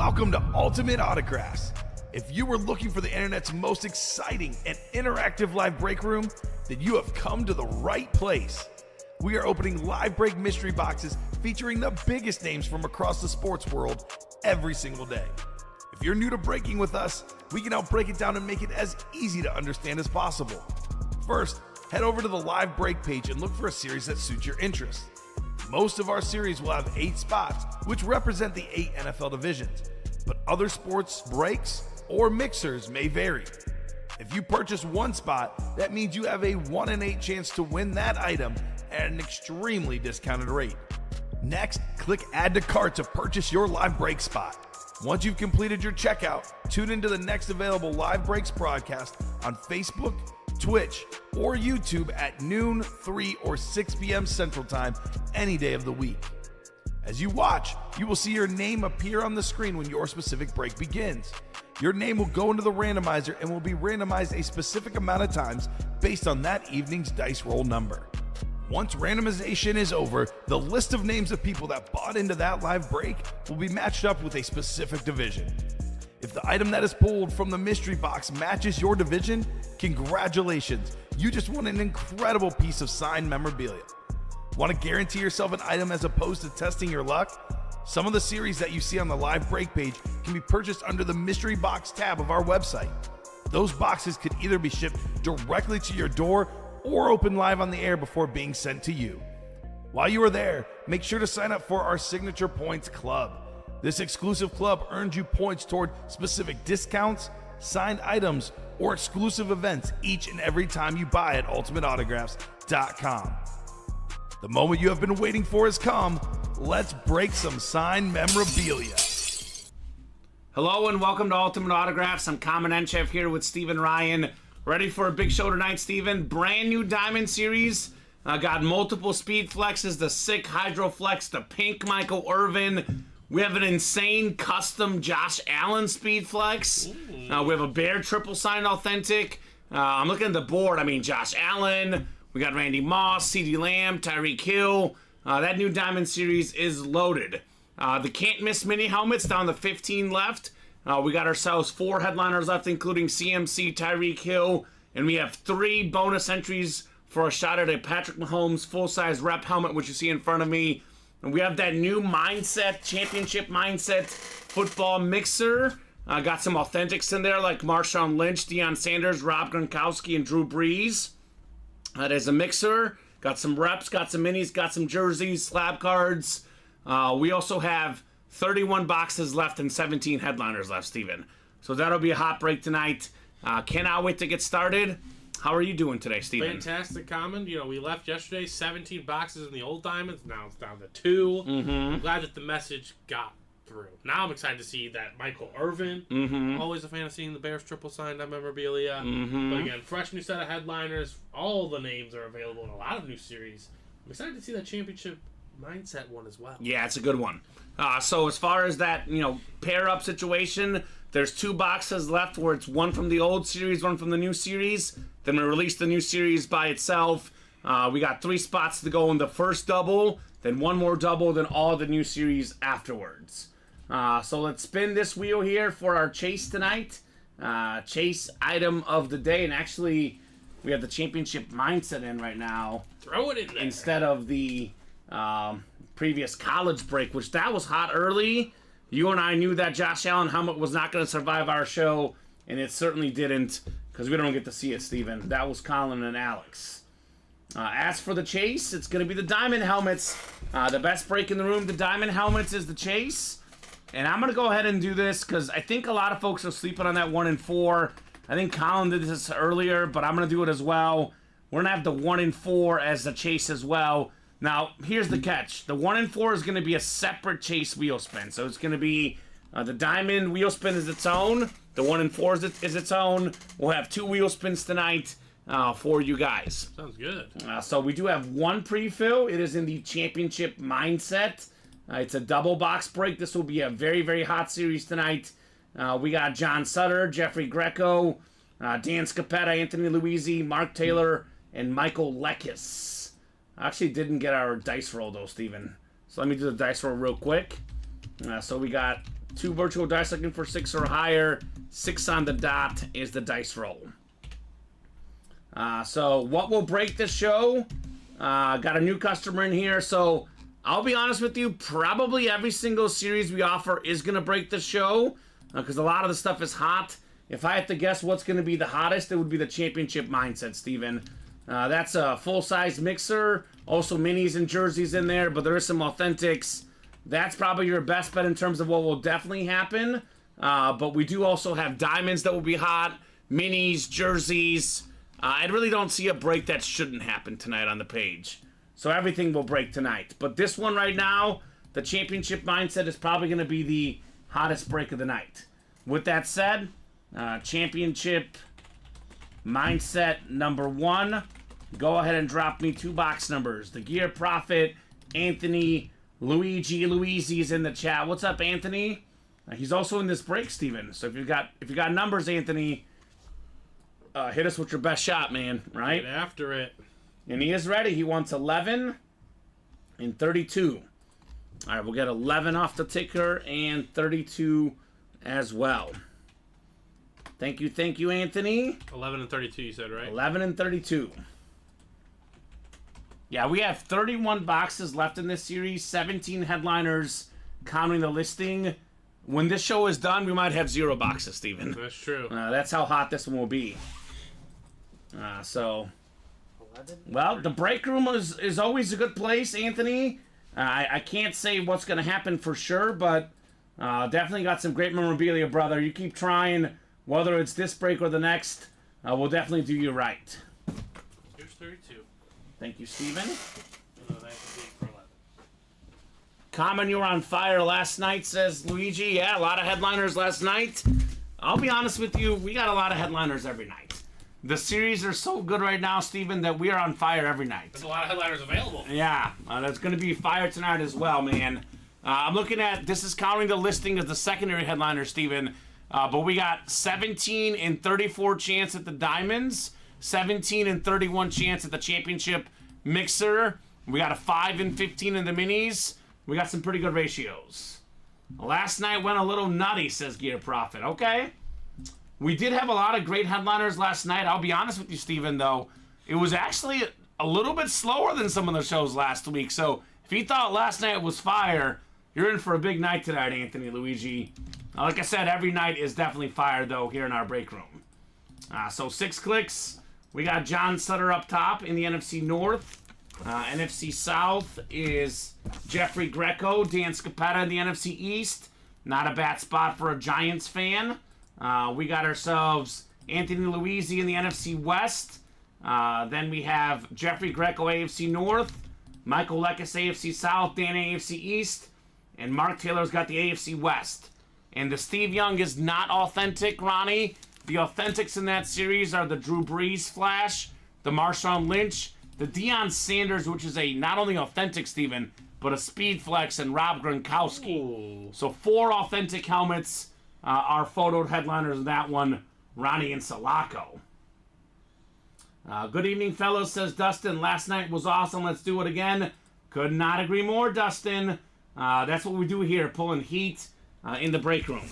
Welcome to Ultimate Autographs. If you were looking for the internet's most exciting and interactive live break room, then you have come to the right place. We are opening live break mystery boxes featuring the biggest names from across the sports world every single day. If you're new to breaking with us, we can help break it down and make it as easy to understand as possible. First, head over to the live break page and look for a series that suits your interest. Most of our series will have 8 spots, which represent the 8 NFL divisions, but other sports breaks or mixers may vary. If you purchase one spot, that means you have a 1 in 8 chance to win that item at an extremely discounted rate. Next, click Add to Cart to purchase your live break spot. Once you've completed your checkout, tune into the next available live breaks broadcast on Facebook, Twitch, or YouTube at noon, 3, or 6 p.m. Central Time any day of the week. As you watch, you will see your name appear on the screen when your specific break begins. Your name will go into the randomizer and will be randomized a specific amount of times based on that evening's dice roll number. Once randomization is over, the list of names of people that bought into that live break will be matched up with a specific division. If the item that is pulled from the mystery box matches your division, congratulations, you just won an incredible piece of signed memorabilia. Want to guarantee yourself an item as opposed to testing your luck? Some of the series that you see on the live break page can be purchased under the mystery box tab of our website. Those boxes could either be shipped directly to your door or open live on the air before being sent to you. While you are there, make sure to sign up for our Signature Points Club. This exclusive club earns you points toward specific discounts, signed items, or exclusive events each and every time you buy at ultimateautographs.com. The moment you have been waiting for has come. Let's break some signed memorabilia. Hello and welcome to Ultimate Autographs. I'm Kamen Entchev here with Steven Ryan. Ready for a big show tonight, Steven? Brand new Diamond Series. Got multiple speed flexes, the sick Hydro Flex, the pink Michael Irvin. We have an insane custom Josh Allen speed flex. We have a Bear triple signed authentic. I'm looking at the board. I mean, Josh Allen. We got Randy Moss, CeeDee Lamb, Tyreek Hill. That new Diamond Series is loaded. The can't miss mini helmets down to 15 left. We got ourselves 4 headliners left, including CMC, Tyreek Hill, and we have 3 bonus entries for a shot at a Patrick Mahomes full-size rep helmet, which you see in front of me. And we have that new Mindset, Championship Mindset football mixer. Got some authentics in there like Marshawn Lynch, Deion Sanders, Rob Gronkowski, and Drew Brees. That is a mixer. Got some reps, got some minis, got some jerseys, slab cards. We also have 31 boxes left and 17 headliners left, Steven. So that'll be a hot break tonight. Cannot wait to get started. How are you doing today, Steven? Fantastic, Common. You know, we left yesterday 17 boxes in the old diamonds. Now it's down to 2. I'm glad that the message got through. Now I'm excited to see that Michael Irvin. Always a fan of seeing the Bears triple signed on memorabilia. But again, fresh new set of headliners. All the names are available in a lot of new series. I'm excited to see that championship mindset one as well. Yeah, it's a good one. So as far as that, pair up situation, there's 2 boxes left where it's one from the old series, one from the new series. Then we release the new series by itself. We got 3 spots to go in the first double, then 1 more double, then all the new series afterwards. So let's spin this wheel here for our chase tonight. Chase item of the day. And actually, we have the championship mindset in right now. Throw it in there. Instead of the previous college break, which that was hot early. You and I knew that Josh Allen helmet was not going to survive our show, and it certainly didn't, because we don't get to see it, Steven. That was Colin and Alex. As for the chase, it's going to be the diamond helmets. The best break in the room, the diamond helmets, is the chase. And I'm going to go ahead and do this, because I think a lot of folks are sleeping on that 1 in 4. I think Colin did this earlier, but I'm going to do it as well. We're going to have the 1 in 4 as the chase as well. Now, here's the catch. The 1 in 4 is going to be a separate chase wheel spin. So it's going to be the diamond wheel spin is its own. The 1 in 4 is its own. We'll have 2 wheel spins tonight for you guys. Sounds good. So we do have 1 pre-fill. It is in the championship mindset. It's a double box break. This will be a very, very hot series tonight. We got John Sutter, Jeffrey Greco, Dan Scapetta, Anthony Luizzi, Mark Taylor, and Michael Lekis. I actually didn't get our dice roll, though, Steven. So let me do the dice roll real quick. So we got 2 virtual dice looking for 6 or higher. 6 on the dot is the dice roll. So what will break the show? Got a new customer in here, so I'll be honest with you, probably every single series we offer is going to break the show, because a lot of the stuff is hot. If I had to guess what's going to be the hottest, it would be the championship mindset, Steven. That's a full-size mixer, also minis and jerseys in there, but there is some authentics. That's probably your best bet in terms of what will definitely happen, but we do also have diamonds that will be hot, minis, jerseys. I really don't see a break that shouldn't happen tonight on the page. So everything will break tonight. But this one right now, the championship mindset is probably going to be the hottest break of the night. With that said, championship mindset number 1. Go ahead and drop me 2 box numbers. The Gear Prophet, Anthony, Luigi's in the chat. What's up, Anthony? He's also in this break, Steven. So if you got numbers, Anthony, hit us with your best shot, man. Right? Get after it. And he is ready. He wants 11 and 32. All right, we'll get 11 off the ticker and 32 as well. Thank you, Anthony. 11 and 32, you said, right? 11 and 32. Yeah, we have 31 boxes left in this series, 17 headliners, counting the listing. When this show is done, we might have 0 boxes, Steven. That's true. That's how hot this one will be. Well, the break room is always a good place, Anthony. I can't say what's going to happen for sure, but definitely got some great memorabilia, brother. You keep trying, whether it's this break or the next, we'll definitely do you right. Here's 32. Thank you, Steven. And then I can take for 11. Kamen, you were on fire last night, says Luigi. Yeah, a lot of headliners last night. I'll be honest with you, we got a lot of headliners every night. The series are so good right now, Steven, that we are on fire every night. There's a lot of headliners available. Yeah, there's going to be fire tonight as well, man. I'm looking at, this is counting the listing as the secondary headliner, Steven. But we got 17 and 34 chance at the Diamonds, 17 and 31 chance at the Championship Mixer. We got a 5 and 15 in the Minis. We got some pretty good ratios. Last night went a little nutty, says Gear Prophet. Okay. We did have a lot of great headliners last night. I'll be honest with you, Steven, though. It was actually a little bit slower than some of the shows last week. So if you thought last night was fire, you're in for a big night tonight, Anthony, Luigi. Like I said, every night is definitely fire, though, here in our break room. So 6 clicks. We got John Sutter up top in the NFC North. NFC South is Jeffrey Greco, Dan Scapetta in the NFC East. Not a bad spot for a Giants fan. We got ourselves Anthony Luisi in the NFC West. Then we have Jeffrey Greco, AFC North. Michael Lekis, AFC South. Dan, AFC East. And Mark Taylor's got the AFC West. And the Steve Young is not authentic, Ronnie. The authentics in that series are the Drew Brees Flash, the Marshawn Lynch, the Deion Sanders, which is a not only authentic, Steven, but a Speed Flex, and Rob Gronkowski. Ooh. So 4 authentic helmets are photoed headliners in that one, Ronnie and Salako. Good evening, fellows, says Dustin. Last night was awesome. Let's do it again. Could not agree more, Dustin. That's what we do here, pulling heat in the break room.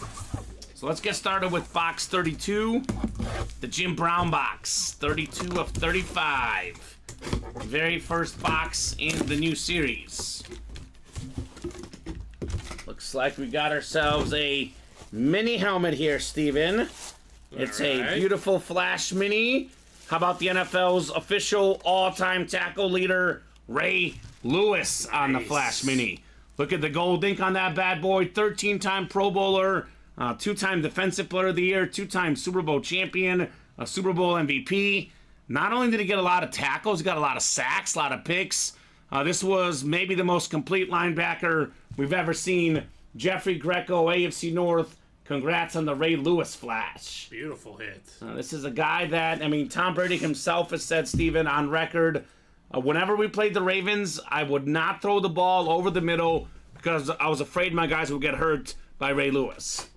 So let's get started with box 32, the Jim Brown box, 32 of 35. Very first box in the new series. Looks like we got ourselves a mini helmet here, Steven. It's a beautiful Flash mini. How about the NFL's official all-time tackle leader, Ray Lewis, on the Flash mini? Look at the gold ink on that bad boy. 13-time Pro Bowler, 2-time Defensive Player of the Year, 2-time Super Bowl champion, a Super Bowl MVP. Not only did he get a lot of tackles, he got a lot of sacks, a lot of picks. This was maybe the most complete linebacker we've ever seen. Jeffrey Greco, AFC North. Congrats on the Ray Lewis Flash. Beautiful hit. This is a guy that, I mean, Tom Brady himself has said, Steven, on record, whenever we played the Ravens, I would not throw the ball over the middle because I was afraid my guys would get hurt by Ray Lewis.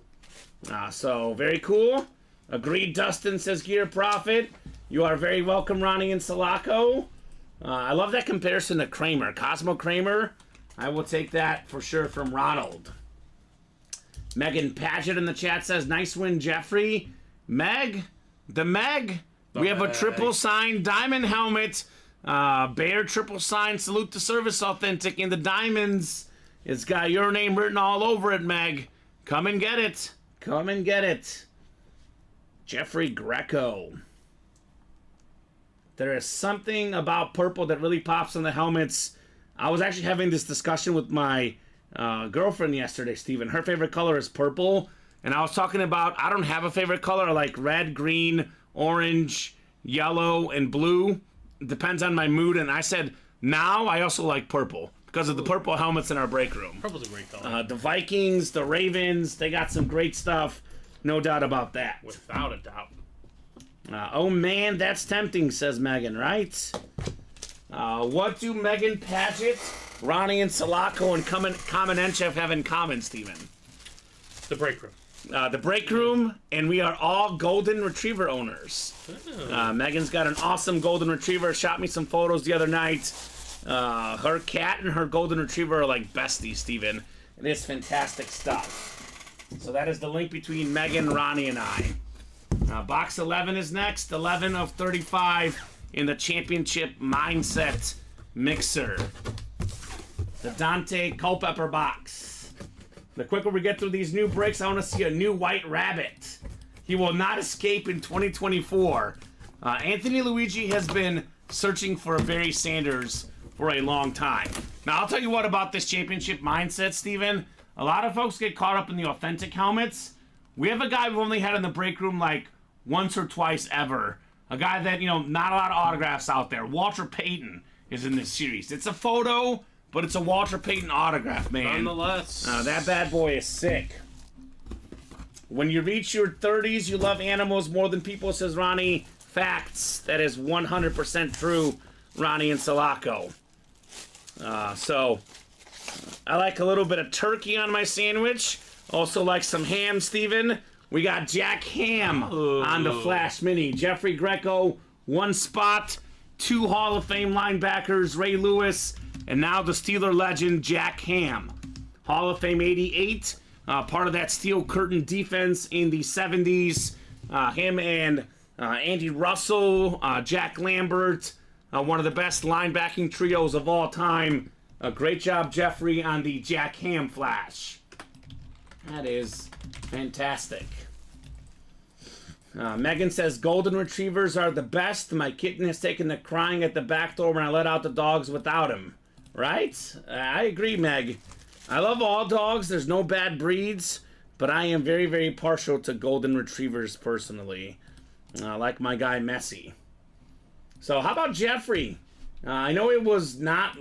So, very cool. Agreed, Dustin, says Gear Prophet. You are very welcome, Ronnie and Salako. I love that comparison to Kramer. Cosmo Kramer, I will take that for sure from Ronald. Megan Paget in the chat says, nice win, Jeffrey. Meg, we have a triple signed diamond helmet. Bear triple sign, salute to service authentic in the diamonds. It's got your name written all over it, Meg. Come and get it. Come and get it. Jeffrey Greco. There is something about purple that really pops on the helmets. I was actually having this discussion with my girlfriend yesterday, Steven. Her favorite color is purple. And I was talking about, I don't have a favorite color. I like red, green, orange, yellow, and blue. It depends on my mood. And I said, now I also like purple because of the purple helmets in our break room. Purple's a great color. The Vikings, the Ravens, they got some great stuff. No doubt about that. Without a doubt. Oh man, that's tempting, says Megan, right? What do Megan Paget, Ronnie and Salako, and Kamen Entchev have in common, Steven? The break room. The break room, and we are all golden retriever owners. Megan's got an awesome golden retriever. Shot me some photos the other night. Her cat and her golden retriever are like besties, Steven. It is fantastic stuff. So that is the link between Megan, Ronnie, and I. Box 11 is next. 11 of 35 in the championship mindset mixer. The Dante Culpepper box. The quicker we get through these new breaks, I want to see a new white rabbit. He will not escape in 2024. Anthony Luigi has been searching for a Barry Sanders for a long time. Now, I'll tell you what about this championship mindset, Steven. A lot of folks get caught up in the authentic helmets. We have a guy we've only had in the break room like once or twice ever. A guy that, not a lot of autographs out there. Walter Payton is in this series. It's a photo, but it's a Walter Payton autograph, man. Nonetheless. That bad boy is sick. When you reach your 30s, you love animals more than people, says Ronnie. Facts. That is 100% true, Ronnie and Salako. So, I like a little bit of turkey on my sandwich. Also like some ham, Steven. We got Jack Ham on the Flash Mini. Jeffrey Greco, one spot. 2 Hall of Fame linebackers, Ray Lewis, and now the Steeler legend, Jack Ham. Hall of Fame 88, part of that steel curtain defense in the 70s. Him and Andy Russell, Jack Lambert, one of the best linebacking trios of all time. Great job, Jeffrey, on the Jack Ham Flash. That is fantastic. Megan says, golden retrievers are the best. My kitten has taken to crying at the back door when I let out the dogs without him. Right? I agree, Meg. I love all dogs. There's no bad breeds. But I am very, very partial to golden retrievers personally. Like my guy, Messi. So how about Jeffrey? I know it was not,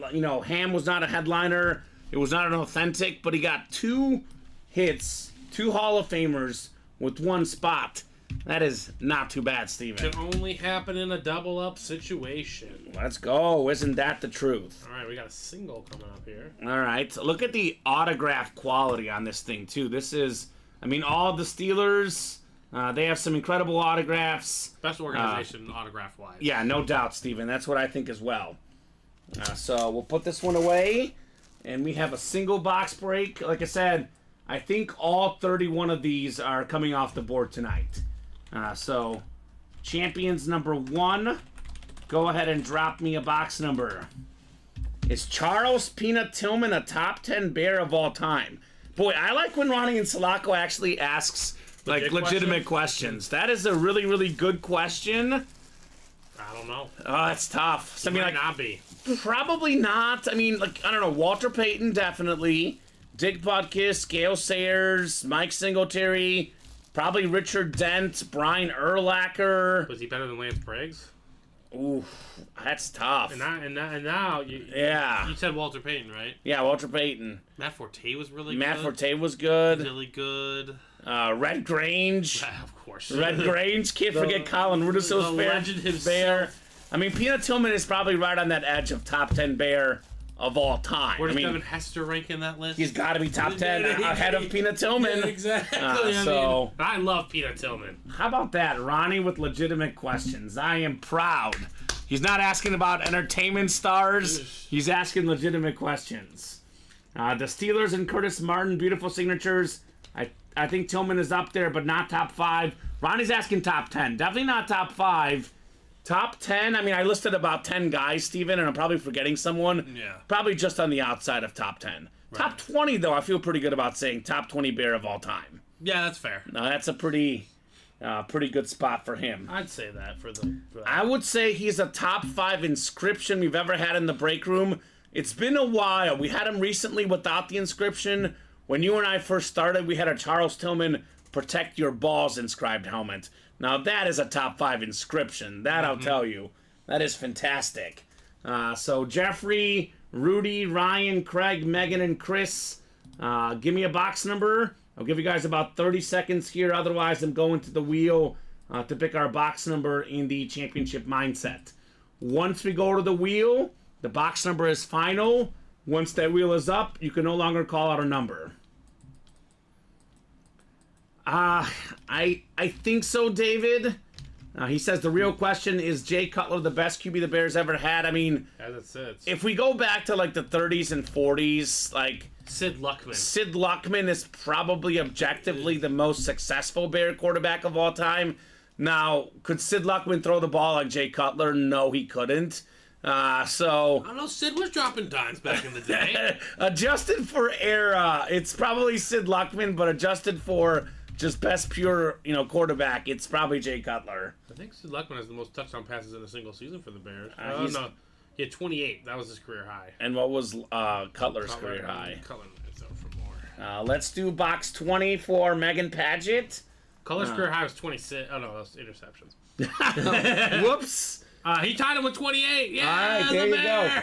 Ham was not a headliner. It was not an authentic, but he got 2 hits, 2 Hall of Famers with 1 spot. That is not too bad, Steven. Can only happen in a double-up situation. Let's go. Isn't that the truth? All right, we got a single coming up here. All right. Look at the autograph quality on this thing, too. This is, all the Steelers, they have some incredible autographs. Best organization autograph-wise. Yeah, no doubt, Steven. That's what I think as well. So we'll put this one away, and we have a single box break. Like I said, I think all 31 of these are coming off the board tonight. So, champions number 1, go ahead and drop me a box number. Is Charles Peanut Tillman a top 10 bear of all time? Boy, I like when Ronnie and Salako actually asks legitimate questions. That is a really, really good question. I don't know. Oh, that's tough. So, Might not be. Probably not. I don't know. Walter Payton, definitely. Dick Butkus, Gale Sayers, Mike Singletary, probably Richard Dent, Brian Urlacher. Was he better than Lance Briggs? Ooh, that's tough. And now you said Walter Payton, right? Yeah, Walter Payton. Matt Forte was really Matt good. Forte was good. Really good. Red Grange. Of course. Red Grange. Can't forget Colin Rudiso's legend himself. bear. Peanut Tillman is probably right on that edge of top 10 bear of all time. Where does Devin Hester rank in that list? He's got to be top 10 ahead of Peanut Tillman. Yeah, exactly. I love Peanut Tillman. How about that? Ronnie with legitimate questions. I am proud. He's not asking about entertainment stars. He's asking legitimate questions. The Steelers and Curtis Martin, beautiful signatures. I think Tillman is up there, but not top 5. Ronnie's asking top 10. Definitely not top 5. Top 10, I mean, I listed about 10 guys, Steven, and I'm probably forgetting someone. Yeah. Probably just on the outside of top 10. Right. Top 20, though, I feel pretty good about saying top 20 Bear of all time. Yeah, that's fair. Now, that's a pretty good spot for him. I'd say that for that. I would say he's a top 5 inscription we've ever had in the break room. It's been a while. We had him recently without the inscription. When you and I first started, we had a Charles Tillman Protect Your Balls inscribed helmet. Now, that is a top 5 inscription. That I'll tell you. That is fantastic. So, Jeffrey, Rudy, Ryan, Craig, Megan, and Chris, give me a box number. I'll give you guys about 30 seconds here. Otherwise, I'm going to the wheel to pick our box number in the championship mindset. Once we go to the wheel, the box number is final. Once that wheel is up, you can no longer call out a number. I think so, David. He says the real question is Jay Cutler the best QB the Bears ever had. I mean, as it sits. If we go back to like the 30s and 40s, like Sid Luckman. Sid Luckman is probably objectively the most successful Bear quarterback of all time. Now, could Sid Luckman throw the ball like Jay Cutler? No, he couldn't. I don't know, Sid was dropping dimes back in the day. Adjusted for era, it's probably Sid Luckman, but adjusted for just best pure, quarterback, it's probably Jay Cutler. I think Sid Luckman has the most touchdown passes in a single season for the Bears. No, he had 28. That was his career high. And what was Cutler's career high? Cutler is out for more. Let's do box 20 for Megan Padgett. Cutler's career high was 26. Oh no, that's interceptions. Whoops. He tied him with 28. Yeah, all right, there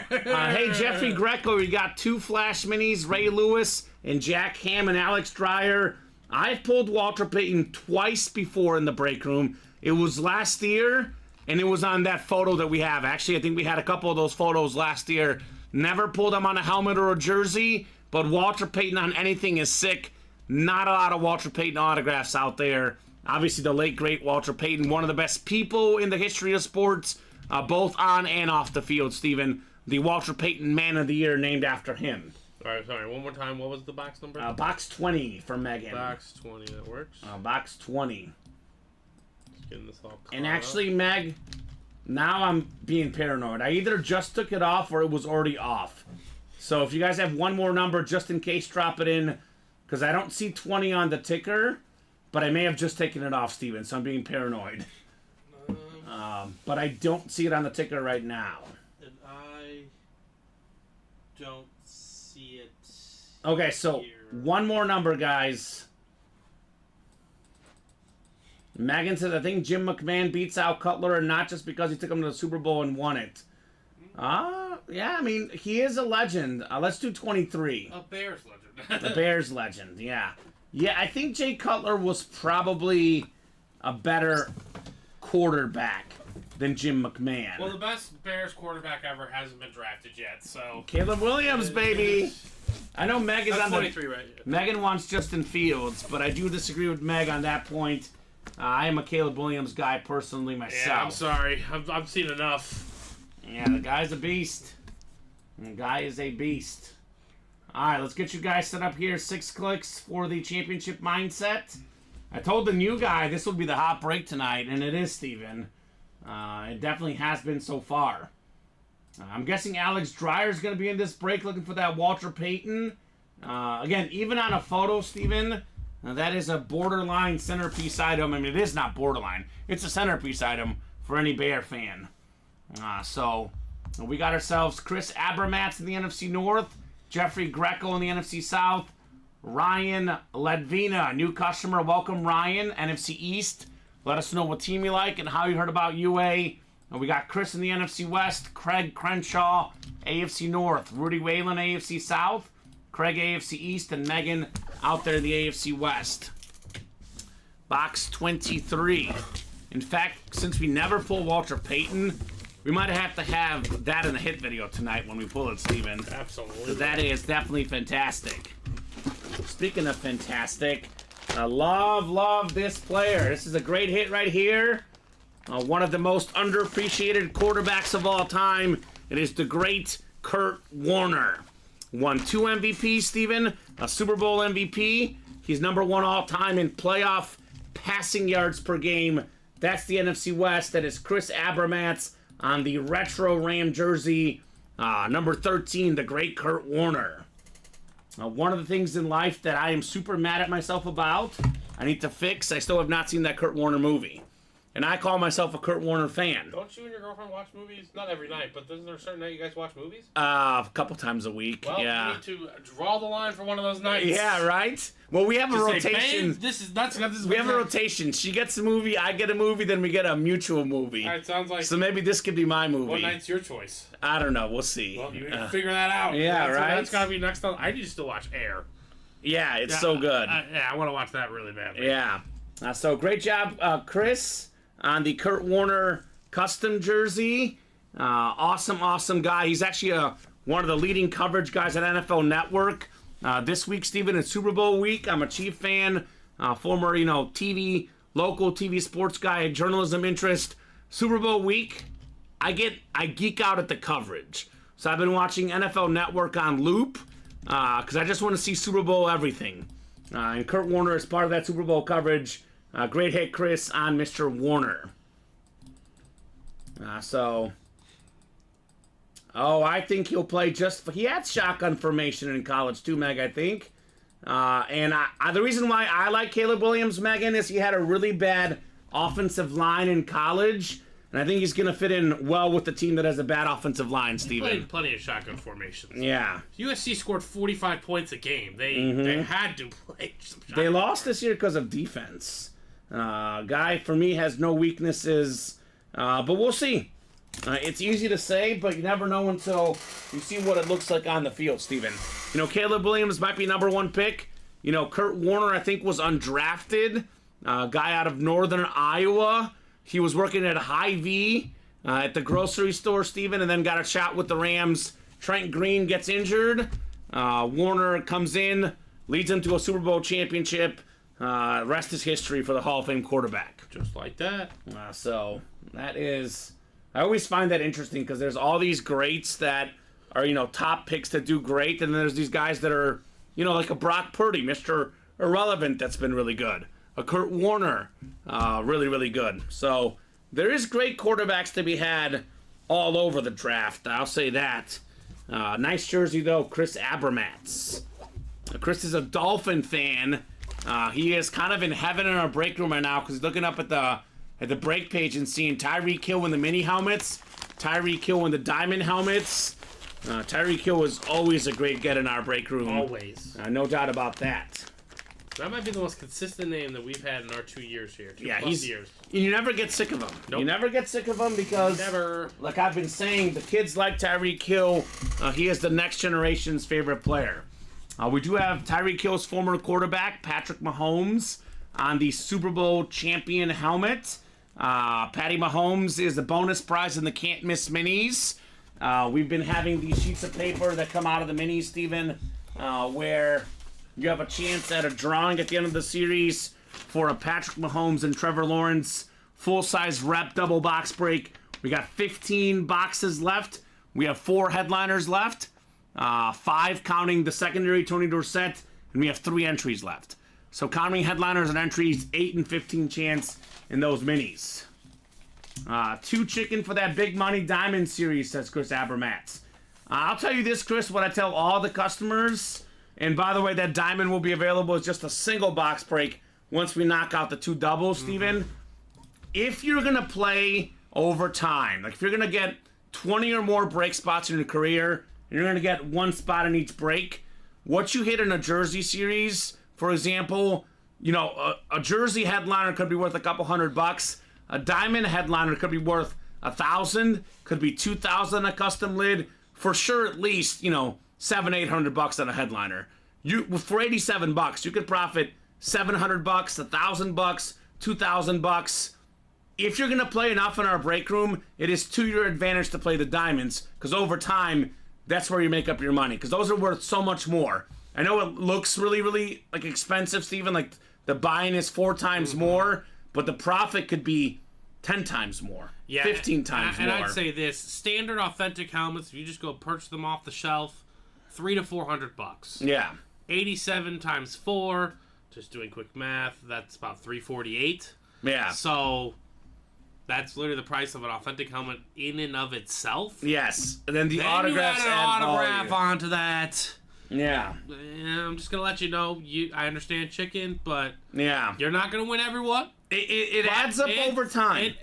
you go. Hey, Jeffrey Greco, you got 2 Flash Minis, Ray Lewis and Jack Ham and Alex Dreyer. I've pulled Walter Payton twice before in the break room. It was last year, and it was on that photo that we have. Actually, I think we had a couple of those photos last year. Never pulled him on a helmet or a jersey, but Walter Payton on anything is sick. Not a lot of Walter Payton autographs out there. Obviously, the late, great Walter Payton, one of the best people in the history of sports, both on and off the field, Steven. The Walter Payton Man of the Year named after him. All right, sorry. One more time. What was the box number? Box 20 for Megan. Box 20. That works. Box 20. Just getting this all and actually, Meg, now I'm being paranoid. I either just took it off or it was already off. So if you guys have one more number, just in case, drop it in. Because I don't see 20 on the ticker, but I may have just taken it off, Steven, so I'm being paranoid. But I don't see it on the ticker right now. And I don't see it. Okay, so here. One more number, guys. Megan says, I think Jim McMahon beats out Cutler, and not just because he took him to the Super Bowl and won it. Yeah, I mean, he is a legend. Let's do 23. A Bears legend. The Bears legend, yeah. Yeah, I think Jay Cutler was probably a better quarterback than Jim McMahon. Well, the best Bears quarterback ever hasn't been drafted yet, so... Caleb Williams, baby! I know Meg is That's on 23, right? Megan wants Justin Fields, but I do disagree with Meg on that point. I am a Caleb Williams guy personally myself. Yeah, I'm sorry. I've seen enough. Yeah, the guy's a beast. The guy is a beast. Alright, let's get you guys set up here. 6 clicks for the championship mindset. I told the new guy this would be the hot break tonight, and it is, Steven. It definitely has been so far. I'm guessing Alex Dreyer is going to be in this break looking for that Walter Payton. Again, even on a photo, Steven, that is a borderline centerpiece item. I mean, it is not borderline. It's a centerpiece item for any Bear fan. So we got ourselves Chris Abramatz in the NFC North, Jeffrey Greco in the NFC South, Ryan Ledvina, new customer. Welcome, Ryan. NFC East. Let us know what team you like and how you heard about UA. And we got Chris in the NFC West, Craig Crenshaw, AFC North, Rudy Whalen, AFC South, Craig, AFC East, and Megan out there in the AFC West. Box 23. In fact, since we never pull Walter Payton, we might have to have that in the hit video tonight when we pull it, Steven. Absolutely. So that is definitely fantastic. Speaking of fantastic, I love this player. This is a great hit right here. One of the most underappreciated quarterbacks of all time. It is the great Kurt Warner. Won 2 MVPs, Steven. A Super Bowl MVP. He's number 1 all-time in playoff passing yards per game. That's the NFC West. That is Chris Abramatz on the retro Ram jersey. Number 13, the great Kurt Warner. One of the things in life that I am super mad at myself about, I need to fix, I still have not seen that Kurt Warner movie. And I call myself a Kurt Warner fan. Don't you and your girlfriend watch movies? Not every night, but isn't there a certain night you guys watch movies? A couple times a week, well, yeah. You need to draw the line for one of those nights. Yeah, right? Well, we have a rotation. We have a rotation. She gets a movie, I get a movie, then we get a mutual movie. All right, sounds like... So maybe this could be my movie. What night's your choice? I don't know. We'll see. Well, you need to figure that out. Yeah, right? That's got to be next on... I need to still watch Air. Yeah, it's so good. I want to watch that really badly. Yeah. So great job, Chris, on the Kurt Warner custom jersey. Awesome guy. He's actually one of the leading coverage guys at NFL Network. This week, Steven, it's Super Bowl week. I'm a Chief fan, former, local TV sports guy, journalism interest. Super Bowl week, I geek out at the coverage. So I've been watching NFL Network on loop because I just want to see Super Bowl everything. And Kurt Warner is part of that Super Bowl coverage. Great hit, Chris, on Mr. Warner. I think he'll play he had shotgun formation in college too, Meg, I think. The reason why I like Caleb Williams, Megan, is he had a really bad offensive line in college. And I think he's going to fit in well with the team that has a bad offensive line, Steven. He played plenty of shotgun formations. Yeah. USC scored 45 points a game. They had to play some shotgun. They lost this year because of defense. Guy, for me, has no weaknesses. But we'll see. It's easy to say, but you never know until you see what it looks like on the field, Steven. Caleb Williams might be number 1 pick. Kurt Warner, I think, was undrafted. Guy out of northern Iowa. He was working at Hy-Vee at the grocery store, Steven, and then got a shot with the Rams. Trent Green gets injured. Warner comes in, leads him to a Super Bowl championship. Rest is history for the Hall of Fame quarterback. Just like that. So that is... I always find that interesting because there's all these greats that are, top picks that do great, and then there's these guys that are, like a Brock Purdy, Mr. Irrelevant, that's been really good. A Kurt Warner, really, really good. So there is great quarterbacks to be had all over the draft. I'll say that. Nice jersey, though, Chris Abramatz. Chris is a Dolphin fan. He is kind of in heaven in our break room right now because he's looking up at the break page and seeing Tyreek Hill in the mini helmets, Tyreek Hill in the diamond helmets. Tyreek Hill was always a great get in our break room. Always. No doubt about that. That might be the most consistent name that we've had in our 2 years here. 2+ years. You never get sick of him. Nope. You never get sick of him because, like I've been saying, the kids like Tyreek Hill. He is the next generation's favorite player. We do have Tyreek Hill's former quarterback, Patrick Mahomes, on the Super Bowl champion helmet. Patty Mahomes is the bonus prize in the Can't Miss Minis. We've been having these sheets of paper that come out of the minis, Steven, where you have a chance at a drawing at the end of the series for a Patrick Mahomes and Trevor Lawrence full-size rep double box break. We got 15 boxes left. We have 4 headliners left, 5 counting the secondary Tony Dorsett, and we have 3 entries left. So counting headliners and entries, 8 and 15 chance in those minis. 2 chicken for that big money diamond series, says Chris Abramatz. I'll tell you this, Chris, what I tell all the customers, and by the way, that diamond will be available as just a single box break once we knock out the 2 doubles, Steven. If you're going to play over time, like if you're going to get 20 or more break spots in your career, and you're going to get 1 spot in each break, what you hit in a jersey series, for example, a jersey headliner could be worth a couple $100. A diamond headliner could be worth $1,000, could be $2,000 a custom lid. For sure, at least $700-800 on a headliner. For $87, you could profit $700, $1,000, $2,000. If you're gonna play enough in our break room, it is to your advantage to play the diamonds because over time, that's where you make up your money because those are worth so much more. I know it looks really, really expensive, Steven. Like the buy-in is 4 times more, but the profit could be 10 times more, 15 times more. And I'd say this: standard authentic helmets, if you just go purchase them off the shelf, $300 to $400. Yeah. 87 times 4, Just doing quick math, that's about $348. Yeah. So that's literally the price of an authentic helmet in and of itself. Yes. And then the Then autographs you add add an autograph value. onto that. Yeah. I'm just gonna let you know. I understand chicken, but Yeah. you're not gonna win everyone. It adds up over time.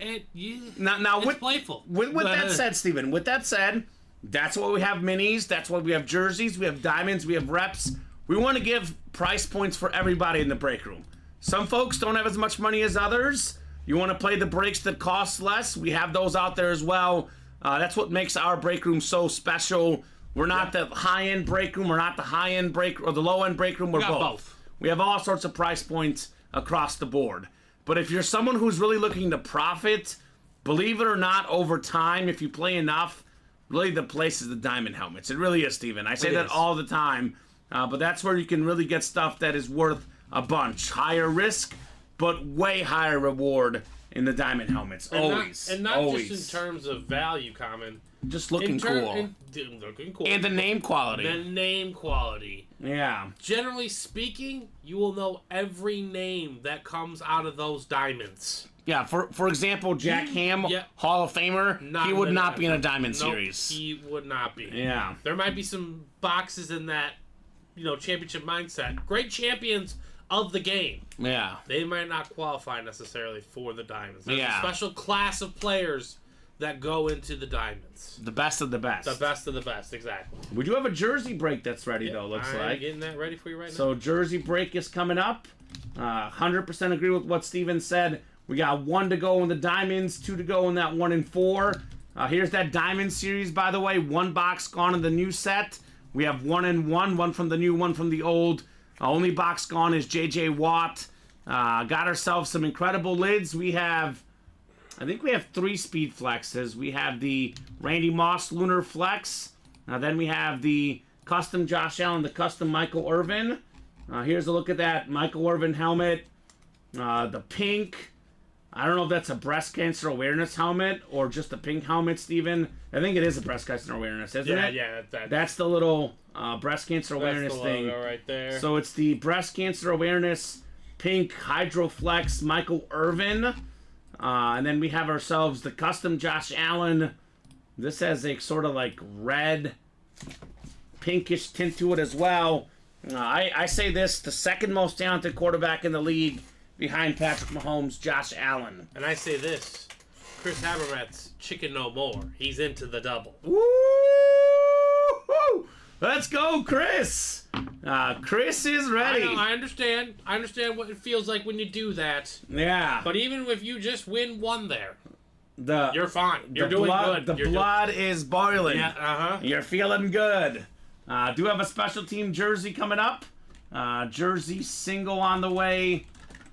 Now It's with playful. With that said, Steven, with that said, that's why we have minis. That's why we have jerseys. We have diamonds. We have reps. We want to give price points for everybody in the break room. Some folks don't have as much money as others. You want to play the breaks that cost less? We have those out there as well. That's what makes our break room so special. We're not the high-end break room. We're not the high-end break or the low-end break room. We're both. We have all sorts of price points across the board. But if you're someone who's really looking to profit, believe it or not, over time, if you play enough, really the place is the diamond helmets. It really is, Steven. I say that all the time. But that's where you can really get stuff that is worth a bunch. Higher risk, but way higher reward in the diamond helmets. Always. Not just in terms of value, Kamen. Just looking cool. Looking cool. And the name quality. The name quality. Yeah. Generally speaking, you will know every name that comes out of those diamonds. Yeah, for example, Jack Ham, Hall of Famer, he would not be in a diamond series. He would not be. Yeah. There might be some boxes in that, championship mindset. Great champions of the game. Yeah. They might not qualify necessarily for the diamonds. There's a Yeah. special class of players that go into the diamonds. The best of the best. The best of the best, exactly. We do have a jersey break that's ready, though, looks I'm like. getting that ready for you right now. So, jersey break is coming up. 100% agree with what Steven said. We got 1 to go in the diamonds, 2 to go in that 1 and 4. Here's that diamond series, by the way. 1 box gone in the new set. We have 1 and 1, 1 from the new, 1 from the old. Only box gone is J.J. Watt. Got ourselves some incredible lids. I think we have 3 speed flexes. We have the Randy Moss Lunar Flex. Then we have the custom Josh Allen, the custom Michael Irvin. Here's a look at that Michael Irvin helmet. The pink. I don't know if that's a breast cancer awareness helmet or just a pink helmet, Steven. I think it is a breast cancer awareness, isn't it? Yeah. That's the little breast cancer awareness the thing. logo right there. So it's the breast cancer awareness pink Hydroflex Michael Irvin. And then we have ourselves the custom Josh Allen. This has a sort of like red, pinkish tint to it as well. I say this, the second most talented quarterback in the league behind Patrick Mahomes, Josh Allen. And I say this, Chris Habermat's chicken no more. He's into the double. Woo! Let's go, Chris! Chris is ready. I understand. I understand what it feels like when you do that. Yeah. But even if you just win 1 there, you're fine. You're the doing blood, good. The blood is boiling. Yeah, You're feeling good. Do have a special team jersey coming up. Jersey single on the way.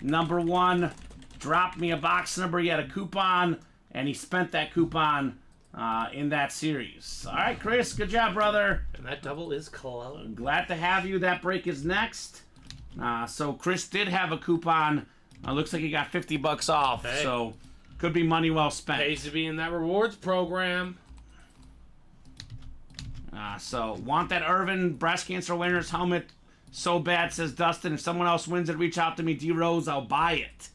Number 1 dropped me a box number. He had a coupon, and he spent that coupon in that series. All right, Chris, good job, brother. And that double is close. Glad to have you. That break is next. So Chris did have a coupon. Looks like he got $50 off. Hey. So could be money well spent. Pays to be in that rewards program. So want that Irvin breast cancer awareness helmet so bad, says Dustin. If someone else wins it, reach out to me, D Rose. I'll buy it.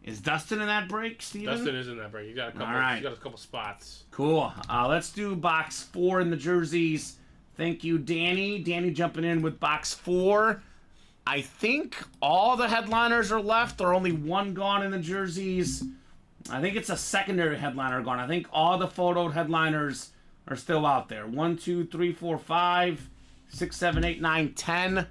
Is Dustin in that break, Steven? Dustin is in that break. You got a couple. All right. You got a couple spots. Cool. Let's do box 4 in the jerseys. Thank you, Danny. Danny jumping in with box 4. I think all the headliners are left. There are only 1 gone in the jerseys. I think it's a secondary headliner gone. I think all the photoed headliners are still out there. 1, 2, 3, 4, 5, 6, 7, 8, 9, 10.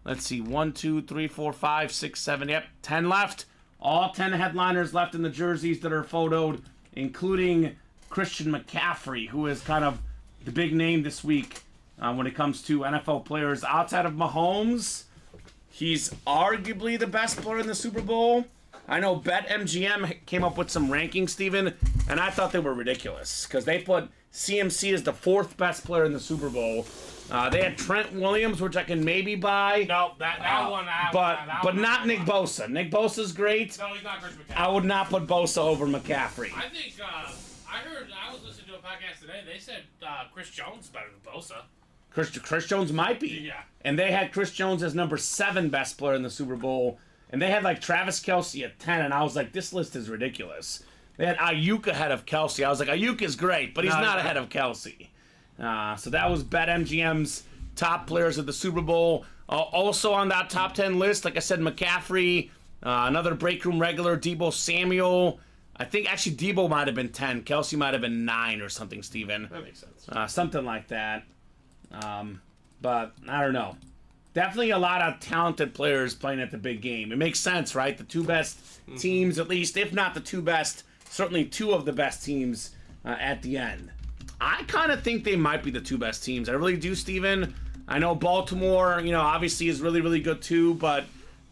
Let's see. 1, 2, 3, 4, 5, 6, 7. Yep, 10 left. All 10 headliners left in the jerseys that are photoed, including Christian McCaffrey, who is kind of the big name this week when it comes to NFL players. Outside of Mahomes, he's arguably the best player in the Super Bowl. I know BetMGM came up with some rankings, Steven, and I thought they were ridiculous because they put CMC as the 4th best player in the Super Bowl. They had Trent Williams, which I can maybe buy. No, that one. But not Nick Bosa. Nick Bosa's great. No, he's not Chris McCaffrey. I would not put Bosa over McCaffrey. I think I was listening to a podcast today. They said Chris Jones is better than Bosa. Chris Jones might be. Yeah. And they had Chris Jones as number 7 best player in the Super Bowl. And they had like Travis Kelce at 10. And I was like, this list is ridiculous. They had Ayuk ahead of Kelce. I was like, Ayuk is great, but he's not ahead of Kelce. So that was BetMGM's top players of the Super Bowl. Also on that top 10 list, like I said, McCaffrey, another break room regular, Deebo Samuel. I think actually Deebo might have been 10. Kelce might have been 9 or something, Steven. That makes sense. Something like that. But I don't know. Definitely a lot of talented players playing at the big game. It makes sense, right? The 2 best teams, at least, if not the 2 best, certainly 2 of the best teams at the end. I kind of think they might be the 2 best teams. I really do, Steven. I know Baltimore, obviously is really, really good too, but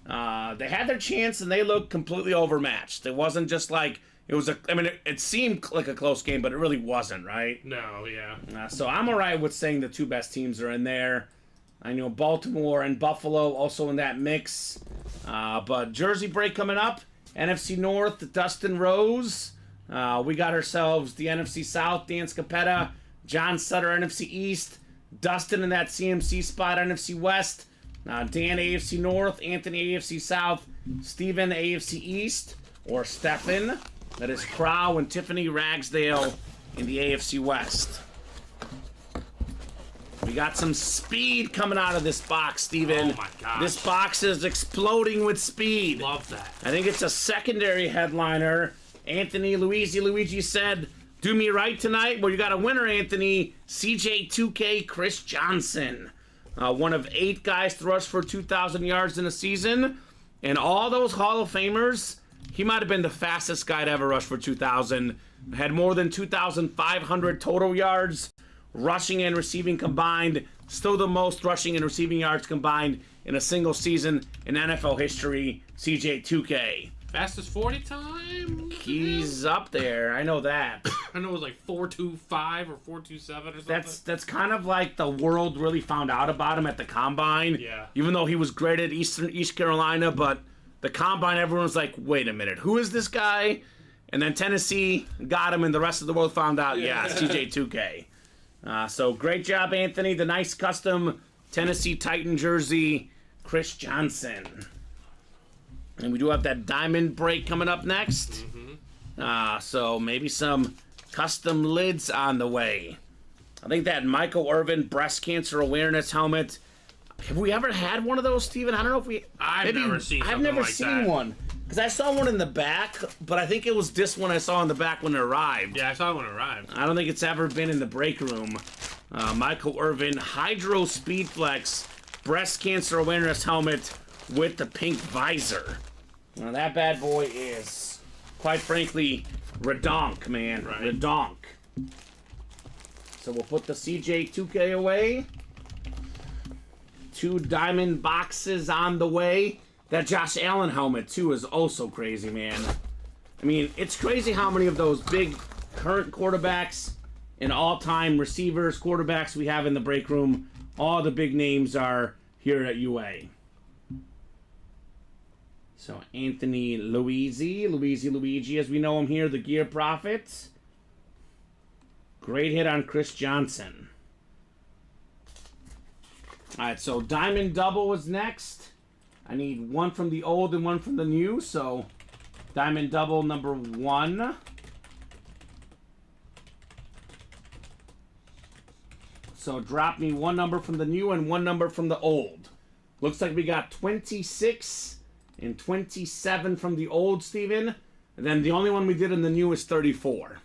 they had their chance and they looked completely overmatched. It wasn't just like, it seemed like a close game, but it really wasn't, right? No, yeah. So I'm all right with saying the 2 best teams are in there. I know Baltimore and Buffalo also in that mix. But Jersey break coming up. NFC North, Dustin Rose. We got ourselves the NFC South, Dan Scapetta, John Sutter, NFC East, Dustin in that CMC spot, NFC West, Dan AFC North, Anthony AFC South, Steven AFC East, or Stefan, that is Crow and Tiffany Ragsdale in the AFC West. We got some speed coming out of this box, Steven. Oh my gosh. This box is exploding with speed. Love that. I think it's a secondary headliner. Anthony Luigi said, do me right tonight. Well, you got a winner, Anthony. CJ2K Chris Johnson. One of 8 guys to rush for 2,000 yards in a season. And all those Hall of Famers, he might have been the fastest guy to ever rush for 2,000. Had more than 2,500 total yards, rushing and receiving combined. Still the most rushing and receiving yards combined in a single season in NFL history. CJ2K. Fastest 40 time? He's up there. I know that. I know it was like 4.25 or 4.27 or something. That's kind of like the world really found out about him at the Combine. Yeah. Even though he was great at East Carolina, but the Combine, everyone's like, wait a minute, who is this guy? And then Tennessee got him, and the rest of the world found out, yeah, CJ2K. So great job, Anthony. The nice custom Tennessee Titan jersey, Chris Johnson. And we do have that diamond break coming up next. So maybe some custom lids on the way. I think that Michael Irvin breast cancer awareness helmet. Have we ever had one of those, Steven? I don't know if we... I've never seen I've something never like seen that. one. Because I saw one in the back, but I think it was this one I saw in the back when it arrived. Yeah, I saw it when it arrived. I don't think it's ever been in the break room. Michael Irvin Hydro Speed Flex breast cancer awareness helmet with the pink visor. Now that bad boy is, quite frankly, redonk, man. Right. Redonk. So we'll put the CJ2K away. 2 diamond boxes on the way. That Josh Allen helmet, too, is also crazy, man. I mean, it's crazy how many of those big current quarterbacks and all-time receivers, quarterbacks we have in the break room, all the big names are here at UA. So Anthony Luigi, as we know him here, the Gear Prophet. Great hit on Chris Johnson. All right, so Diamond Double is next. I need one from the old and one from the new, so Diamond Double number 1. So drop me one number from the new and one number from the old. Looks like we got 26 and 27 from the old, Steven. And then the only one we did in the new is 34.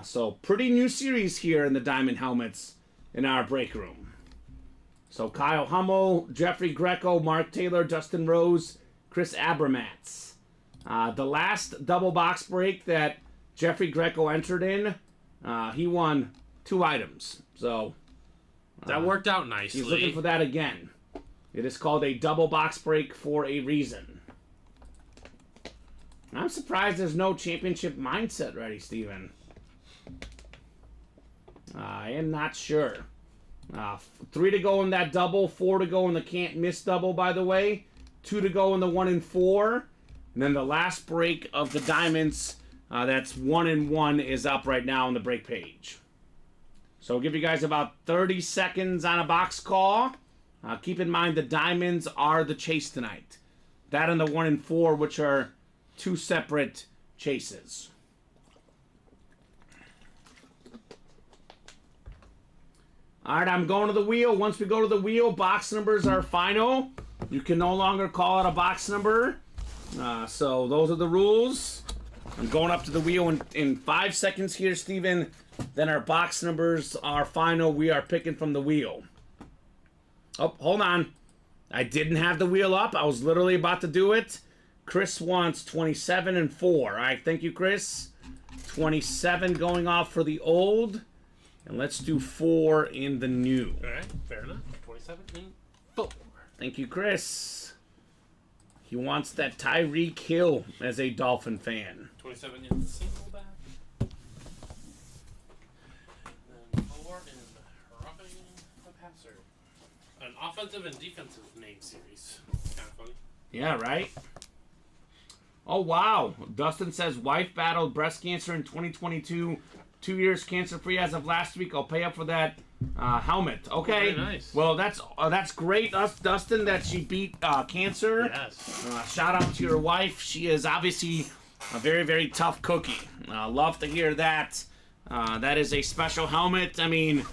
So pretty new series here in the Diamond Helmets in our break room. So Kyle Hummel, Jeffrey Greco, Mark Taylor, Dustin Rose, Chris Abramatz. The last double box break that Jeffrey Greco entered in, he won 2 items. So that worked out nicely. He's looking for that again. It is called a double box break for a reason. I'm surprised there's no championship mindset ready, Steven. I am not sure. 3 to go in that double, 4 to go in the can't miss double, by the way. 2 to go in the 1 and 4. And then the last break of the diamonds, that's 1 and 1, is up right now on the break page. So we'll give you guys about 30 seconds on a box call. Keep in mind the diamonds are the chase tonight. That and the 1 and 4, which are 2 separate chases. All right, I'm going to the wheel. Once we go to the wheel, box numbers are final. You can no longer call it a box number. So those are the rules. I'm going up to the wheel in 5 seconds here, Steven. Then our box numbers are final. We are picking from the wheel. Oh, hold on. I didn't have the wheel up. I was literally about to do it. Chris wants 27 and 4. All right, thank you, Chris. 27 going off for the old. And let's do 4 in the new. All right, fair enough. 27 and 4. Thank you, Chris. He wants that Tyreek Hill as a Dolphin fan. 27 in the single back. And then 4 in roughing the passer. An offensive and defensive name series. Kind of funny. Yeah, right? Oh, wow. Dustin says, wife battled breast cancer in 2022. 2 years cancer-free as of last week. I'll pay up for that helmet. Okay. Very nice. Well, that's great, Dustin, that she beat cancer. Yes. Shout out to your wife. She is obviously a very, very tough cookie. Love to hear that. That is a special helmet. I mean,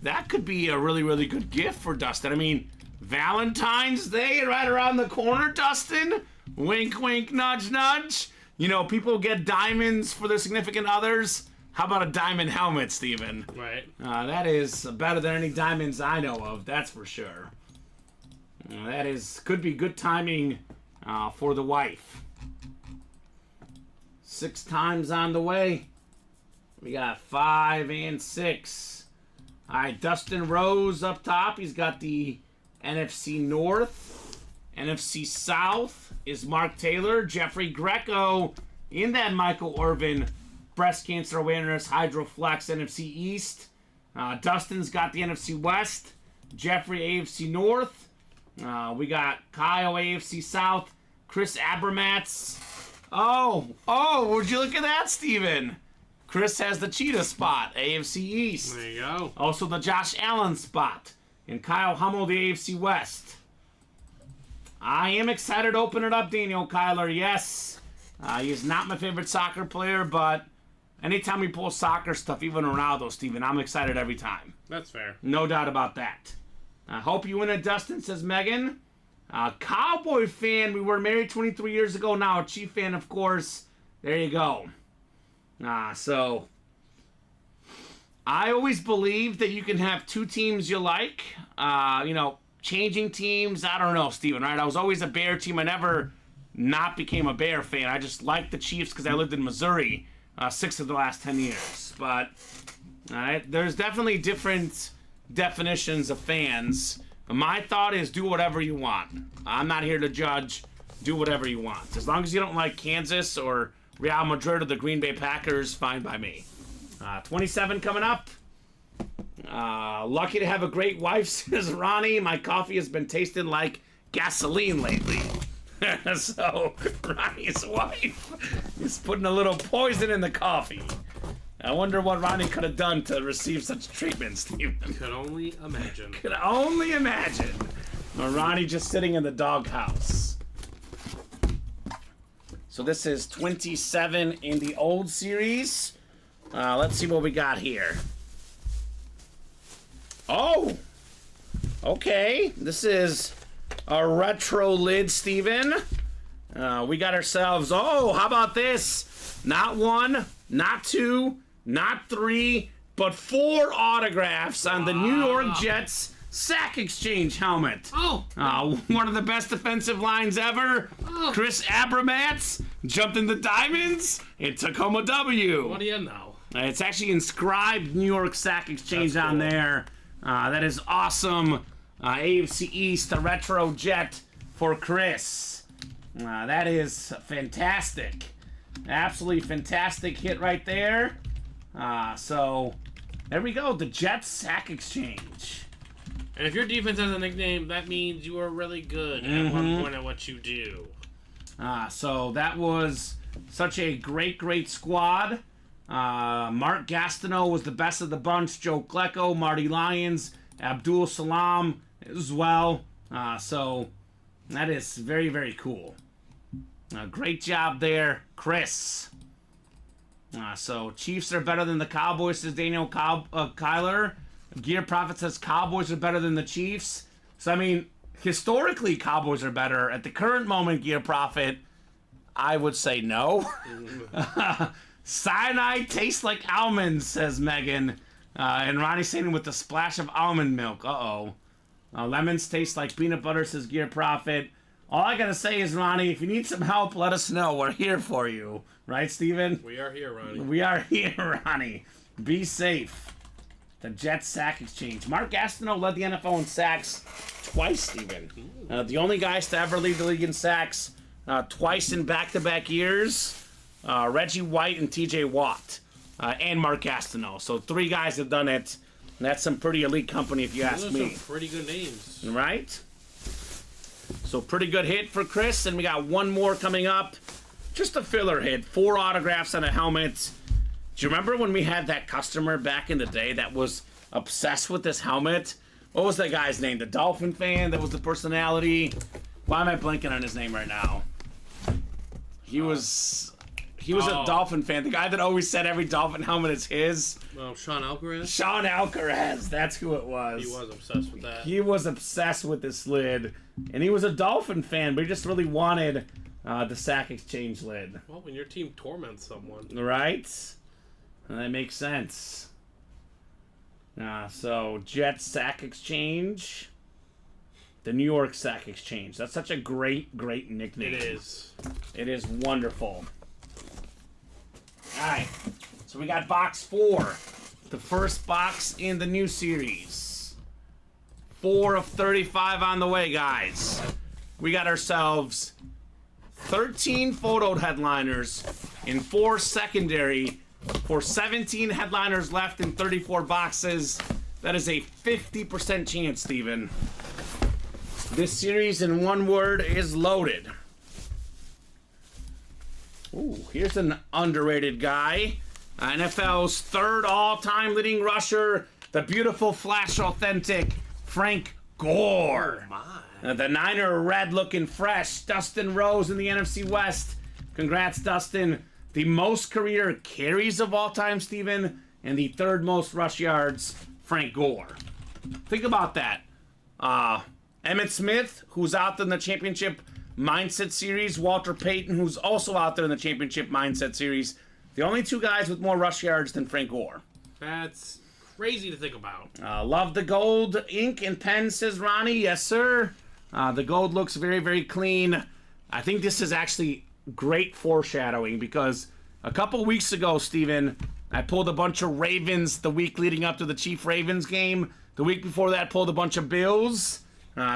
that could be a really, really good gift for Dustin. I mean, Valentine's Day right around the corner, Dustin. Wink, wink, nudge, nudge. You know, people get diamonds for their significant others. How about a diamond helmet, Steven? Right. That is better than any diamonds I know of, that's for sure. Could be good timing for the wife. 6 times on the way. We got 5 and 6. All right, Dustin Rose up top. He's got the NFC North. NFC South is Mark Taylor. Jeffrey Greco in that Michael Irvin breast cancer awareness Hydroflex NFC East. Dustin's got the NFC West. Jeffrey AFC North. We got Kyle AFC South. Chris Abramatz. Oh, would you look at that, Steven? Chris has the cheetah spot, AFC East. There you go. Also the Josh Allen spot. And Kyle Hummel, the AFC West. I am excited to open it up, Daniel Kyler. Yes. He is not my favorite soccer player, but anytime we pull soccer stuff, even Ronaldo, Steven, I'm excited every time. That's fair. No doubt about that. I hope you win it, Dustin, says Megan. Cowboy fan. We were married 23 years ago now. A Chief fan, of course. There you go. So I always believed that you can have 2 teams you like. Changing teams. I don't know, Steven, right? I was always a Bear team. I never not became a Bear fan. I just liked the Chiefs because I lived in Missouri 6 of the last 10 years. But there's definitely different definitions of fans. My thought is do whatever you want. I'm not here to judge. Do whatever you want. As long as you don't like Kansas or Real Madrid or the Green Bay Packers, fine by me. 27 coming up. Lucky to have a great wife, says Ronnie. My coffee has been tasting like gasoline lately. So, Ronnie's wife is putting a little poison in the coffee. I wonder what Ronnie could have done to receive such treatment, Steven. Could only imagine. Could only imagine. Ronnie just sitting in the doghouse. So this is 27 in the old series. Let's see what we got here. Oh! Okay. This is a retro lid, Steven. We got ourselves... Oh, how about this? Not 1, not 2, not 3, but 4 autographs on the New York Jets Sack Exchange helmet. One of the best defensive lines ever. Chris Abramatz jumped in the diamonds and took home a W. What do you know? It's actually inscribed New York Sack Exchange on there. That is awesome. AFC East, a retro jet for Chris. That is fantastic. Absolutely fantastic hit right there. So, there we go. The Jets Sack Exchange. And if your defense has a nickname, that means you are really good at one point at what you do. So that was such a great, great squad. Mark Gastineau was the best of the bunch. Joe Klecko, Marty Lyons, Abdul Salam as well. So that is very, very cool. Great job there, Chris. So Chiefs are better than the Cowboys, says Daniel Kyler. Gear Prophet says Cowboys are better than the Chiefs. So, I mean, historically, Cowboys are better. At the current moment, Gear Prophet, I would say no. Cyanide tastes like almonds, says Megan. And Ronnie saying with a splash of almond milk. Uh-oh. Lemons taste like peanut butter, says Gear Prophet. All I gotta say is, Ronnie, if you need some help, let us know. We're here for you. Right, Steven? We are here, Ronnie. We are here, Ronnie. Be safe. The Jets sack exchange. Mark Gastineau led the NFL in sacks twice, Steven. The only guys to ever lead the league in sacks twice in back-to-back years. Reggie White and T.J. Watt. And Mark Gastineau. So 3 guys have done it. And that's some pretty elite company, if you ask Those me. are some pretty good names. Right? So pretty good hit for Chris. And we got one more coming up. Just a filler hit. 4 autographs and a helmet. Do you remember when we had that customer back in the day that was obsessed with this helmet? What was that guy's name? The Dolphin fan that was the personality? Why am I blanking on his name right now? He was a Dolphin fan. The guy that always said every Dolphin helmet is his. Sean Alcaraz? Sean Alcaraz. That's who it was. He was obsessed with that. He was obsessed with this lid. And he was a Dolphin fan, but he just really wanted the sack exchange lid. Well, when your team torments someone. Right? That makes sense. So, Jets sack exchange. The New York sack exchange. That's such a great, great nickname. It is. It is wonderful. Alright. So we got box 4. The first box in the new series. 4 of 35 on the way, guys. We got ourselves 13 photoed headliners and 4 secondary for 17 headliners left in 34 boxes. That is a 50% chance, Steven. This series, in one word, is loaded. Ooh, here's an underrated guy. NFL's 3rd all-time leading rusher, the beautiful Flash Authentic, Frank Gore. Oh, my. The Niner red looking fresh. Dustin Rose in the NFC West. Congrats, Dustin. The most career carries of all time, Steven, and the 3rd most rush yards, Frank Gore. Think about that. Emmitt Smith, who's out there in the championship mindset series. Walter Payton, who's also out there in the championship mindset series. The only 2 guys with more rush yards than Frank Gore. That's crazy to think about. Love the gold ink and pen, says Ronnie. Yes, sir. The gold looks very, very clean. I think this is actually great foreshadowing because a couple weeks ago, Steven, I pulled a bunch of Ravens the week leading up to the Chiefs-Ravens game. The week before that, pulled a bunch of Bills.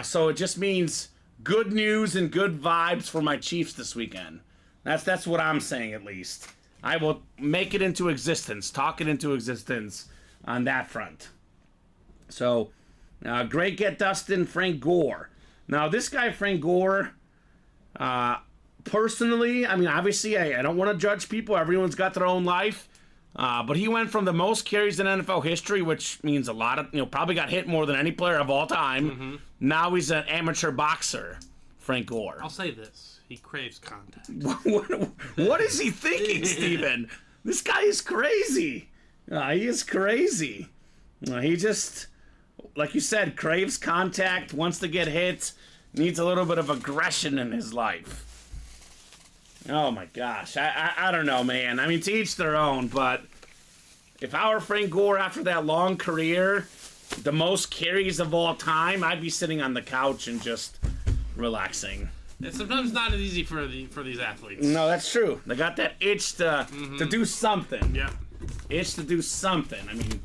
So it just means good news and good vibes for my Chiefs this weekend. That's what I'm saying, at least. I will make it into existence, talk it into existence on that front. So, great get, Dustin. Frank Gore. Now, this guy, Frank Gore, personally, I mean, obviously, I don't want to judge people. Everyone's got their own life. But he went from the most carries in NFL history, which means a lot of, probably got hit more than any player of all time. Mm-hmm. Now he's an amateur boxer, Frank Gore. I'll say this. He craves contact. What is he thinking, Steven? This guy is crazy. He is crazy. He just, like you said, craves contact, wants to get hit, needs a little bit of aggression in his life. Oh my gosh, I don't know, man. I mean, to each their own, but if I were Frank Gore after that long career, the most carries of all time, I'd be sitting on the couch and just relaxing. It's sometimes not as easy for these athletes. No, that's true. They got that itch to do something. Yeah. Itch to do something. I mean,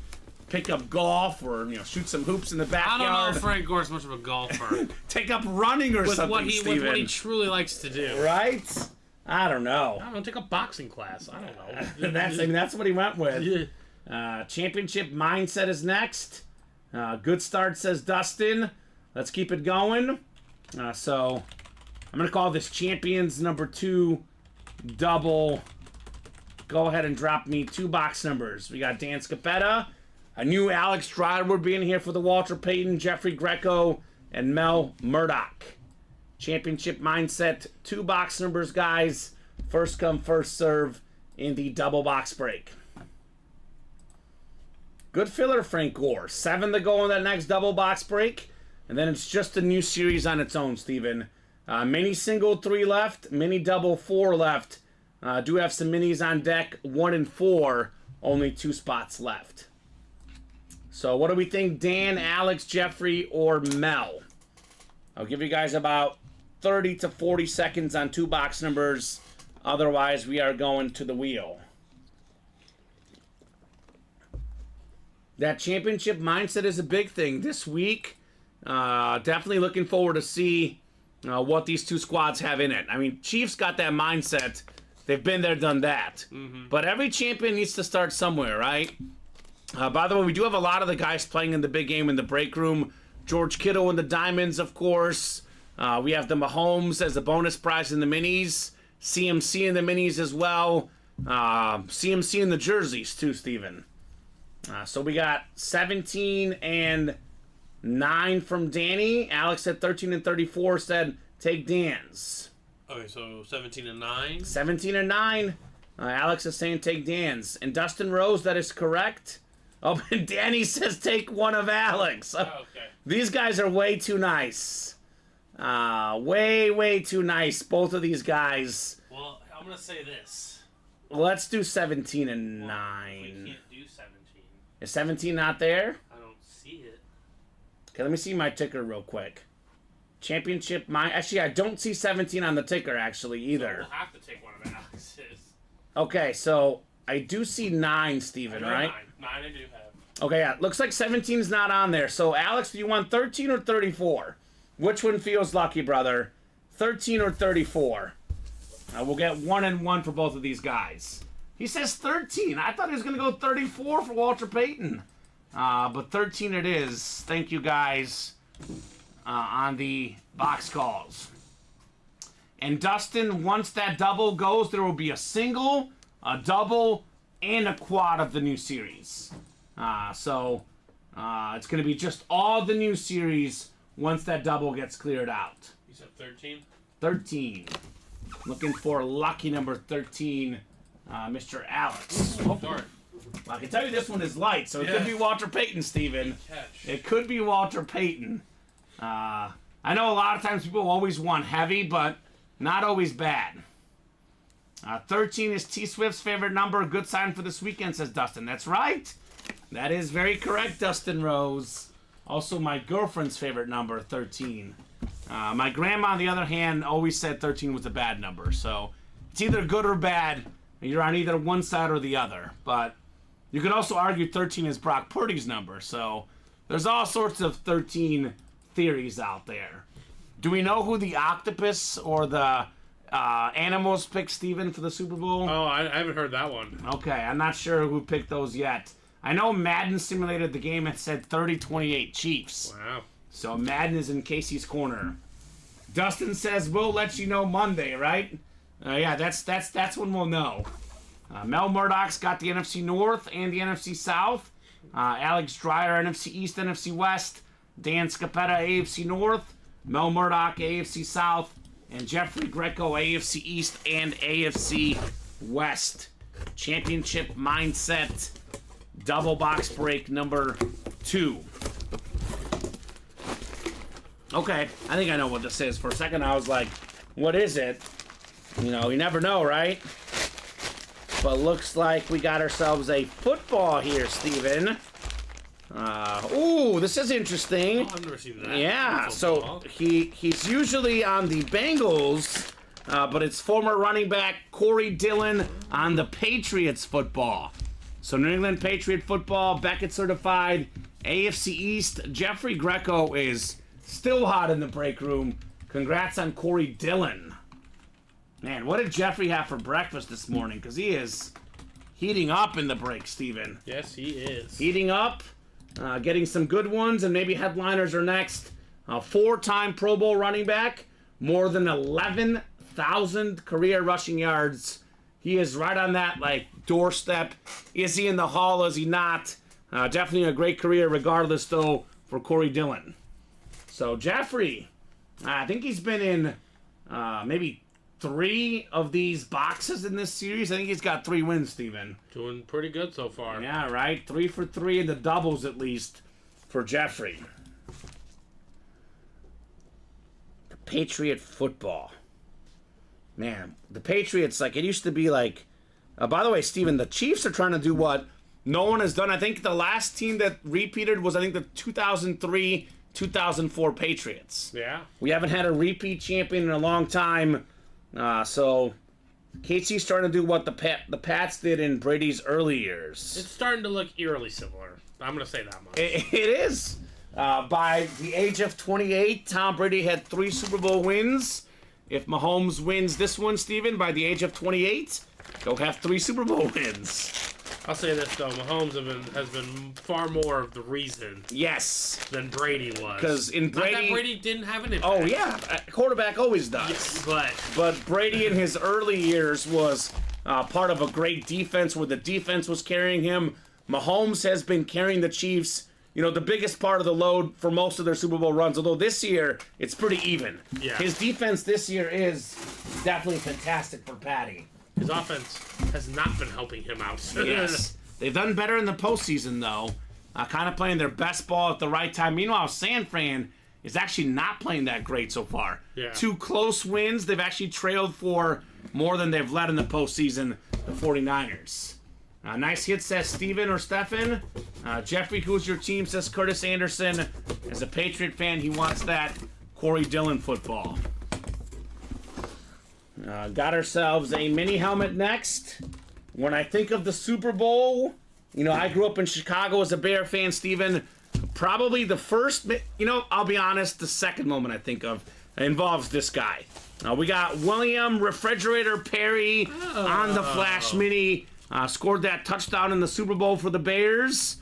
pick up golf or shoot some hoops in the backyard. I don't know if Frank Gore's much of a golfer. Take up running or something, with what he truly likes to do. Right? I don't know. I don't know. Take a boxing class. I don't know. That's what he went with. Yeah. Championship mindset is next. Good start, says Dustin. Let's keep it going. So I'm going to call this Champions number 2 double go ahead and drop me 2 box numbers. We got Dan Scapetta, a new Alex Drywood being here for the Walter Payton, Jeffrey Greco, and Mel Murdoch. Championship Mindset, 2 box numbers, guys. First come, first serve in the double box break. Good filler, Frank Gore. 7 to go in that next double box break. And then it's just a new series on its own, Steven. Mini single, 3 left. Mini double, 4 left. Do have some minis on deck, 1 and 4. Only 2 spots left. So what do we think, Dan, Alex, Jeffrey, or Mel? I'll give you guys about 30 to 40 seconds on 2 box numbers. Otherwise, we are going to the wheel. That championship mindset is a big thing this week. Definitely looking forward to see what these 2 squads have in it. I mean, Chiefs got that mindset. They've been there, done that. But every champion needs to start somewhere, right? By the way, we do have a lot of the guys playing in the big game in the break room. George Kittle in the Diamonds, of course. We have the Mahomes as a bonus prize in the minis. CMC in the minis as well. CMC in the jerseys too, Steven. So we got 17 and 9 from Danny. Alex at 13 and 34 said take Dan's. Okay, so 17 and 9. 17 and 9. Alex is saying take Dan's. And Dustin Rose, that is correct. Oh, and Danny says take one of Alex. Oh, okay. These guys are way too nice. Way too nice, both of these guys. Well, I'm going to say this. Let's do 17 and 9. We can't do 17. Is 17 not there? I don't see it. Okay, let me see my ticker real quick. Championship, actually, I don't see 17 on the ticker, actually, either. So we'll have to take one of Alex's. Okay, so I do see 9, Steven, right? 9 I do have. Okay, yeah, looks like 17 is not on there. So, Alex, do you want 13 or 34? Which one feels lucky, brother? 13 or 34? We'll get 1 and 1 for both of these guys. He says 13. I thought he was going to go 34 for Walter Payton. But 13 it is. Thank you, guys, on the box calls. And Dustin, once that double goes, there will be a single, a double, and a quad of the new series. So it's going to be just all the new series once that double gets cleared out. You said 13? 13. Looking for lucky number 13, Mr. Alex. Oh, Sorry. well, I can tell you this one is light, so it could be Walter Payton, Steven. Catch. It could be Walter Payton. I know a lot of times people always want heavy, but not always bad. 13 is T Swift's favorite number. Good sign for this weekend, says Dustin. That's right. That is very correct, Dustin Rose. Also, my girlfriend's favorite number, 13. My grandma, on the other hand, always said 13 was a bad number. So it's either good or bad. You're on either one side or the other. But you could also argue 13 is Brock Purdy's number. So there's all sorts of 13 theories out there. Do we know who the octopus or the animals picked, Steven, for the Super Bowl? Oh, I haven't heard that one. Okay, I'm not sure who picked those yet. I know Madden simulated the game and said 30-28 Chiefs. Wow. So Madden is in Casey's corner. Dustin says we'll let you know Monday, right? Yeah, that's when we'll know. Mel Murdoch's got the NFC North and the NFC South. Alex Dreyer, NFC East, NFC West. Dan Scapetta, AFC North. Mel Murdoch, AFC South. And Jeffrey Greco, AFC East and AFC West. Championship Mindset. Double box break number 2. Okay, I think I know what this is. For a second, I was like, what is it? You know, you never know, right? But looks like we got ourselves a football here, Steven. Ooh, this is interesting. Oh, I've never seen that. Yeah, so he's usually on the Bengals, but it's former running back Corey Dillon on the Patriots football. So New England Patriot football, Beckett certified, AFC East. Jeffrey Greco is still hot in the break room. Congrats on Corey Dillon. Man, what did Jeffrey have for breakfast this morning? Because he is heating up in the break, Steven. Yes, he is. Heating up, getting some good ones, and maybe headliners are next. 4-time Pro Bowl running back, more than 11,000 career rushing yards he is right on that like doorstep. Is he in the Hall? Is he not? Definitely a great career, regardless though, for Corey Dillon. So Jeffrey, I think he's been in maybe 3 of these boxes in this series. I think he's got 3 wins, Steven. Doing pretty good so far. Yeah, right. 3 for 3 in the doubles at least for Jeffrey. The Patriot football. Man, the Patriots, like, it used to be like... by the way, Steven, the Chiefs are trying to do what no one has done. I think the last team that repeated was, I think, the 2003-2004 Patriots. Yeah. We haven't had a repeat champion in a long time. So KC's starting to do what the Pats did in Brady's early years. It's starting to look eerily similar. I'm going to say that much. It is. By the age of 28, Tom Brady had 3 Super Bowl wins. If Mahomes wins this one, Steven, by the age of 28, he'll have 3 Super Bowl wins. I'll say this, though. Mahomes has been far more of the reason Yes. than Brady was. Because in Brady... Not that Brady didn't have an impact. Oh, yeah. Quarterback always does. Yes, But Brady in his early years was part of a great defense where the defense was carrying him. Mahomes has been carrying the Chiefs, you know, the biggest part of the load for most of their Super Bowl runs, although this year it's pretty even. Yeah. His defense this year is definitely fantastic for Patty. His offense has not been helping him out. Yes. They've done better in the postseason, though. Kind of playing their best ball at the right time. Meanwhile, San Fran is actually not playing that great so far. Yeah. 2 close wins. They've actually trailed for more than they've led in the postseason, the 49ers. Nice hit, says Steven or Stefan. Jeffrey, who's your team, says Curtis Anderson. As a Patriot fan, he wants that Corey Dillon football. Got ourselves a mini helmet next. When I think of the Super Bowl, you know, I grew up in Chicago as a Bear fan, Steven. Probably the first, you know, I'll be honest, the second moment I think of involves this guy. We got William Refrigerator Perry on the Flash Mini. Scored that touchdown in the Super Bowl for the Bears.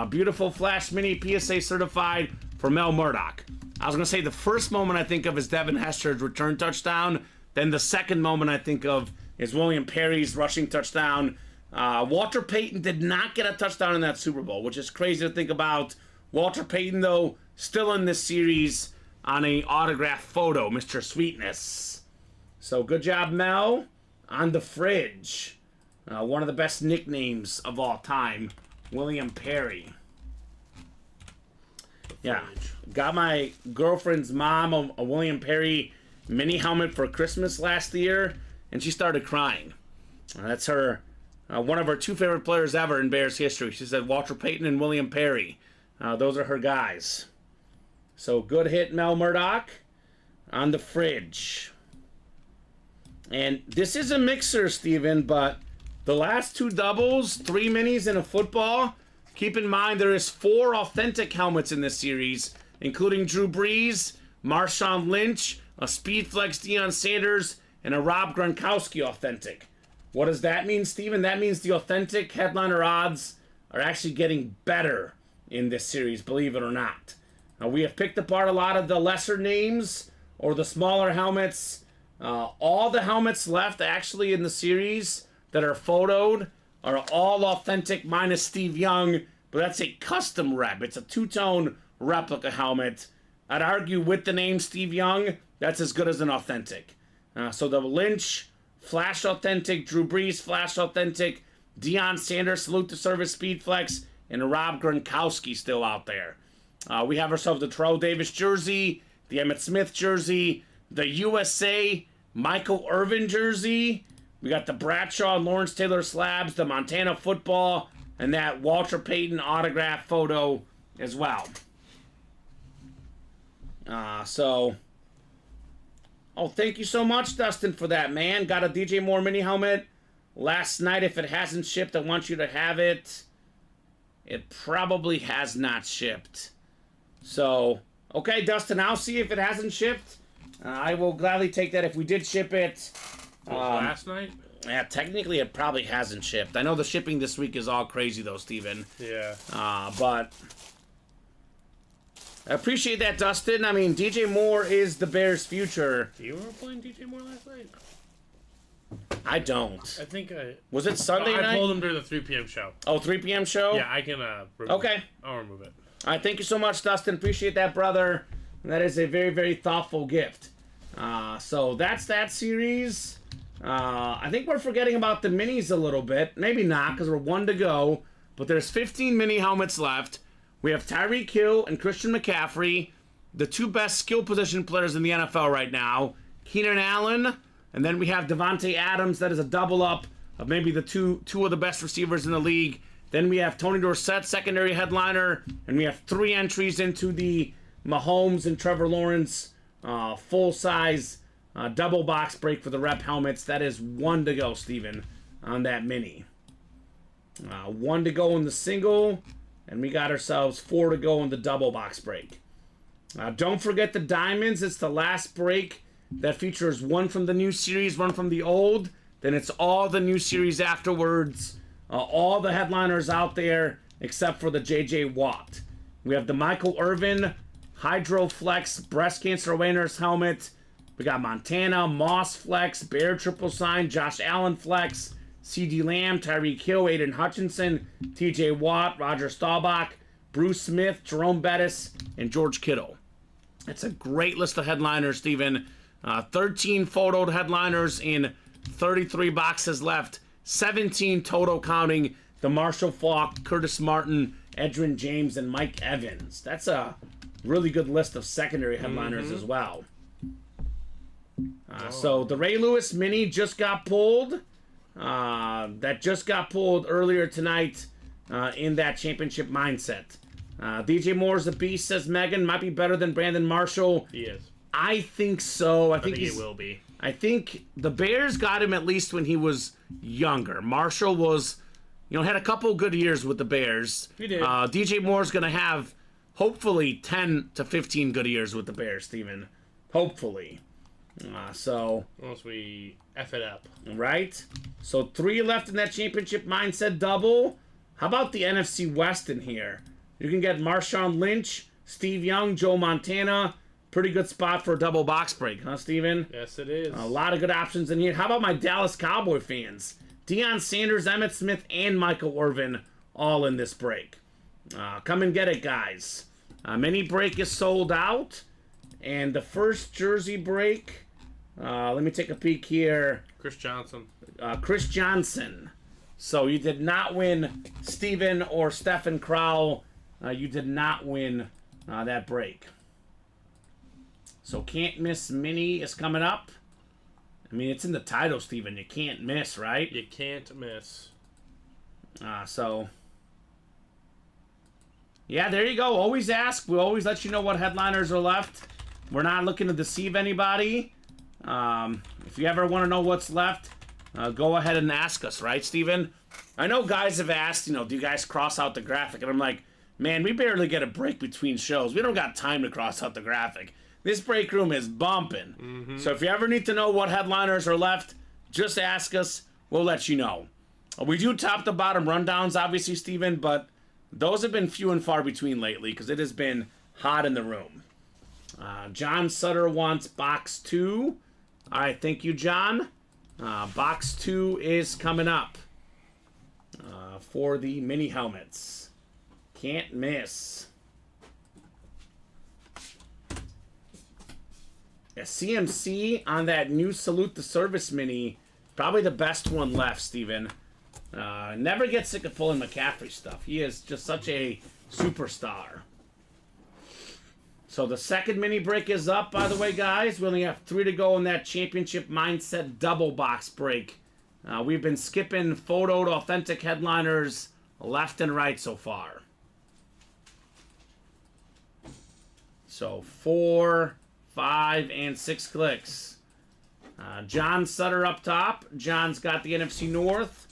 Beautiful Flash Mini, PSA certified for Mel Murdoch. I was going to say the first moment I think of is Devin Hester's return touchdown. Then the second moment I think of is William Perry's rushing touchdown. Walter Payton did not get a touchdown in that Super Bowl, which is crazy to think about. Walter Payton, though, still in this series on a autographed photo, Mr. Sweetness. So good job, Mel. On the fridge. One of the best nicknames of all time, William Perry. Yeah, got my girlfriend's mom a William Perry mini helmet for Christmas last year, and she started crying. That's her, one of her 2 favorite players ever in Bears history. She said Walter Payton and William Perry. Those are her guys. So good hit, Mel Murdoch. On the fridge. And this is a mixer, Steven, but the last 2 doubles, 3 minis, and a football. Keep in mind there is 4 authentic helmets in this series, including Drew Brees, Marshawn Lynch, a Speedflex Deion Sanders, and a Rob Gronkowski authentic. What does that mean, Steven? That means the authentic headliner odds are actually getting better in this series, believe it or not. We have picked apart a lot of the lesser names or the smaller helmets. All the helmets left actually in the series that are photoed are all authentic minus Steve Young, but that's a custom rep. It's a 2-tone replica helmet. I'd argue with the name Steve Young, that's as good as an authentic. So the Lynch, Flash Authentic, Drew Brees, Flash Authentic, Deion Sanders, Salute to Service Speedflex, and Rob Gronkowski still out there. We have ourselves the Terrell Davis jersey, the Emmitt Smith jersey, the USA Michael Irvin jersey. We got the Bradshaw and Lawrence Taylor slabs, the Montana football, and that Walter Payton autograph photo as well. Thank you so much, Dustin, for that, man. Got a DJ Moore mini helmet last night. If it hasn't shipped, I want you to have it. It probably has not shipped. So, okay, Dustin, I'll see if it hasn't shipped. I will gladly take that if we did ship it. Last night? Yeah, technically it probably hasn't shipped. I know the shipping this week is all crazy, though, Steven. Yeah. But I appreciate that, Dustin. I mean, DJ Moore is the Bears' future. You were playing DJ Moore last night? I don't. I think I... Was it Sunday night? I pulled them during the 3 p.m. show. Oh, 3 p.m. show? Yeah, I can remove Okay. it. I'll remove it. All right, thank you so much, Dustin. Appreciate that, brother. That is a very, very thoughtful gift. So that's that series. I think we're forgetting about the minis a little bit. Maybe not, because we're 1 to go. But there's 15 mini helmets left. We have Tyreek Hill and Christian McCaffrey, the 2 best skill position players in the NFL right now. Keenan Allen, and then we have Devontae Adams. That is a double up of maybe the two of the best receivers in the league. Then we have Tony Dorsett, secondary headliner, and we have 3 entries into the Mahomes and Trevor Lawrence full-size double box break for the rep helmets. That is 1 to go, Steven, on that mini. 1 to go in the single, and we got ourselves 4 to go in the double box break. Don't forget the diamonds. It's the last break that features 1 from the new series, 1 from the old. Then it's all the new series afterwards. All the headliners out there except for the J.J. Watt. We have the Michael Irvin Hydroflex Breast Cancer Awareness Helmet. We got Montana, Moss Flex, Bear Triple Sign, Josh Allen Flex, C.D. Lamb, Tyreek Hill, Aiden Hutchinson, T.J. Watt, Roger Staubach, Bruce Smith, Jerome Bettis, and George Kittle. It's a great list of headliners, Steven. 13 photoed headliners in 33 boxes left. 17 total counting the Marshall Faulk, Curtis Martin, Edgerrin James, and Mike Evans. That's a really good list of secondary headliners as well. So the Ray Lewis mini just got pulled. That just got pulled earlier tonight in that championship mindset. DJ Moore's a beast, says Megan. Might be better than Brandon Marshall. He is. I think so. I think he will be. I think the Bears got him at least when he was younger. Marshall was, had a couple good years with the Bears. He did. DJ Moore's going to have, hopefully, 10 to 15 good years with the Bears, Steven. Hopefully. Unless we F it up. Right? So 3 left in that championship mindset double. How about the NFC West in here? You can get Marshawn Lynch, Steve Young, Joe Montana. Pretty good spot for a double box break, huh, Steven? Yes, it is. A lot of good options in here. How about my Dallas Cowboy fans? Deion Sanders, Emmitt Smith, and Michael Irvin all in this break. Come and get it, guys. Mini break is sold out. And the first jersey break, let me take a peek here. Chris Johnson. Chris Johnson. So you did not win Steven or Stephen Crowell. You did not win that break. So Can't Miss Mini is coming up. I mean, it's in the title, Steven. You can't miss, right? You can't miss. Yeah, there you go. Always ask. We'll always let you know what headliners are left. We're not looking to deceive anybody. If you ever want to know what's left, go ahead and ask us, right, Steven? I know guys have asked, do you guys cross out the graphic? And I'm like, man, we barely get a break between shows. We don't got time to cross out the graphic. This break room is bumping. Mm-hmm. So if you ever need to know what headliners are left, just ask us. We'll let you know. We do top to bottom rundowns, obviously, Steven, but those have been few and far between lately because it has been hot in the room. John Sutter wants box 2. All right, thank you, John. Box 2 is coming up for the mini helmets. Can't miss. A CMC on that new Salute the Service mini. Probably the best one left, Steven. Never get sick of pulling McCaffrey stuff. He is just such a superstar. So the second mini break is up, by the way, guys. We only have 3 to go in that championship mindset double box break. We've been skipping photoed authentic headliners left and right so far. So 4, 5, and 6 clicks. John Sutter up top. John's got the NFC North.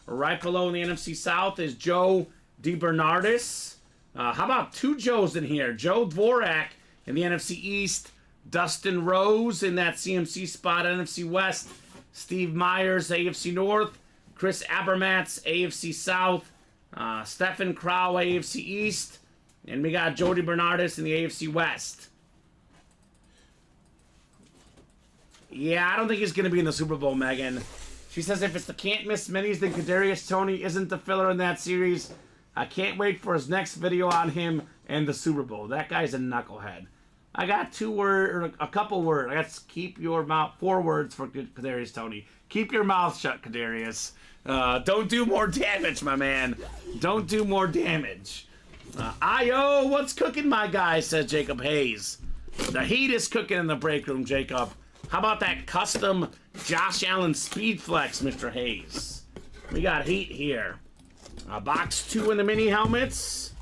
Right below in the NFC South is Joe DeBernardis. How about 2 Joes in here? Joe Dvorak in the NFC East. Dustin Rose in that CMC spot, NFC West. Steve Myers, AFC North. Chris Abermatz, AFC South. Stephen Crow, AFC East. And we got Joe DeBernardis in the AFC West. Yeah, I don't think he's going to be in the Super Bowl, Megan. She says if it's the can't miss minis, then Kadarius Toney isn't the filler in that series. I can't wait for his next video on him and the Super Bowl. That guy's a knucklehead. I got a couple words. I got keep your mouth, 4 words for Kadarius Toney. Keep your mouth shut, Kadarius. Don't do more damage, my man. Don't do more damage. I.O. what's cooking, my guy, says Jacob Hayes. The heat is cooking in the break room, Jacob. How about that custom Josh Allen Speed Flex, Mr. Hayes? We got heat here. Box 2 in the mini helmets.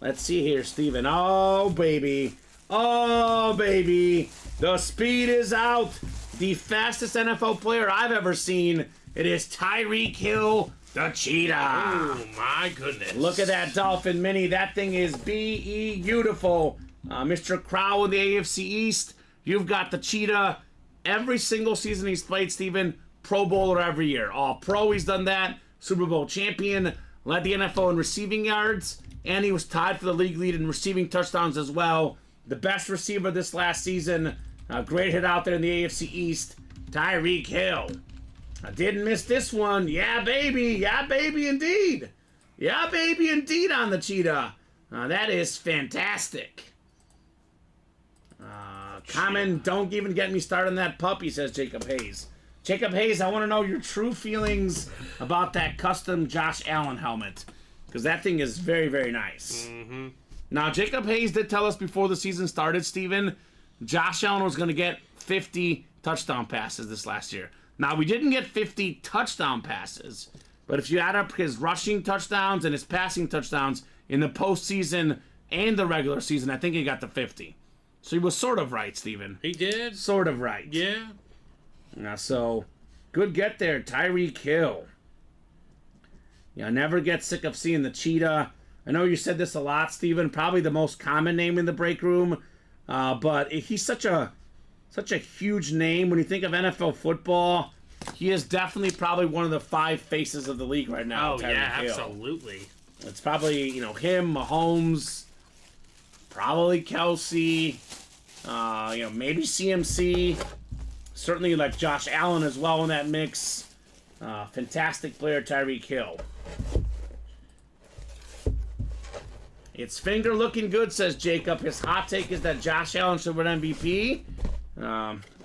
Let's see here, Steven. Oh, baby. Oh, baby. The speed is out. The fastest NFL player I've ever seen. It is Tyreek Hill, the cheetah. Oh, my goodness. Look at that Dolphin Mini. That thing is beautiful. Mr. Crow in the AFC East. You've got the cheetah. Every single season he's played, Steven, Pro Bowler every year. All-Pro, he's done that. Super Bowl champion. Led the NFL in receiving yards. And he was tied for the league lead in receiving touchdowns as well. The best receiver this last season. Great hit out there in the AFC East. Tyreek Hill. I didn't miss this one. Yeah, baby. Yeah, baby, indeed. Yeah, baby, indeed on the cheetah. That is fantastic. Kamen, don't even get me started on that puppy, says Jacob Hayes. Jacob Hayes, I want to know your true feelings about that custom Josh Allen helmet. Because that thing is very, very nice. Mm-hmm. Now, Jacob Hayes did tell us before the season started, Steven, Josh Allen was going to get 50 touchdown passes this last year. Now, we didn't get 50 touchdown passes, but if you add up his rushing touchdowns and his passing touchdowns in the postseason and the regular season, I think he got to 50. So he was sort of right, Steven. He did? Sort of right. Yeah. So, good get there, Tyreek Hill. I never get sick of seeing the cheetah. I know you said this a lot, Steven. Probably the most common name in the break room. But he's such a huge name. When you think of NFL football, he is definitely probably one of the 5 faces of the league right now. Oh, Tyreek yeah, Hill. absolutely. It's probably, him, Mahomes, probably Kelsey, maybe CMC. Certainly like Josh Allen as well in that mix. Fantastic player, Tyreek Hill. It's finger looking good, says Jacob. His hot take is that Josh Allen should win MVP.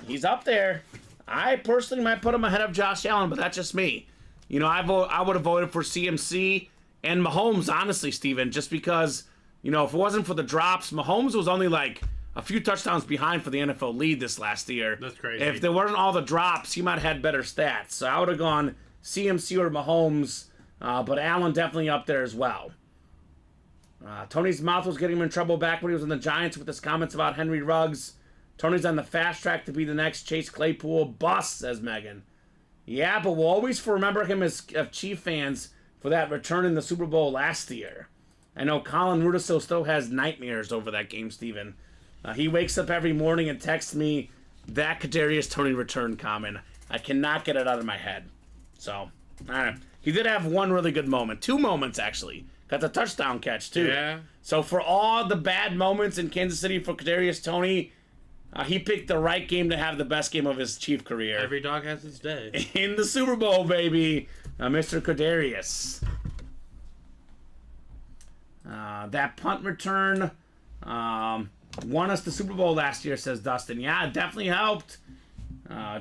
He's up there. I personally might put him ahead of Josh Allen, but that's just me. I would have voted for CMC and Mahomes, honestly, Steven, just because, if it wasn't for the drops, Mahomes was only like a few touchdowns behind for the NFL lead this last year. That's crazy. If there weren't all the drops, he might have had better stats. So I would have gone CMC or Mahomes, but Allen definitely up there as well. Tony's mouth was getting him in trouble back when he was in the Giants with his comments about Henry Ruggs. Tony's on the fast track to be the next Chase Claypool bust, says Megan. Yeah, but we'll always remember him as Chief fans for that return in the Super Bowl last year. I know Colin Rudiso still has nightmares over that game, Steven. He wakes up every morning and texts me that Kadarius Toney return comment. I cannot get it out of my head. So, I don't know. He did have one really good moment. 2 moments, actually. Got the touchdown catch, too. Yeah. So, for all the bad moments in Kansas City for Kadarius Toney, he picked the right game to have the best game of his Chief career. Every dog has its day. In the Super Bowl, baby. Mr. Kadarius. That punt return won us the Super Bowl last year, says Dustin. Yeah, it definitely helped.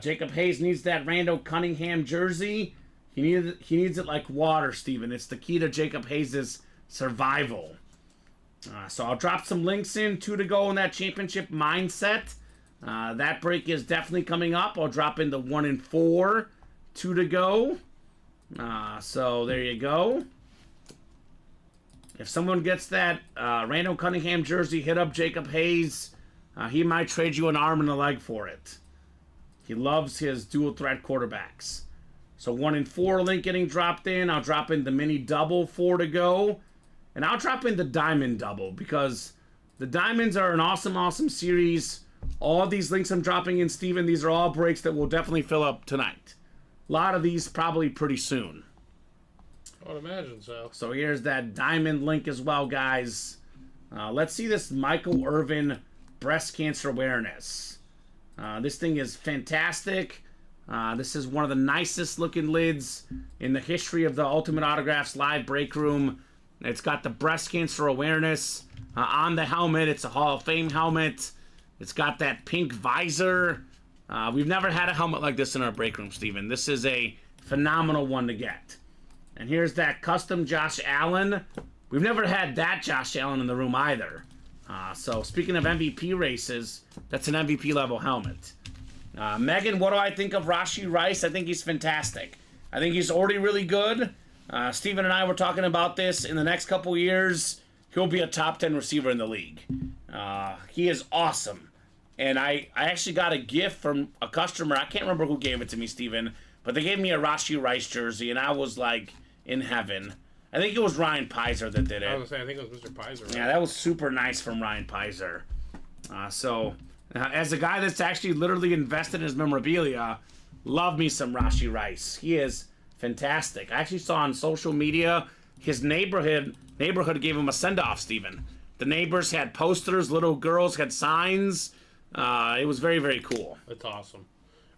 Jacob Hayes needs that Randall Cunningham jersey. He needs it like water, Steven. It's the key to Jacob Hayes' survival. So I'll drop some links in, 2 to go in that championship mindset. That break is definitely coming up. I'll drop in the 1 and 4, 2 to go. So there you go. If someone gets that Randall Cunningham jersey, hit up Jacob Hayes. He might trade you an arm and a leg for it. He loves his dual threat quarterbacks. So 1 and 4 link getting dropped in. I'll drop in the mini double, 4 to go. And I'll drop in the diamond double because the diamonds are an awesome, awesome series. All these links I'm dropping in, Steven, these are all breaks that will definitely fill up tonight. A lot of these probably pretty soon. I would imagine so. So here's that diamond link as well, guys. Let's see this Michael Irvin breast cancer awareness. This thing is fantastic. This is one of the nicest looking lids in the history of the Ultimate Autographs live break room. It's got the breast cancer awareness on the helmet. It's a Hall of Fame helmet. It's got that pink visor. We've never had a helmet like this in our break room, Steven. This is a phenomenal one to get. And here's that custom Josh Allen. We've never had that Josh Allen in the room either. So speaking of MVP races, that's an MVP level helmet. Megan, what do I think of Rashee Rice? I think he's fantastic. I think he's already really good. Steven and I were talking about this. In the next couple years, he'll be a top 10 receiver in the league. He is awesome. And I actually got a gift from a customer. I can't remember who gave it to me, Steven, but they gave me a Rashee Rice jersey, and I was like in heaven. I think it was Ryan Pizer that did it. I was gonna say, I think it was Mr. Pizer. Right? Yeah, that was super nice from Ryan Pizer. As a guy that's actually literally invested in his memorabilia, love me some Rashee Rice. He is fantastic. I actually saw on social media his neighborhood gave him a send-off, Steven. The neighbors had posters, little girls had signs. It was very, very cool. That's awesome.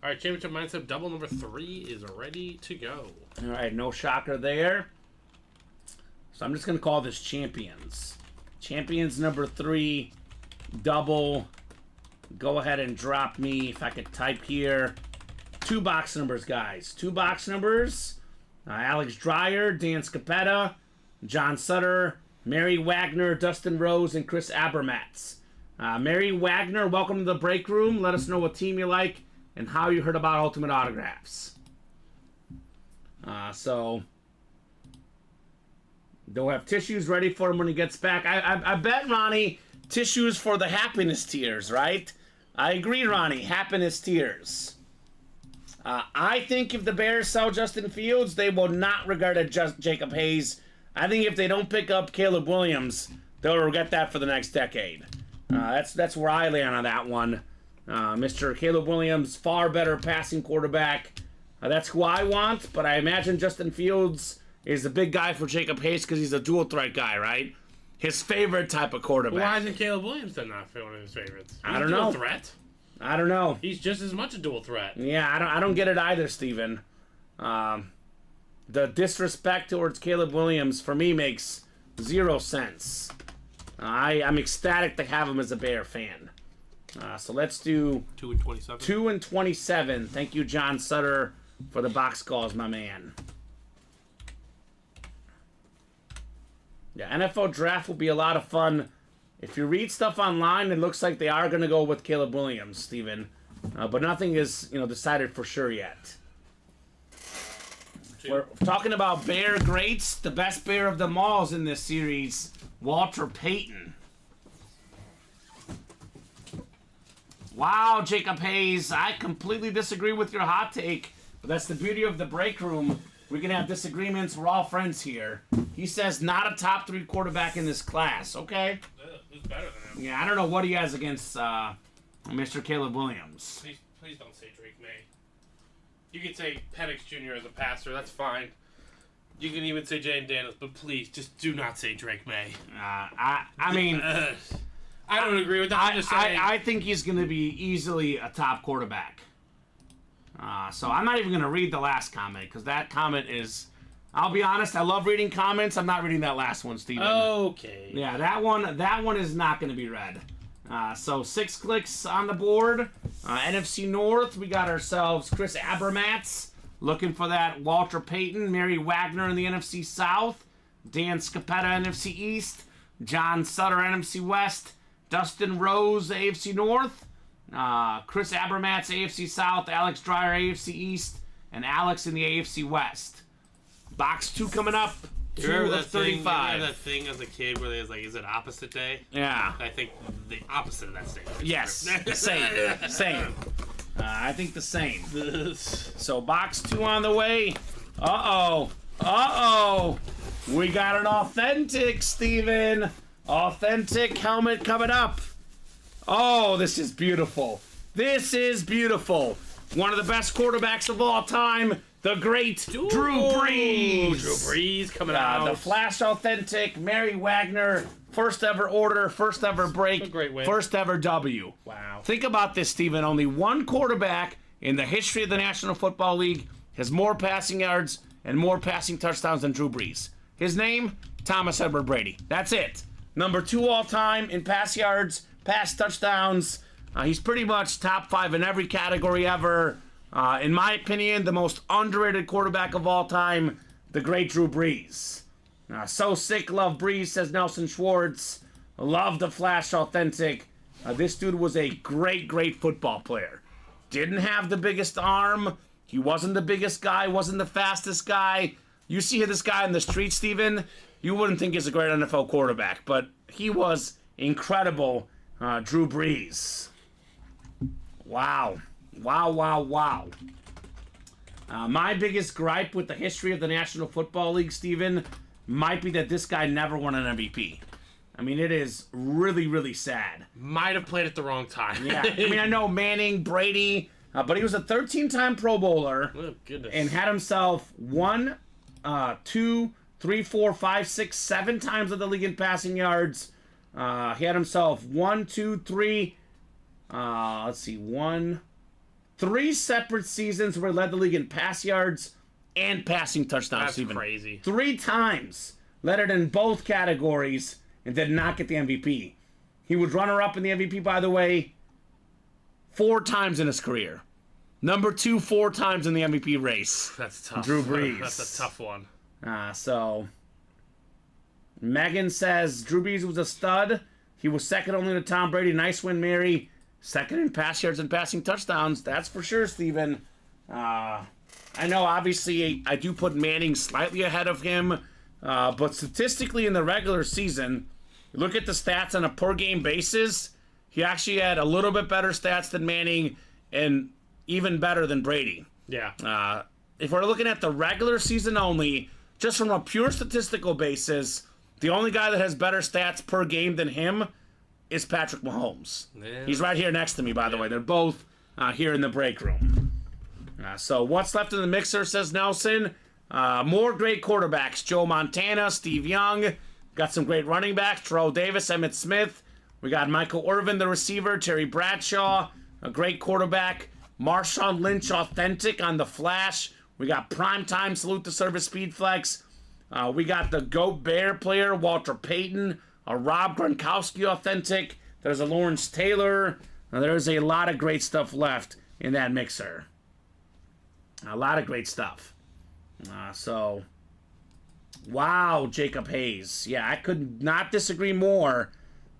All right, Championship Mindset double number 3 is ready to go. All right, no shocker there. So I'm just going to call this Champions. Champions number 3, double. Go ahead and drop me, if I could type here, 2 box numbers, guys. 2 box numbers. Alex Dreyer, Dan Scapetta, John Sutter, Mary Wagner, Dustin Rose, and Chris Abermatz. Mary Wagner, welcome to the break room. Let us know what team you like and how you heard about Ultimate Autographs. So they'll have tissues ready for him when he gets back. I bet, Ronnie, tissues for the happiness tears, right? I agree, Ronnie. Happiness tears. I think if the Bears sell Justin Fields, they will not regard it just Jacob Hayes. I think if they don't pick up Caleb Williams, they'll regret that for the next decade. That's where I land on that one. Mr. Caleb Williams, far better passing quarterback. That's who I want, but I imagine Justin Fields is a big guy for Jacob Hayes because he's a dual threat guy, right? His favorite type of quarterback. Why isn't Caleb Williams then not one of his favorites? I don't know. Dual threat. I don't know. He's just as much a dual threat. Yeah, I don't get it either, Steven. The disrespect towards Caleb Williams, for me, makes 0 sense. I'm ecstatic to have him as a Bear fan. So let's do 2 and 27. 2 and 27. Thank you, John Sutter, for the box calls, my man. Yeah, NFL draft will be a lot of fun. If you read stuff online, it looks like they are going to go with Caleb Williams, Steven. But nothing is, decided for sure yet. We're talking about Bear greats. The best Bear of them all is in this series, Walter Payton. Wow, Jacob Hayes, I completely disagree with your hot take, but that's the beauty of the break room. We can have disagreements. We're all friends here. He says not a top 3 quarterback in this class. Okay. Who's better than him? Yeah, I don't know what he has against Mr. Caleb Williams. Please don't say Drake May. You can say Penix Jr. as a passer. That's fine. You can even say Jane Daniels, but please just do not say Drake May. I mean, I don't agree with that. I'm just saying. I think he's going to be easily a top quarterback. So I'm not even going to read the last comment because that comment is, I'll be honest, I love reading comments. I'm not reading that last one, Steven. Okay. Yeah, that one is not going to be read. So 6 clicks on the board. NFC North, we got ourselves Chris Abermatz looking for that Walter Payton, Mary Wagner in the NFC South, Dan Scapetta NFC East, John Sutter NFC West, Dustin Rose AFC North, Chris Abermatz AFC South, Alex Dreyer AFC East, and Alex in the AFC West. Box 2 coming up. 2 of 35. Remember that thing as a kid where they was like, is it opposite day? Yeah. I think the opposite of that statement. Yes. Same. I think the same. So box 2 on the way. Uh-oh. We got an authentic, Steven. Authentic helmet coming up. Oh, this is beautiful. One of the best quarterbacks of all time, the great Drew Brees. Drew Brees coming out. The Flash Authentic, Mary Wagner, first ever order, first ever break, A great win. first ever W. Wow. Think about this, Steven. Only one quarterback in the history of the National Football League has more passing yards and more passing touchdowns than Drew Brees. His name, Thomas Edward Brady. That's it. Number 2 all time in pass yards, pass touchdowns. He's pretty much top 5 in every category ever. In my opinion, the most underrated quarterback of all time, the great Drew Brees. So sick, love Brees, says Nelson Schwartz. Love the flash, authentic. This dude was a great, great football player. Didn't have the biggest arm. He wasn't the biggest guy, wasn't the fastest guy. You see this guy in the street, Steven, you wouldn't think he's a great NFL quarterback, but he was incredible, Drew Brees. Wow. Wow, wow, wow. My biggest gripe with the history of the National Football League, Steven, might be that this guy never won an MVP. I mean, it is really, really sad. Might have played at the wrong time. Yeah, I mean, I know Manning, Brady, but he was a 13-time Pro Bowler. Oh, goodness. And had himself 1, 2, 3, 4, 5, 6, 7 times of the league in passing yards. He had himself 1, 2, 3, 3 separate seasons where he led the league in pass yards and passing touchdowns. That's crazy. 3 times led it in both categories and did not get the MVP. He was runner-up in the MVP, by the way, 4 times in his career. Number 2, 4 times in the MVP race. That's tough. Drew Brees. That's a tough one. So, Megan says, Drew Brees was a stud. He was second only to Tom Brady. Nice win, Mary. Second in pass yards and passing touchdowns. That's for sure, Steven. I know, obviously, I do put Manning slightly ahead of him. But statistically in the regular season, you look at the stats on a per-game basis, he actually had a little bit better stats than Manning and even better than Brady. Yeah. If we're looking at the regular season only, just from a pure statistical basis, the only guy that has better stats per game than him is Patrick Mahomes. Yeah. He's right here next to me, by the way. They're both here in the break room. So what's left in the mixer, says Nelson. More great quarterbacks. Joe Montana, Steve Young. Got some great running backs. Terrell Davis, Emmitt Smith. We got Michael Irvin, the receiver. Terry Bradshaw, a great quarterback. Marshawn Lynch, authentic on the flash. We got primetime salute to service speed flex. We got the GOAT Bear player, Walter Payton. A Rob Gronkowski, authentic. There's a Lawrence Taylor. There's a lot of great stuff left in that mixer. A lot of great stuff. Wow, Jacob Hayes. Yeah, I could not disagree more.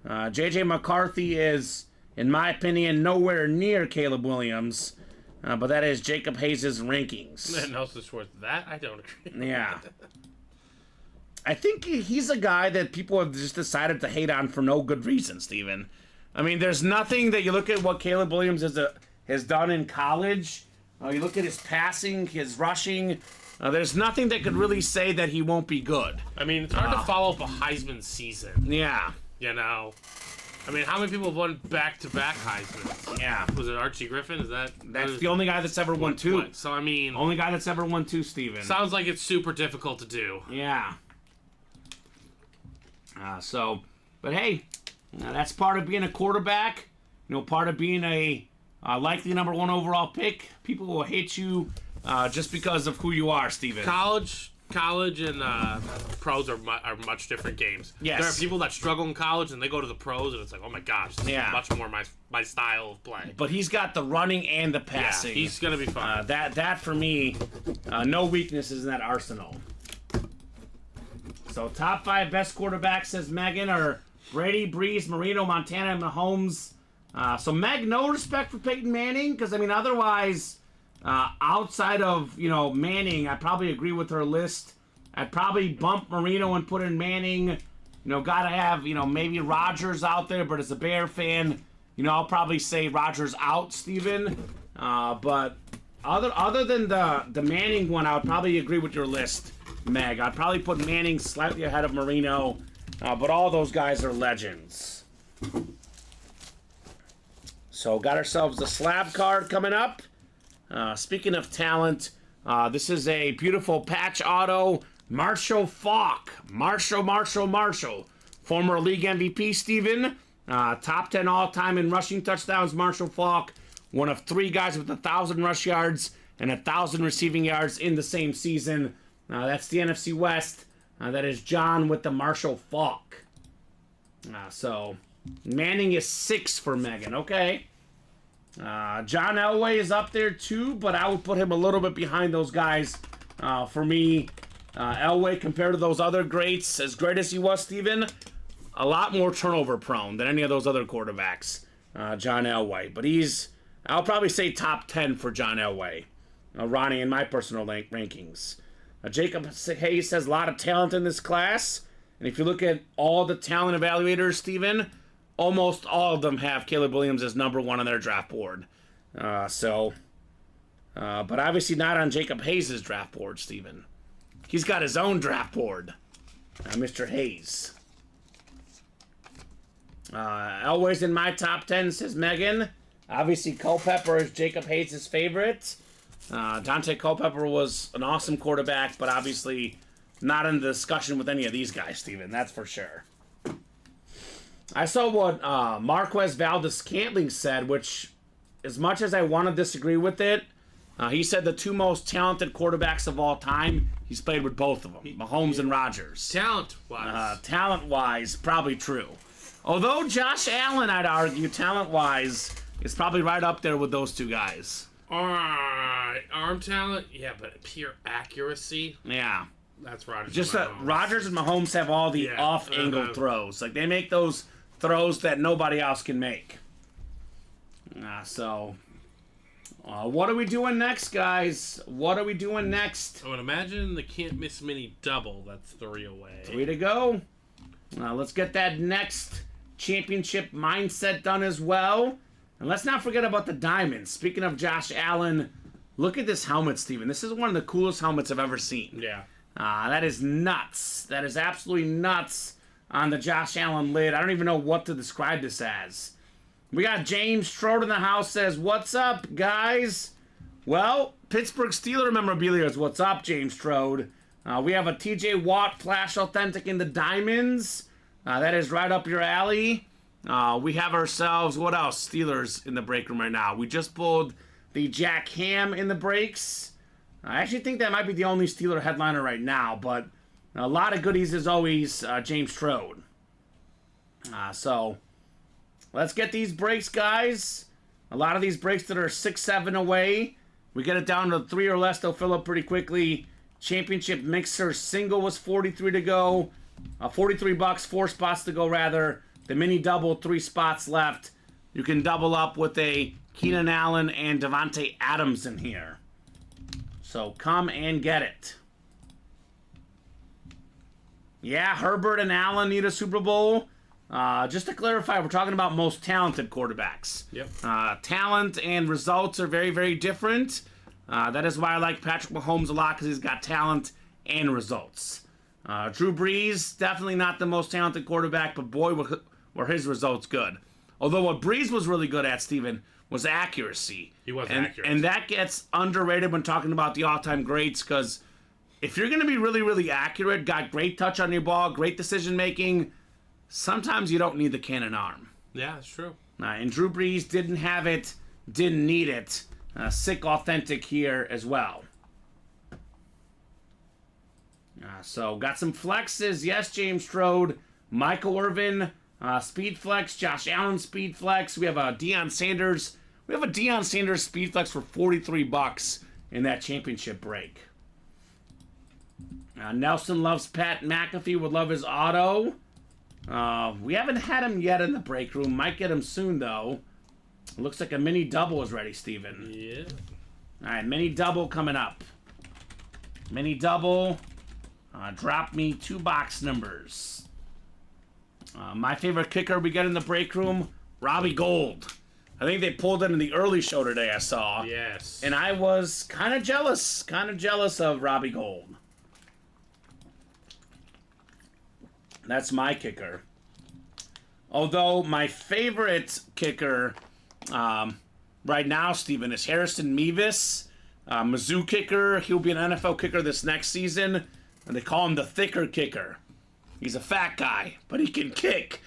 J.J. McCarthy is, in my opinion, nowhere near Caleb Williams. But that is Jacob Hayes' rankings. Nelson Schwartz, that I don't agree. Yeah. I think he's a guy that people have just decided to hate on for no good reason, Steven. I mean, there's nothing that you look at what Caleb Williams has done in college. You look at his passing, his rushing. There's nothing that could really say that he won't be good. I mean, it's hard to follow up a Heisman season. Yeah. You know? I mean, how many people have won back-to-back Heismans? Yeah. Was it Archie Griffin? That's the only guy that's ever won 2. What? So, I mean... Only guy that's ever won 2, Steven. Sounds like it's super difficult to do. Yeah. But hey, that's part of being a quarterback. Part of being a likely number 1 overall pick. People will hate you just because of who you are, Steven. College and pros are much different games. Yes. There are people that struggle in college and they go to the pros and it's like, oh my gosh, this is Yeah. much more my style of play. But he's got the running and the passing. Yeah, he's gonna be fun. That for me, no weaknesses in that arsenal. So top 5 best quarterbacks, says Megan, are Brady, Brees, Marino, Montana, and Mahomes. So Meg, no respect for Peyton Manning, because I mean otherwise, outside of Manning, I probably agree with her list. I'd probably bump Marino and put in Manning. Gotta have maybe Rodgers out there, but as a Bear fan, I'll probably say Rodgers out, Steven. But other than the Manning one, I would probably agree with your list, Meg. I'd probably put Manning slightly ahead of Marino, but all those guys are legends. So got ourselves the slab card coming up. Speaking of talent, this is a beautiful patch auto. Marshall Faulk. Marshall. Former league MVP, Steven. Top 10 all-time in rushing touchdowns, Marshall Faulk. one of 3 guys with 1,000 rush yards and 1,000 receiving yards in the same season. That's the NFC West. That is John with the Marshall Faulk. So Manning is 6 for Megan. Okay. John Elway is up there too, but I would put him a little bit behind those guys. For me, Elway, compared to those other greats, as great as he was, Steven, a lot more turnover prone than any of those other quarterbacks, John Elway. But I'll probably say top 10 for John Elway, Ronnie, in my personal rankings. Jacob Hayes has a lot of talent in this class. And if you look at all the talent evaluators, Steven, almost all of them have Caleb Williams as number 1 on their draft board. But obviously not on Jacob Hayes' draft board, Steven. He's got his own draft board, Mr. Hayes. Elway's in my top 10, says Megan. Obviously, Culpepper is Jacob Hayes' favorite. Dante Culpepper was an awesome quarterback, but obviously not in the discussion with any of these guys, Steven. That's for sure. I saw what Marquez Valdez-Scantling said, which, as much as I want to disagree with it, he said the 2 most talented quarterbacks of all time, he's played with both of them, Mahomes and Rodgers. Talent-wise. Talent-wise, probably true. Although Josh Allen, I'd argue, talent-wise, is probably right up there with those 2 guys. Alright, arm talent, yeah, but pure accuracy, Yeah. that's Rodgers. Just that Rodgers and Mahomes have all the off-angle throws. Like, they make those throws that nobody else can make. What are we doing next, guys? What are we doing next? I would imagine the can't miss mini double. That's 3 away. 3 to go. Let's get that next championship mindset done as well. And let's not forget about the diamonds. Speaking of Josh Allen, look at this helmet, Steven. This is one of the coolest helmets I've ever seen. Yeah. That is nuts. That is absolutely nuts on the Josh Allen lid. I don't even know what to describe this as. We got James Strode in the house, says, "What's up, guys?" Well, Pittsburgh Steeler memorabilia is what's up, James Strode. We have a TJ Watt Flash Authentic in the diamonds. That is right up your alley. We have ourselves, what else? Steelers in the break room right now. We just pulled the Jack Ham in the breaks. I actually think that might be the only Steeler headliner right now, but a lot of goodies as always, James Strode. So let's get these breaks, guys. A lot of these breaks that are 6-7 away. We get it down to 3 or less, they'll fill up pretty quickly. Championship Mixer single was 43 to go. $43, 4 spots to go rather. The mini double, 3 spots left. You can double up with a Keenan Allen and Devontae Adams in here. So come and get it. Yeah, Herbert and Allen need a Super Bowl. Just to clarify, we're talking about most talented quarterbacks. Yep. Talent and results are very, very different. That is why I like Patrick Mahomes a lot, because he's got talent and results. Drew Brees, definitely not the most talented quarterback, but boy, were his results good. Although what Brees was really good at, Steven, was accuracy. He was accurate. And that gets underrated when talking about the all-time greats, because if you're going to be really, really accurate, got great touch on your ball, great decision-making, sometimes you don't need the cannon arm. Yeah, that's true. And Drew Brees didn't have it, didn't need it. Sick authentic here as well. So got some flexes. Yes, James Strode, Michael Irvin, speed flex, Josh Allen speed flex. We have a Deion Sanders. We have a Deion Sanders speed flex for $43 in that championship break. Nelson loves Pat McAfee. Would love his auto. We haven't had him yet in the break room. Might get him soon though. Looks like a mini double is ready, Steven. Yeah. All right, mini double coming up. Mini double. Drop me 2 box numbers. My favorite kicker we get in the break room, Robbie Gould. I think they pulled it in the early show today, I saw. Yes. And I was kind of jealous of Robbie Gould. That's my kicker. Although my favorite kicker right now, Steven, is Harrison Mevis. Mizzou kicker. He'll be an NFL kicker this next season. And they call him the thicker kicker. He's a fat guy, but he can kick.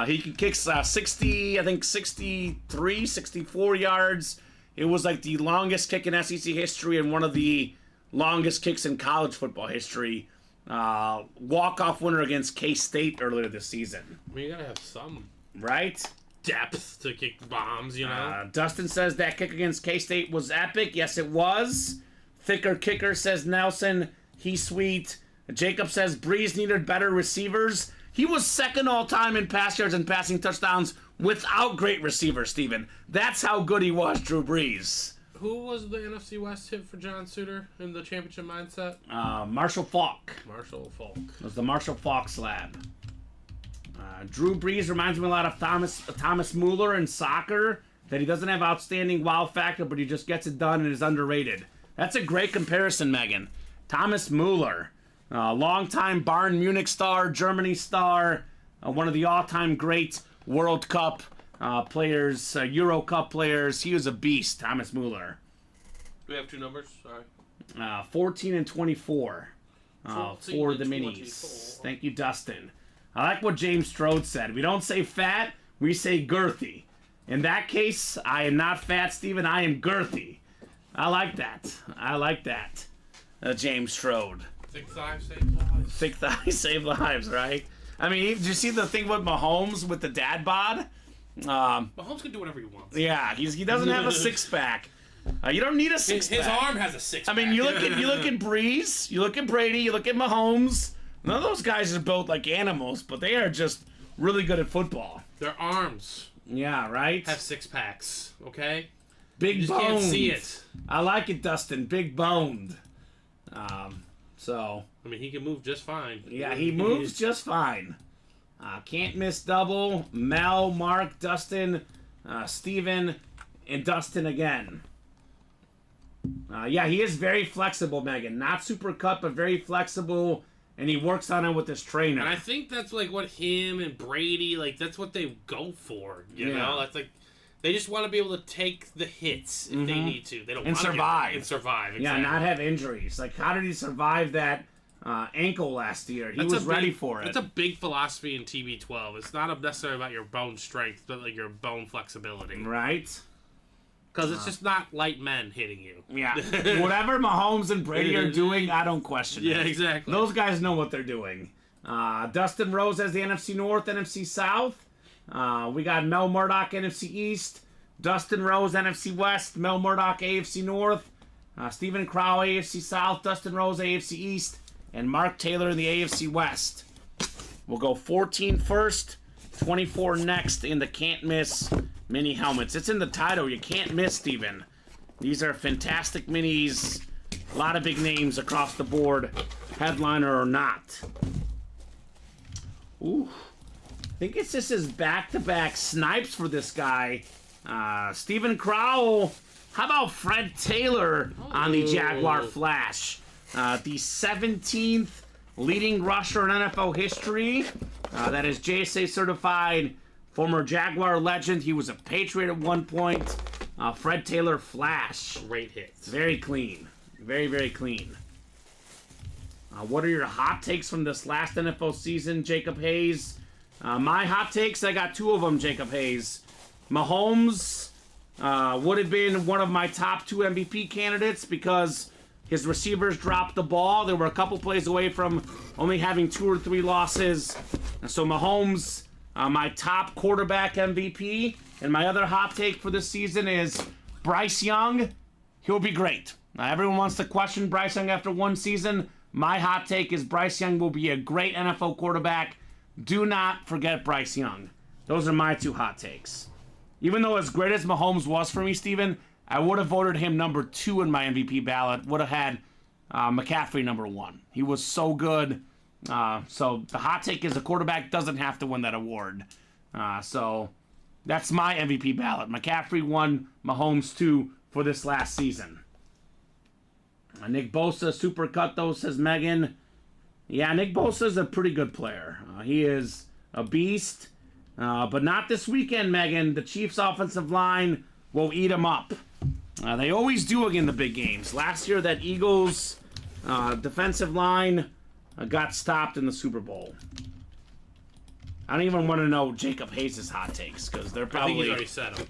He can kick 60, I think 63, 64 yards. It was like the longest kick in SEC history and one of the longest kicks in college football history. Walk-off winner against K-State earlier this season. I mean, you gotta have some Right? depth to kick bombs, you know? Dustin says that kick against K-State was epic. Yes, it was. Thicker Kicker says Nelson, he's sweet. Jacob says Breeze needed better receivers. He was second all-time in pass yards and passing touchdowns without great receivers, Steven. That's how good he was, Drew Brees. Who was the NFC West hit for John Suter in the championship mindset? Marshall Faulk. Marshall Falk. It was the Marshall Faulk slab. Drew Brees reminds me a lot of Thomas Mueller in soccer, that he doesn't have outstanding wow factor, but he just gets it done and is underrated. That's a great comparison, Megan. Thomas Mueller, longtime Bayern Munich star, Germany star, one of the all-time great World Cup players, Euro Cup players. He was a beast, Thomas Mueller. Do we have two numbers? Sorry. 14 and 24 14 for the and minis. 24. Thank you, Dustin. I like what James Strode said. We don't say fat, we say girthy. In that case, I am not fat, Steven. I am girthy. I like that. I like that. James Strode. Thick thighs save lives. Thick thighs save lives, right? I mean, did you see the thing with Mahomes with the dad bod? Mahomes can do whatever he wants. Yeah, he doesn't have a six-pack. You don't need a six-pack. His arm has a six-pack. I mean, you look at Breeze, you look at Brady, you look at Mahomes. None of those guys are built like animals, but they are just really good at football. Their arms Yeah, right? have six-packs, okay? Big You just boned. can't see it. I like it, Dustin. Big boned. So, I mean, he can move just fine. yeah, he moves just fine. Can't miss double. Mel, Mark, Dustin, Steven, and Dustin again. Yeah, he is very flexible, Megan. Not super cut, but very flexible. And he works on it with his trainer. And I think that's like what him and Brady, like, that's what they go for. You Yeah. know? That's like, they just want to be able to take the hits if they need to. They don't And want survive. to and survive. Yeah, Exactly. not have injuries. Like, how did he survive that ankle last year? He was ready for it. That's a big philosophy in TB12. It's not necessarily about your bone strength, but like your bone flexibility. Right? Because it's just not light men hitting you. Yeah. Whatever Mahomes and Brady are doing, I don't question it. Yeah, exactly. Those guys know what they're doing. Dustin Rose has the NFC North, NFC South. We got Mel Murdoch, NFC East. Dustin Rose, NFC West. Mel Murdoch, AFC North. Stephen Crow, AFC South. Dustin Rose, AFC East. And Mark Taylor in the AFC West. We'll go 14 first, 24 next in the can't miss mini helmets. It's in the title. You can't miss, Steven. These are fantastic minis. A lot of big names across the board, headliner or not. Ooh. I think it's just his back-to-back snipes for this guy. Stephen Crowell. How about Fred Taylor on the Jaguar Flash? The 17th leading rusher in NFL history. That is JSA certified. Former Jaguar legend. He was a Patriot at one point. Fred Taylor Flash. Great hits. Very clean. Very, very clean. What are your hot takes from this last NFL season, Jacob Hayes? My hot takes, I got two of them, Jacob Hayes. Mahomes would have been one of my top two MVP candidates because his receivers dropped the ball. They were a couple plays away from only having 2 or 3 losses. And so Mahomes, my top quarterback MVP. And my other hot take for this season is Bryce Young. He'll be great. Everyone wants to question Bryce Young after one season. My hot take is Bryce Young will be a great NFL quarterback. Do not forget Bryce Young. Those are my two hot takes. Even though as great as Mahomes was for me, Steven, I would have voted him number 2 in my MVP ballot. Would have had McCaffrey number 1. He was so good. So the hot take is a quarterback doesn't have to win that award. So that's my MVP ballot. McCaffrey 1, Mahomes 2 for this last season. Nick Bosa, super cut though, says Megan. Yeah, Nick Bosa is a pretty good player. He is a beast. But not this weekend, Megan. The Chiefs' offensive line will eat him up. They always do in the big games. Last year, that Eagles defensive line got stopped in the Super Bowl. I don't even want to know Jacob Hayes' hot takes because they're I think probably. he's already said them.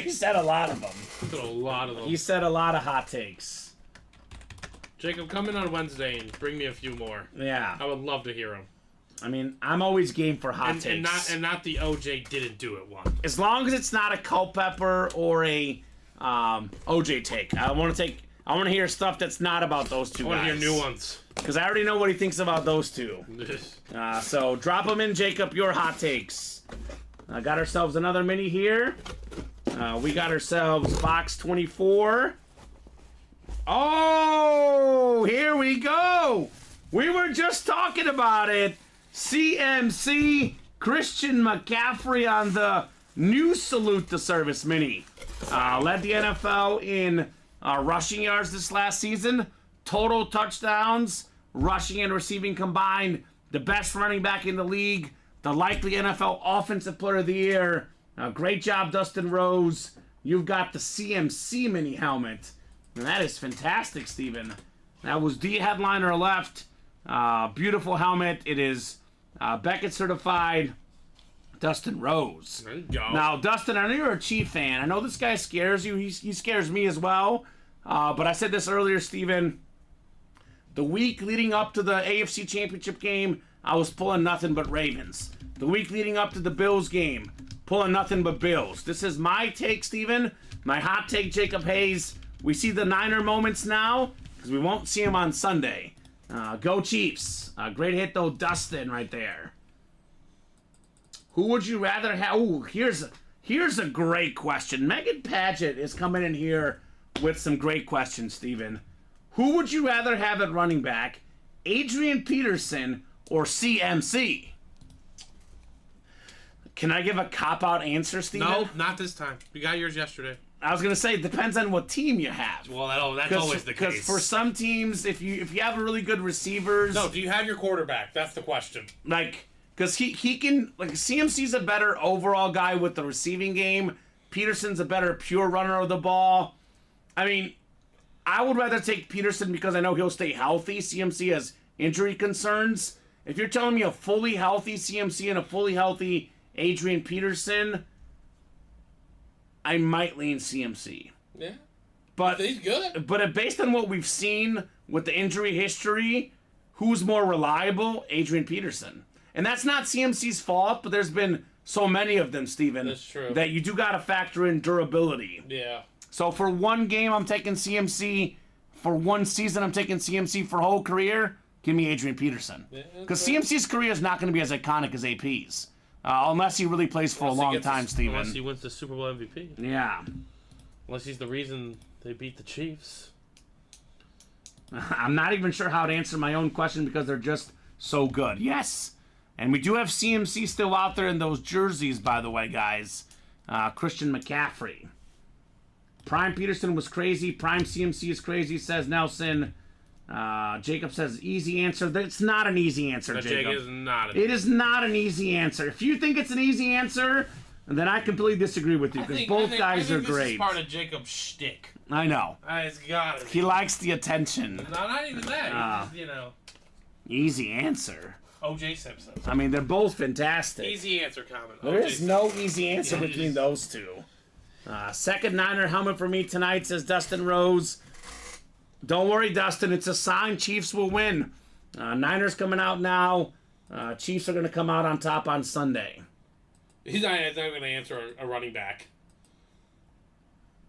He said a lot of them. He's said a lot of them. He said a lot of hot takes. Jacob, come in on Wednesday and bring me a few more. Yeah. I would love to hear them. I mean, I'm always game for hot takes. And not the OJ didn't do it one. As long as it's not a Culpepper or a OJ take. I want to hear stuff that's not about those two I want guys. to hear new ones. Because I already know what he thinks about those two. So drop them in, Jacob, your hot takes. Got ourselves another mini here. We got ourselves box 24. Oh, here we go. We were just talking about it. CMC Christian McCaffrey on the new Salute the Service mini. Led the NFL in rushing yards this last season. Total touchdowns, rushing and receiving combined. The best running back in the league. The likely NFL Offensive Player of the Year. Great job, Dustin Rose. You've got the CMC mini helmet. And that is fantastic, Steven. That was the headliner left. Beautiful helmet. It is Beckett certified. Dustin Rose. There you go. Now, Dustin, I know you're a Chief fan. I know this guy scares you. He scares me as well. But I said this earlier, Steven. The week leading up to the AFC Championship game, I was pulling nothing but Ravens. The week leading up to the Bills game, pulling nothing but Bills. This is my take, Steven. My hot take, Jacob Hayes. We see the Niner moments now, because we won't see them on Sunday. Go Chiefs. Great hit, though, Dustin, right there. Who would you rather have? Ooh, here's a great question. Megan Padgett is coming in here with some great questions, Steven. Who would you rather have at running back, Adrian Peterson or CMC? Can I give a cop-out answer, Steven? No, not this time. You got yours yesterday. I was going to say, it depends on what team you have. Well, that's always the case. Because for some teams, if you have really good receivers... No, do you have your quarterback? That's the question. Because he can... CMC's a better overall guy with the receiving game. Peterson's a better pure runner of the ball. I mean, I would rather take Peterson because I know he'll stay healthy. CMC has injury concerns. If you're telling me a fully healthy CMC and a fully healthy Adrian Peterson, I might lean CMC. Yeah. But he's good. But based on what we've seen with the injury history, who's more reliable? Adrian Peterson. And that's not CMC's fault, but there's been so many of them, Steven. That's true. That you do got to factor in durability. Yeah. So for one game, I'm taking CMC. For one season, I'm taking CMC. For whole career, give me Adrian Peterson. Because CMC's career is not going to be as iconic as AP's. Unless he really plays for a long time, Steven. Unless he wins the Super Bowl MVP. Yeah. Unless he's the reason they beat the Chiefs. I'm not even sure how to answer my own question because they're just so good. Yes. And we do have CMC still out there in those jerseys, by the way, guys. Christian McCaffrey. Prime Peterson was crazy. Prime CMC is crazy, says Nelson. Jacob says easy answer. It's not an easy answer, Jacob. It is not an easy answer. If you think it's an easy answer, then I completely disagree with you because both guys are great. This is part of Jacob's shtick. I know. It's got it. He likes the attention. Not even that. Just, Easy answer. O.J. Simpson. I mean, they're both fantastic. Easy answer, Kamen. There is no easy answer between those two. Second Niner helmet for me tonight, says Dustin Rose. Don't worry, Dustin. It's a sign Chiefs will win. Niners coming out now. Chiefs are going to come out on top on Sunday. He's not going to answer a running back.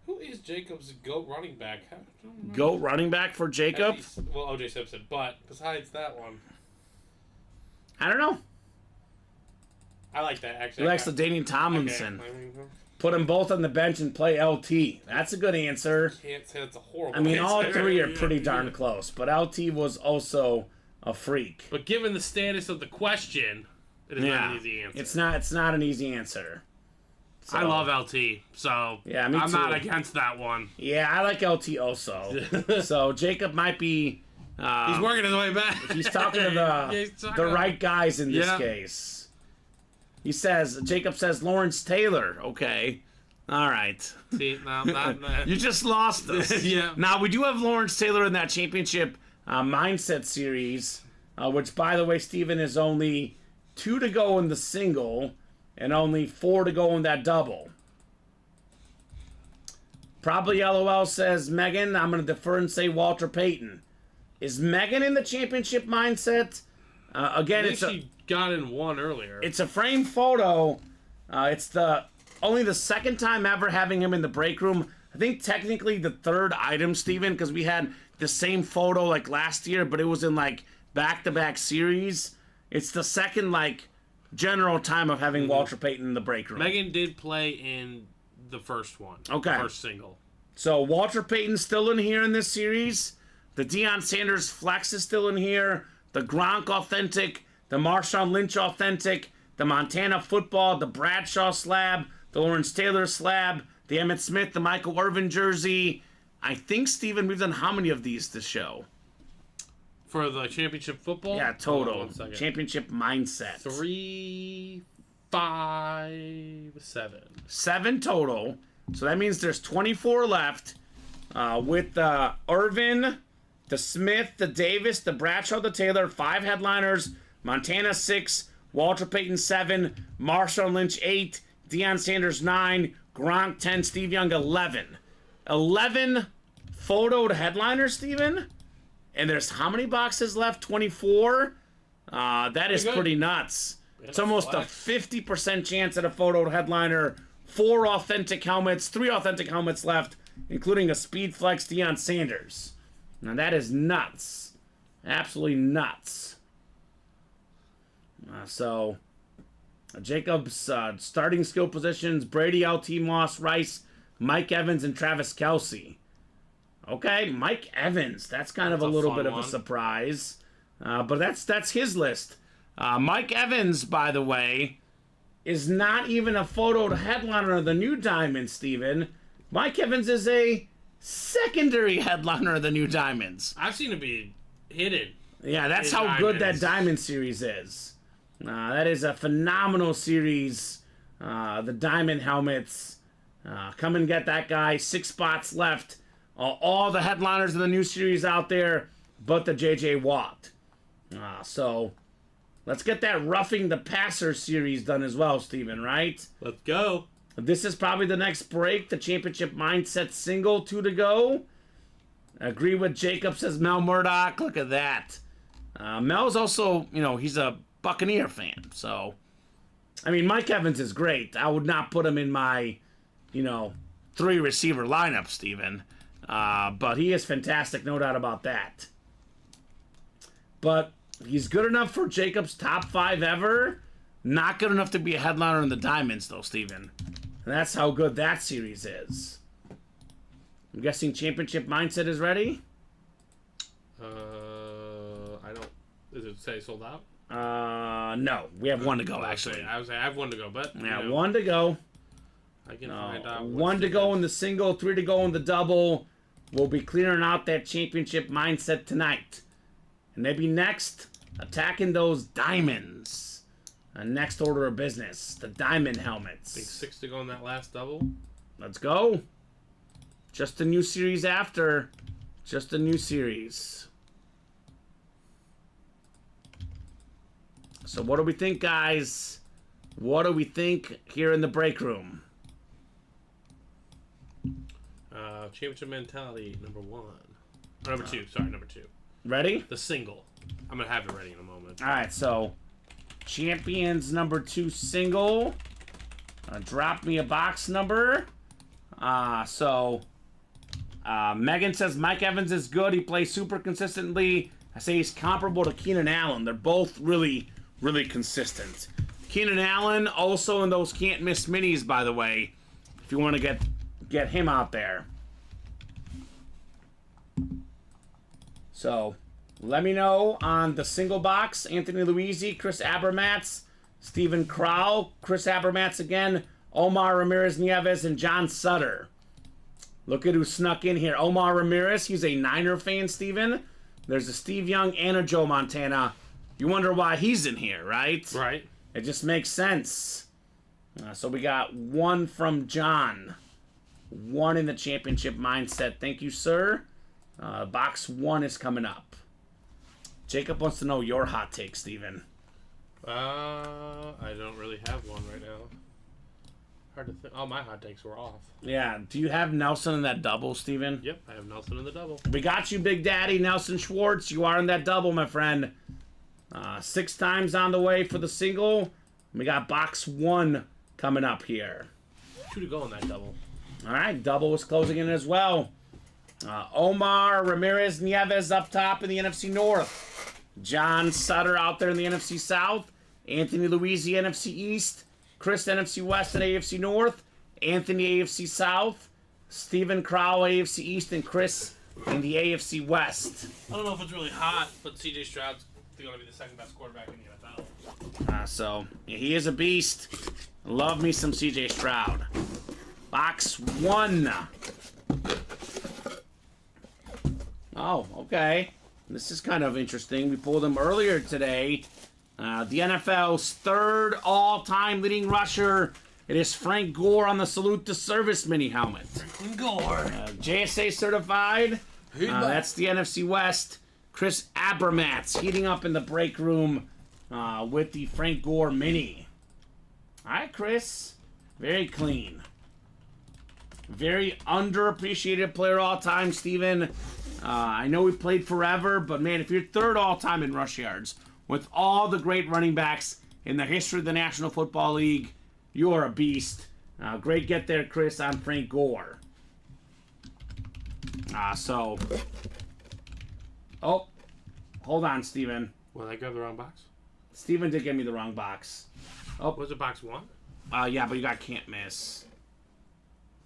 Who is Jacob's GOAT running back? GOAT running back for Jacob? Well, O.J. Simpson. But besides that one, I don't know. I like that, actually. He likes the Daniel Tomlinson. Okay. Put them both on the bench and play LT. That's a good answer. Can't say that's a horrible I mean, answer. all three are pretty darn close, but LT was also a freak. But given the status of the question, it is not an easy answer. It's not an easy answer. So, I love LT, so yeah, me I'm too. not against that one. Yeah, I like LT also. So Jacob might be... he's working his way back. He's talking to the right guys in this case. He says, Jacob says Lawrence Taylor. Okay. All right. See, no, not You just lost us. Yeah. Now, we do have Lawrence Taylor in that championship mindset series, which, by the way, Steven, is only 2 to go in the single and only 4 to go in that double. Probably LOL says Megan. I'm going to defer and say Walter Payton. Is Megan in the championship mindset? Again, she got in one earlier. It's a framed photo. It's only the second time ever having him in the break room. I think technically the third item, Steven, because we had the same photo like last year, but it was in like back-to-back series. It's the second like general time of having Walter Payton in the break room. Megan did play in the first one. Okay. First single. So Walter Payton's still in here in this series. The Deion Sanders flex is still in here. The Gronk authentic. The Marshawn Lynch authentic. The Montana football. The Bradshaw slab. The Lawrence Taylor slab. The Emmitt Smith. The Michael Irvin jersey. I think, Steven, we've done how many of these this show? For the championship football? Yeah, total. Hold on 1 second. Championship mindset. 3, 5, 7. 7 total. So that means there's 24 left. With the Irvin, the Smith, the Davis, the Bradshaw, the Taylor, 5 headliners. Montana 6, Walter Payton 7, Marshawn Lynch 8, Deion Sanders 9, Gronk 10, Steve Young 11. 11 photoed headliners, Steven? And there's how many boxes left? 24? That is pretty nuts. It's almost a 50% chance at a photoed headliner. 4 authentic helmets, 3 authentic helmets left, including a Speed Flex Deion Sanders. Now that is nuts. Absolutely nuts. So, Jacob's starting skill positions, Brady, LT, Moss, Rice, Mike Evans, and Travis Kelce. Okay, Mike Evans. That's kind of a little bit of a surprise. But that's his list. Mike Evans, by the way, is not even a photoed headliner of the new Diamond, Steven. Mike Evans is a secondary headliner of the new Diamonds. I've seen it be hidden. Yeah, that's how good that Diamond series is. That is a phenomenal series. The Diamond helmets. Come and get that guy. 6 spots left. All the headliners of the new series out there, but the J.J. Watt. So, let's get that Roughing the Passer series done as well, Steven, right? Let's go. This is probably the next break. The championship mindset single, 2 to go. Agree with Jacob, says Mel Murdoch. Look at that. Mel's also, he's a Buccaneer fan. So, I mean, Mike Evans is great. I would not put him in my, 3 receiver lineup, Steven. But he is fantastic, no doubt about that. But he's good enough for Jacob's top 5 ever. Not good enough to be a headliner in the Diamonds, though, Steven. And that's how good that series is. I'm guessing Championship Mindset is ready? I don't... Does it say sold out? No. We have 1 to go, actually. I have 1 to go, but... Yeah, 1 to go. I can find out. 1 to go in the single, 3 to go in the double. We'll be clearing out that Championship Mindset tonight. And maybe next, attacking those Diamonds. Next order of business, the Diamond helmets. I think 6 to go in that last double. Let's go. Just a new series after. Just a new series. So what do we think, guys? What do we think here in the break room? Championship Mentality, number 1. Or number 2, sorry, number 2. Ready? The single. I'm going to have it ready in a moment. All right, so Champions number 2 single. Drop me a box number. Megan says Mike Evans is good. He plays super consistently. I say he's comparable to Keenan Allen. They're both really, really consistent. Keenan Allen also in those can't miss minis, by the way, if you want to get him out there. So, let me know on the single box. Anthony Luisi, Chris Abermatz, Stephen Crowell, Chris Abermatz again, Omar Ramirez Nieves, and John Sutter. Look at who snuck in here. Omar Ramirez, he's a Niner fan, Steven. There's a Steve Young and a Joe Montana. You wonder why he's in here, right? Right. It just makes sense. So we got 1 from John. 1 in the championship mindset. Thank you, sir. Box 1 is coming up. Jacob wants to know your hot take, Steven. I don't really have one right now. Hard to think. Oh, my hot takes were off. Yeah. Do you have Nelson in that double, Steven? Yep, I have Nelson in the double. We got you, Big Daddy. Nelson Schwartz. You are in that double, my friend. 6 times on the way for the single. We got box 1 coming up here. 2 to go in that double. All right, double is closing in as well. Omar Ramirez Nieves up top in the NFC North. John Sutter out there in the NFC South. Anthony Luisi, NFC East. Chris, NFC West and AFC North. Anthony, AFC South. Stephen Crowell, AFC East. And Chris in the AFC West. I don't know if it's really hot, but CJ Stroud's going to be the second best quarterback in the NFL. So, yeah, he is a beast. Love me some CJ Stroud. Box 1. Oh, okay. This is kind of interesting. We pulled him earlier today. The NFL's 3rd all-time leading rusher. It is Frank Gore on the Salute to Service mini helmet. Franklin Gore. JSA certified. That's the NFC West. Chris Abermatz heating up in the break room with the Frank Gore mini. All right, Chris. Very clean. Very underappreciated player all time, Steven. I know he played forever, but man, if you're 3rd all time in rush yards with all the great running backs in the history of the National Football League, you're a beast. Great get there, Chris, on Frank Gore. Oh, hold on, Steven. Well, I grabbed the wrong box. Steven did give me the wrong box. Oh, Was it box 1? yeah, but you got can't miss.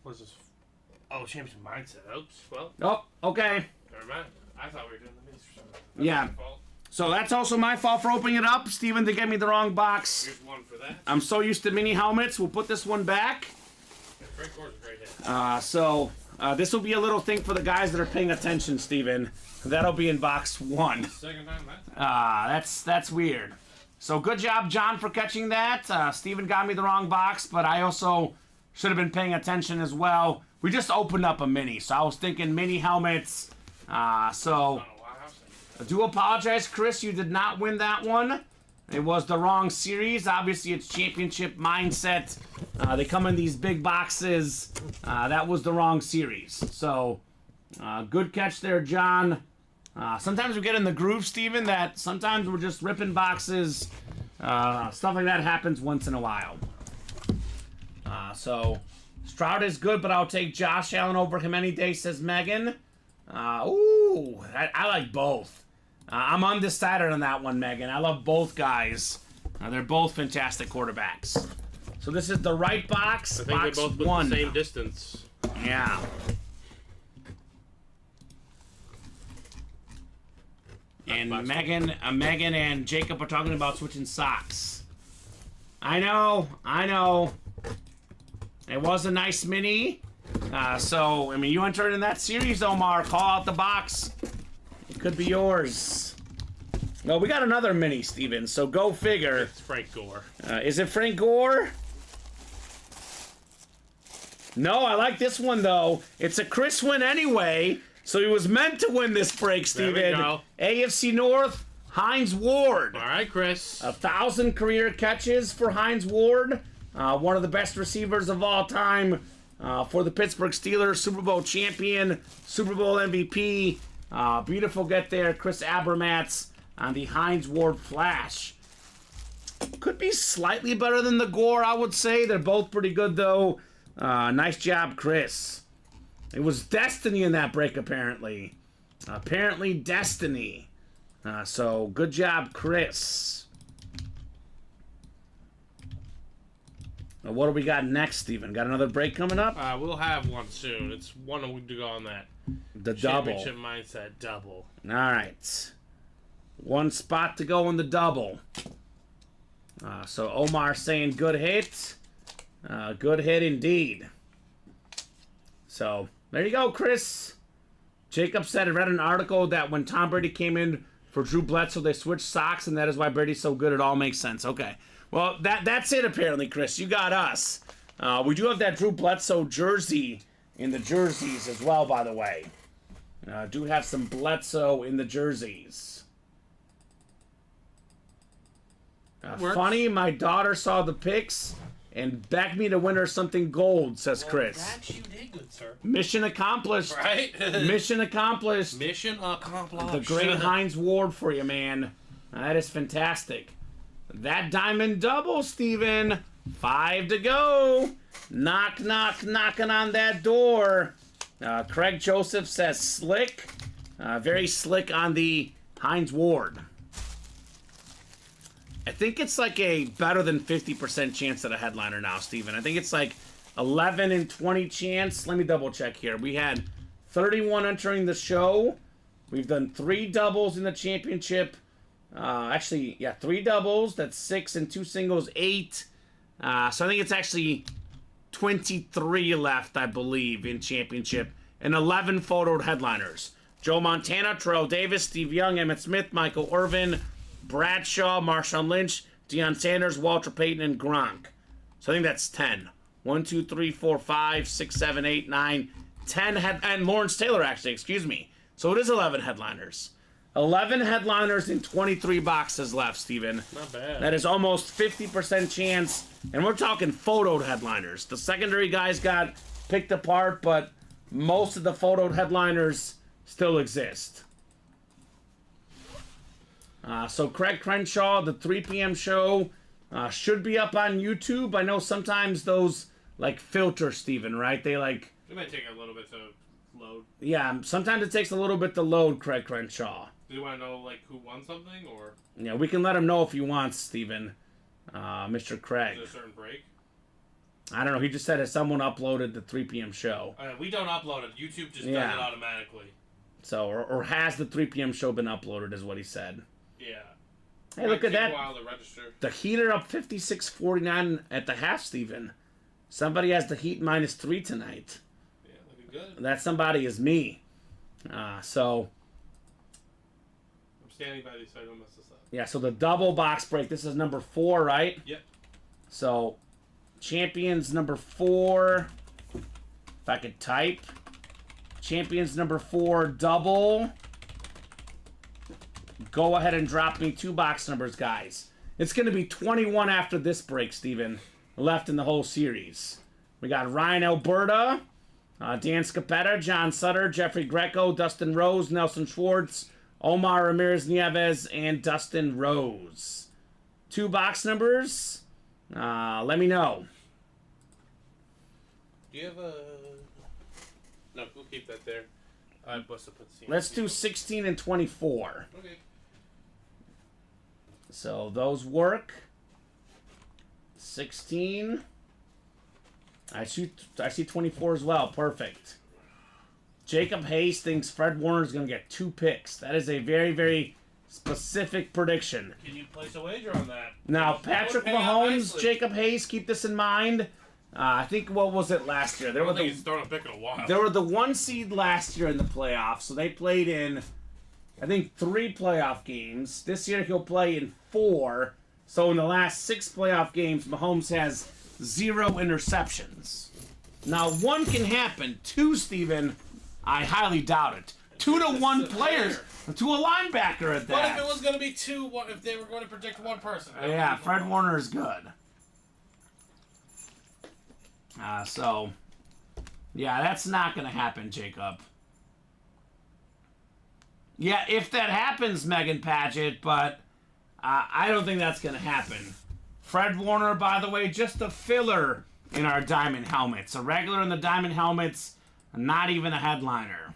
What is this? Oh, championship mindset. Oops. Well, Oh, okay. never mind. I thought we were doing the minis for some reason. Yeah. My fault. So that's also my fault for opening it up. Steven did get me the wrong box. Here's one for that. I'm so used to mini helmets. We'll put this one back. Frank Gore's a great hit. So this will be a little thing for the guys that are paying attention, Steven. That'll be in box 1. Second time that. That's weird. So good job, John, for catching that. Steven got me the wrong box, but I also should have been paying attention as well. We just opened up a mini, so I was thinking mini helmets. I do apologize, Chris. You did not win that one. It was the wrong series. Obviously, it's championship mindset. They come in these big boxes. That was the wrong series. So, good catch there, John. Sometimes we get in the groove, Steven, that sometimes we're just ripping boxes. Stuff like that happens once in a while. So, Stroud is good, but I'll take Josh Allen over him any day, says Megan. I like both. I'm undecided on that one, Megan. I love both guys. They're both fantastic quarterbacks. So this is the right box. I think box they both put 1. the same distance. Yeah. And Megan and Jacob are talking about switching socks. I know. It was a nice mini. So, I mean, you entered in that series, Omar. Call out the box. It could be yours. Well, we got another mini, Steven, so go figure. It's Frank Gore. Is it Frank Gore? No, I like this one, though. It's a Chris win anyway, so he was meant to win this break, Steven. There we go. AFC North, Hines Ward. All right, Chris. 1,000 career catches for Hines Ward. One of the best receivers of all time for the Pittsburgh Steelers. Super Bowl champion, Super Bowl MVP. Beautiful get there. Chris Abermatz on the Hines Ward Flash. Could be slightly better than the Gore, I would say. They're both pretty good, though. Nice job, Chris. It was destiny in that break, apparently. Apparently destiny. So, good job, Chris. Now, what do we got next, Steven? Got another break coming up? We'll have one soon. It's 1 week to go on that. The double. Championship mindset double. All right. 1 spot to go in the double. So Omar saying good hit. Good hit indeed. So there you go, Chris. Jacob said, I read an article that when Tom Brady came in for Drew Bledsoe, they switched socks, and that is why Brady's so good. It all makes sense. Okay. Well, that's it apparently, Chris. You got us. We do have that Drew Bledsoe jersey in the jerseys as well, by the way. Do have some Bledsoe in the jerseys. Works. Funny, my daughter saw the pics and backed me to win her something gold, says Chris. That you did, good sir. Mission accomplished. Right? Mission accomplished. Mission accomplished. The great Heinz Ward for you, man. That is fantastic. That diamond double, Steven. 5 to go. Knock, knock, knocking on that door. Craig Joseph says slick. Very slick on the Heinz Ward. I think it's like a better than 50% chance at a headliner now, Steven. I think it's like 11 and 20 chance. Let me double check here. We had 31 entering the show. We've done 3 doubles in the championship. Actually, yeah, 3 doubles. That's 6 and 2 singles, 8. So I think it's actually 23 left, I believe, in championship. And 11 photoed headliners. Joe Montana, Terrell Davis, Steve Young, Emmett Smith, Michael Irvin, Bradshaw, Marshawn Lynch, Deion Sanders, Walter Payton, and Gronk. So I think that's 10. 1, 2, 3, 4, 5, 6, 7, 8, 9, 10 and Lawrence Taylor, actually, excuse me. So it is 11 headliners. 11 headliners and 23 boxes left, Steven. Not bad. That is almost 50% chance. And we're talking photoed headliners. The secondary guys got picked apart, but most of the photoed headliners still exist. So Craig Crenshaw, the 3 p.m. show, should be up on YouTube. I know sometimes those, like, filter, Steven, right? They, like... It might take a little bit to load. Yeah, sometimes it takes a little bit to load Craig Crenshaw. Do you want to know, like, who won something, or... Yeah, we can let him know if he wants, Steven. Mr. Craig. Is there a certain break? I don't know. He just said if someone uploaded the 3 p.m. show. We don't upload it. YouTube just does it automatically. So, or has the 3 p.m. show been uploaded is what he said. Yeah. Hey, look at that. A while to register. The Heater up 56-49 at the half, Steven. Somebody has the Heat -3 tonight. Yeah, looking good. That somebody is me. So... I'm standing by these so I don't mess this up. Yeah, so the double box break. This is number 4, right? Yep. So, champions number 4. If I could type. Champions number 4, double. Go ahead and drop me 2 box numbers, guys. It's going to be 21 after this break, Steven. Left in the whole series. We got Ryan Alberta, Dan Scapetta, John Sutter, Jeffrey Greco, Dustin Rose, Nelson Schwartz, Omar Ramirez Nieves, and Dustin Rose. 2 box numbers. Let me know. Do you have a... No, we'll keep that there. I must have put the Let's do 16 and 24. Okay. So those work. 16. I see 24 as well. Perfect. Jacob Hayes thinks Fred Warner is going to get 2 picks. That is a very, very specific prediction. Can you place a wager on that? Now, Patrick Mahomes, nicely. Jacob Hayes, keep this in mind. I think, what was it last year? I don't think he's thrown a pick in a while. They were the 1 seed last year in the playoffs, so they played in, I think, 3 playoff games. This year he'll play in 4. So in the last 6 playoff games, Mahomes has 0 interceptions. Now, 1 can happen. 2, Steven, I highly doubt it. 2 to 1 players, to a linebacker at that. What if it was going to be 2, if they were going to predict 1 person? Yeah, Fred Warner is good. So, yeah, that's not going to happen, Jacob. Yeah, if that happens, Megan Padgett, but I don't think that's going to happen. Fred Warner, by the way, just a filler in our diamond helmets. A regular in the diamond helmets, not even a headliner.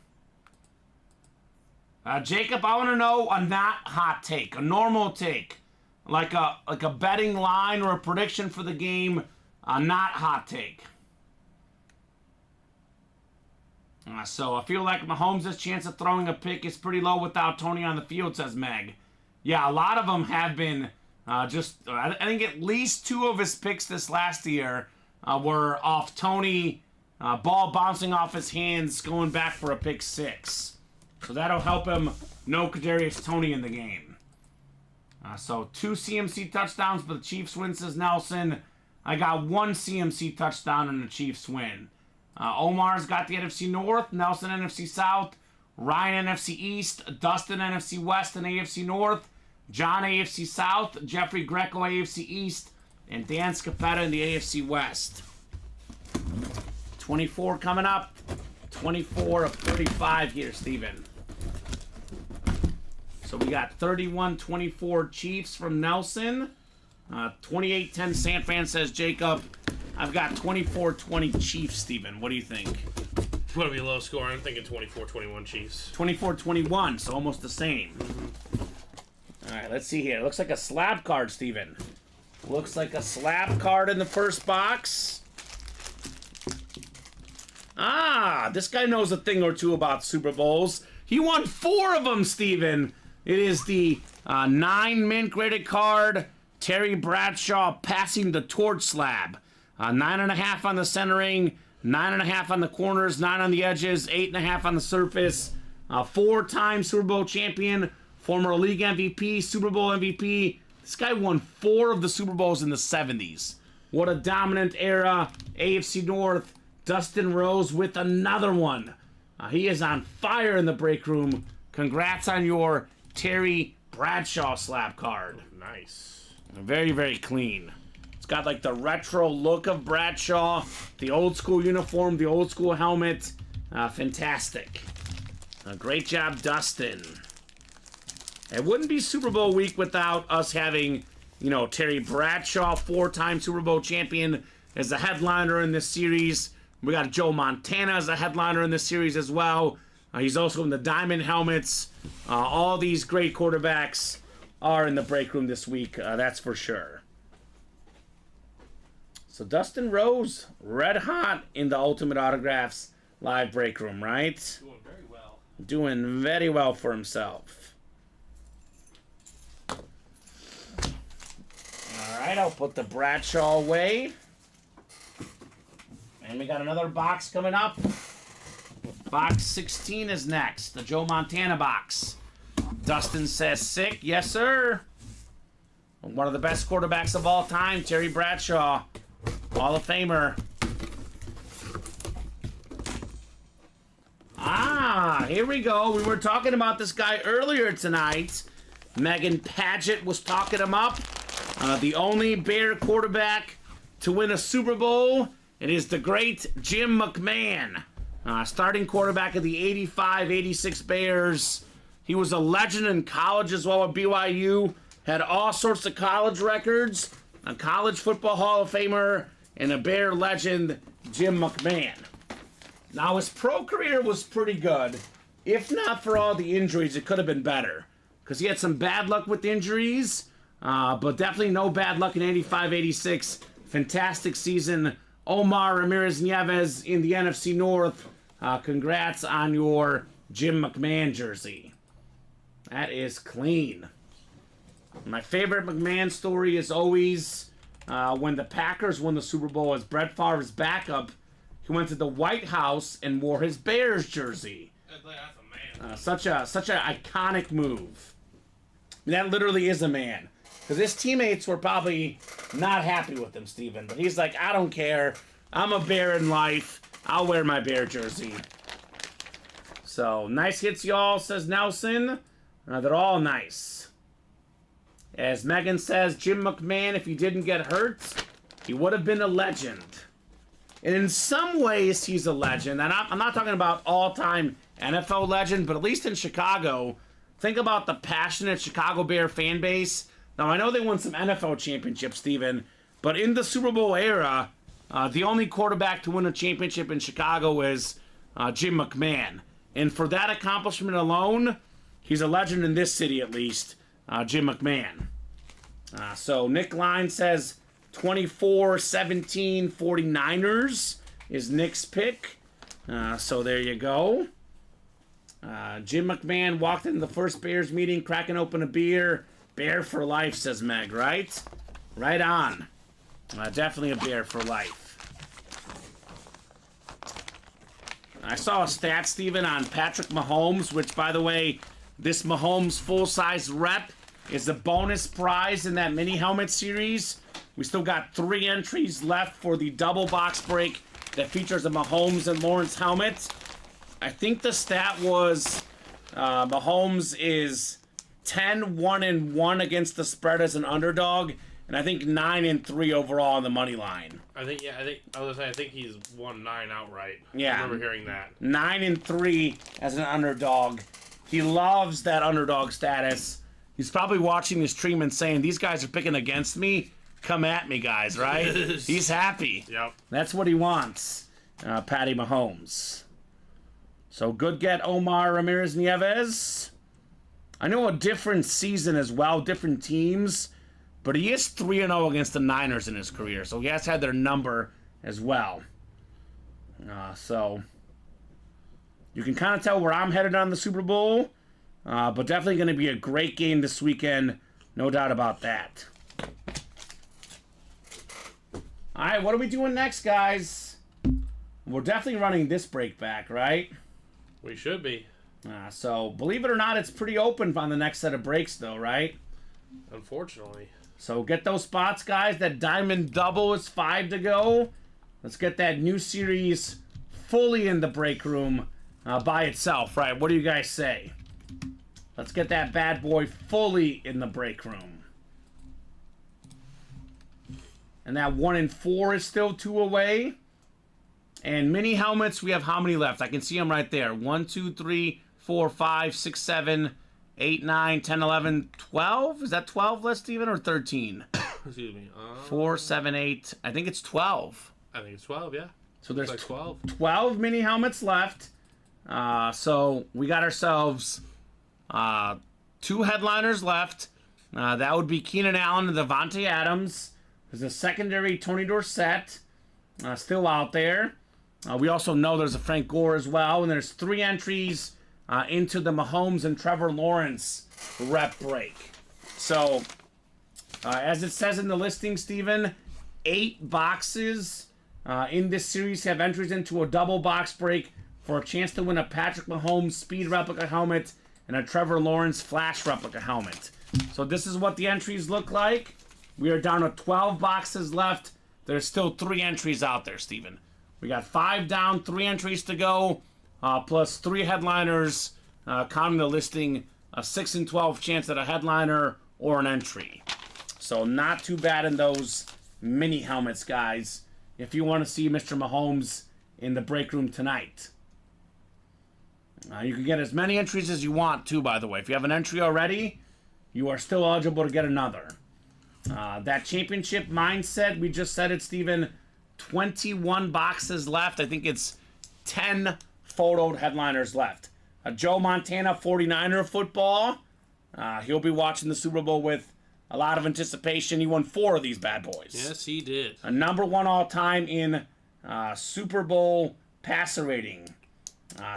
Jacob, I want to know a not hot take, a normal take. Like a betting line or a prediction for the game, a not hot take. So I feel like Mahomes' chance of throwing a pick is pretty low without Tony on the field, says Meg. Yeah, a lot of them have been I think at least 2 of his picks this last year were off Tony, ball bouncing off his hands, going back for a pick 6. So that'll help him know Kadarius Toney in the game. So 2 CMC touchdowns, but the Chiefs win, says Nelson. I got 1 CMC touchdown and the Chiefs win. Omar's got the NFC North, Nelson NFC South, Ryan NFC East, Dustin NFC West and AFC North, John, AFC South. Jeffrey Greco, AFC East. And Dan Scapetta in the AFC West. 24 coming up. 24 of 35 here, Steven. So we got 31-24 Chiefs from Nelson. 28-10 San Fran, says Jacob. I've got 24-20 Chiefs, Steven. What do you think? It's going to be low score. I'm thinking 24-21 Chiefs. 24-21, so almost the same. All right, let's see here. Looks like a slab card, Steven. Looks like a slab card in the first box. Ah, this guy knows a thing or two about Super Bowls. He won 4 of them, Steven. It is the 9 mint graded card. Terry Bradshaw passing the torch slab. 9.5 on the centering, 9.5 on the corners, 9 on the edges, 8.5 on the surface. 4-time Super Bowl champion, former league MVP, Super Bowl MVP. This guy won 4 of the Super Bowls in the 70s. What a dominant era. AFC North, Dustin Rose with another one. He is on fire in the break room. Congrats on your Terry Bradshaw slab card. Nice. Very, very clean. It's got like the retro look of Bradshaw, the old school uniform, the old school helmet. Fantastic. Great job, Dustin. It wouldn't be Super Bowl week without us having, you know, Terry Bradshaw, 4-time Super Bowl champion, as a headliner in this series. We got Joe Montana as a headliner in this series as well. He's also in the diamond helmets. All these great quarterbacks are in the break room this week, that's for sure. So Dustin Rose, red hot in the Ultimate Autographs live break room, right? Doing very well. Doing very well for himself. All right, I'll put the Bradshaw away. And we got another box coming up. Box 16 is next, the Joe Montana box. Dustin says sick. Yes, sir. One of the best quarterbacks of all time, Terry Bradshaw. Hall of Famer. Ah, here we go. We were talking about this guy earlier tonight. Megan Paget was talking him up. The only Bear quarterback to win a Super Bowl. It is the great Jim McMahon. Starting quarterback of the 85-86 Bears. He was a legend in college as well at BYU. Had all sorts of college records. A college football Hall of Famer and a Bear legend, Jim McMahon. Now his pro career was pretty good. If not for all the injuries, it could have been better. Because he had some bad luck with injuries. But definitely no bad luck in 85-86. Fantastic season. Omar Ramirez-Nieves in the NFC North. Congrats on your Jim McMahon jersey. That is clean. My favorite McMahon story is always when the Packers won the Super Bowl as Brett Favre's backup. He went to the White House and wore his Bears jersey. That's a man. Such an iconic move. That literally is a man. Because his teammates were probably not happy with him, Steven. But he's like, I don't care. I'm a Bear in life. I'll wear my Bear jersey. So, nice hits, y'all, says Nelson. They're all nice. As Megan says, Jim McMahon, if he didn't get hurt, he would have been a legend. And in some ways, he's a legend. And I'm not talking about all-time NFL legend, but at least in Chicago, think about the passionate Chicago Bear fan base. Now, I know they won some NFL championships, Steven, but in the Super Bowl era, the only quarterback to win a championship in Chicago is Jim McMahon. And for that accomplishment alone, he's a legend in this city, at least, Jim McMahon. So Nick Line says 24-17 49ers is Nick's pick. So there you go. Jim McMahon walked into the first Bears meeting, cracking open a beer. Bear for life, says Meg, right? Right on. Definitely a Bear for life. I saw a stat, Steven, on Patrick Mahomes, which, by the way, this Mahomes full-size rep is a bonus prize in that mini helmet series. We still got 3 entries left for the double box break that features a Mahomes and Lawrence helmet. I think the stat was Mahomes is 10-1-1 against the spread as an underdog, and I think 9-3 overall on the money line. I think he's won 9 outright. Yeah. I remember hearing that. 9-3 as an underdog. He loves that underdog status. He's probably watching this stream and saying, "These guys are picking against me. Come at me, guys!" Right? He's happy. Yep. That's what he wants. Patty Mahomes. So good get Omar Ramirez Nieves. I know a different season as well, different teams, but he is 3-0 against the Niners in his career, so he has had their number as well. So you can kind of tell where I'm headed on the Super Bowl, but definitely going to be a great game this weekend, no doubt about that. All right, what are we doing next, guys? We're definitely running this break back, right? We should be. So, believe it or not, it's pretty open on the next set of breaks, though, right? Unfortunately. So, get those spots, guys. That diamond double is 5 to go. Let's get that new series fully in the break room by itself, right? What do you guys say? Let's get that bad boy fully in the break room. And that 1 and 4 is still 2 away. And mini helmets, we have how many left? I can see them right there. 1, 2, 3, 4, 5, 6, 7, 8, 9, 10, 11, 12? Is that 12 left, Steven, or 13? Excuse me. 4, 7, 8. I think it's 12. I think it's 12, yeah. So there's like 12. 12 mini helmets left. So we got ourselves 2 headliners left. That would be Keenan Allen and Devontae Adams. There's a secondary Tony Dorsett still out there. We also know there's a Frank Gore as well. And there's 3 entries into the Mahomes and Trevor Lawrence rep break. So, as it says in the listing, Steven, 8 boxes in this series have entries into a double box break for a chance to win a Patrick Mahomes speed replica helmet and a Trevor Lawrence flash replica helmet. So this is what the entries look like. We are down to 12 boxes left. There's still 3 entries out there, Steven. We got 5 down, 3 entries to go, plus 3 headliners, counting the listing, a 6 and 12 chance at a headliner or an entry. So not too bad in those mini helmets, guys, if you want to see Mr. Mahomes in the break room tonight. You can get as many entries as you want, too, by the way. If you have an entry already, you are still eligible to get another. That championship mindset, we just said it, Steven, 21 boxes left. I think it's 10 photoed headliners left. Joe Montana, 49er football. He'll be watching the Super Bowl with a lot of anticipation. He won 4 of these bad boys. Yes, he did. A number 1 all-time in Super Bowl passer rating.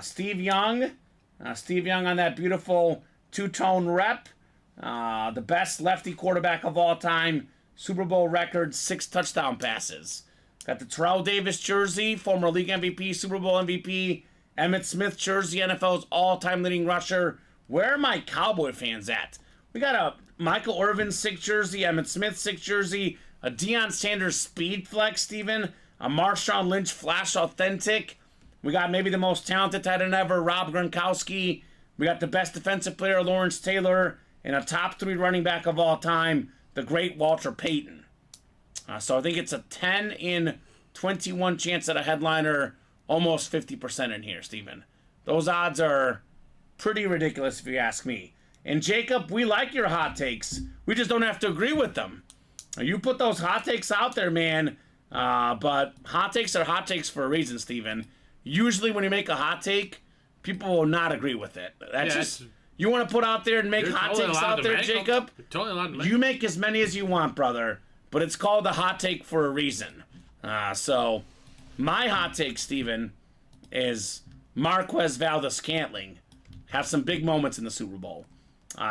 Steve Young on that beautiful two-tone rep. The best lefty quarterback of all time. Super Bowl record, 6 touchdown passes. Got the Terrell Davis jersey, former league MVP, Super Bowl MVP. Emmitt Smith jersey, NFL's all-time leading rusher. Where are my Cowboy fans at? We got a Michael Irvin 6 jersey, Emmitt Smith 6 jersey, a Deion Sanders speed flex, Steven, a Marshawn Lynch flash authentic. We got maybe the most talented tight end ever, Rob Gronkowski. We got the best defensive player, Lawrence Taylor, and a top 3 running back of all time, the great Walter Payton. So I think it's a 10 in 21 chance at a headliner, almost 50% in here, Steven. Those odds are pretty ridiculous if you ask me. And Jacob, we like your hot takes. We just don't have to agree with them. You put those hot takes out there, man. But hot takes are hot takes for a reason, Steven. Usually when you make a hot take, people will not agree with it. That's just... You want to put out there and make hot takes out there, Jacob? Totally allowed to make. You make as many as you want, brother. But it's called a hot take for a reason. So, my hot take, Steven, is Marquez Valdes-Scantling have some big moments in the Super Bowl.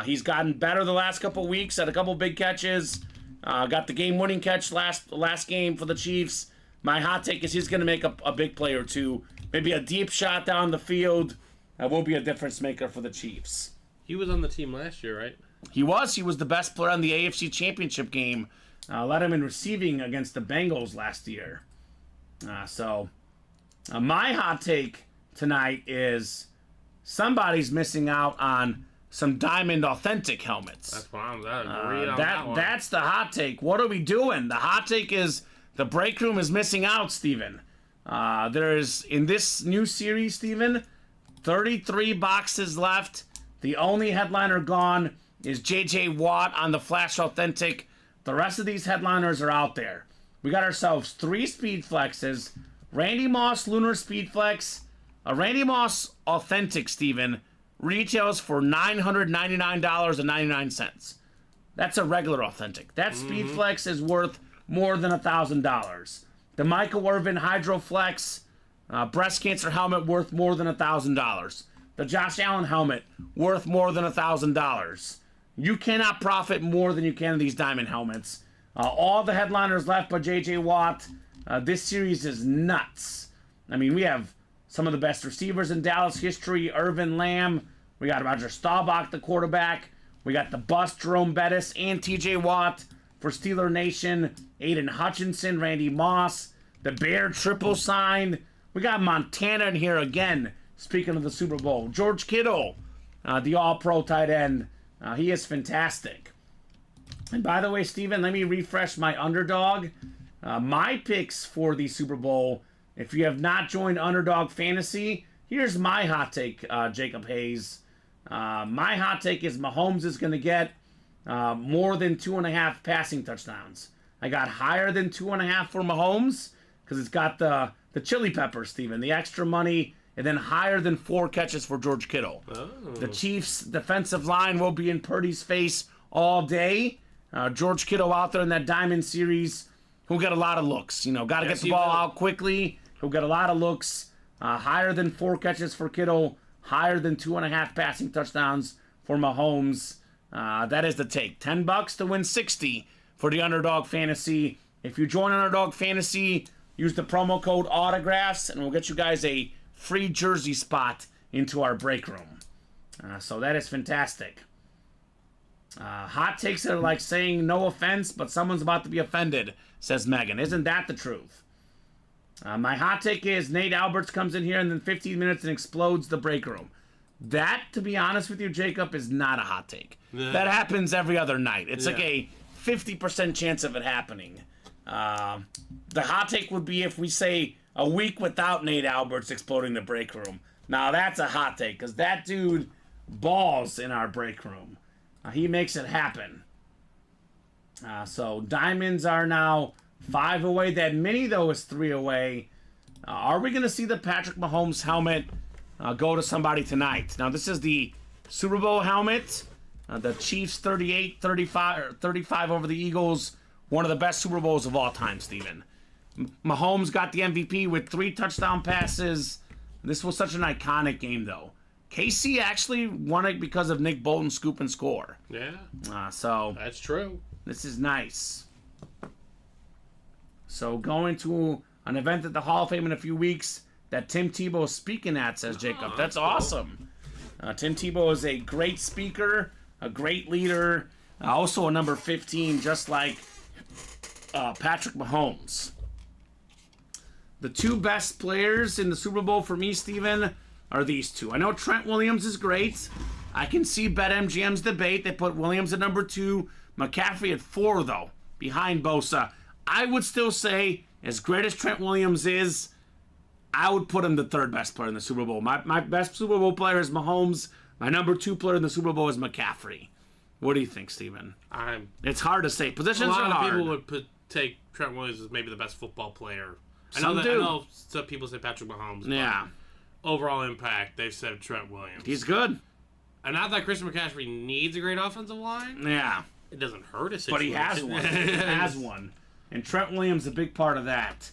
He's gotten better the last couple weeks, had a couple big catches. Got the game-winning catch last game for the Chiefs. My hot take is he's going to make a big play or two. Maybe a deep shot down the field. That will be a difference maker for the Chiefs. He was on the team last year, right? He was. He was the best player on the AFC Championship game. Led him in receiving against the Bengals last year. My hot take tonight is somebody's missing out on some Diamond Authentic helmets. That's what I'm agreeing on that one. That's the hot take. What are we doing? The hot take is the break room is missing out, Steven. There's, in this new series, Steven, 33 boxes left. The only headliner gone is J.J. Watt on the Flash Authentic. The rest of these headliners are out there. We got ourselves 3 Speed Flexes, Randy Moss Lunar Speed Flex. A Randy Moss Authentic, Steven, retails for $999.99. That's a regular Authentic. That Speed Flex is worth more than $1,000. The Michael Irvin Hydro Flex breast cancer helmet worth more than $1,000. The Josh Allen helmet worth more than $1,000. You cannot profit more than you can in these diamond helmets. All the headliners left but J.J. Watt. This series is nuts. I mean, we have some of the best receivers in Dallas history. Irvin Lamb. We got Roger Staubach, the quarterback. We got the bust Jerome Bettis and T.J. Watt for Steeler Nation. Aiden Hutchinson, Randy Moss. The Bear triple signed. We got Montana in here again. Speaking of the Super Bowl. George Kittle, the all-pro tight end. He is fantastic. And by the way, Steven, let me refresh my underdog. My picks for the Super Bowl. If you have not joined Underdog Fantasy, here's my hot take, Jacob Hayes. My hot take is Mahomes is going to get more than 2.5 passing touchdowns. I got higher than 2.5 for Mahomes because it's got the chili pepper, Steven, the extra money, and then higher than 4 catches for George Kittle. Oh. The Chiefs' defensive line will be in Purdy's face all day. George Kittle out there in that Diamond Series, who'll get a lot of looks. You know, got to get the ball out quickly. He'll get a lot of looks. Higher than 4 catches for Kittle. Higher than 2.5 passing touchdowns for Mahomes. That is the take. $10 to win 60 for the Underdog Fantasy. If you join Underdog Fantasy, use the promo code Autographs, and we'll get you guys a free jersey spot into our break room. So that is fantastic. Hot takes are like saying no offense, but someone's about to be offended, says Megan. Isn't that the truth? My hot take is Nate Alberts comes in here and then 15 minutes and explodes the break room. That, to be honest with you, Jacob, is not a hot take. Yeah. That happens every other night. It's like a 50% chance of it happening. The hot take would be if we say a week without Nate Alberts exploding the break room. Now, that's a hot take because that dude balls in our break room. He makes it happen. So Diamonds are now 5 away. That mini, though, is 3 away. Are we going to see the Patrick Mahomes helmet go to somebody tonight? Now, this is the Super Bowl helmet. The Chiefs 35 over the Eagles. One of the best Super Bowls of all time, Steven. Mahomes got the MVP with 3 touchdown passes. This was such an iconic game, though. KC actually won it because of Nick Bolton's scoop and score. Yeah. So that's true. This is nice. So going to an event at the Hall of Fame in a few weeks that Tim Tebow is speaking at, says Jacob. That's awesome. Tim Tebow is a great speaker, a great leader, also a number 15, just like Patrick Mahomes. The 2 best players in the Super Bowl for me, Steven, are these 2. I know Trent Williams is great. I can see BetMGM's debate. They put Williams at number 2, McCaffrey at 4, though, behind Bosa. I would still say, as great as Trent Williams is, I would put him the 3rd best player in the Super Bowl. My best Super Bowl player is Mahomes. My number 2 player in the Super Bowl is McCaffrey. What do you think, Steven? It's hard to say. Positions are hard. A lot of people would take Trent Williams as maybe the best football player. I know some people say Patrick Mahomes. Yeah. Overall impact, they've said Trent Williams. He's good. And not that Christian McCaffrey needs a great offensive line. Yeah. It doesn't hurt his situation. But he has one. He has one. And Trent Williams is a big part of that.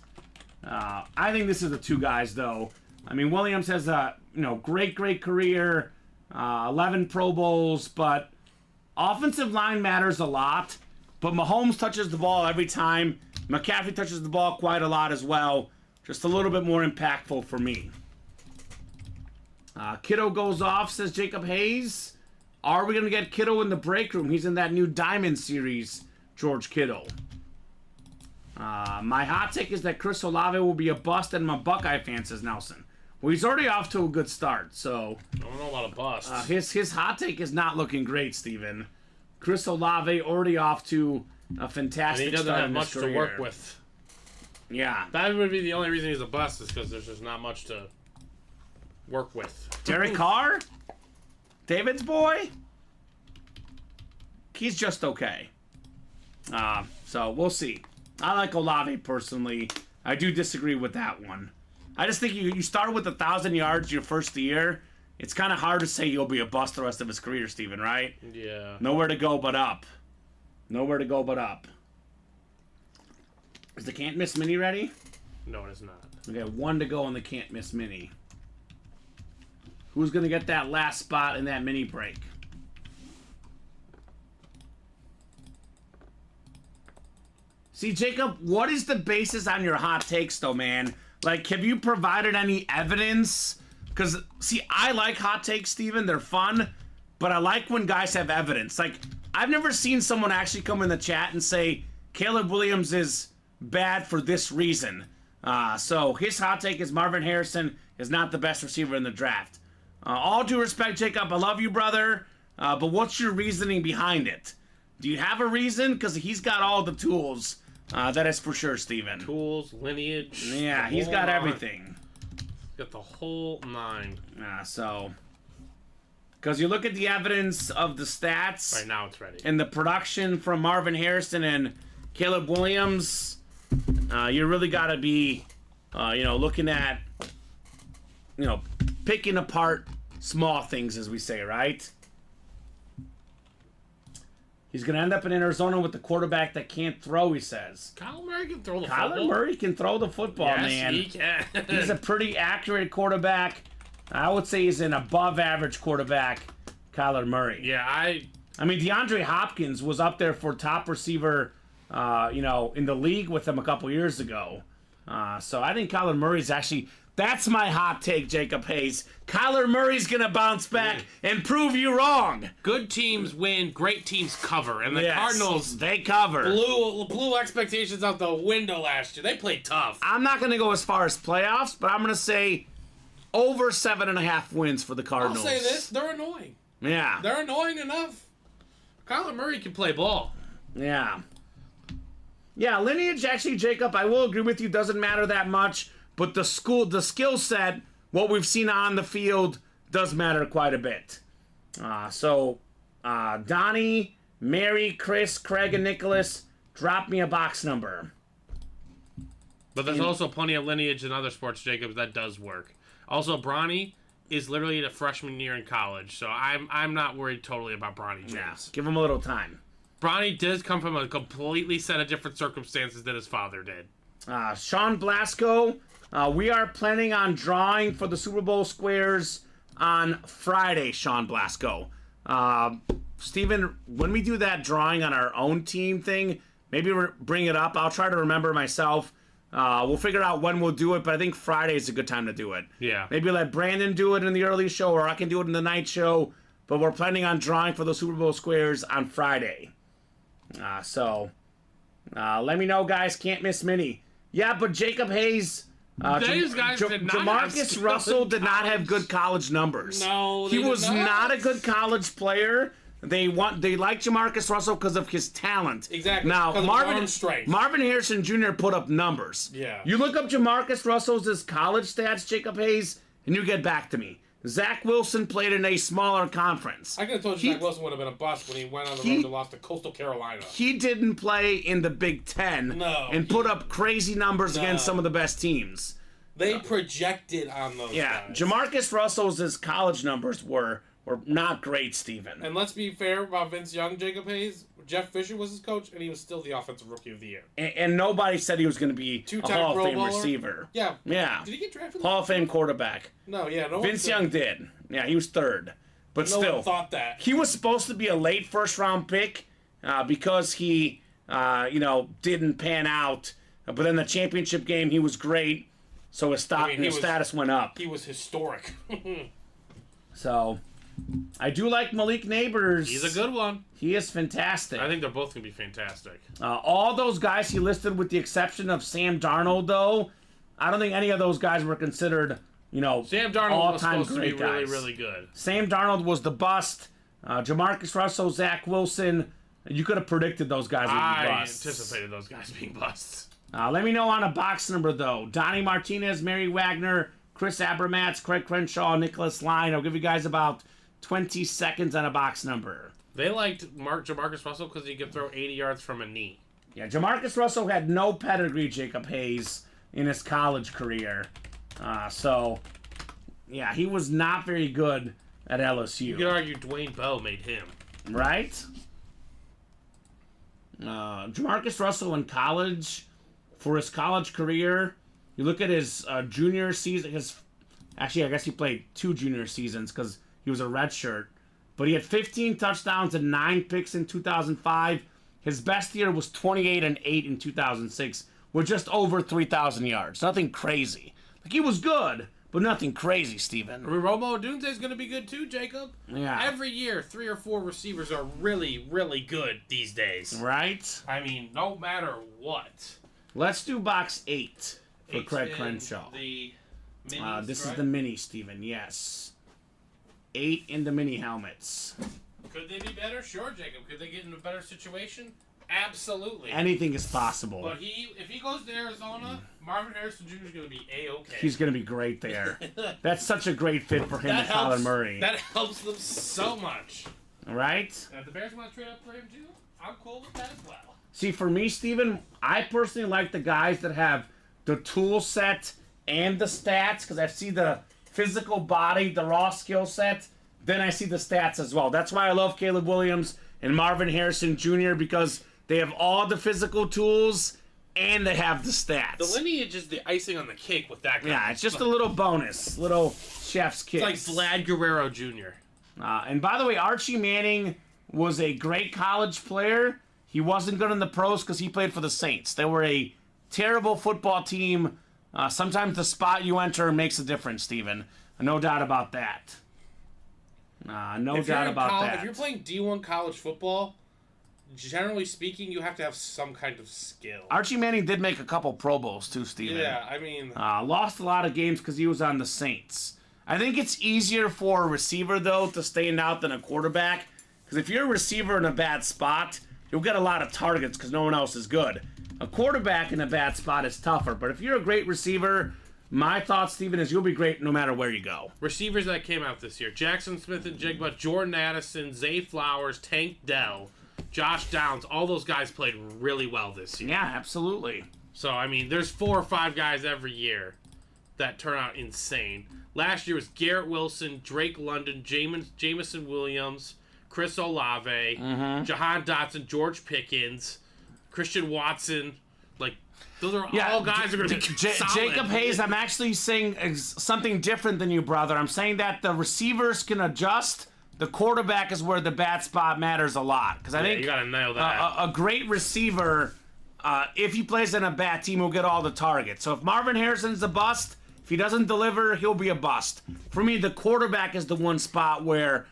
I think this is the 2 guys, though. I mean, Williams has a great career, 11 Pro Bowls, but offensive line matters a lot. But Mahomes touches the ball every time. McCaffrey touches the ball quite a lot as well. Just a little bit more impactful for me. Kittle goes off, says Jacob Hayes. Are we going to get Kittle in the break room? He's in that new Diamond Series, George Kittle. My hot take is that Chris Olave will be a bust and I'm a Buckeye fan, says Nelson. Well, he's already off to a good start, so I don't know about a bust. his hot take is not looking great, Steven. Chris Olave already off to a and fantastic he doesn't start have in his much to career. work with. Yeah. That would be the only reason he's a bust is because there's just not much to work with. Derek Carr? David's boy? He's just okay. So we'll see. I like Olave personally. I do disagree with that one. I just think you start with 1,000 yards your first year. It's kind of hard to say you'll be a bust the rest of his career, Steven, right? Yeah. Nowhere to go but up. Nowhere to go but up. Is the Can't Miss Mini ready? No, it is not. Okay, 1 to go on the Can't Miss Mini. Who's going to get that last spot in that mini break? See, Jacob, what is the basis on your hot takes, though, man? Like, have you provided any evidence? Because, see, I like hot takes, Steven. They're fun. But I like when guys have evidence. Like, I've never seen someone actually come in the chat and say, Caleb Williams is bad for this reason. So his hot take is Marvin Harrison is not the best receiver in the draft. All due respect, Jacob, I love you, brother. But what's your reasoning behind it? Do you have a reason? Because he's got all the tools. That is for sure, Steven. Tools, lineage. Yeah, he's got everything. Got the whole 9. Because you look at the evidence of the stats. Right now it's ready. And the production from Marvin Harrison and Caleb Williams, you really got to be, looking at, picking apart small things, as we say, right? He's going to end up in Arizona with the quarterback that can't throw, he says. Kyler Murray can throw the football. Kyler Murray can throw the football, yes, man. He can. He's a pretty accurate quarterback. I would say he's an above-average quarterback, Kyler Murray. Yeah, I mean, DeAndre Hopkins was up there for top receiver, in the league with him a couple years ago. So I think Kyler Murray's actually... That's my hot take, Jacob Hayes. Kyler Murray's going to bounce back and prove you wrong. Good teams win, great teams cover. And the Cardinals... They cover. Blew expectations out the window last year. They played tough. I'm not going to go as far as playoffs, but I'm going to say over 7.5 wins for the Cardinals. I'll say this. They're annoying. Yeah. They're annoying enough. Kyler Murray can play ball. Yeah. Yeah, lineage, actually, Jacob, I will agree with you, doesn't matter that much. But the skill set, what we've seen on the field, does matter quite a bit. Donnie, Mary, Chris, Craig, and Nicholas, drop me a box number. But there's also plenty of lineage in other sports, Jacob, that does work. Also, Bronny is literally a freshman year in college, so I'm not worried totally about Bronny James. Yeah, give him a little time. Bronny does come from a completely set of different circumstances than his father did. Sean Blasco, we are planning on drawing for the Super Bowl squares on Friday, Sean Blasco. Steven, when we do that drawing on our own team thing, maybe bring it up. I'll try to remember myself. We'll figure out when we'll do it, but I think Friday is a good time to do it. Yeah. Maybe let Brandon do it in the early show, or I can do it in the night show, but we're planning on drawing for the Super Bowl squares on Friday. Let me know, guys. Can't miss mini. Yeah, but Jacob Hayes... These guys did not Jamarcus Russell did not have good college numbers. No, he was not a good college player. They like Jamarcus Russell because of his talent. Exactly. Now Strength. Marvin Harrison Jr. put up numbers. Yeah. You look up Jamarcus Russell's college stats, Jacob Hayes, and you get back to me. Zach Wilson played in a smaller conference. I could have told you Zach Wilson would have been a bust when he went on the road and lost to Coastal Carolina. He didn't play in the Big Ten and put up crazy numbers against some of the best teams. They projected on those guys. Jamarcus Russell's college numbers were not great, Steven. And let's be fair about Vince Young, Jacob Hayes. Jeff Fisher was his coach, and he was still the offensive rookie of the year. And nobody said he was going to be a Hall of Fame Pro receiver. Yeah. Yeah. Did he get drafted? Hall of Fame quarterback. No, yeah. No Vince Young did. Yeah, he was third. But no still. one thought that. He was supposed to be a late first-round pick because he, didn't pan out. But then the championship game, he was great. So his status went up. He was historic. So... I do like Malik Neighbors. He's a good one. He is fantastic. I think they're both going to be fantastic. All those guys he listed with the exception of Sam Darnold, though, I don't think any of those guys were considered Sam Darnold was all-time supposed to be great really, guys. really good. Sam Darnold was the bust. Jamarcus Russell, Zach Wilson. You could have predicted those guys would be I busts. anticipated those guys being busts. Let me know on a box number, though. Donnie Martinez, Mary Wagner, Chris Abramatz, Craig Crenshaw, Nicholas Line. I'll give you guys about 20 seconds on a box number. They liked Jamarcus Russell because he could throw 80 yards from a knee. Yeah, Jamarcus Russell had no pedigree, Jacob Hayes, in his college career. Yeah, he was not very good at LSU. You could argue Dwayne Bowe made him. Right? Jamarcus Russell in college, for his college career, you look at his junior season, actually, I guess he played 2 junior seasons because he was a redshirt. But he had 15 touchdowns and 9 picks in 2005. His best year was 28-8 in 2006 with just over 3,000 yards. Nothing crazy. Like, he was good, but nothing crazy, Steven. Romo Odunze is going to be good too, Jacob. Yeah. Every year, 3 or 4 receivers are really, really good these days. Right? I mean, no matter what. Let's do box 8 for Craig in Crenshaw. The minis, This right? is the mini, Steven. Yes. 8 in the mini helmets. Could they be better? Sure, Jacob. Could they get in a better situation? Absolutely. Anything is possible. But if he goes to Arizona, Marvin Harrison Jr. is going to be A-okay. He's going to be great there. That's such a great fit for him and Kyler Murray. That helps them so much. Right? And if the Bears want to trade up for him too, I'm cool with that as well. See, for me, Steven, I personally like the guys that have the tool set and the stats, because I see the physical body, the raw skill set, then I see the stats as well. That's why I love Caleb Williams and Marvin Harrison Jr., because they have all the physical tools and they have the stats. The lineage is the icing on the cake with that guy. Yeah, it's just a little bonus, little chef's kiss. It's like Vlad Guerrero Jr. And by the way, Archie Manning was a great college player. He wasn't good in the pros because he played for the Saints. They were a terrible football team. Sometimes the spot you enter makes a difference, Steven. No doubt about that. No doubt about that. If you're playing D1 college football, generally speaking, you have to have some kind of skill. Archie Manning did make a couple Pro Bowls too, Steven. Yeah, I mean... lost a lot of games because he was on the Saints. I think it's easier for a receiver, though, to stand out than a quarterback. Because if you're a receiver in a bad spot, you'll get a lot of targets because no one else is good. A quarterback in a bad spot is tougher. But if you're a great receiver, my thought, Steven, is you'll be great no matter where you go. Receivers that came out this year. Jackson Smith and Jigba, Jordan Addison, Zay Flowers, Tank Dell, Josh Downs. All those guys played really well this year. Yeah, absolutely. So, I mean, there's 4 or 5 guys every year that turn out insane. Last year was Garrett Wilson, Drake London, Jameson Williams, Chris Olave, Jahan Dotson, George Pickens, Christian Watson. Like, those are all guys that are going to be solid. Jacob Hayes, I'm actually saying something different than you, brother. I'm saying that the receivers can adjust. The quarterback is where the bad spot matters a lot. Because I think you got to nail that. A great receiver, if he plays in a bad team, will get all the targets. So if Marvin Harrison's a bust, if he doesn't deliver, he'll be a bust. For me, the quarterback is the one spot where,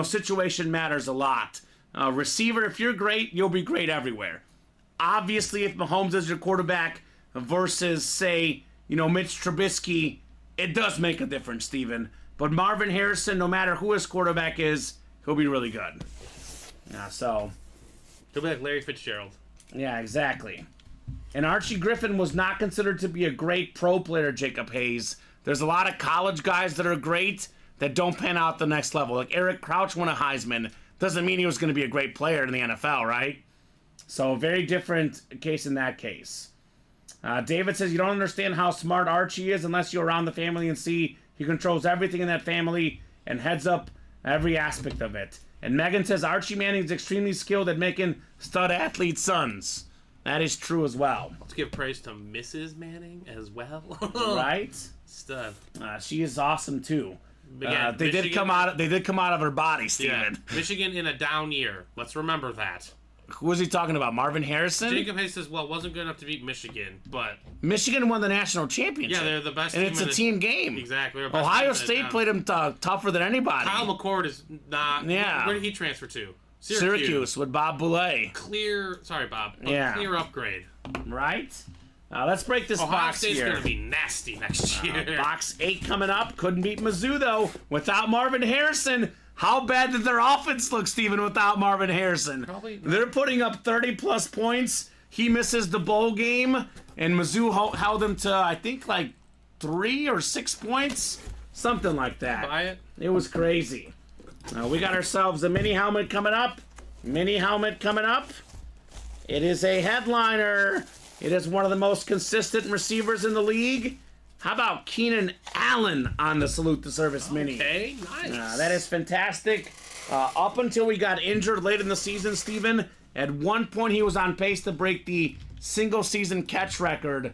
situation matters a lot. Receiver, if you're great, you'll be great everywhere. Obviously, if Mahomes is your quarterback versus, say, Mitch Trubisky, it does make a difference, Steven. But Marvin Harrison, no matter who his quarterback is, he'll be really good. So. He'll be like Larry Fitzgerald. Yeah, exactly. And Archie Griffin was not considered to be a great pro player, Jacob Hayes. There's a lot of college guys that are great that don't pan out the next level. Like Eric Crouch won a Heisman. Doesn't mean he was going to be a great player in the NFL, right? So, very different case in that case. David says, you don't understand how smart Archie is unless you're around the family and see he controls everything in that family and heads up every aspect of it. And Megan says, Archie Manning is extremely skilled at making stud athlete sons. That is true as well. Let's give praise to Mrs. Manning as well. Right? Stud. She is awesome too. Again, they did come out of her body, Steven. Yeah. Michigan in a down year. Let's remember that. Who was he talking about? Marvin Harrison? Jacob Hayes says, well, it wasn't good enough to beat Michigan, but... Michigan won the national championship. Yeah, they're the best and team. And it's a team game. Exactly. Ohio State played them tougher than anybody. Kyle McCord is not... Yeah. Where did he transfer to? Syracuse with Bob Boulay. Sorry, Bob. Yeah. Clear upgrade. Right? Let's break this Ohio box State's here. going to be nasty next year. Box 8 coming up. Couldn't beat Mizzou, though. Without Marvin Harrison, how bad did their offense look, Steven, without Marvin Harrison? Probably not. They're putting up 30-plus points. He misses the bowl game, and Mizzou held him to, I think, like 3 or 6 points. Something like that. Buy it. It was crazy. We got ourselves a mini helmet coming up. Mini helmet coming up. It is a headliner. It is one of the most consistent receivers in the league. How about Keenan Allen on the Salute the Service mini? Okay, nice. That is fantastic. Up until he got injured late in the season, Steven, at one point he was on pace to break the single-season catch record,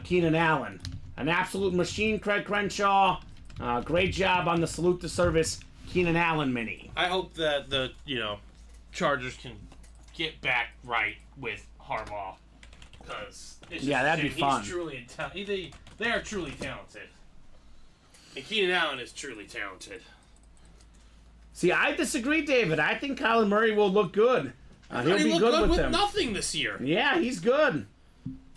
Keenan Allen. An absolute machine, Craig Crenshaw. Great job on the Salute the Service Keenan Allen mini. I hope that the Chargers can get back right with Harbaugh, because that'd be fun. He's truly they are truly talented, and Keenan Allen is truly talented. See, I disagree, David. I think Kyler Murray will look good. He'll be good with them. Nothing this year. Yeah, he's good.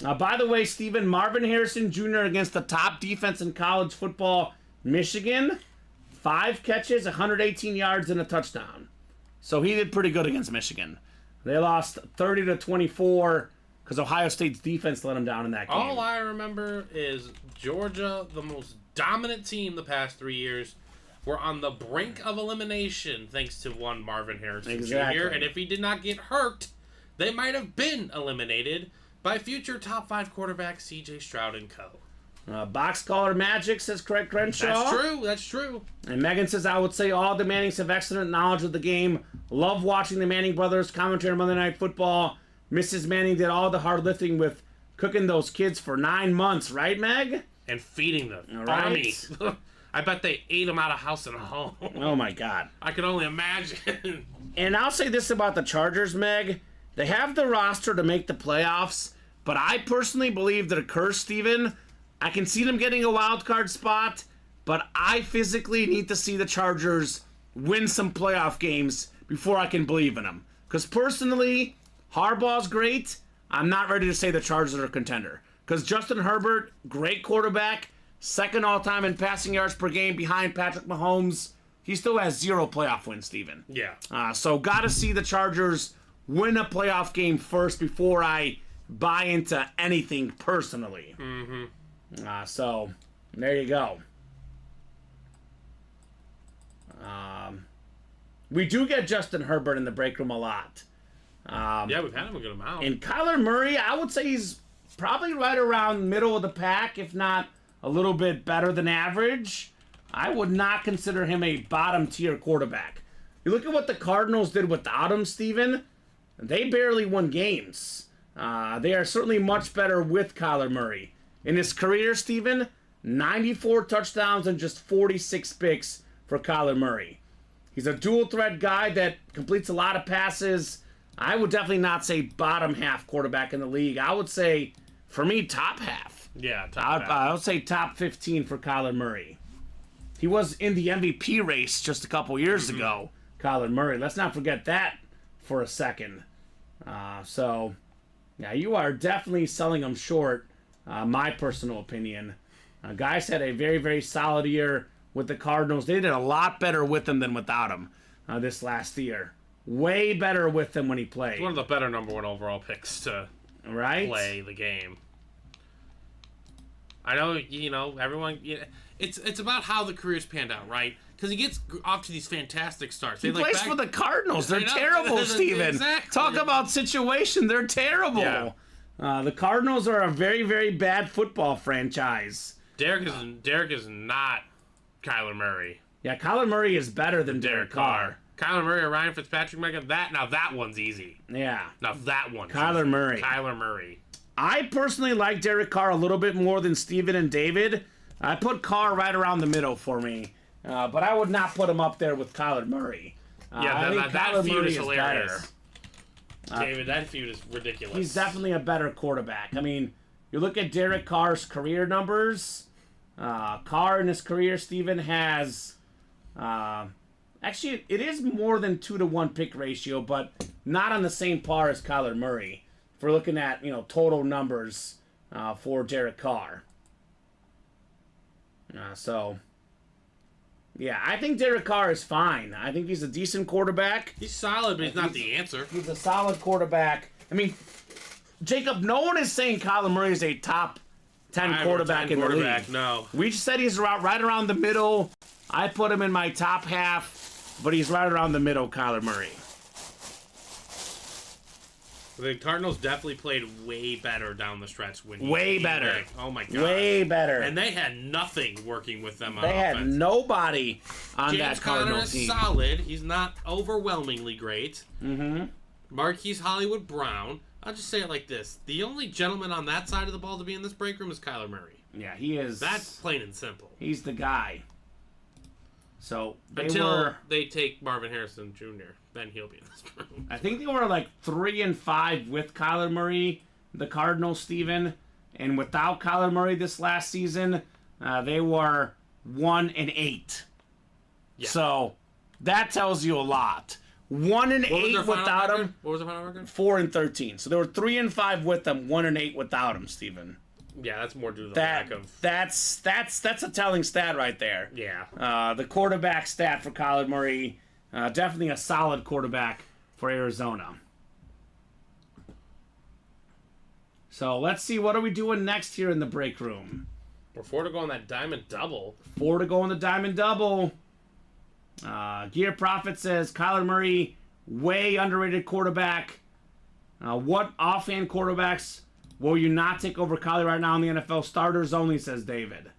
By the way, Steven, Marvin Harrison Jr. against the top defense in college football, Michigan, 5 catches, 118 yards, and a touchdown. So he did pretty good against Michigan. They lost 30-24 because Ohio State's defense let them down in that game. All I remember is Georgia, the most dominant team the past 3 years, were on the brink of elimination thanks to one Marvin Harrison Jr. And if he did not get hurt, they might have been eliminated by future top 5 quarterback C.J. Stroud and co. Box caller magic, says Craig Crenshaw. That's true. And Megan says, I would say all the Mannings have excellent knowledge of the game. Love watching the Manning brothers commentary on Monday Night Football. Mrs. Manning did all the hard lifting with cooking those kids for 9 months, right, Meg? And feeding them. All right. Army. I bet they ate them out of house and home. Oh, my God. I can only imagine. And I'll say this about the Chargers, Meg. They have the roster to make the playoffs, but I personally believe that a curse, Steven. I can see them getting a wild card spot, but I physically need to see the Chargers win some playoff games before I can believe in them. Because personally, Harbaugh's great. I'm not ready to say the Chargers are a contender. Because Justin Herbert, great quarterback, second all-time in passing yards per game behind Patrick Mahomes. He still has 0 playoff wins, Steven. Yeah. So got to see the Chargers win a playoff game first before I buy into anything personally. Mm-hmm. So, there you go. We do get Justin Herbert in the break room a lot. Yeah, we've had him a good amount. And Kyler Murray, I would say he's probably right around middle of the pack, if not a little bit better than average. I would not consider him a bottom-tier quarterback. You look at what the Cardinals did without him, Steven. They barely won games. They are certainly much better with Kyler Murray. In his career, Steven, 94 touchdowns and just 46 picks for Kyler Murray. He's a dual-threat guy that completes a lot of passes. I would definitely not say bottom-half quarterback in the league. I would say, for me, top half. Yeah, top half. I would say top 15 for Kyler Murray. He was in the MVP race just a couple years ago, Kyler Murray. Let's not forget that for a second. So, yeah, you are definitely selling him short. My personal opinion. Guys had a very, very solid year with the Cardinals. They did a lot better with him than without him this last year. Way better with him when he played. One of the better number 1 overall picks to play the game. I know, everyone. It's about how the career's panned out, right? Because he gets off to these fantastic starts. He plays for the Cardinals. They're terrible, Steven. Exactly. Talk about situation. They're terrible. Yeah. The Cardinals are a very, very bad football franchise. Derek is not Kyler Murray. Yeah, Kyler Murray is better than Derek Carr. Kyler Murray or Ryan Fitzpatrick making that one's easy. Yeah. Now that one's Kyler easy. Murray. Kyler Murray. I personally like Derek Carr a little bit more than Steven and David. I put Carr right around the middle for me. But I would not put him up there with Kyler Murray. That feud is hilarious. David, that feud is ridiculous. He's definitely a better quarterback. I mean, you look at Derek Carr's career numbers. Carr in his career, Steven, has... actually, it is more than 2-to-1 pick ratio, but not on the same par as Kyler Murray. If we're looking at, total numbers, for Derek Carr. Yeah, I think Derek Carr is fine. I think he's a decent quarterback. He's solid, but he's not the answer. He's a solid quarterback. I mean, Jacob, no one is saying Kyler Murray is a top 10 quarterback in the league. No. We just said he's right around the middle. I put him in my top half, but he's right around the middle, Kyler Murray. The Cardinals definitely played way better down the stretch. Way better. Oh, my God. Way better. And they had nothing working with them on They offense. had nobody on that Cardinal James team. Conner is solid. He's not overwhelmingly great. Mm-hmm. Marquise Hollywood Brown. I'll just say it like this. The only gentleman on that side of the ball to be in this break room is Kyler Murray. Yeah, he is. That's plain and simple. He's the guy. So Until they take Marvin Harrison Jr., then he'll be in this room. I think they were like 3-5 with Kyler Murray, the Cardinals, Steven. And without Kyler Murray this last season, they were 1-8. Yeah. So that tells you a lot. 1-8 without him. What was the final record? 4-13. So they were 3-5 with them, 1-8 without him, Steven. Yeah, that's more due to the lack of. That's a telling stat right there. Yeah. The quarterback stat for Kyler Murray, definitely a solid quarterback for Arizona. So let's see, what are we doing next here in the break room? Before to go on that diamond double. 4 to go on the diamond double. Gear Profit says Kyler Murray, way underrated quarterback. What offhand quarterbacks will you not take over Kyler right now in the NFL? Starters only, says David.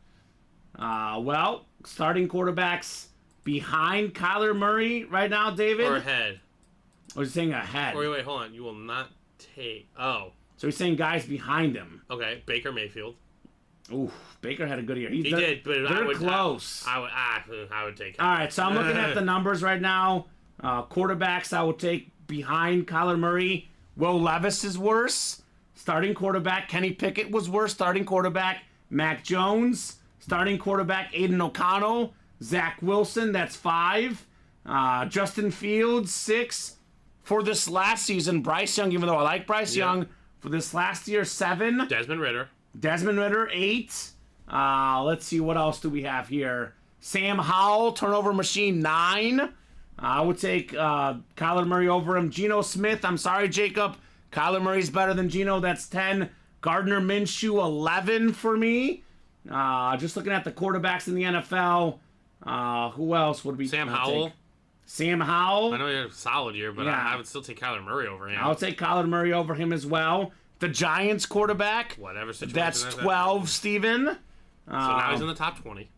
Well, starting quarterbacks behind Kyler Murray right now, David? Or ahead. Or is he saying ahead? Wait, hold on. You will not take. Oh. So he's saying guys behind him. Okay, Baker Mayfield. Ooh, Baker had a good year. He did, but they're close. I would take him. All right, so I'm looking at the numbers right now. Quarterbacks I would take behind Kyler Murray. Will Levis is worse. Starting quarterback. Kenny Pickett was worse. Starting quarterback. Mac Jones. Starting quarterback. Aiden O'Connell. Zach Wilson, that's 5. Justin Fields, 6. For this last season, Bryce Young, even though I like Bryce Young, for this last year, 7. Desmond Ridder, 8. Let's see, what else do we have here? Sam Howell, turnover machine, 9. I would take Kyler Murray over him. Geno Smith, I'm sorry, Jacob. Kyler Murray's better than Geno, that's 10. Gardner Minshew, 11 for me. Just looking at the quarterbacks in the NFL, who else would be? Sam Howell. Take? Sam Howell. I know he had a solid year, but Yeah. I would still take Kyler Murray over him. I'll take Kyler Murray over him as well. The Giants quarterback. Whatever situation. That's 12, Steven. So now he's in the top 20.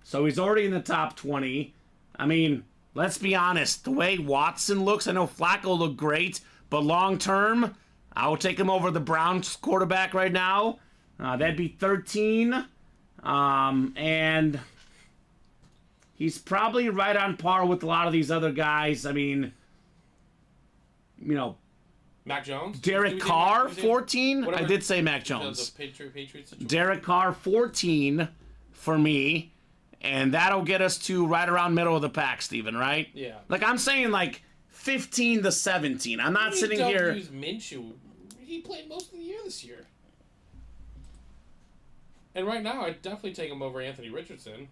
So he's already in the top 20. I mean, let's be honest. The way Watson looks, I know Flacco looked great, but long term, I will take him over the Browns quarterback right now. That'd be 13. And he's probably right on par with a lot of these other guys. I mean, you know, Mac Jones? Derek Carr, 14. I did say Mac Jones. The Patriots situation. Derek Carr, 14 for me. And that'll get us to right around middle of the pack, Steven, right? Yeah. Like, I'm saying, like, 15 to 17. I'm not sitting here. Use Minshew. He played most of the year this year. And right now, I'd definitely take him over Anthony Richardson.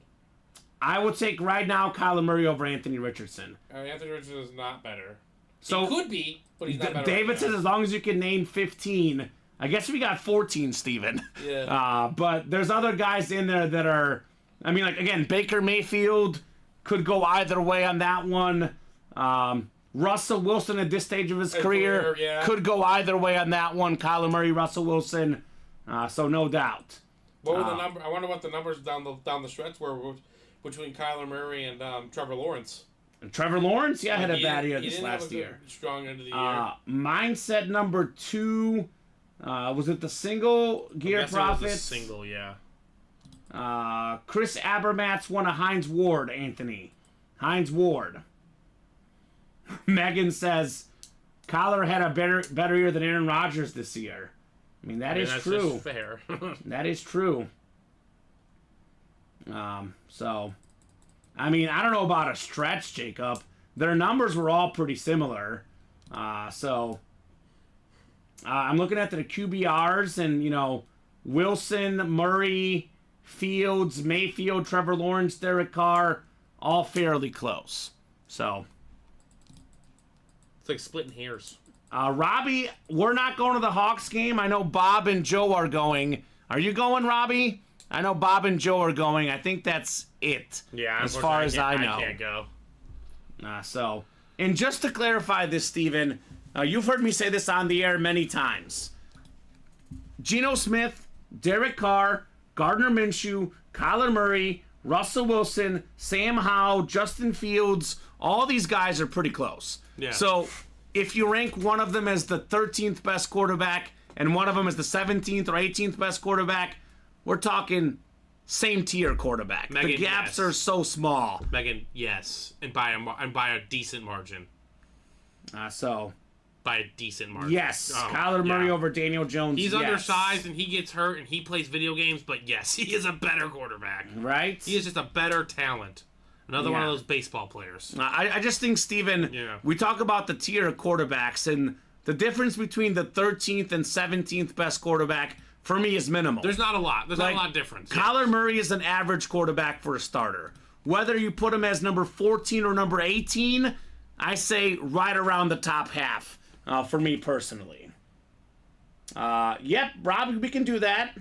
I would take right now Kyler Murray over Anthony Richardson. Anthony Richardson is not better. So he could be, but he's not better. David right says now. as long as you can name 15. I guess we got 14, Steven. Yeah. But there's other guys in there that are, I mean, like, again, Baker Mayfield could go either way on that one. Russell Wilson at this stage of his career could go either way on that one. Kyler Murray, Russell Wilson. So no doubt. What were the number? I wonder what the numbers down the stretch were between Kyler Murray and Trevor Lawrence. And Trevor Lawrence, had a bad year this last year. Strong end of the year. Mine said number 2. Was it the single Gear Profits? It was the single, yeah. Chris Abermatz won a Heinz Ward, Anthony. Heinz Ward. Megan says Kyler had a better year than Aaron Rodgers this year. I mean, that's true. Just fair. That is true. So, I mean, I don't know about a stretch, Jacob. Their numbers were all pretty similar. I'm looking at the QBRs, and, Wilson, Murray, Fields, Mayfield, Trevor Lawrence, Derek Carr, all fairly close. So, It's like splitting hairs. Robbie, we're not going to the Hawks game. I know Bob and Joe are going. Are you going, Robbie? I know Bob and Joe are going. I think that's it. Yeah, as far as I know. I can't go. So, and just to clarify this, Steven, you've heard me say this on the air many times. Geno Smith, Derek Carr, Gardner Minshew, Kyler Murray, Russell Wilson, Sam Howell, Justin Fields, all these guys are pretty close. Yeah. So, if you rank one of them as the 13th best quarterback and one of them as the 17th or 18th best quarterback, we're talking same tier quarterback. Megan, the gaps yes. are so small. Megan, yes, and by a decent margin. By a decent margin. Yes, Kyler Murray over Daniel Jones. He's yes. undersized and he gets hurt and he plays video games, but yes, he is a better quarterback. Right? He is just a better talent. Another one of those baseball players. I just think, Steven, we talk about the tier of quarterbacks, and the difference between the 13th and 17th best quarterback, for me, is minimal. There's not a lot. There's not a lot of difference. Kyler Murray is an average quarterback for a starter. Whether you put him as number 14 or number 18, I say right around the top half for me personally. Yep, Robbie, we can do that.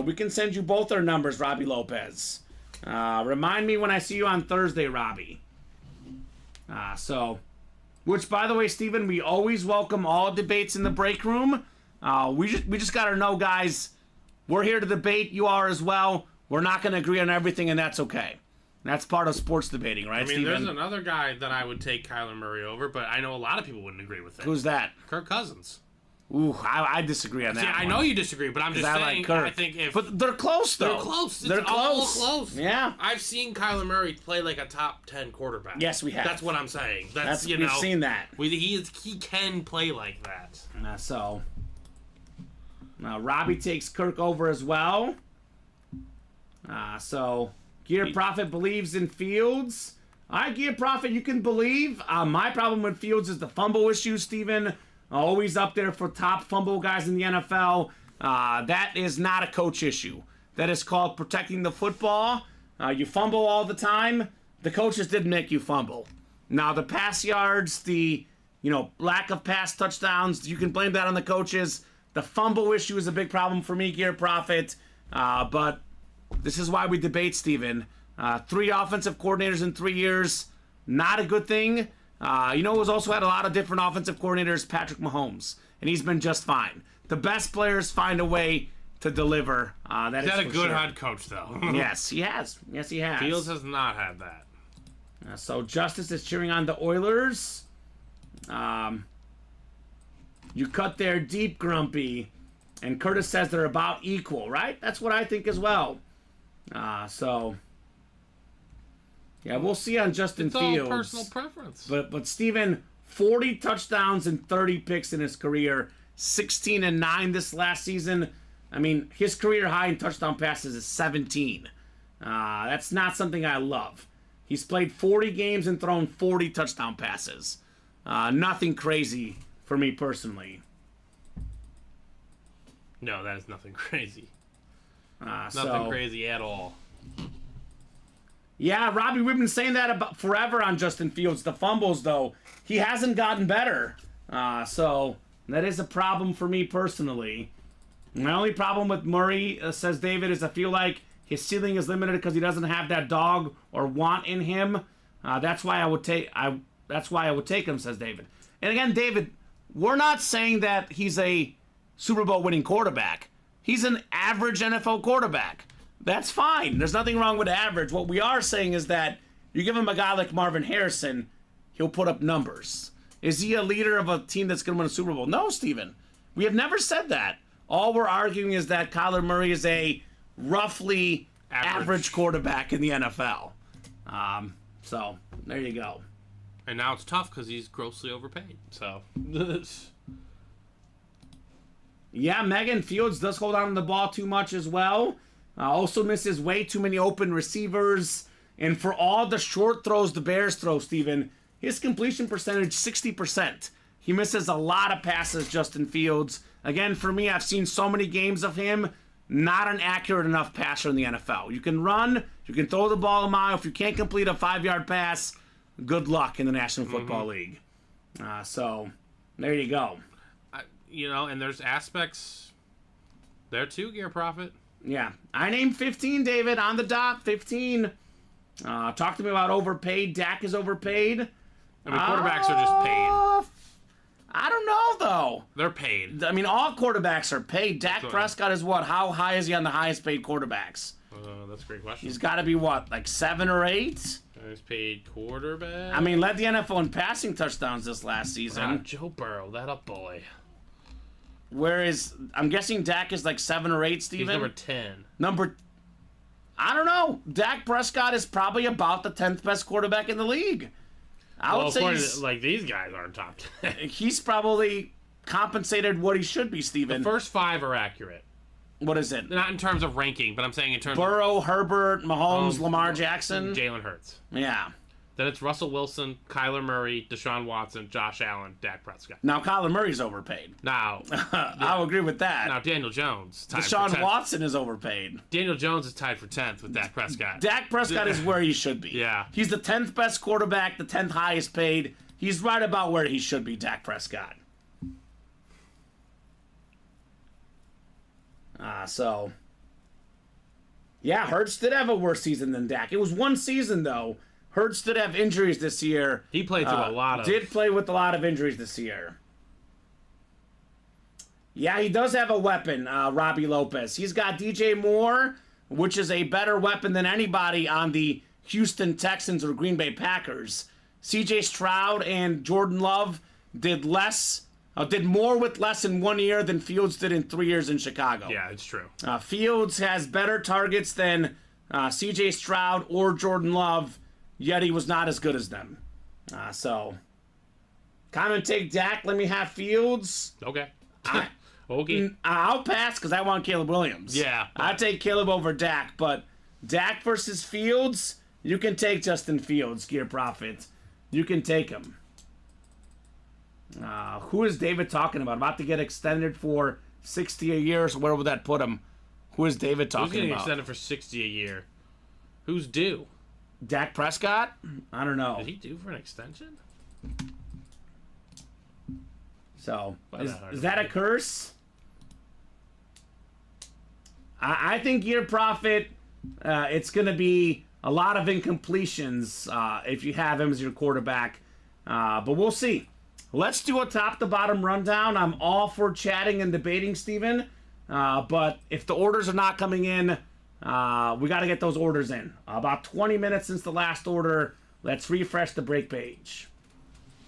We can send you both our numbers, Robbie Lopez. Remind me when I see you on Thursday, Robbie. Which, by the way, Steven, we always welcome all debates in the break room. We just got to know, guys, we're here to debate. You are as well. We're not going to agree on everything, and that's okay. That's part of sports debating, right, Steven? There's another guy that I would take Kyler Murray over, but I know a lot of people wouldn't agree with it. Who's that? Kirk Cousins. Ooh, I disagree on that. See, I know you disagree, but I'm just saying. I think if but they're close though. They're close. They're all close. close. Yeah. I've seen Kyler Murray play like a top 10 quarterback. Yes, we have. That's what I'm saying. We've seen that. He can play like that. Robbie takes Kirk over as well. Gear Prophet believes in Fields. All right, Gear Prophet, you can believe. My problem with Fields is the fumble issue, Steven. Always up there for top fumble guys in the NFL. That is not a coach issue. That is called protecting the football. You fumble all the time. The coaches didn't make you fumble. Now, the pass yards, the lack of pass touchdowns, you can blame that on the coaches. The fumble issue is a big problem for me, Gear Prophet. But this is why we debate, Steven. 3 offensive coordinators in 3 years, not a good thing. Who's also had a lot of different offensive coordinators? Patrick Mahomes. And he's been just fine. The best players find a way to deliver. He's had a good head coach, though. Yes, he has. Yes, he has. Fields has not had that. So Justice is cheering on the Oilers. You cut there deep, Grumpy. And Curtis says they're about equal, right? That's what I think as well. Yeah, we'll see on Justin Fields. It's all personal preference. But Steven, 40 touchdowns and 30 picks in his career, 16-9 this last season. I mean, his career high in touchdown passes is 17. That's not something I love. He's played 40 games and thrown 40 touchdown passes. Nothing crazy for me personally. No, that is nothing crazy. Nothing crazy at all. Yeah, Robbie, we've been saying that about forever on Justin Fields. The fumbles, though, he hasn't gotten better. So that is a problem for me personally. My only problem with Murray, says David, is I feel like his ceiling is limited because he doesn't have that dog or want in him. That's why I would take him, says David. And again, David, we're not saying that he's a Super Bowl winning quarterback. He's an average NFL quarterback. That's fine. There's nothing wrong with average. What we are saying is that you give him a guy like Marvin Harrison, he'll put up numbers. Is he a leader of a team that's going to win a Super Bowl? No, Steven. We have never said that. All we're arguing is that Kyler Murray is a roughly average quarterback in the NFL. So, there you go. And now it's tough because he's grossly overpaid. So, yeah, Megan Fields does hold on to the ball too much as well. Also misses way too many open receivers. And for all the short throws the Bears throw, Steven, his completion percentage, 60%. He misses a lot of passes, Justin Fields. Again, for me, I've seen so many games of him. not an accurate enough passer in the NFL. You can run, you can throw the ball a mile. If you can't complete a 5-yard pass, good luck in the National Football League. So there you go. And there's aspects there too, Gear Profit. Yeah. I named 15, David, on the dot. 15. Talk to me about overpaid. Dak is overpaid. I mean, quarterbacks are just paid. I don't know, though. They're paid. I mean, all quarterbacks are paid. Dak Prescott is what? How high is he on the highest paid quarterbacks? That's a great question. He's got to be what, like 7 or 8? Highest paid quarterback? I mean, led the NFL in passing touchdowns this last season. Joe Burrow, that a boy. Whereas, I'm guessing Dak is like 7 or 8, Steven? He's number 10. I don't know. Dak Prescott is probably about the 10th best quarterback in the league. I would say these guys aren't top 10. He's probably compensated what he should be, Steven. The first 5 are accurate. What is it? Not in terms of ranking, but I'm saying in terms of Burrow, Herbert, Mahomes, Lamar Jackson. Jalen Hurts. Yeah. Then it's Russell Wilson, Kyler Murray, Deshaun Watson, Josh Allen, Dak Prescott. Now, Kyler Murray's overpaid. Now, I'll agree with that. Now, Daniel Jones. Deshaun Watson is overpaid. Daniel Jones is tied for 10th with Dak Prescott. Dak Prescott is where he should be. Yeah. He's the 10th best quarterback, the 10th highest paid. He's right about where he should be, Dak Prescott. Yeah, Hurts did have a worse season than Dak. It was one season, though. Hurts did have injuries this year. He played through a lot of... Did play with a lot of injuries this year. Yeah, he does have a weapon, Robbie Lopez. He's got DJ Moore, which is a better weapon than anybody on the Houston Texans or Green Bay Packers. CJ Stroud and Jordan Love did more with less in 1 year than Fields did in 3 years in Chicago. Yeah, it's true. Fields has better targets than CJ Stroud or Jordan Love, yet he was not as good as them. Kamen take Dak. Let me have Fields. Okay. Okay. I'll pass because I want Caleb Williams. Yeah. I take Caleb over Dak, but Dak versus Fields, you can take Justin Fields, Gear Profit. You can take him. Who is David talking about? About to get extended for $60 a year, so where would that put him? Who is David talking about? Who's getting extended for $60 a year? Who's due? Dak Prescott? I don't know. Is he due for an extension? So, is that a curse? I think Gear Profit, it's going to be a lot of incompletions if you have him as your quarterback. But we'll see. Let's do a top-to-bottom rundown. I'm all for chatting and debating, Steven. But if the orders are not coming in, we got to get those orders in. About 20 minutes since the last order. Let's refresh the break page.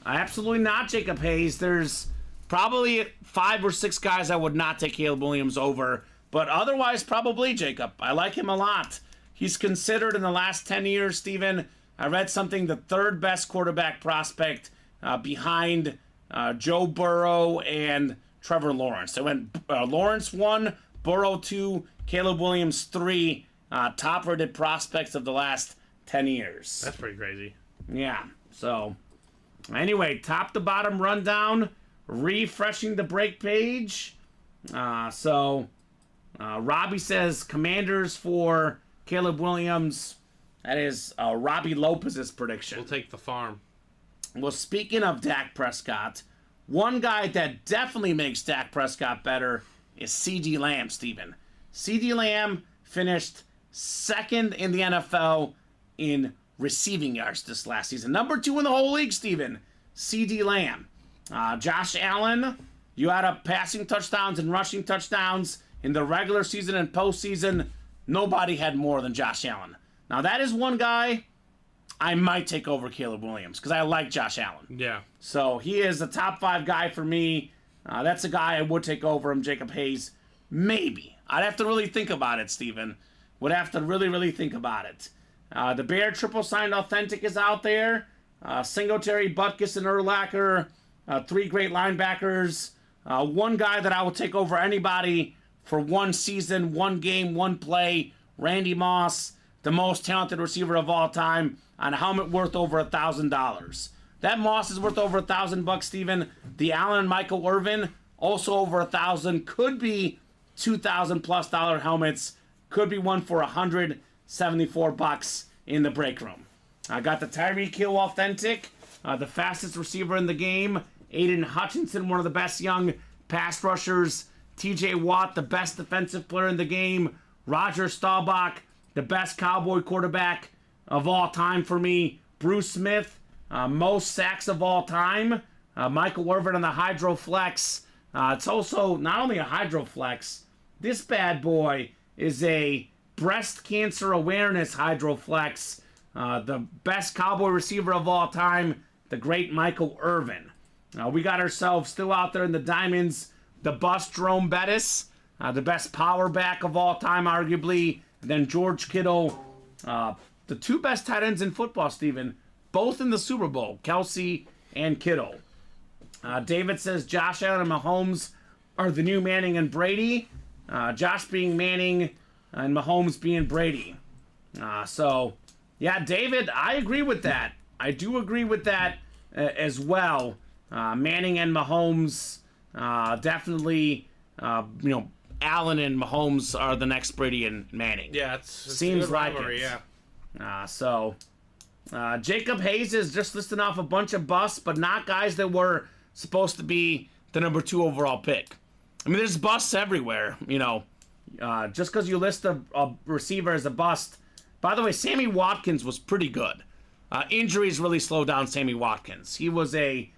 Absolutely not, Jacob Hayes. There's probably 5 or 6 guys I would not take Caleb Williams over. But otherwise, probably, Jacob. I like him a lot. He's considered in the last 10 years, Steven. I read something, the 3rd best quarterback prospect behind Joe Burrow and Trevor Lawrence. So went Lawrence 1, Burrow 2, Caleb Williams 3, top-rated prospects of the last 10 years. That's pretty crazy. Yeah. So, anyway, top-to-bottom rundown, refreshing the break page. Robbie says Commanders for Caleb Williams. That is Robbie Lopez's prediction. We'll take the farm. Well, speaking of Dak Prescott, one guy that definitely makes Dak Prescott better is CeeDee Lamb, Steven. CeeDee Lamb finished 2nd in the NFL in receiving yards this last season. Number 2 in the whole league, Steven. CeeDee Lamb. Josh Allen, you had up passing touchdowns and rushing touchdowns in the regular season and postseason. Nobody had more than Josh Allen. Now, that is one guy I might take over Caleb Williams because I like Josh Allen. Yeah. So he is a top 5 guy for me. That's a guy I would take over him, Jacob Hayes. Maybe. I'd have to really think about it, Steven. Would have to really, really think about it. The Bear triple signed authentic is out there. Singletary, Butkus, and Urlacher. 3 great linebackers. One guy that I will take over anybody for 1 season, 1 game, 1 play. Randy Moss, the most talented receiver of all time, on a helmet worth over $1,000. That Moss is worth over $1,000, Steven. The Allen and Michael Irvin, also over $1,000. Could be $2,000+ helmets. Could be one for $174 in the break room. I got the Tyreek Hill Authentic, the fastest receiver in the game. Aiden Hutchinson, one of the best young pass rushers. TJ Watt, the best defensive player in the game. Roger Staubach, the best Cowboy quarterback of all time for me. Bruce Smith, most sacks of all time. Michael Irvin on the Hydro Flex. It's also not only a Hydro Flex, this bad boy is a breast cancer awareness Hydro Flex. The best Cowboy receiver of all time, the great Michael Irvin. We got ourselves still out there in the Diamonds, the bust Jerome Bettis, the best power back of all time, arguably. And then George Kittle, the two best tight ends in football, Steven, both in the Super Bowl, Kelsey and Kittle. David says Josh Allen and Mahomes are the new Manning and Brady. Josh being Manning and Mahomes being Brady. Yeah, David, I agree with that. I do agree with that as well. Manning and Mahomes, definitely, Allen and Mahomes are the next Brady and Manning. Yeah, it's seems like rivalry, it. Yeah. Jacob Hayes is just listing off a bunch of busts, but not guys that were supposed to be the number 2 overall pick. I mean, there's busts everywhere, just because you list a receiver as a bust. By the way, Sammy Watkins was pretty good. Injuries really slowed down Sammy Watkins. He was a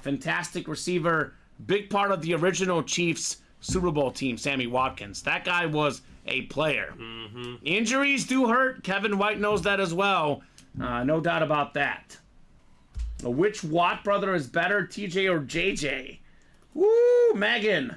fantastic receiver, big part of the original Chiefs Super Bowl team, Sammy Watkins. That guy was a player. Mm-hmm. Injuries do hurt. Kevin White knows that as well. No doubt about that. Which Watt brother is better, TJ or JJ? Woo, Megan.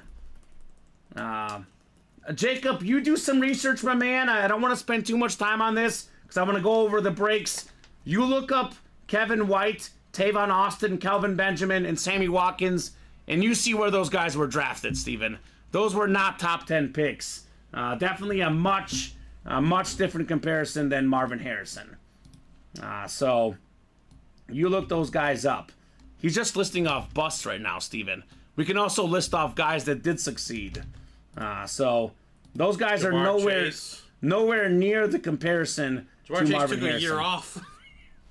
Jacob, you do some research, my man. I don't want to spend too much time on this because I want to go over the breaks. You look up Kevin White, Tavon Austin, Kelvin Benjamin, and Sammy Watkins, and you see where those guys were drafted, Steven. Those were not top 10 picks. Definitely a much different comparison than Marvin Harrison. So you look those guys up. He's just listing off busts right now, Steven. We can also list off guys that did succeed. So those guys are nowhere near the comparison to Marvin Harrison. Took a year off.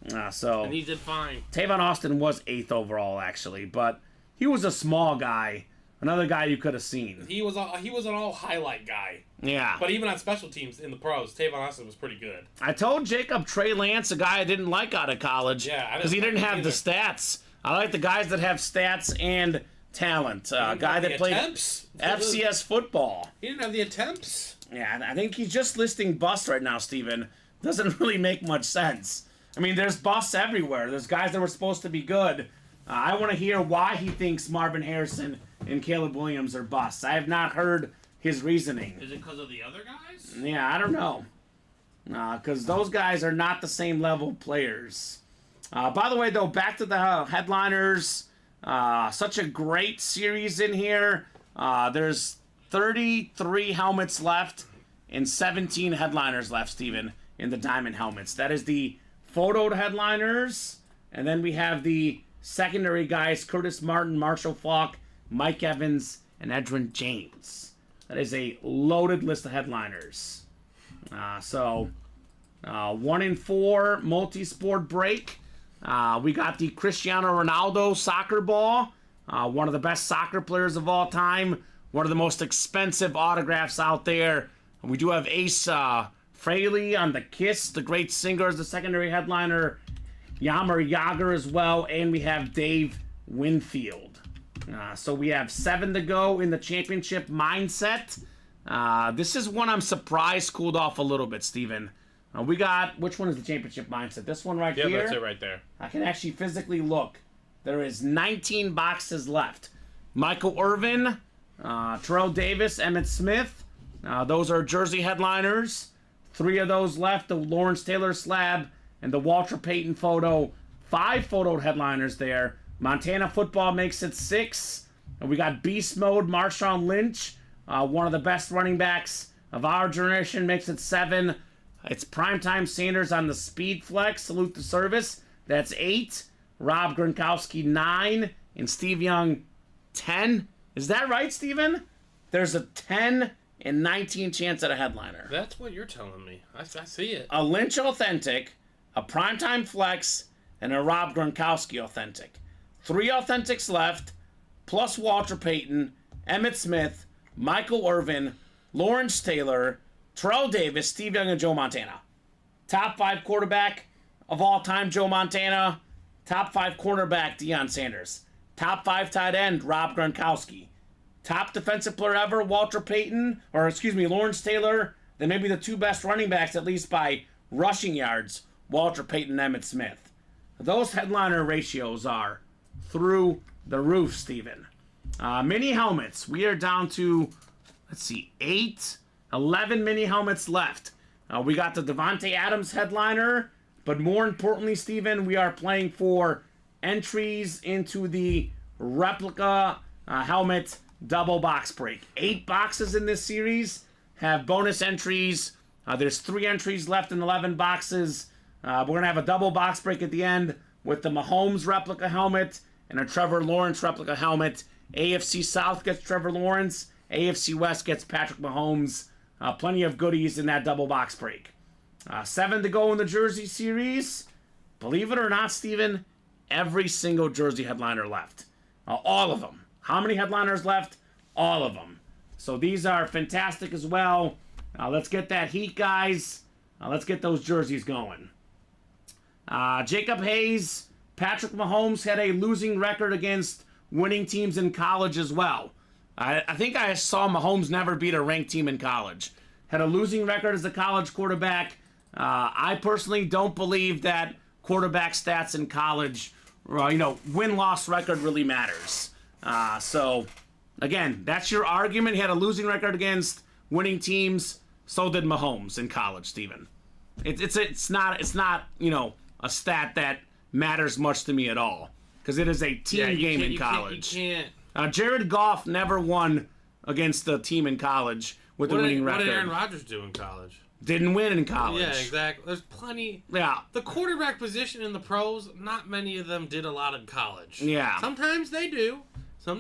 And he did fine. Tavon Austin was 8th overall, actually, but he was a small guy. Another guy you could have seen. He was an all highlight guy. Yeah. But even on special teams in the pros, Tavon Austin was pretty good. I told Jacob Trey Lance, a guy I didn't like out of college, because he didn't have the stats. I like the guys that have stats and talent. A guy that played FCS football. He didn't have the attempts. Yeah, I think he's just listing busts right now, Steven. Doesn't really make much sense. I mean, there's busts everywhere. There's guys that were supposed to be good. I want to hear why he thinks Marvin Harrison and Caleb Williams are busts. I have not heard his reasoning. Is it because of the other guys? Yeah, I don't know. Because those guys are not the same level players. By the way, though, back to the headliners. Such a great series in here. There's 33 helmets left and 17 headliners left, Steven, in the diamond helmets. That is the photoed headliners. And then we have the secondary guys, Curtis Martin, Marshall Faulk, Mike Evans, and Edgerrin James. That is a loaded list of headliners. 1 in 4 multi-sport break. We got the Cristiano Ronaldo soccer ball. One of the best soccer players of all time. One of the most expensive autographs out there. We do have Ace Frehley on the Kiss, the great singer, as the secondary headliner. Yammer Yager as well. And we have Dave Winfield. So we have 7 to go in the championship mindset. This is one I'm surprised cooled off a little bit, Steven. We got, which one is the championship mindset? This one right here? Yeah, that's it right there. I can actually physically look. There is 19 boxes left. Michael Irvin, Terrell Davis, Emmitt Smith. Those are jersey headliners. 3 of those left. The Lawrence Taylor slab and the Walter Payton photo. 5 photoed headliners there. Montana football makes it 6. And we got Beast Mode, Marshawn Lynch. One of the best running backs of our generation, makes it 7. It's Primetime Sanders on the Speed Flex. Salute the service. That's 8. Rob Gronkowski, 9. And Steve Young, 10. Is that right, Steven? There's a 10 and 19 chance at a headliner. That's what you're telling me. I see it. A Lynch Authentic, a Primetime Flex, and a Rob Gronkowski Authentic. 3 Authentics left, plus Walter Payton, Emmitt Smith, Michael Irvin, Lawrence Taylor, Terrell Davis, Steve Young, and Joe Montana. Top 5 quarterback of all time, Joe Montana. Top 5 cornerback, Deion Sanders. Top 5 tight end, Rob Gronkowski. Top defensive player ever, Lawrence Taylor. Then maybe the 2 best running backs, at least by rushing yards, Walter Payton and Emmitt Smith. Those headliner ratios are through the roof, Steven. Mini helmets. We are down to, 11 mini helmets left. We got the Devontae Adams headliner, but more importantly, Steven, we are playing for entries into the replica helmet double box break. 8 boxes in this series have bonus entries. There's 3 entries left in 11 boxes. We're going to have a double box break at the end with the Mahomes replica helmet and a Trevor Lawrence replica helmet. AFC South gets Trevor Lawrence. AFC West gets Patrick Mahomes. Plenty of goodies in that double box break. 7 to go in the jersey series. Believe it or not, Steven, every single jersey headliner left. All of them. How many headliners left? All of them. So these are fantastic as well. Let's get that heat, guys. Let's get those jerseys going. Jacob Hayes, Patrick Mahomes had a losing record against winning teams in college as well. I think I saw Mahomes never beat a ranked team in college. Had a losing record as a college quarterback. I personally don't believe that quarterback stats in college, win-loss record really matters. So, again, that's your argument. He had a losing record against winning teams. So did Mahomes in college, Steven. It's not a stat that matters much to me at all, because it is a team game in college. You can't. Jared Goff never won against a team in college with a winning record. What did Aaron Rodgers do in college? Didn't win in college. Yeah, exactly. There's plenty. Yeah. The quarterback position in the pros, not many of them did a lot in college. Yeah. Sometimes they do.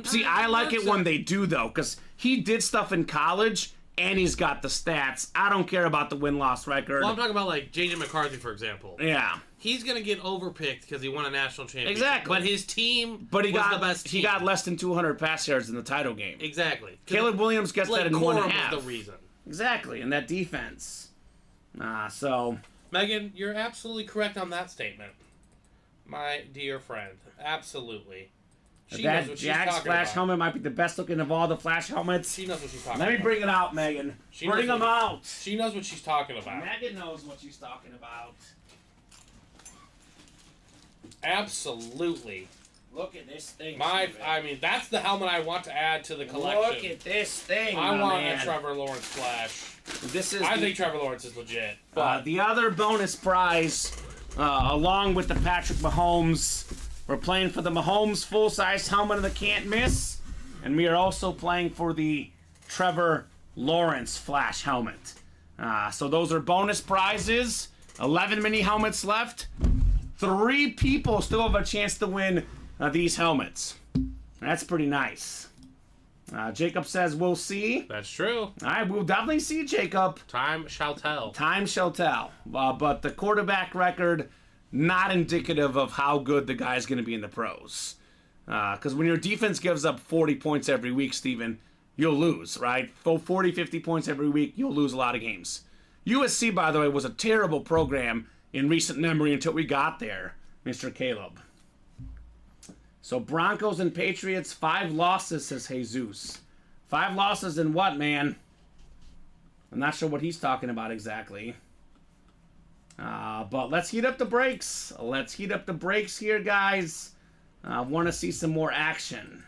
See, I like it when they do, though, because he did stuff in college, and he's got the stats. I don't care about the win-loss record. Well, I'm talking about, like, J.J. McCarthy, for example. Yeah. He's going to get overpicked because he won a national championship. Exactly. But his team was the best team. He got less than 200 pass yards in the title game. Exactly. Caleb Williams gets that in 1.5. Was the reason. Exactly, and that defense. So... Megan, you're absolutely correct on that statement. My dear friend. Absolutely. She knows what she's Jack's talking Flash about. helmet might be the best looking of all the Flash helmets. She knows what she's talking Let about. me bring it out, Megan. Bring them out. She knows what she's talking about. Megan knows what she's talking about. Absolutely. Look at this thing. That's the helmet I want to add to the collection. Look at this thing, I want man. a Trevor Lawrence Flash. I think Trevor Lawrence is legit. But the other bonus prize, along with the Patrick Mahomes, we're playing for the Mahomes full-size helmet of the can't miss, and we are also playing for the Trevor Lawrence Flash helmet. So those are bonus prizes. 11 mini helmets left. 3 people still have a chance to win these helmets. That's pretty nice. Jacob says we'll see. that's true. All right, we'll definitely see, Jacob. Time shall tell. Time shall tell. But the quarterback record, not indicative of how good the guy's going to be in the pros. Because when your defense gives up 40 points every week, Steven, you'll lose, right? 40, 50 points every week, you'll lose a lot of games. USC, by the way, was a terrible program in recent memory until we got there, Mr. Caleb. So Broncos and Patriots, 5 losses, says Jesus. 5 losses in what, man? I'm not sure what he's talking about exactly. But let's heat up the brakes. Let's heat up the brakes here, guys. I want to see some more action.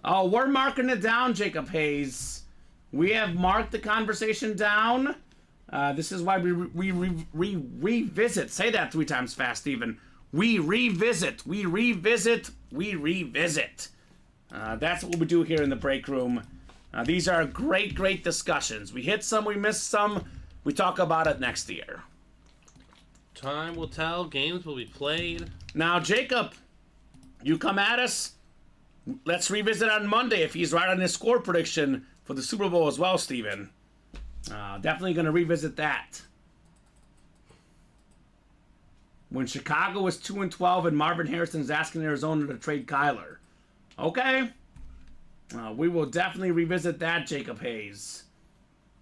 Oh, we're marking it down, Jacob Hayes. We have marked the conversation down. This is why we revisit. Say that 3 times fast, Steven. We revisit. We revisit. We revisit. That's what we do here in the break room. These are great, great discussions. We hit some, we missed some. We talk about it next year. Time will tell. Games will be played. Now, Jacob, you come at us. Let's revisit on Monday if he's right on his score prediction for the Super Bowl as well, Steven. Definitely going to revisit that. When Chicago was 2-12 and Marvin Harrison's asking Arizona to trade Kyler. Okay. We will definitely revisit that, Jacob Hayes.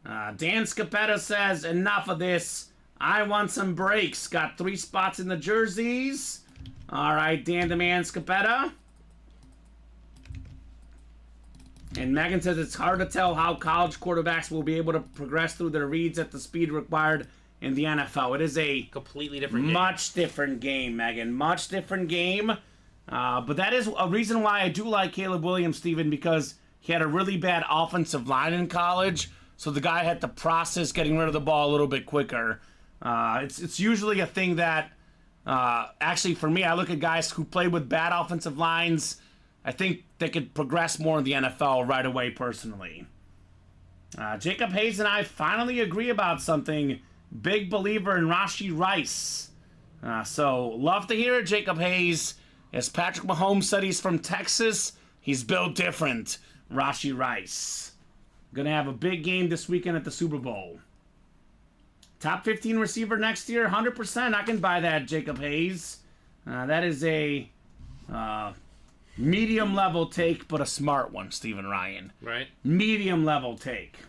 Dan Scapetta says, enough of this. I want some breaks. Got 3 spots in the jerseys. All right, Dan the Man Scapetta. And Megan says it's hard to tell how college quarterbacks will be able to progress through their reads at the speed required in the NFL. It is a completely different game. Much different game, Megan. Much different game. But that is a reason why I do like Caleb Williams, Steven, because he had a really bad offensive line in college, so the guy had to process getting rid of the ball a little bit quicker. It's usually a thing that, actually for me, I look at guys who played with bad offensive lines. I think they could progress more in the NFL right away, personally. Jacob Hayes and I finally agree about something. Big believer in Rashee Rice. So, love to hear it, Jacob Hayes. As Patrick Mahomes said, he's from Texas. He's built different. Rashee Rice. Gonna have a big game this weekend at the Super Bowl. Top 15 receiver next year, 100%. I can buy that, Jacob Hayes. That is a medium level take, but a smart one, Stephen Ryan. Right. Medium level take.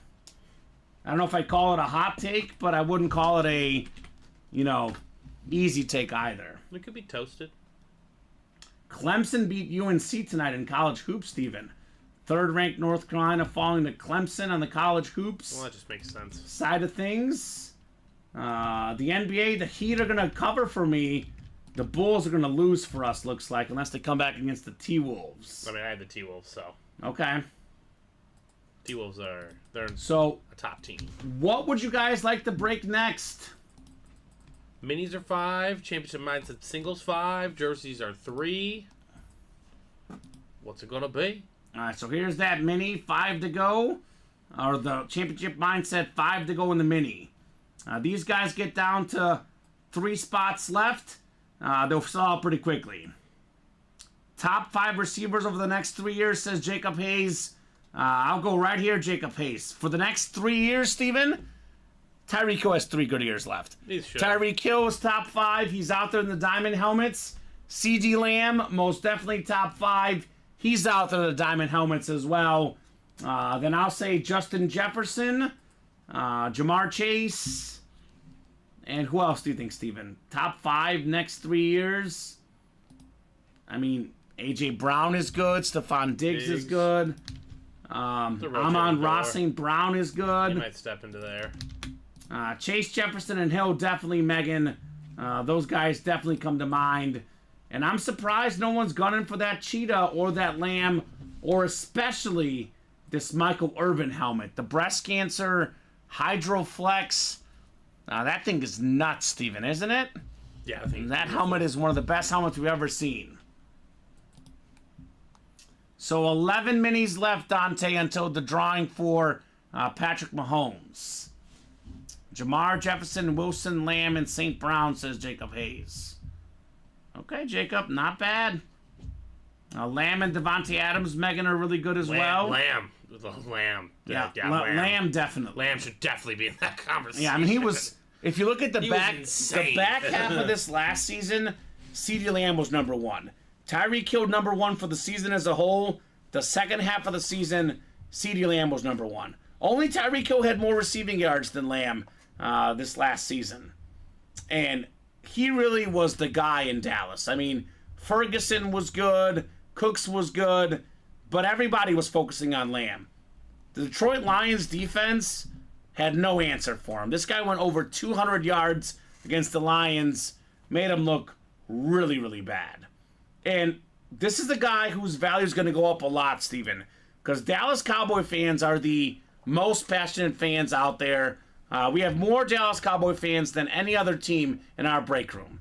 I don't know if I call it a hot take, but I wouldn't call it a, easy take either. It could be toasted. Clemson beat UNC tonight in college hoops, Stephen. 3rd-ranked North Carolina falling to Clemson on the college hoops. Well, that just makes sense. Side of things. The NBA, the Heat are going to cover for me. The Bulls are going to lose for us, looks like, unless they come back against the T-Wolves. I mean, I had the T-Wolves, so. Okay. T-Wolves they're a top team. What would you guys like to break next? Minis are 5, championship mindset singles 5, jerseys are 3. What's it gonna be? All right, so here's that mini, 5 to go, or the championship mindset, 5 to go in the mini. These guys get down to 3 spots left. They'll sell out pretty quickly. Top 5 receivers over the next 3 years, says Jacob Hayes. I'll go right here, Jacob Hayes. For the next 3 years, Steven, Tyreek Hill has 3 good years left. Tyreek Hill is top 5. He's out there in the diamond helmets. CeeDee Lamb, most definitely top 5. He's out there in the diamond helmets as well. Then I'll say Justin Jefferson, Jamar Chase, and who else do you think, Steven? Top 5 next 3 years? I mean, A.J. Brown is good. Stephon Diggs is good. Amon-Ra St. Brown is good. He might step into there. Chase, Jefferson, and Hill definitely, Megan. Those guys definitely come to mind. And I'm surprised no one's gunning for that Cheetah or that Lamb, or especially this Michael Irvin helmet. The breast cancer, Hydroflex. That thing is nuts, Steven, isn't it? Yeah, I think that helmet is one of the best helmets we've ever seen. So 11 minis left, Dante, until the drawing for Patrick Mahomes. Jamar, Jefferson, Wilson, Lamb, and St. Brown, says Jacob Hayes. Okay, Jacob, not bad. Lamb and Devontae Adams, Megan, are really good as well. Lamb. Yeah, Lamb. Lamb definitely. Lamb should definitely be in that conversation. Yeah, I mean, he was... If you look at the back insane. half of this last season, CeeDee Lamb was number 1. Tyreek Hill number 1 for the season as a whole. The second half of the season, CeeDee Lamb was number 1. Only Tyreek Hill had more receiving yards than Lamb this last season. And he really was the guy in Dallas. I mean, Ferguson was good, Cooks was good, but everybody was focusing on Lamb. The Detroit Lions defense had no answer for him. This guy went over 200 yards against the Lions, made him look really, really bad. And this is the guy whose value is going to go up a lot, Steven, because Dallas Cowboy fans are the most passionate fans out there. We have more Dallas Cowboy fans than any other team in our break room.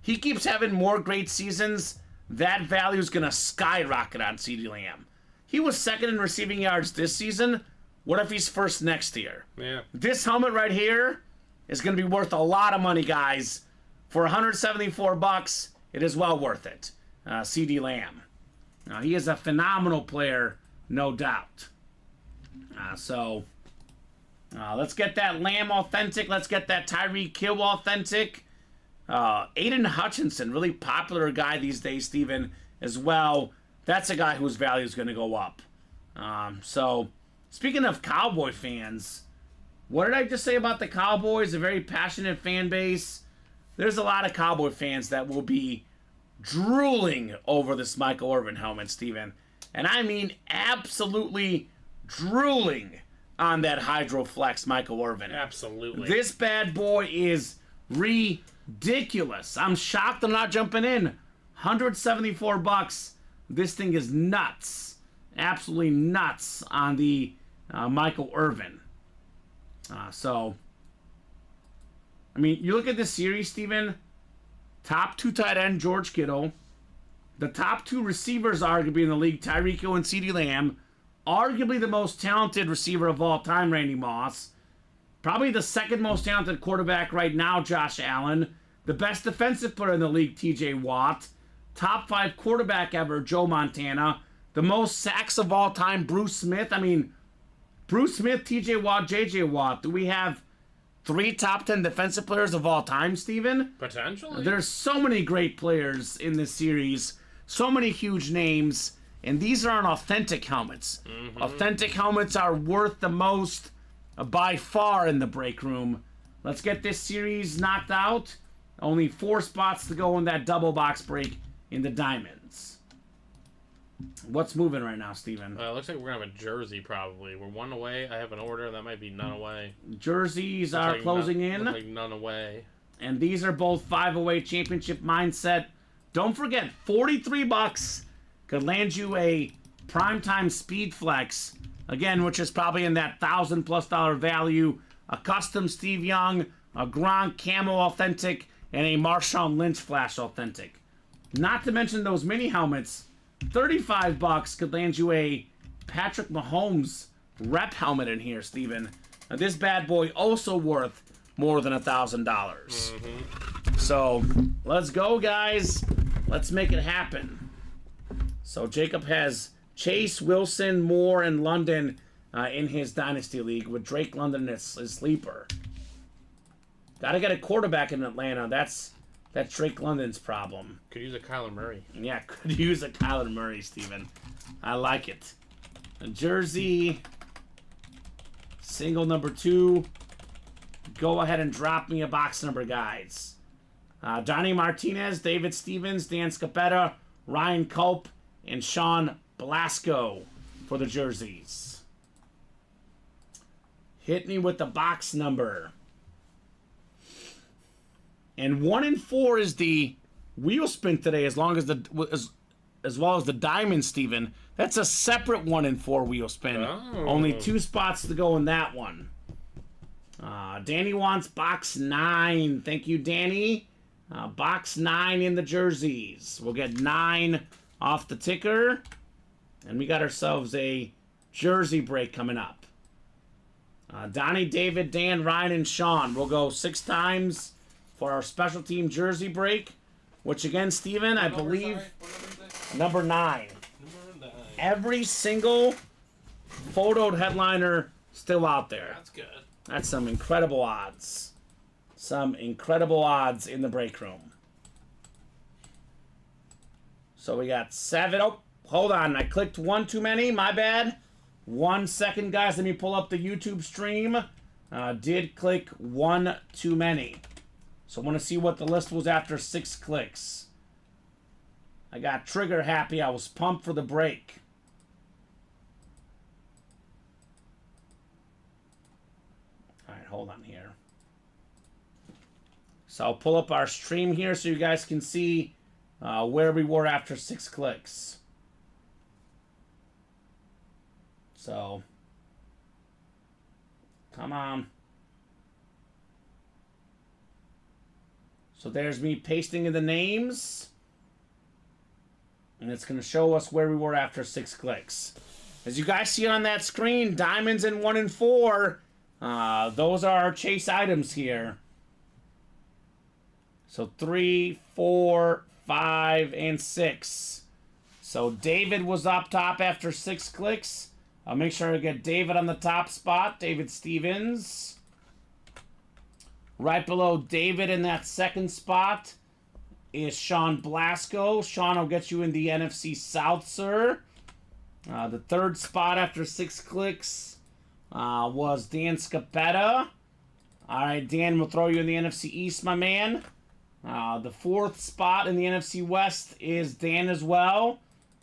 He keeps having more great seasons. That value is going to skyrocket on CeeDee Lamb. He was second in receiving yards this season. What if he's first next year? Yeah. This helmet right here is going to be worth a lot of money, guys. For $174, it is well worth it. CeeDee Lamb. Now, he is a phenomenal player, no doubt. Let's get that Lamb authentic. Let's get that Tyreek Hill authentic. Aiden Hutchinson, really popular guy these days, Steven, as well. That's a guy whose value is going to go up. So, speaking of Cowboy fans, what did I just say about the Cowboys? A very passionate fan base. There's a lot of Cowboy fans that will be drooling over this Michael Irvin helmet, Steven. And I mean absolutely drooling on that Hydroflex Michael Irvin. Absolutely. This bad boy is ridiculous. I'm shocked I'm not jumping in. $174. This thing is nuts. Absolutely nuts on the Michael Irvin. I mean, you look at this series, Steven. Top 2 tight end, George Kittle. The top 2 receivers, arguably, in the league, Tyreek Hill and CeeDee Lamb. Arguably the most talented receiver of all time, Randy Moss. Probably the second most talented quarterback right now, Josh Allen. The best defensive player in the league, TJ Watt. Top 5 quarterback ever, Joe Montana. The most sacks of all time, Bruce Smith. I mean, Bruce Smith, TJ Watt, JJ Watt. Do we have 3 top 10 defensive players of all time, Steven? Potentially. There's so many great players in this series. So many huge names. And these are on authentic helmets. Mm-hmm. Authentic helmets are worth the most by far in the break room. Let's get this series knocked out. Only 4 spots to go in that double box break in the diamonds. What's moving right now, Steven? Looks like we're going to have a jersey, probably. We're 1 away. I have an order. That might be none away. Jerseys are closing in. Looks like none away. And these are both 5 away championship mindset. Don't forget, $43 could land you a primetime speed flex. Again, which is probably in that $1,000+ value. A custom Steve Young, a Gronk Camo authentic, and a Marshawn Lynch Flash authentic. Not to mention those mini helmets. $35 could land you a Patrick Mahomes rep helmet in here, Steven. Now, this bad boy also worth more than $1,000. Mm-hmm. So, let's go, guys. Let's make it happen. So, Jacob has Chase, Wilson, Moore, and London in his Dynasty League with Drake London as his sleeper. Got to get a quarterback in Atlanta. That's Drake London's problem. Could use a Kyler Murray. Yeah, could use a Kyler Murray, Steven. I like it. A jersey. Single number 2. Go ahead and drop me a box number, guys. Donnie Martinez, David Stevens, Dan Scapetta, Ryan Culp, and Sean Blasco for the jerseys. Hit me with the box number. And 1 and 4 is the wheel spin today, as well as the diamond, Steven. That's a separate 1 and 4 wheel spin. Oh. Only 2 spots to go in that one. Danny wants box 9. Thank you, Danny. Box 9 in the jerseys. We'll get 9 off the ticker. And we got ourselves a jersey break coming up. Donnie, David, Dan, Ryan, and Sean. We'll go 6 times for our special team jersey break. Which again, Steven, I believe, number 9. Every single photoed headliner still out there. That's good. That's some incredible odds. Some incredible odds in the break room. So we got 7. Oh, hold on. I clicked 1 too many. My bad. 1 second, guys. Let me pull up the YouTube stream. Did click 1 too many. So I want to see what the list was after 6 clicks. I got trigger happy. I was pumped for the break. All right, hold on here. So I'll pull up our stream here so you guys can see where we were after 6 clicks. So, come on. So there's me pasting in the names. And it's going to show us where we were after 6 clicks. As you guys see on that screen, diamonds in 1 and 4. Those are our chase items here. So 3, 4, 5, and 6. So David was up top after 6 clicks. I'll make sure I get David on the top spot. David Stevens. Right below David in that second spot is Sean Blasco. Sean will get you in the NFC South, sir. The third spot after 6 clicks was Dan Scapetta. All right, Dan will throw you in the NFC East, my man. The fourth spot in the NFC West is Dan as well.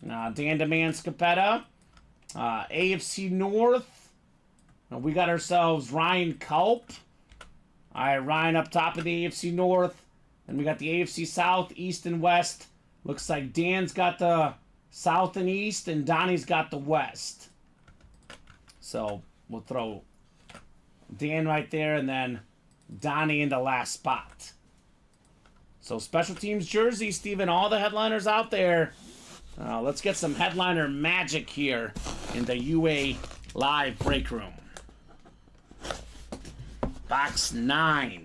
Dan Demand Scapetta. AFC North, we got ourselves Ryan Culp. All right, Ryan up top of the AFC North. And we got the AFC South, East, and West. Looks like Dan's got the South and East, and Donnie's got the West. So we'll throw Dan right there, and then Donnie in the last spot. So special teams jersey, Steven, all the headliners out there. Let's get some headliner magic here in the UA Live break room. Box 9.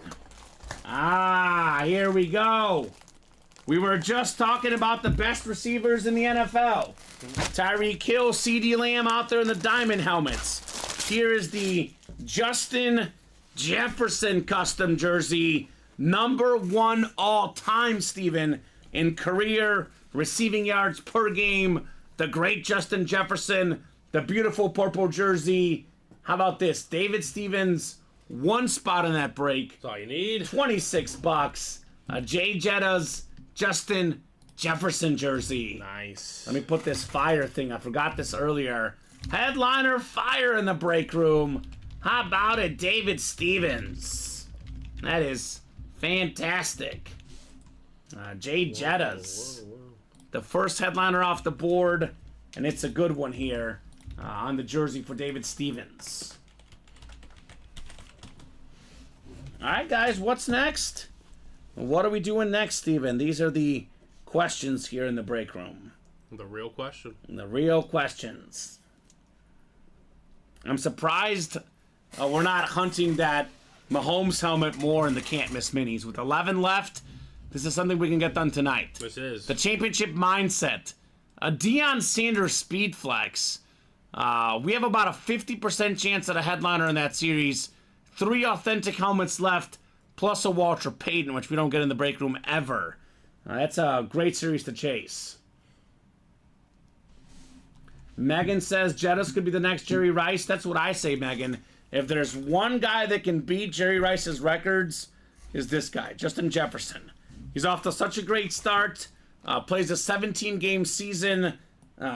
Here we go. We were just talking about the best receivers in the NFL. Tyreek Hill, CeeDee Lamb out there in the diamond helmets. Here is the Justin Jefferson custom jersey. #1 all time, Steven, in career receiving yards per game. The great Justin Jefferson. The beautiful purple jersey. How about this? David Stevens, 1 spot in that break. That's all you need. $26. Jay Jetta's Justin Jefferson jersey. Nice. Let me put this fire thing. I forgot this earlier. Headliner fire in the break room. How about it, David Stevens? That is fantastic. Jay Jetta's. The first headliner off the board, and it's a good one here on the jersey for David Stevens. All right, guys, what's next? What are we doing next, Steven? These are the questions here in the break room. The real question. The real questions. I'm surprised we're not hunting that Mahomes helmet more in the Can't Miss Minis. With 11 left, this is something we can get done tonight. This is. The championship mindset. A Deion Sanders speed flex. We have about a 50% chance at a headliner in that series. 3 authentic helmets left, plus a Walter Payton, which we don't get in the break room ever. That's a great series to chase. Megan says Jettas could be the next Jerry Rice. That's what I say, Megan. If there's one guy that can beat Jerry Rice's records, is this guy, Justin Jefferson. He's off to such a great start. Plays a 17-game season.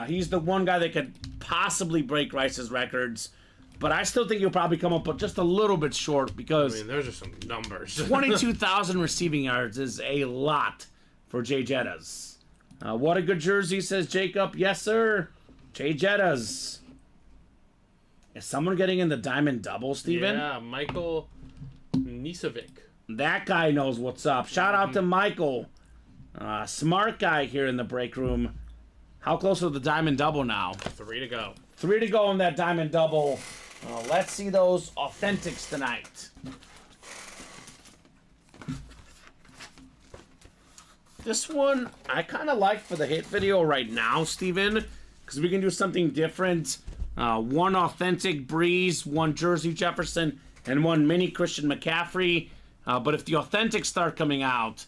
He's the one guy that could possibly break Rice's records. But I still think he'll probably come up just a little bit short because... I mean, those are some numbers. 22,000 receiving yards is a lot for Jay Jettas. What a good jersey, says Jacob. Yes, sir. Jay Jettas. Is someone getting in the diamond double, Steven? Yeah, Michael Nisovic. That guy knows what's up. Shout out to Michael. Smart guy here in the break room. How close are the diamond double now? 3 to go. 3 to go in that diamond double. Let's see those authentics tonight. This one I kind of like for the hit video right now, Steven, because we can do something different. 1 authentic Breeze, 1 Jersey Jefferson, and 1 mini Christian McCaffrey. But if the authentics start coming out,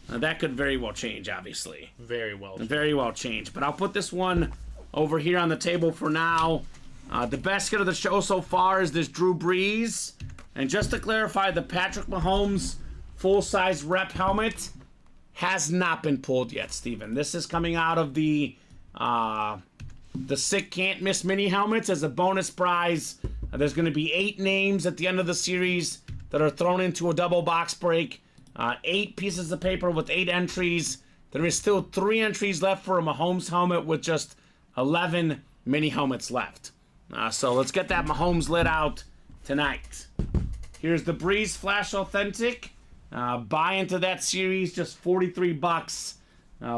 that could very well change, obviously. Very well. Very well change. But I'll put this one over here on the table for now. The best hit of the show so far is this Drew Brees. And just to clarify, the Patrick Mahomes full-size rep helmet has not been pulled yet, Steven. This is coming out of the Sick Can't Miss mini helmets as a bonus prize. There's going to be 8 names at the end of the series that are thrown into a double box break. 8 pieces of paper with 8 entries. There is still 3 entries left for a Mahomes helmet with just 11 mini helmets left. So let's get that Mahomes lid out tonight. Here's the Breeze Flash Authentic. Buy into that series, just $43.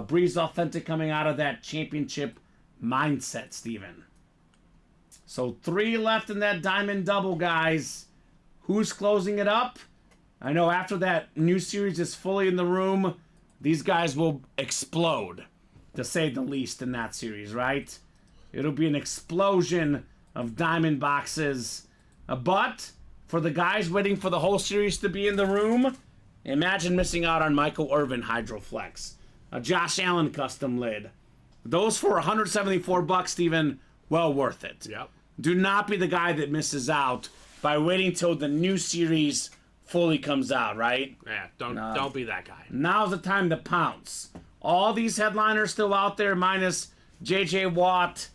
Breeze Authentic coming out of that championship mindset, Steven. So 3 left in that diamond double, guys. Who's closing it up? I know after that new series is fully in the room, these guys will explode, to say the least, in that series, right? It'll be an explosion of diamond boxes. But for the guys waiting for the whole series to be in the room, imagine missing out on Michael Irvin Hydroflex, a Josh Allen custom lid. Those for $174, Steven, well worth it. Yep. Do not be the guy that misses out by waiting till the new series fully comes out, right? Yeah, don't be that guy. Now's the time to pounce. All these headliners still out there, minus J.J. Watt.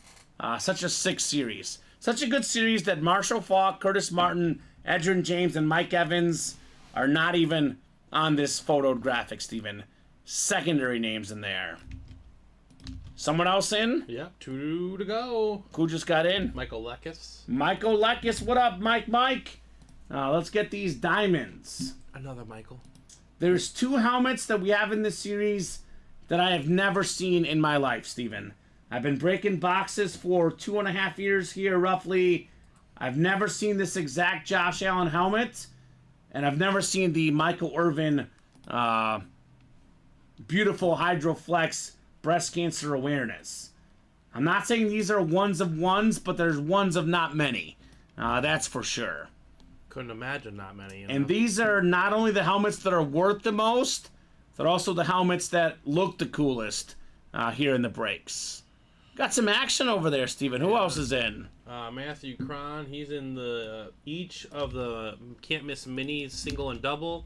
Such a sick series. Such a good series that Marshall Faulk, Curtis Martin, Edgerrin James, and Mike Evans are not even on this photographic, Steven. Secondary names in there. Someone else in? Yep, 2 to go. Who just got in? Michael Lekis. Michael Lekis, what up, Mike? Let's get these diamonds. Another Michael. There's 2 helmets that we have in this series that I have never seen in my life, Steven. I've been breaking boxes for 2.5 years here, roughly. I've never seen this exact Josh Allen helmet, and I've never seen the Michael Irvin beautiful Hydroflex breast cancer awareness. I'm not saying these are ones of ones, but there's ones of not many. That's for sure. Couldn't imagine not many. And these are not only the helmets that are worth the most, they're also the helmets that look the coolest here in the breaks. Got some action over there, Steven. Who else is in? Matthew Cron. He's in the each of the Can't Miss Minis single and double.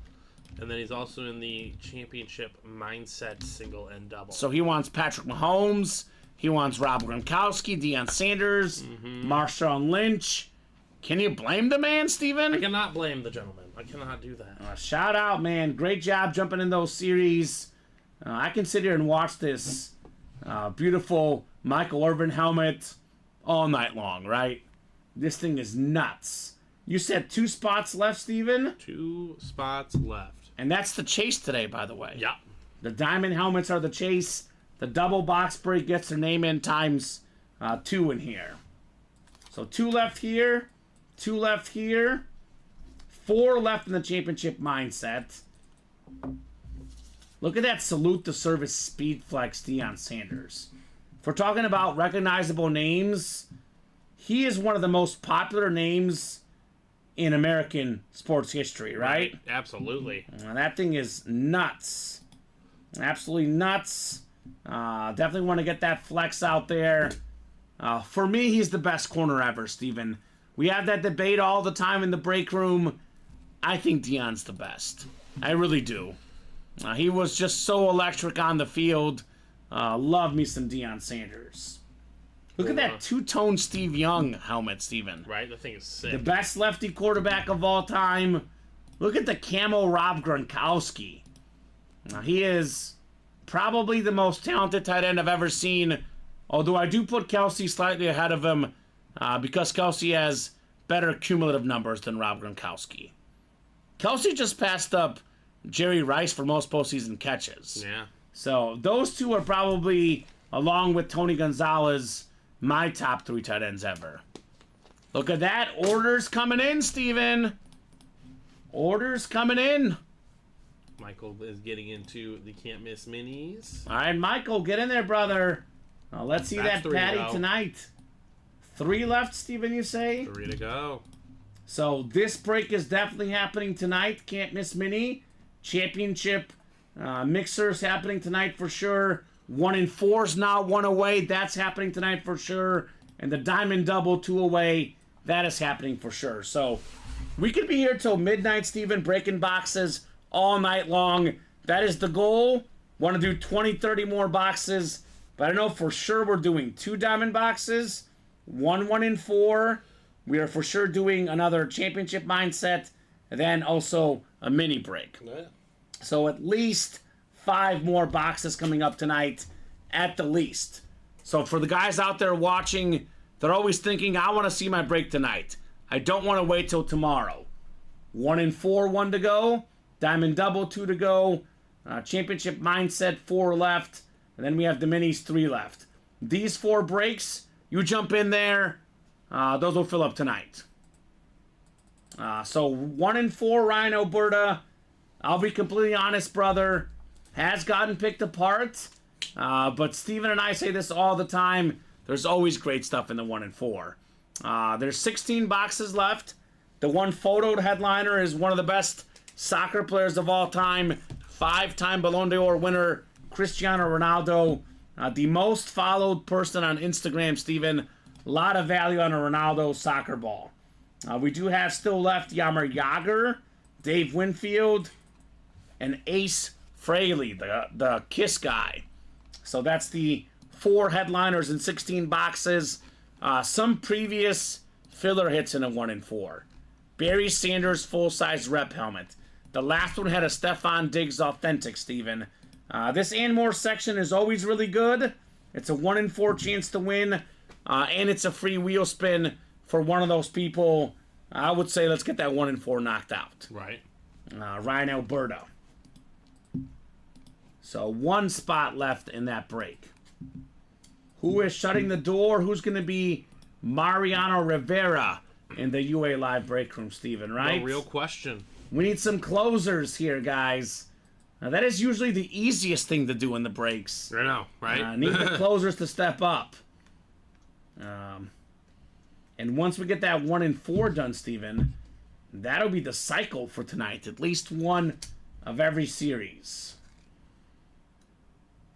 And then he's also in the championship mindset single and double. So he wants Patrick Mahomes. He wants Rob Gronkowski, Deion Sanders, Marshawn Lynch. Can you blame the man, Steven? I cannot blame the gentleman. I cannot do that. Shout out, man. Great job jumping in those series. I can sit here and watch this beautiful Michael Irvin helmet all night long, right? This thing is nuts. You said 2 spots left, Steven? 2 spots left. And that's the chase today, by the way. Yeah. The diamond helmets are the chase. The double box break gets their name in times 2 in here. So 2 left here. 2 left here. 4 left in the championship mindset. Look at that salute to service speed flex Deion Sanders. If we're talking about recognizable names, he is one of the most popular names in American sports history, right? Absolutely. That thing is nuts. Absolutely nuts. Definitely want to get that flex out there. For me, he's the best corner ever, Steven. We have that debate all the time in the break room. I think Deion's the best. I really do. He was just so electric on the field. Love me some Deion Sanders. Look at that two-tone Steve Young helmet, Steven. Right, the thing is sick. The best lefty quarterback of all time. Look at the camo Rob Gronkowski. Now, he is probably the most talented tight end I've ever seen. Although I do put Kelsey slightly ahead of him because Kelsey has better cumulative numbers than Rob Gronkowski. Kelsey just passed up Jerry Rice for most postseason catches. Yeah. So those two are probably, along with Tony Gonzalez, my top 3 tight ends ever. Look at that. Orders coming in, Steven. Orders coming in. Michael is getting into the Can't Miss Minis. All right, Michael, get in there, brother. Let's see That's that 3 patty to go. tonight. 3 left, Steven, you say? 3 to go. So this break is definitely happening tonight. Can't Miss Mini. Championship mixers happening tonight for sure. 1 and 4's now 1 away. That's happening tonight for sure. And the Diamond Double 2 away. That is happening for sure. So we could be here till midnight, Steven, breaking boxes all night long. That is the goal. Want to do 20, 30 more boxes. But I know for sure we're doing 2 diamond boxes. 1 and 4. We are for sure doing another championship mindset. And then also a mini break. Yeah. So at least 5 more boxes coming up tonight, at the least. So for the guys out there watching, they're always thinking, I want to see my break tonight. I don't want to wait till tomorrow. 1 and 4, 1 to go. Diamond Double, 2 to go. Championship Mindset, 4 left. And then we have the Minis, 3 left. These 4 breaks, you jump in there. Those will fill up tonight. So 1 and 4, Ryan Alberta. I'll be completely honest, brother. Has gotten picked apart. But Steven and I say this all the time. There's always great stuff in the 1 and 4. There's 16 boxes left. The one photoed headliner is one of the best soccer players of all time, 5-time Ballon d'Or winner, Cristiano Ronaldo. The most followed person on Instagram, Steven. A lot of value on a Ronaldo soccer ball. We do have still left Yammer Yager, Dave Winfield, and Ace Frehley, the Kiss guy. So that's the 4 headliners in 16 boxes. Some previous filler hits in a 1 in 4. Barry Sanders full-size rep helmet. The last one had a Stefan Diggs authentic, Steven. This and more section is always really good. It's a 1 in 4 chance to win. And it's a free wheel spin for one of those people. I would say let's get that 1 in 4 knocked out. Right. Ryan Alberta. So 1 spot left in that break. Who is shutting the door? Who's going to be Mariano Rivera in the UA Live break room, Steven, right? No real question. We need some closers here, guys. Now, that is usually the easiest thing to do in the breaks. I know, right? Need the closers to step up. And once we get that 1 in 4 done, Steven, that'll be the cycle for tonight. At least one of every series.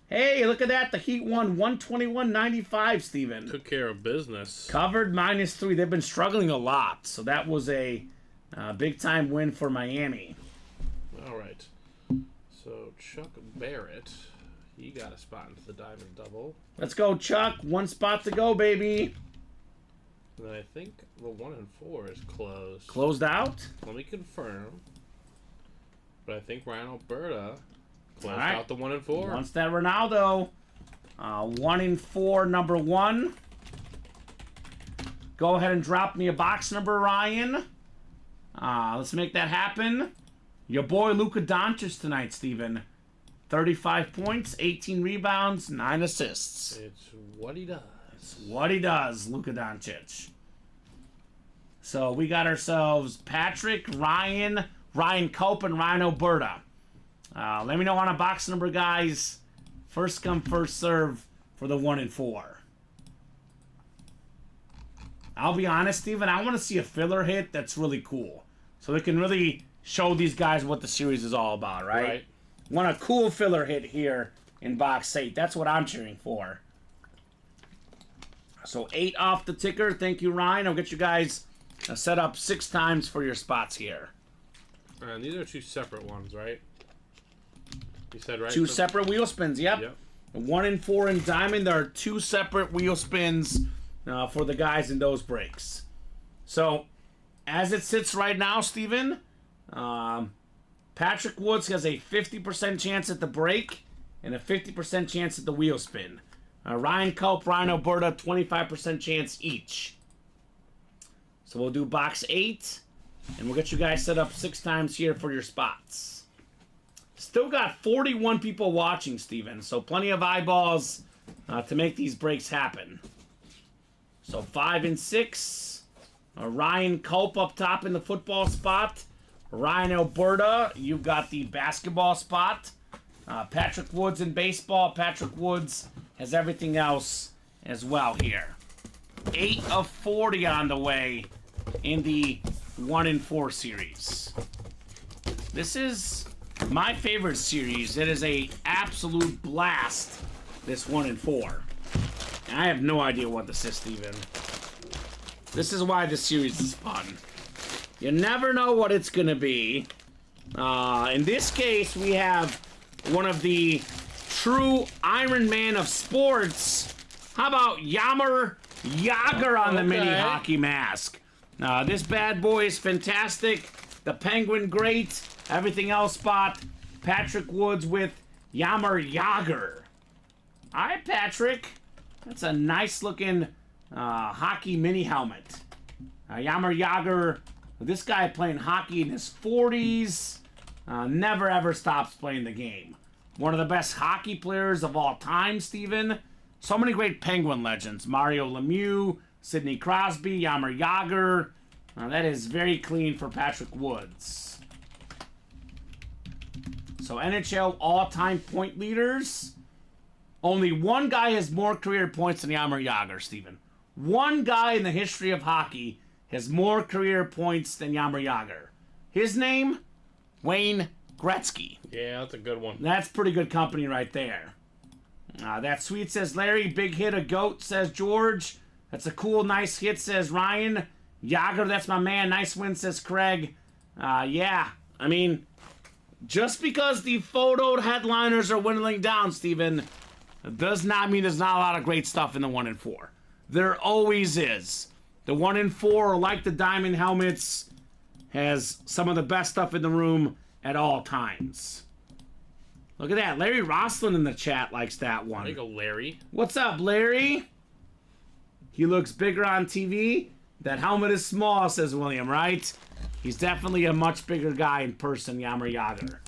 Hey, look at that. The Heat won 121.95, Steven. Took care of business. Covered -3. They've been struggling a lot. So that was a big-time win for Miami. All right. So Chuck Barrett, he got a spot into the diamond double. Let's go, Chuck. 1 spot to go, baby. And I think the 1 in 4 is closed. Closed out? Let me confirm. But I think Ryan Alberta closed All right. out the 1 in 4. Wants that Ronaldo. 1 in 4, number 1. Go ahead and drop me a box number, Ryan. Let's make that happen. Your boy Luka Doncic tonight, Steven. 35 points, 18 rebounds, 9 assists. It's what he does. What he does, Luka Doncic. So we got ourselves Patrick, Ryan Cope, and Ryan Alberta. Let me know on a box number, guys. First come, first serve for the 1 in 4. I'll be honest, Steven, I want to see a filler hit that's really cool. So they can really show these guys what the series is all about, right? Want a cool filler hit here in box 8. That's what I'm cheering for. So 8 off the ticker. Thank you, Ryan. I'll get you guys set up 6 times for your spots here. And these are 2 separate ones, right? You said right? 2 separate wheel spins, yep. 1 in 4 in diamond. There are 2 separate wheel spins for the guys in those breaks. So, as it sits right now, Steven, Patrick Woods has a 50% chance at the break and a 50% chance at the wheel spin. Ryan Culp, Ryan Alberta, 25% chance each. So we'll do box 8, and we'll get you guys set up 6 times here for your spots. Still got 41 people watching, Steven, so plenty of eyeballs to make these breaks happen. So 5 and 6. Ryan Culp up top in the football spot. Ryan Alberta, you've got the basketball spot. Patrick Woods in baseball. Patrick Woods has everything else as well here. 8 of 40 on the way in the 1 in 4 series. This is my favorite series. It is a absolute blast, this 1 in 4. I have no idea what this is, Steven. This is why this series is fun. You never know what it's going to be. In this case, we have one of the true Iron Man of sports. How about Yammer Yager on the mini hockey mask? This bad boy is fantastic. The Penguin, great. Everything else spot. Patrick Woods with Yammer Yager. All right, Patrick. That's a nice looking hockey mini helmet. Yammer Yager, this guy playing hockey in his 40s. Never ever stops playing the game. One of the best hockey players of all time, Steven. So many great Penguin legends. Mario Lemieux, Sidney Crosby, Yammer Yager. That is very clean for Patrick Woods. So NHL all-time point leaders. Only one guy has more career points than Yammer Yager, Steven. one guy in the history of hockey has more career points than Jaromir Jagr. His name, Wayne Gretzky. Yeah, that's a good one. That's pretty good company right there. That's sweet, says Larry. Big hit, a goat, says George. That's a cool, nice hit, says Ryan. Jagr, that's my man. Nice win, says Craig. Yeah, I mean, just because the photoed headliners are dwindling down, Steven, does not mean there's not a lot of great stuff in the 1 and 4. There always is. The 1 and 4, like the diamond helmets, has some of the best stuff in the room at all times. Look at that. Larry Roslin in the chat likes that one. There you go, Larry. What's up, Larry? He looks bigger on TV. That helmet is small, says William, right? He's definitely a much bigger guy in person, Jaromir Jagr.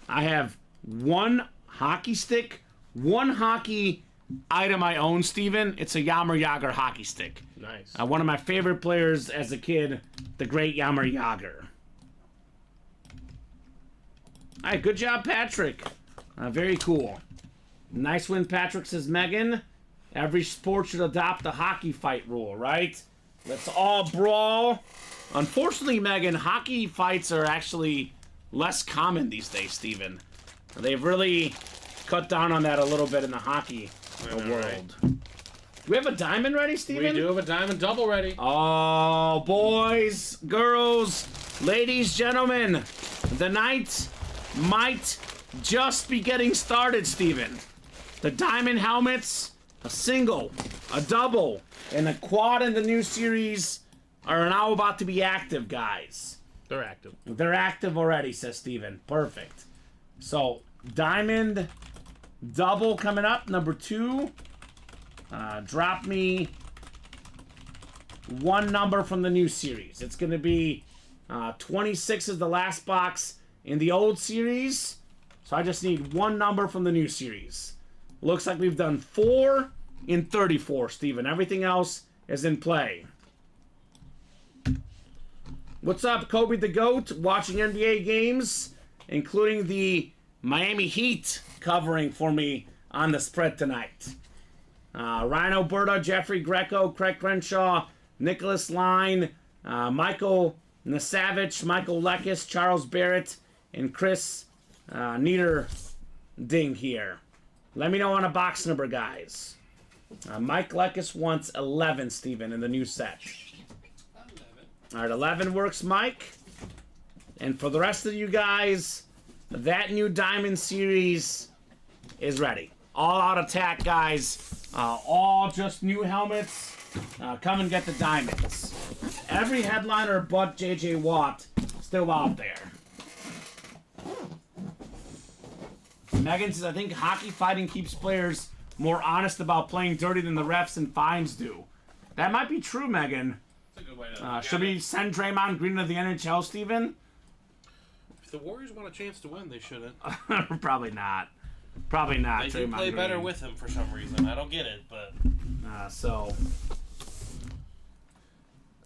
I have one hockey stick, one hockey item I own, Steven. It's a Jaromir Jagr hockey stick. Nice. One of my favorite players as a kid, the great Jaromir Jagr. All right, good job, Patrick. Very cool. Nice win, Patrick, says Megan. Every sport should adopt the hockey fight rule, right? Let's all brawl. Unfortunately, Megan, hockey fights are actually less common these days, Steven. They've really cut down on that a little bit in the hockey world. Right. Do we have a diamond ready, Steven? We do have a diamond double ready. Oh, boys, girls, ladies, gentlemen, the night might just be getting started, Steven. The diamond helmets, a single, a double, and a quad in the new series are now about to be active, guys. They're active. They're active already, says Steven. Perfect. So, diamond double coming up, number 2. Drop me one number from the new series. It's going to be 26 is the last box in the old series. So I just need one number from the new series. Looks like we've done 4 in 34, Steven. Everything else is in play. What's up, Kobe the GOAT? Watching NBA games, including the Miami Heat covering for me on the spread tonight. Rhino Berta, Jeffrey Greco, Craig Crenshaw, Nicholas Line, Michael Nasavich, Michael Lekis, Charles Barrett, and Chris Niederding here. Let me know on a box number, guys. Mike Lekis wants 11, Steven, in the new set. 11. All right, 11 works, Mike. And for the rest of you guys, that new Diamond Series is ready. All-out attack, guys. All just new helmets. Come and get the diamonds. Every headliner but J.J. Watt still out there. Megan says, I think hockey fighting keeps players more honest about playing dirty than the refs and fines do. That might be true, Megan. That's a good way to should we send Draymond Green to the NHL, Steven? If the Warriors want a chance to win, they shouldn't. Probably not. Probably not. They do Draymond play Green. better with him for some reason. I don't get it, but... So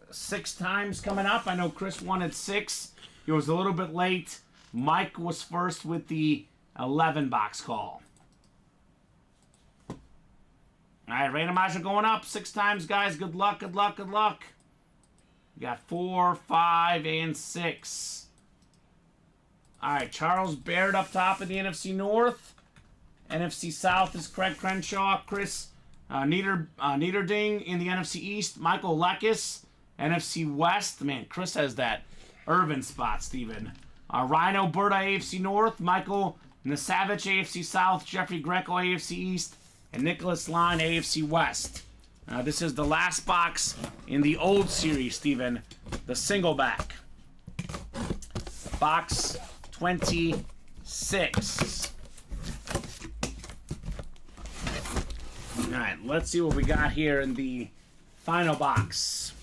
6 times coming up. I know Chris wanted 6. He was a little bit late. Mike was first with the 11 box call. All right, randomizer going up 6 times, guys. Good luck, good luck, good luck. We got 4, 5, and 6. All right, Charles Baird up top of the NFC North. NFC South is Craig Crenshaw, Chris Niederding in the NFC East. Michael Lekis, NFC West. Man, Chris has that Irvin spot, Steven. Rhino Berta, AFC North. Michael Nasavich, AFC South. Jeffrey Greco, AFC East. And Nicholas Line, AFC West. This is the last box in the old series, Steven. The single back. Box 26. Alright, let's see what we got here in the final box.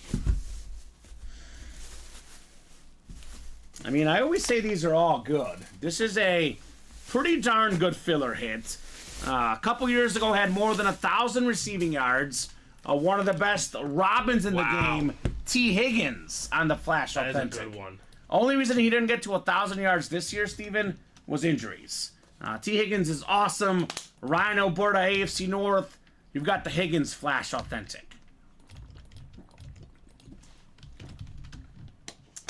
I mean, I always say these are all good. This is a pretty darn good filler hit. A couple years ago had more than 1,000 receiving yards. One of the best Robins in the game, T. Higgins, on the Flash Authentic. That is a good one. Only reason he didn't get to 1,000 yards this year, Steven, was injuries. T. Higgins is awesome. Rhino Berta, AFC North. You've got the Higgins Flash Authentic.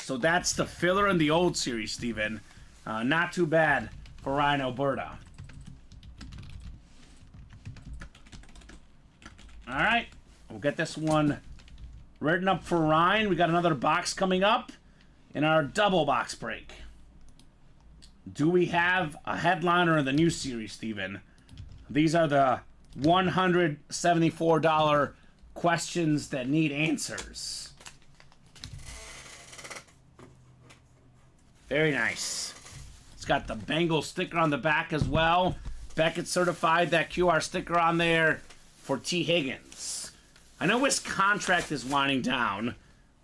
So that's the filler in the old series, Steven. Not too bad for Ryan Alberta. All right, we'll get this one written up for Ryan. We got another box coming up in our double box break. Do we have a headliner in the new series, Steven? These are the $174 questions that need answers. Very nice. It's got the Bengals sticker on the back as well. Beckett certified that QR sticker on there for T. Higgins. I know his contract is winding down.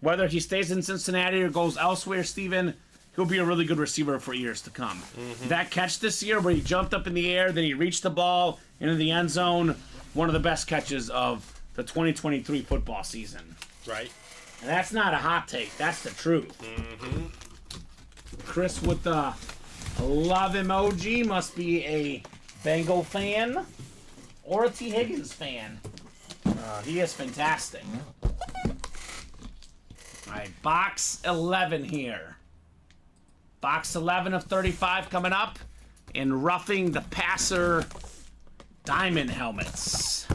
Whether he stays in Cincinnati or goes elsewhere, Steven, he'll be a really good receiver for years to come. That catch this year where he jumped up in the air, then he reached the ball into the end zone, one of the best catches of the 2023 football season. Right. And that's not a hot take. That's the truth. Chris with the love emoji must be a Bengal fan or a T. Higgins fan. He is fantastic. All right, box 11 here. Box 11 of 35 coming up. And roughing the passer diamond helmets.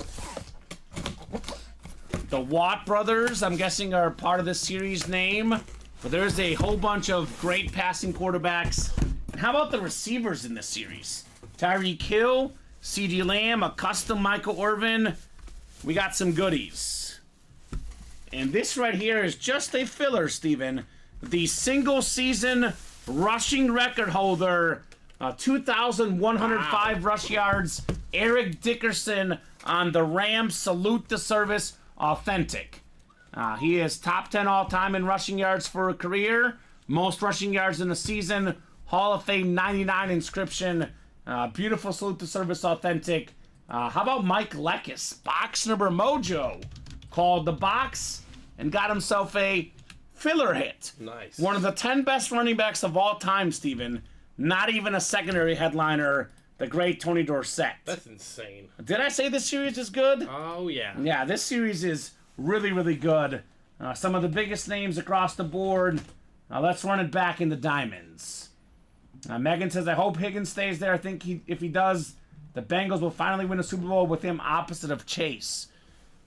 The Watt brothers, I'm guessing, are part of this series name. But there's a whole bunch of great passing quarterbacks. And how about the receivers in this series? Tyreek Hill, CeeDee Lamb, a custom Michael Irvin. We got some goodies. And this right here is just a filler, Steven. The single season rushing record holder, 2,105 rush yards, Eric Dickerson on the Rams Salute the Service Authentic. He is top 10 all-time in rushing yards for a career, most rushing yards in a season, Hall of Fame 99 inscription, beautiful Salute the Service Authentic. How about Mike Leckis, box number mojo, called the box and got himself a filler hit. Nice. One of the 10 best running backs of all time, Steven. Not even a secondary headliner, the great Tony Dorsett. That's insane. Did I say this series is good? Oh, yeah. Yeah, this series is really, really good. Some of the biggest names across the board. Let's run it back in the diamonds. Megan says, I hope Higgins stays there. I think if he does, the Bengals will finally win a Super Bowl with him opposite of Chase.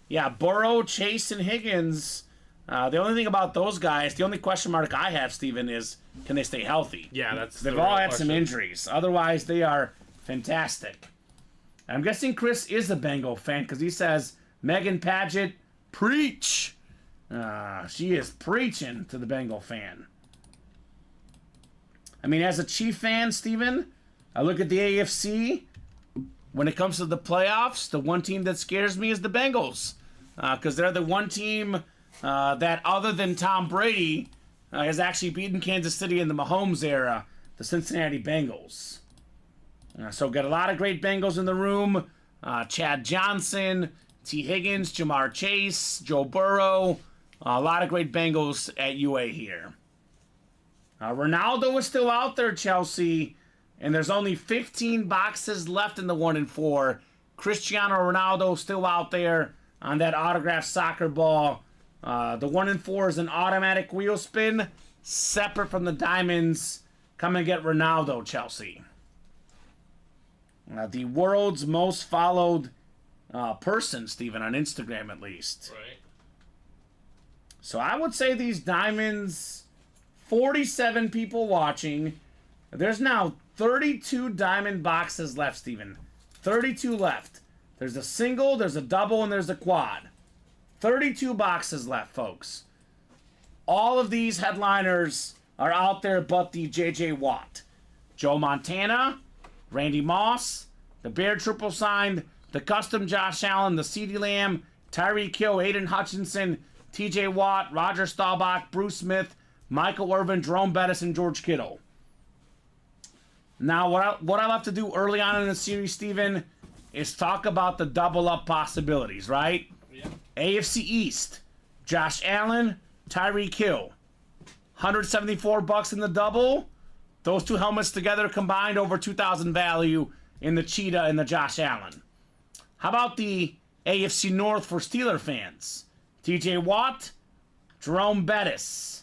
Yeah, Burrow, Chase, and Higgins. The only thing about those guys, the only question mark I have, Steven, is can they stay healthy? Yeah, that's They've the all real had question. some injuries. Otherwise, they are fantastic. I'm guessing Chris is a Bengal fan because he says, Megan Paget, preach. She is preaching to the Bengal fan. I mean, as a Chief fan, Steven, I look at the AFC. When it comes to the playoffs, the one team that scares me is the Bengals. Because they're the one team that, other than Tom Brady, has actually beaten Kansas City in the Mahomes era, the Cincinnati Bengals. So got a lot of great Bengals in the room. Chad Johnson, T. Higgins, Jamar Chase, Joe Burrow. A lot of great Bengals at UA here. Ronaldo is still out there, Chelsea. And there's only 15 boxes left in the 1 and 4. Cristiano Ronaldo still out there on that autographed soccer ball. The 1 and 4 is an automatic wheel spin, separate from the diamonds. Come and get Ronaldo, Chelsea. The world's most followed person, Steven, on Instagram at least. Right. So I would say these diamonds, 47 people watching. There's now 32 diamond boxes left, Steven. 32 left. There's a single, there's a double, and there's a quad. 32 boxes left, folks. All of these headliners are out there but the J.J. Watt. Joe Montana, Randy Moss, the Bear triple signed, the custom Josh Allen, the CeeDee Lamb, Tyreek Hill, Aiden Hutchinson, T.J. Watt, Roger Staubach, Bruce Smith, Michael Irvin, Jerome Bettis, and George Kittle. Now, what I'll have to do early on in the series, Steven, is talk about the double-up possibilities, right? Yeah. AFC East, Josh Allen, Tyreek Hill. $174 in the double. Those two helmets together combined over $2,000 value in the Cheetah and the Josh Allen. How about the AFC North for Steeler fans? TJ Watt, Jerome Bettis.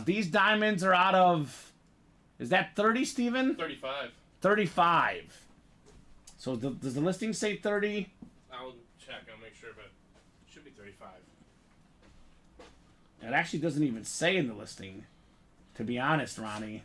These diamonds are out of... Is that 30, Steven? 35. 35. So does the listing say 30? I'll check. I'll make sure, but it should be 35. It actually doesn't even say in the listing, to be honest, Ronnie.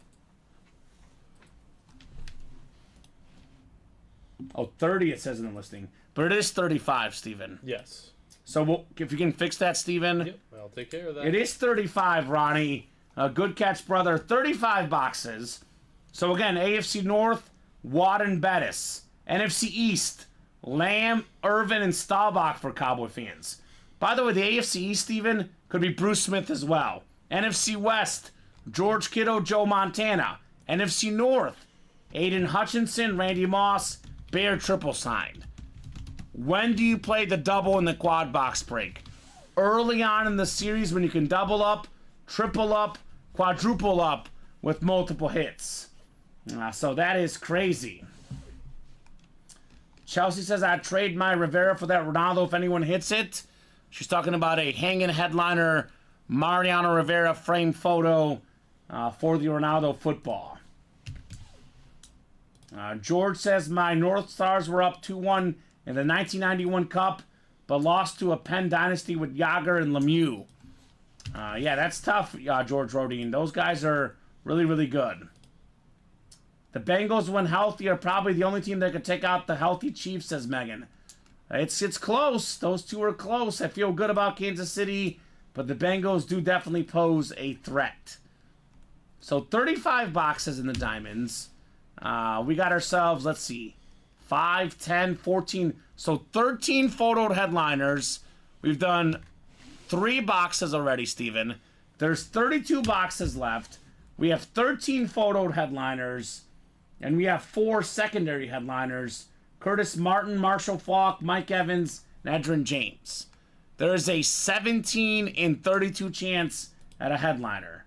Oh, 30 it says in the listing. But it is 35, Steven. Yes. So if you can fix that, Steven. Yep, I'll take care of that. It is 35, Ronnie. Good catch, brother. 35 boxes. So again, AFC North, Watt and Bettis. NFC East, Lamb, Irvin, and Staubach for Cowboy fans. By the way, the AFC East, Steven, could be Bruce Smith as well. NFC West, George Kittle, Joe Montana. NFC North, Aiden Hutchinson, Randy Moss, Bear triple signed. When do you play the double and the quad box break? Early on in the series when you can double up, triple up, quadruple up with multiple hits. So that is crazy. Chelsea says, I'd trade my Rivera for that Ronaldo if anyone hits it. She's talking about a hanging headliner Mariano Rivera framed photo for the Ronaldo football. George says, my North Stars were up 2-1 in the 1991 Cup, but lost to a Penn Dynasty with Yager and Lemieux. Yeah, that's tough, George Rodine. Those guys are really, really good. The Bengals, when healthy, are probably the only team that could take out the healthy Chiefs, says Megan. It's close. Those two are close. I feel good about Kansas City, but the Bengals do definitely pose a threat. So 35 boxes in the Diamonds. We got ourselves, let's see, 5, 10, 14. So 13 photoed headliners. We've done 3 boxes already, Steven. There's 32 boxes left. We have 13 photoed headliners. And we have 4 secondary headliners. Curtis Martin, Marshall Faulk, Mike Evans, and Edgerrin James. There is a 17 in 32 chance at a headliner.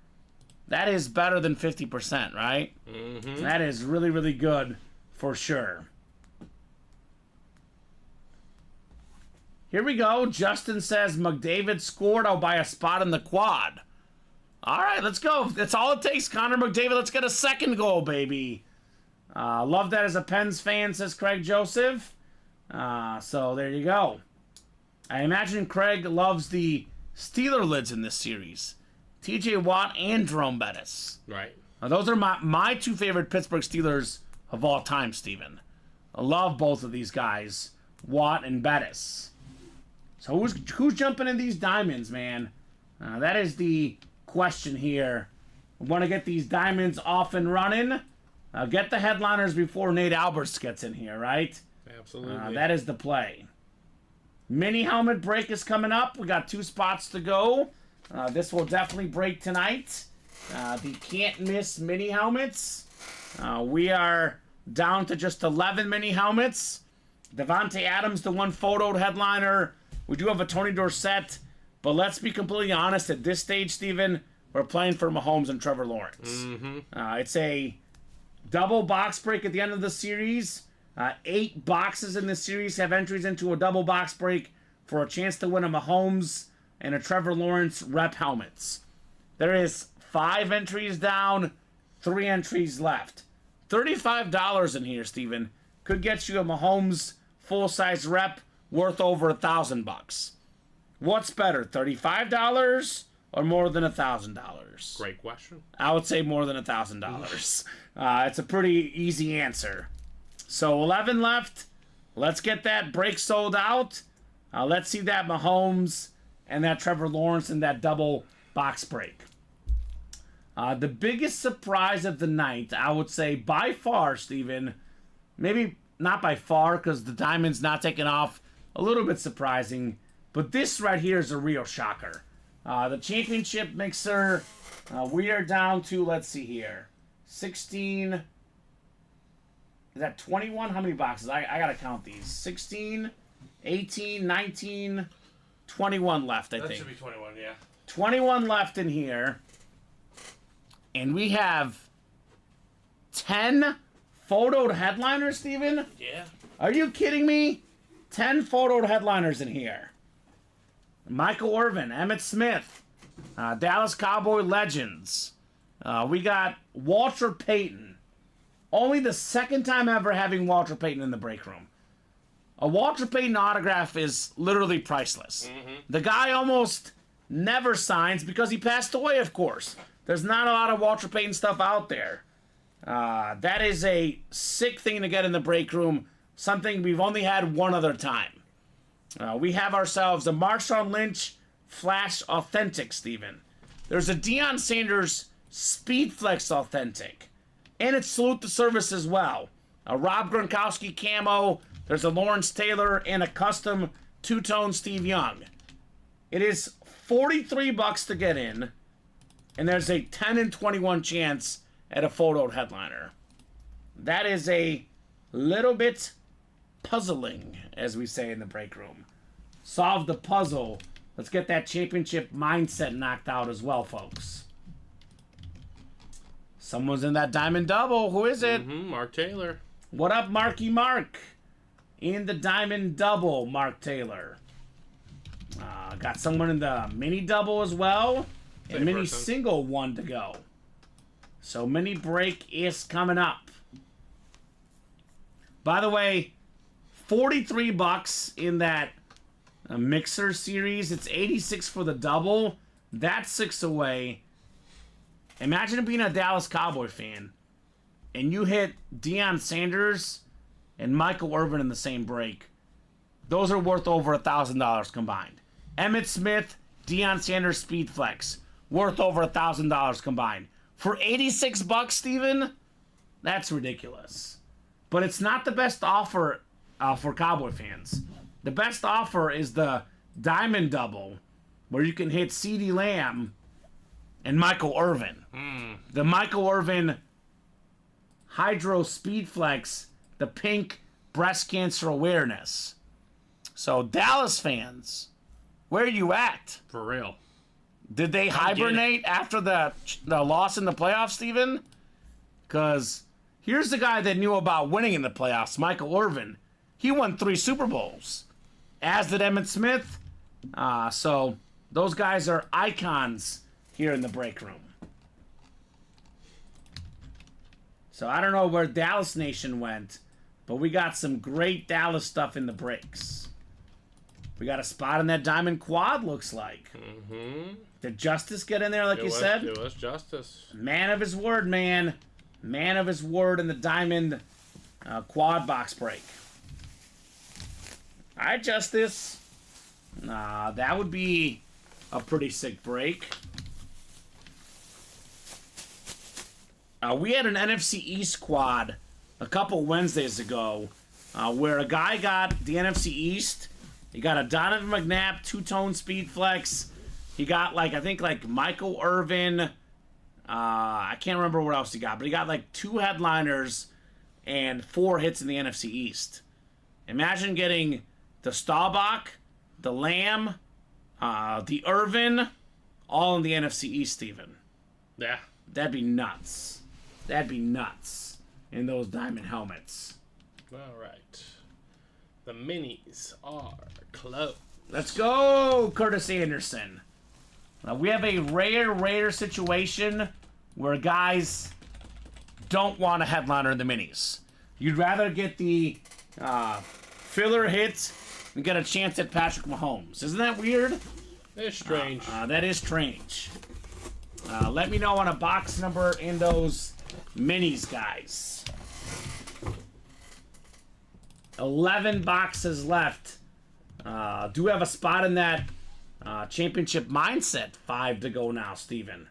That is better than 50%, right? Mm-hmm. That is really, really good for sure. Here we go. Justin says, McDavid scored. I'll buy a spot in the quad. All right, let's go. That's all it takes, Connor McDavid. Let's get a second goal, baby. Love that as a Pens fan, says Craig Joseph. So there you go. I imagine Craig loves the Steeler lids in this series. TJ Watt and Jerome Bettis. Right. Those are my 2 favorite Pittsburgh Steelers of all time, Steven. I love both of these guys, Watt and Bettis. So who's jumping in these diamonds, man? That is the question here. We want to get these diamonds off and running. Get the headliners before Nate Alberts gets in here, right? Absolutely. That is the play. Mini helmet break is coming up. We got 2 spots to go. This will definitely break tonight. The can't miss mini helmets. We are down to just 11 mini helmets. Devontae Adams, the one photoed headliner. We do have a Tony Dorsett. But let's be completely honest. At this stage, Steven, we're playing for Mahomes and Trevor Lawrence. Mm-hmm. It's a double box break at the end of the series. 8 boxes in the series have entries into a double box break for a chance to win a Mahomes and a Trevor Lawrence rep helmets. There is 5 entries down, 3 entries left. $35 in here, Steven, could get you a Mahomes full-size rep worth over $1,000. What's better, $35 or more than $1,000? Great question. I would say more than $1,000. It's a pretty easy answer. So 11 left. Let's get that break sold out. Let's see that Mahomes and that Trevor Lawrence and that double box break. The biggest surprise of the night, I would say by far, Steven, maybe not by far because the diamond's not taking off, a little bit surprising, but this right here is a real shocker. The championship mixer, we are down to, let's see here, 16, is that 21? How many boxes? I gotta count these. 16, 18, 19, 21 left, I think. That should be 21, yeah. 21 left in here. And we have 10 photoed headliners, Steven? Yeah. Are you kidding me? 10 photoed headliners in here. Michael Irvin, Emmitt Smith, Dallas Cowboy Legends. We got Walter Payton. Only the second time ever having Walter Payton in the break room. A Walter Payton autograph is literally priceless. The guy almost never signs because he passed away, of course. There's not a lot of Walter Payton stuff out there. That is a sick thing to get in the break room. Something we've only had one other time. We have ourselves a Marshawn Lynch Flash Authentic, Steven. There's a Deion Sanders Speed Flex Authentic. And it's Salute the Service as well. A Rob Gronkowski camo. There's a Lawrence Taylor and a custom two-tone Steve Young. It is $43 to get in. And there's a 10 in 21 chance at a photoed headliner. That is a little bit puzzling, as we say in the break room. Solve the puzzle. Let's get that championship mindset knocked out as well, folks. Someone's in that diamond double. Who is it? Mark Taylor. What up, Marky Mark? In the diamond double, Mark Taylor. Got someone in the mini double as well. And mini single one to go. So mini break is coming up. By the way, $43 in that mixer series. It's $86 for the double. That's 6 away. Imagine being a Dallas Cowboy fan and you hit Deion Sanders and Michael Irvin in the same break. Those are worth over $1,000 combined. Emmitt Smith, Deion Sanders Speed Flex, worth over $1,000 combined. For $86, Steven? That's ridiculous. But it's not the best offer for Cowboy fans. The best offer is the Diamond Double, where you can hit CeeDee Lamb and Michael Irvin. The Michael Irvin Hydro Speed Flex, the pink breast cancer awareness. So, Dallas fans, where are you at? For real. Did they hibernate after the loss in the playoffs, Steven? Because here's the guy that knew about winning in the playoffs, Michael Irvin. He won 3 Super Bowls, as did Emmitt Smith. So those guys are icons here in the break room. So I don't know where Dallas Nation went, but we got some great Dallas stuff in the breaks. We got a spot in that diamond quad, looks like. Did Justice get in there, like you said? It was Justice. Man of his word, man. Man of his word in the diamond quad box break. All right, Justice. That would be a pretty sick break. We had an NFC East quad a couple Wednesdays ago where a guy got the NFC East. He got a Donovan McNabb two-tone Speed Flex. He got, I think Michael Irvin. I can't remember what else he got, but he got 2 headliners and 4 hits in the NFC East. Imagine getting the Staubach, the Lamb, the Irvin, all in the NFC East, Steven. Yeah. That'd be nuts. That'd be nuts in those diamond helmets. All right. The minis are closed. Let's go, Curtis Anderson. We have a rare situation where guys don't want a headliner in the minis. You'd rather get the filler hit and get a chance at Patrick Mahomes. Isn't that weird? It's strange. That is strange. Let me know on a box number in those minis, guys. 11 boxes left. Do have a spot in that championship mindset. 5 to go now, Steven.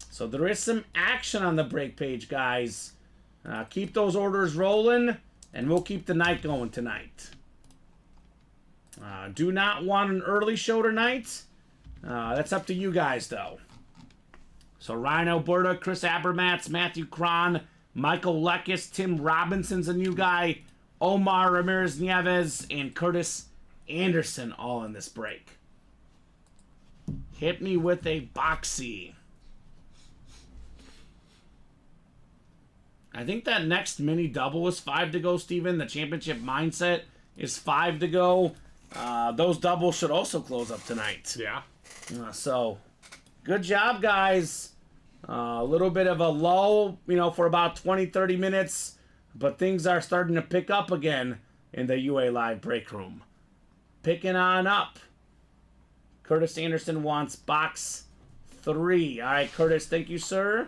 So there is some action on the break page, guys. Keep those orders rolling, and we'll keep the night going tonight. Do not want an early show tonight. That's up to you guys, though. So Ryan Alberta, Chris Abermatz, Matthew Cron, Michael Leckis, Tim Robinson's a new guy, Omar Ramirez Nieves, and Curtis Anderson all in this break. Hit me with a boxy. I think that next mini double is 5 to go, Steven. The championship mindset is 5 to go. Those doubles should also close up tonight. Yeah. So Good job, guys. A little bit of a lull, for about 20, 30 minutes. But things are starting to pick up again in the UA Live break room. Picking on up. Curtis Anderson wants box 3. All right, Curtis, thank you, sir.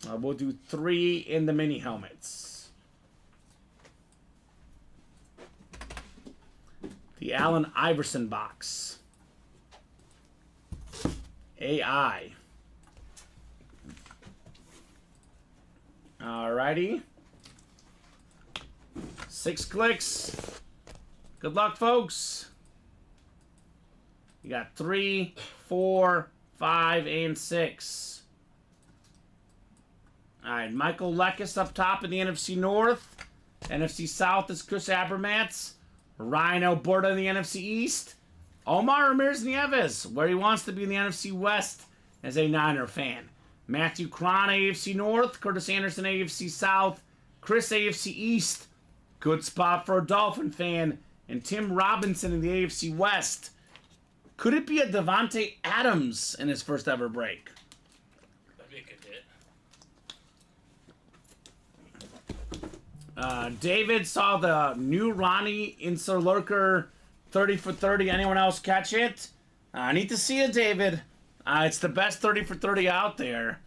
We'll do 3 in the mini helmets. The Allen Iverson box. AI. Alrighty. 6 clicks. Good luck, folks. You got 3, 4, 5, and 6. Alright, Michael Lekis up top in the NFC North. NFC South is Chris Abermats. Ryan Alberta in the NFC East. Omar Ramirez-Nieves, where he wants to be in the NFC West as a Niner fan. Matthew Cron, AFC North. Curtis Anderson, AFC South. Chris, AFC East. Good spot for a Dolphin fan. And Tim Robinson in the AFC West. Could it be a Devontae Adams in his first ever break? That'd be a good hit. David saw the new Ronnie Insert Lurker 30 for 30. Anyone else catch it? I need to see it, David. It's the best 30 for 30 out there.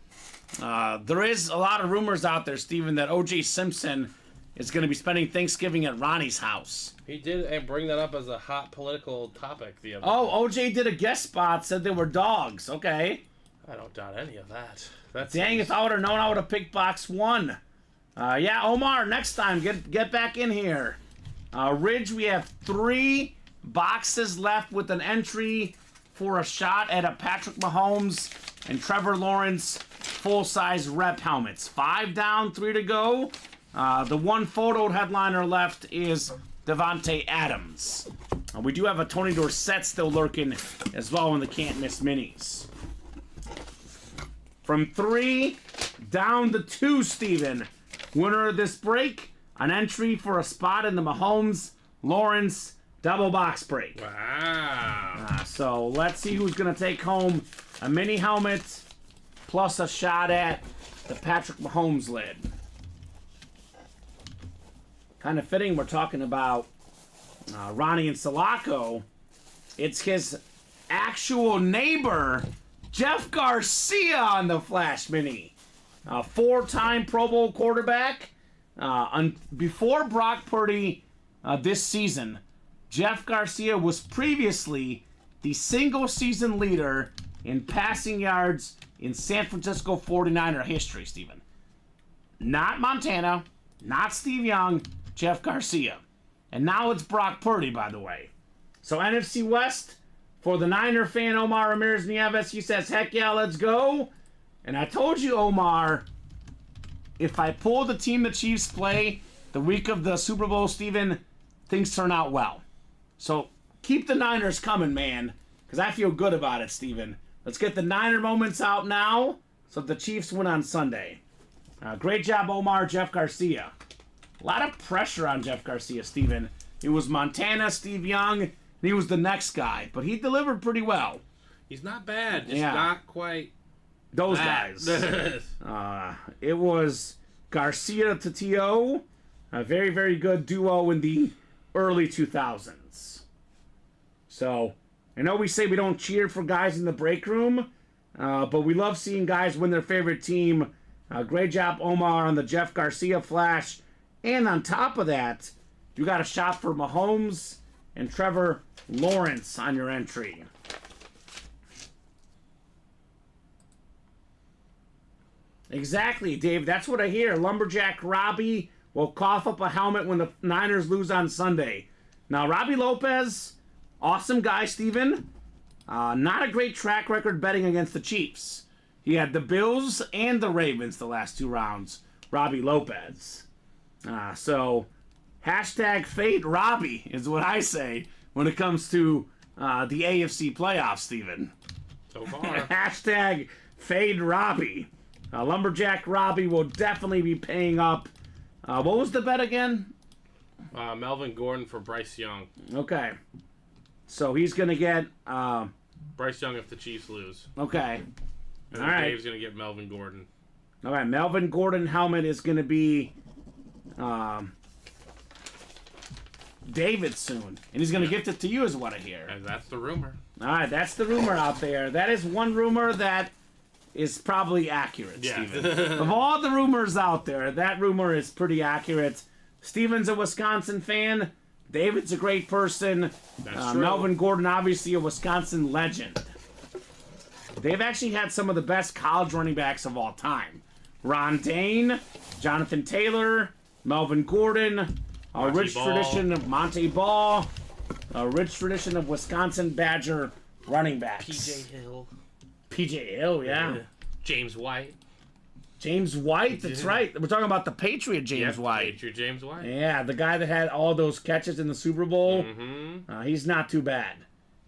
There is a lot of rumors out there, Steven, that O.J. Simpson is going to be spending Thanksgiving at Ronnie's house. He did bring that up as a hot political topic the other day. Oh, O.J. did a guest spot, said they were dogs. Okay. I don't doubt any of that. Dang, if I would have known, I would have picked box 1. Yeah, Omar, next time, get back in here. Ridge, we have 3 boxes left with an entry for a shot at a Patrick Mahomes and Trevor Lawrence full-size rep helmets. 5 down, 3 to go. The one photo headliner left is Devontae Adams. We do have a Tony Dorsett still lurking as well in the Can't Miss Minis. From 3 down to 2, Steven. Winner of this break, an entry for a spot in the Mahomes Lawrence double box break. Wow. So let's see who's going to take home a mini helmet plus a shot at the Patrick Mahomes lid. Kind of fitting we're talking about Ronnie and Sulaco. It's his actual neighbor, Jeff Garcia, on the Flash Mini. 4-time Pro Bowl quarterback. Before Brock Purdy this season, Jeff Garcia was previously the single-season leader in passing yards in San Francisco 49er history, Steven. Not Montana, not Steve Young, Jeff Garcia. And now it's Brock Purdy, by the way. So NFC West, for the Niner fan Omar Ramirez-Nieves, he says, heck yeah, let's go. And I told you, Omar, if I pull the team the Chiefs play the week of the Super Bowl, Steven, things turn out well. So keep the Niners coming, man, because I feel good about it, Steven. Let's get the Niner moments out now so the Chiefs win on Sunday. Great job, Omar. Jeff Garcia. A lot of pressure on Jeff Garcia, Steven. It was Montana, Steve Young, and he was the next guy, but he delivered pretty well. He's not bad, just not quite those guys. It was Garcia to T.O., a very, very good duo in the early 2000s. So, I know we say we don't cheer for guys in the break room, but we love seeing guys win their favorite team. Great job, Omar, on the Jeff Garcia flash. And on top of that, you got a shot for Mahomes and Trevor Lawrence on your entry. Exactly, Dave. That's what I hear. Lumberjack Robbie will cough up a helmet when the Niners lose on Sunday. Now, Robbie Lopez, awesome guy, Steven. Not a great track record betting against the Chiefs. He had the Bills and the Ravens the last 2 rounds. Robbie Lopez. So, hashtag fade Robbie is what I say when it comes to the AFC playoffs, Steven. So far. Hashtag fade Robbie. Lumberjack Robbie will definitely be paying up. What was the bet again? Melvin Gordon for Bryce Young. Okay. So he's going to get Bryce Young if the Chiefs lose. Okay. And All then right. Dave's going to get Melvin Gordon. All right, Melvin Gordon helmet is going to be David soon. And he's going to gift it to you is what I hear. And that's the rumor. All right, that's the rumor out there. That is one rumor that is probably accurate, Yeah. Steven. Of all the rumors out there, that rumor is pretty accurate. Steven's a Wisconsin fan. David's a great person. That's true. Melvin Gordon, obviously a Wisconsin legend. They've actually had some of the best college running backs of all time. Ron Dane, Jonathan Taylor, Melvin Gordon, a Monty rich Ball. tradition of Monty Ball, a rich tradition of Wisconsin Badger running backs. P.J. Hill. P.J. Hill, yeah. James White. James White, that's right. We're talking about the Patriot James White. Patriot James White. Yeah, the guy that had all those catches in the Super Bowl. Mm-hmm. He's not too bad.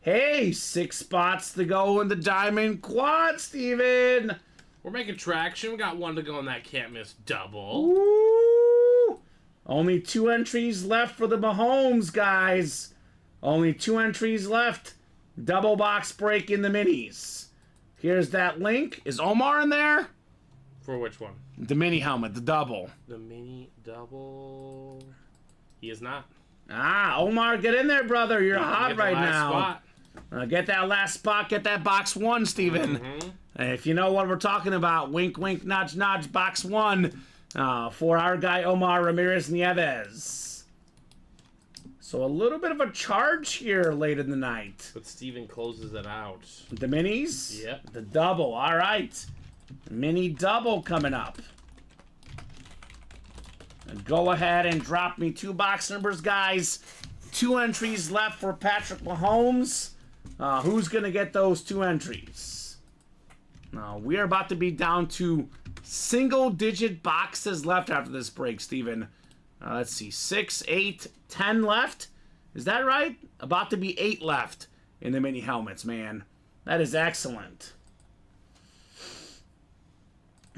Hey, 6 spots to go in the Diamond Quad, Steven. We're making traction. We got one to go in that can't miss double. Ooh. Only 2 entries left for the Mahomes, guys. Only 2 entries left. Double box break in the minis. Here's that link. Is Omar in there? For which one? The mini helmet, the double. The mini double. He is not. Omar, get in there, brother. You're hot Get the right last now. spot. Get that last spot. Get that box 1, Steven. If you know what we're talking about, wink, wink, nudge, nudge, box 1 for our guy Omar Ramirez Nieves. So a little bit of a charge here late in the night. But Steven closes it out. The minis? Yep. The double. All right. Mini double coming up. Go ahead and drop me 2 box numbers, guys. 2 entries left for Patrick Mahomes. Who's going to get those 2 entries? We are about to be down to single-digit boxes left after this break, Steven. Let's see. 6, 8, 10 left. Is that right? About to be 8 left in the mini helmets, man. That is excellent.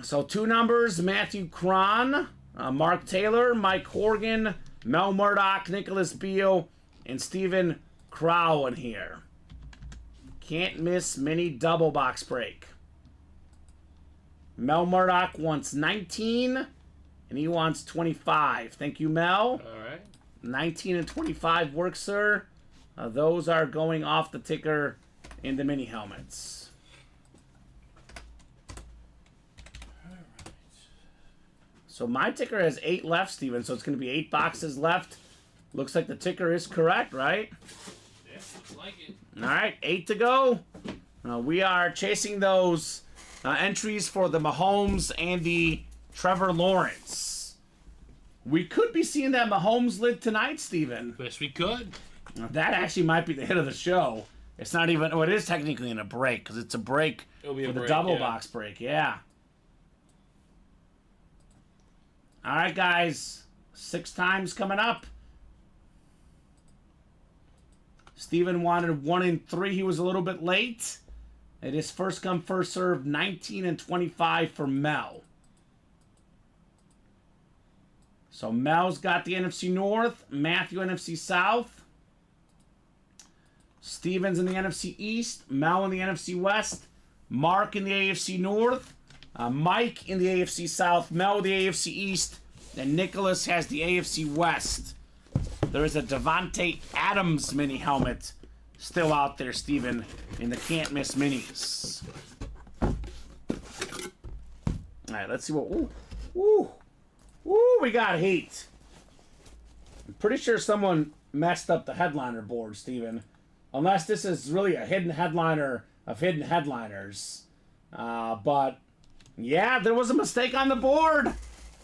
So 2 numbers, Matthew Cron, Mark Taylor, Mike Horgan, Mel Murdoch, Nicholas Beal, and Stephen Crow in here. Can't miss mini double box break. Mel Murdoch wants 19, and he wants 25. Thank you, Mel. All right. 19 and 25 work, sir. Those are going off the ticker in the mini helmets. So my ticker has 8 left, Steven, so it's going to be 8 boxes left. Looks like the ticker is correct, right? Yeah, looks like it. All right, 8 to go. We are chasing those entries for the Mahomes and the Trevor Lawrence. We could be seeing that Mahomes lid tonight, Steven. Wish we could. That actually might be the hit of the show. It's not even... Oh, it is technically in a break, because it's a break It'll be for a the break, double yeah. box break. Yeah. All right, guys. 6 times coming up. Steven wanted 1 in 3. He was a little bit late. It is first come, first served. 19 and 25 for Mel. So Mel's got the NFC North. Matthew, NFC South. Steven's in the NFC East. Mel in the NFC West. Mark in the AFC North. Mike in the AFC South. Mel the AFC East. And Nicholas has the AFC West. There is a Devontae Adams mini helmet still out there, Steven, in the can't miss minis. All right, let's see what... Ooh, we got heat. I'm pretty sure someone messed up the headliner board, Steven. Unless this is really a hidden headliner of hidden headliners. But, yeah, there was a mistake on the board.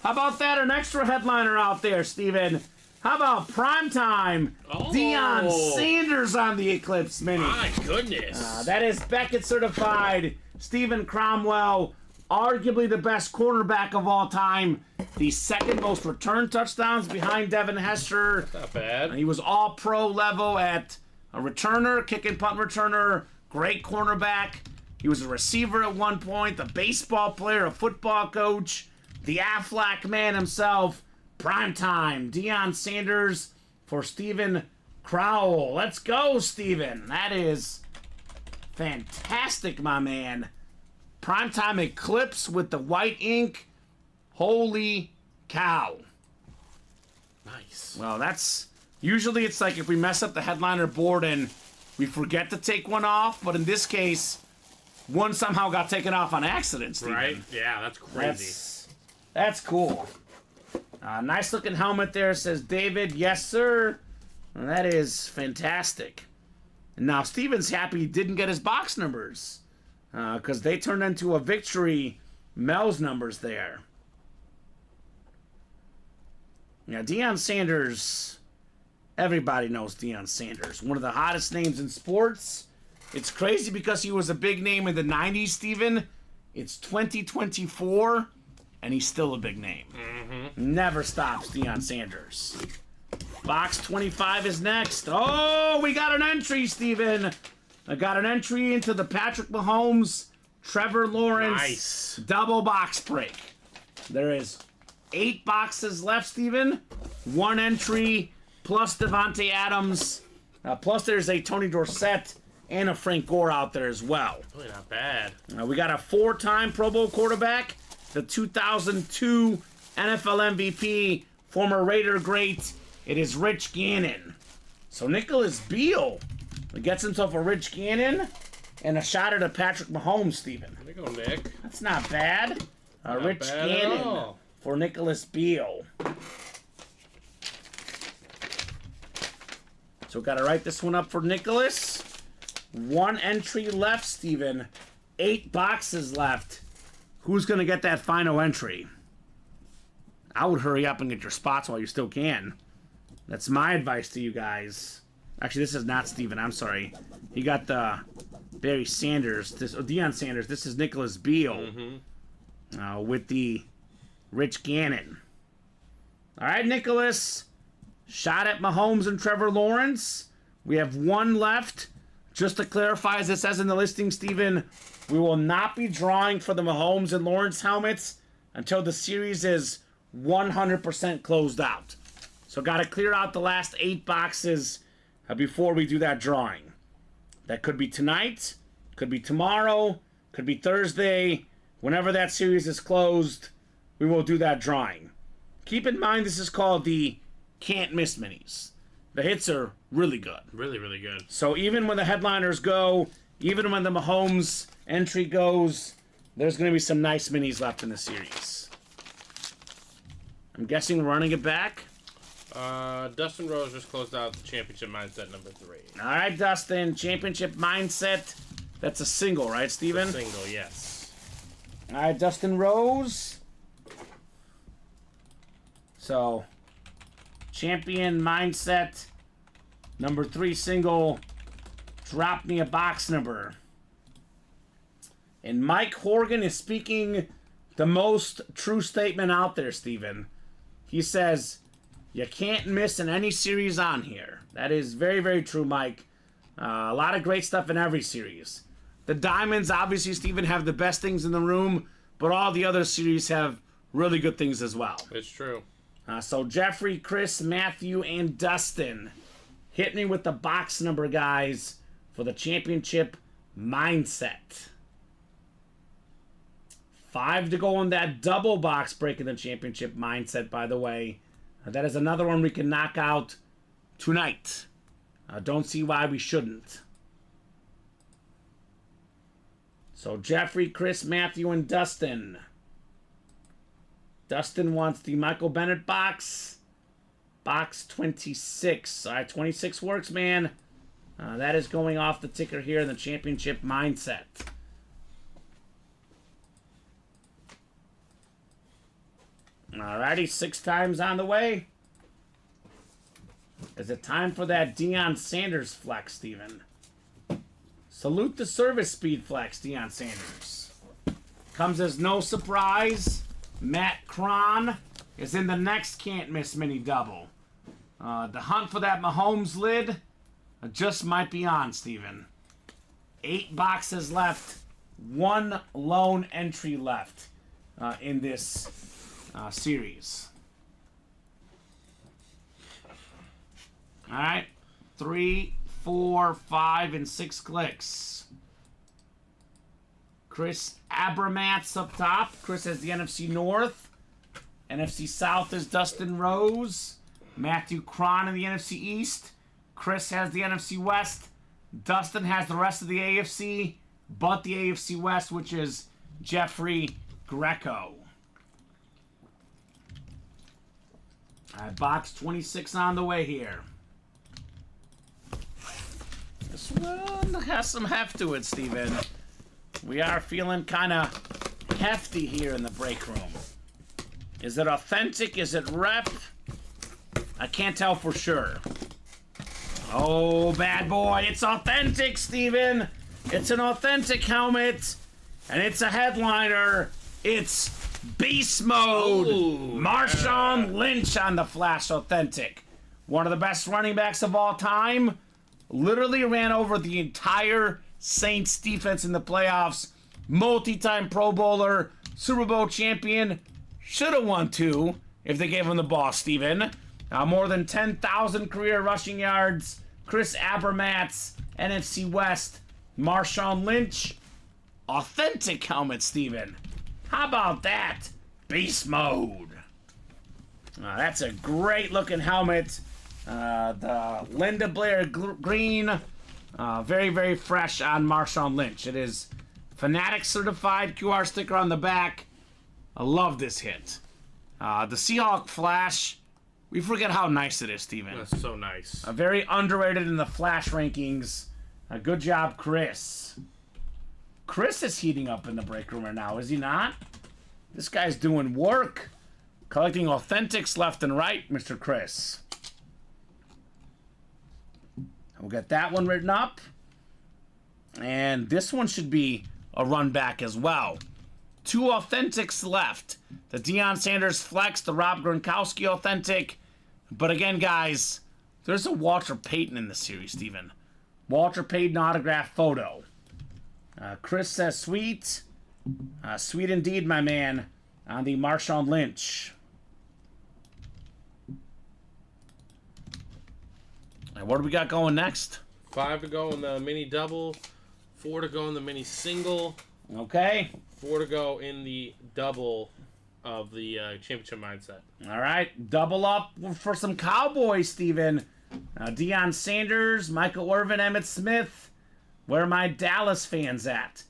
How about that? An extra headliner out there, Steven. How about Primetime? Oh. Deion Sanders on the Eclipse Mini. My goodness. That is Beckett certified. Stephen Cromwell, arguably the best cornerback of all time. The second most return touchdowns behind Devin Hester. Not bad. He was all pro level at a returner, kick and punt returner, great cornerback. He was a receiver at one point, a baseball player, a football coach, the Aflac man himself. Primetime, Deion Sanders for Stephen Crowell. Let's go, Stephen. That is Fantastic, my man. Primetime Eclipse with the white ink. Holy cow. Nice. Well, that's... Usually it's like if we mess up the headliner board and we forget to take one off, but in this case, one somehow got taken off on accident, Steven. Right? Yeah, that's crazy. That's cool. Nice looking helmet there, says David. Yes, sir. Well, that is fantastic. And now Steven's happy he didn't get his box numbers because they turned into a victory. Mel's numbers there. Yeah, Deion Sanders, everybody knows Deion Sanders. One of the hottest names in sports. It's crazy because he was a big name in the 90s, Steven. It's 2024, and he's still a big name. Never stops, Deion Sanders. Box 25 is next. Oh, we got an entry, Steven. I got an entry into the Patrick Mahomes, Trevor Lawrence double box break. There is 8 boxes left, Steven. 1 entry, plus Devontae Adams. Plus there's a Tony Dorsett and a Frank Gore out there as well. Really not bad. We got a 4-time Pro Bowl quarterback, the 2002 NFL MVP, former Raider great. It is Rich Gannon. So Nicholas Beal gets himself a Rich Gannon and a shot at a Patrick Mahomes, Steven. There you go, Nick. That's not bad. Not Rich bad Gannon at all. for Nicholas Beal. So got to write this one up for Nicholas. 1 entry left, Steven. 8 boxes left. Who's going to get that final entry? I would hurry up and get your spots while you still can. That's my advice to you guys. Actually, this is not Steven. I'm sorry. You got the Barry Sanders. Deion Sanders. This is Nicholas Beal. With the Rich Gannon. All right, Nicholas. Shot at Mahomes and Trevor Lawrence. We have 1 left. Just to clarify, as it says in the listing, Steven, we will not be drawing for the Mahomes and Lawrence helmets until the series is 100% closed out. So got to clear out the last 8 boxes before we do that drawing. That could be tonight, could be tomorrow, could be Thursday. Whenever that series is closed, we will do that drawing. Keep in mind this is called the can't miss minis. The hits are really good. Really, really good. So even when the headliners go, even when the Mahomes entry goes, there's going to be some nice minis left in the series. I'm guessing we're running it back. Dustin Rose just closed out the championship mindset number 3. All right, Dustin. Championship mindset. That's a single, right, Steven? A single, yes. All right, Dustin Rose. So, champion mindset number 3 single. Drop me a box number. And Mike Horgan is speaking the most true statement out there, Steven. He says, you can't miss in any series on here. That is very, very true, Mike. A lot of great stuff in every series. The Diamonds, obviously, Steven, have the best things in the room, but all the other series have really good things as well. It's true. So Jeffrey, Chris, Matthew, and Dustin, hit me with the box number, guys, for the championship mindset. 5 to go in that double box break in the championship mindset, by the way. That is another one we can knock out tonight. Don't see why we shouldn't. So Jeffrey, Chris, Matthew, and Dustin. Dustin wants the Michael Bennett box. Box 26. All right, 26 works, man. That is going off the ticker here in the championship mindset. Alrighty, 6 times on the way. Is it time for that Deion Sanders flex, Steven? Salute the service speed flex, Deion Sanders. Comes as no surprise. Matt Cron is in the next can't miss mini double. The hunt for that Mahomes lid just might be on, Steven. 8 boxes left. 1 lone entry left in this series. All right, 3, 4, 5, and 6 clicks. Chris Abramatz up top. Chris has the NFC North. NFC South is Dustin Rose. Matthew Cron in the NFC East. Chris has the NFC West. Dustin has the rest of the AFC, but the AFC West, which is Jeffrey Greco. All right, box 26 on the way here. This one has some heft to it, Steven. We are feeling kind of hefty here in the break room. Is it authentic? Is it rep? I can't tell for sure. Oh, bad boy. It's authentic, Steven. It's an authentic helmet. And it's a headliner. It's Beast Mode. Marshawn Lynch on the Flash Authentic. One of the best running backs of all time. Literally ran over the entire Saints defense in the playoffs. Multi-time Pro Bowler. Super Bowl champion. Should have won 2 if they gave him the ball, Steven. More than 10,000 career rushing yards. Chris Abramatz, NFC West. Marshawn Lynch. Authentic helmet, Steven. How about that? Beast Mode. That's a great looking helmet. The Linda Blair green. Very, very fresh on Marshawn Lynch. It is Fanatic certified. QR sticker on the back. I love this hit. The Seahawk Flash. We forget how nice it is, Steven. That's so nice. Very underrated in the Flash rankings. Good job, Chris. Chris is heating up in the break room right now, is he not? This guy's doing work. Collecting authentics left and right, Mr. Chris. We'll get that one written up. And this one should be a run back as well. 2 authentics left. The Deion Sanders Flex, the Rob Gronkowski authentic. But again, guys, there's a Walter Payton in the series, Steven. Walter Payton autograph photo. Chris says sweet. Sweet indeed, my man. On the Marshawn Lynch. And what do we got going next? 5 to go in the mini double. 4 to go in the mini single. Okay. 4 to go in the double of the championship mindset. All right. Double up for some Cowboys, Steven. Deion Sanders, Michael Irvin, Emmitt Smith. Where are my Dallas fans at?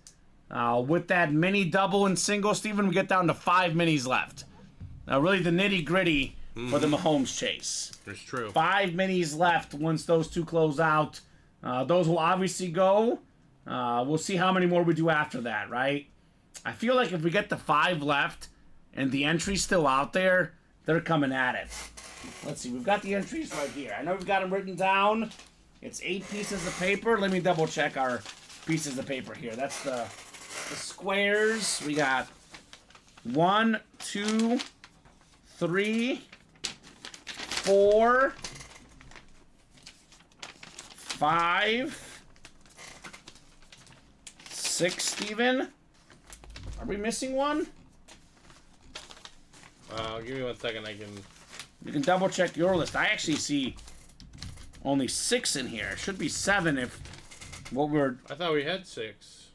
With that mini double and single, Steven, we get down to 5 minis left. Really the nitty-gritty for the Mahomes chase. It's true. 5 minis left once those 2 close out. Those will obviously go. We'll see how many more we do after that, right? I feel like if we get the 5 left and the entry's still out there, they're coming at it. Let's see. We've got the entries right here. I know we've got them written down. It's 8 pieces of paper. Let me double check our pieces of paper here. That's the squares. We got 1, 2, 3, 4, 5, 6, Steven. Are we missing one? Give me 1 second. You can double check your list. I actually see only 6 in here. It should be 7 if what we're... I thought we had 6.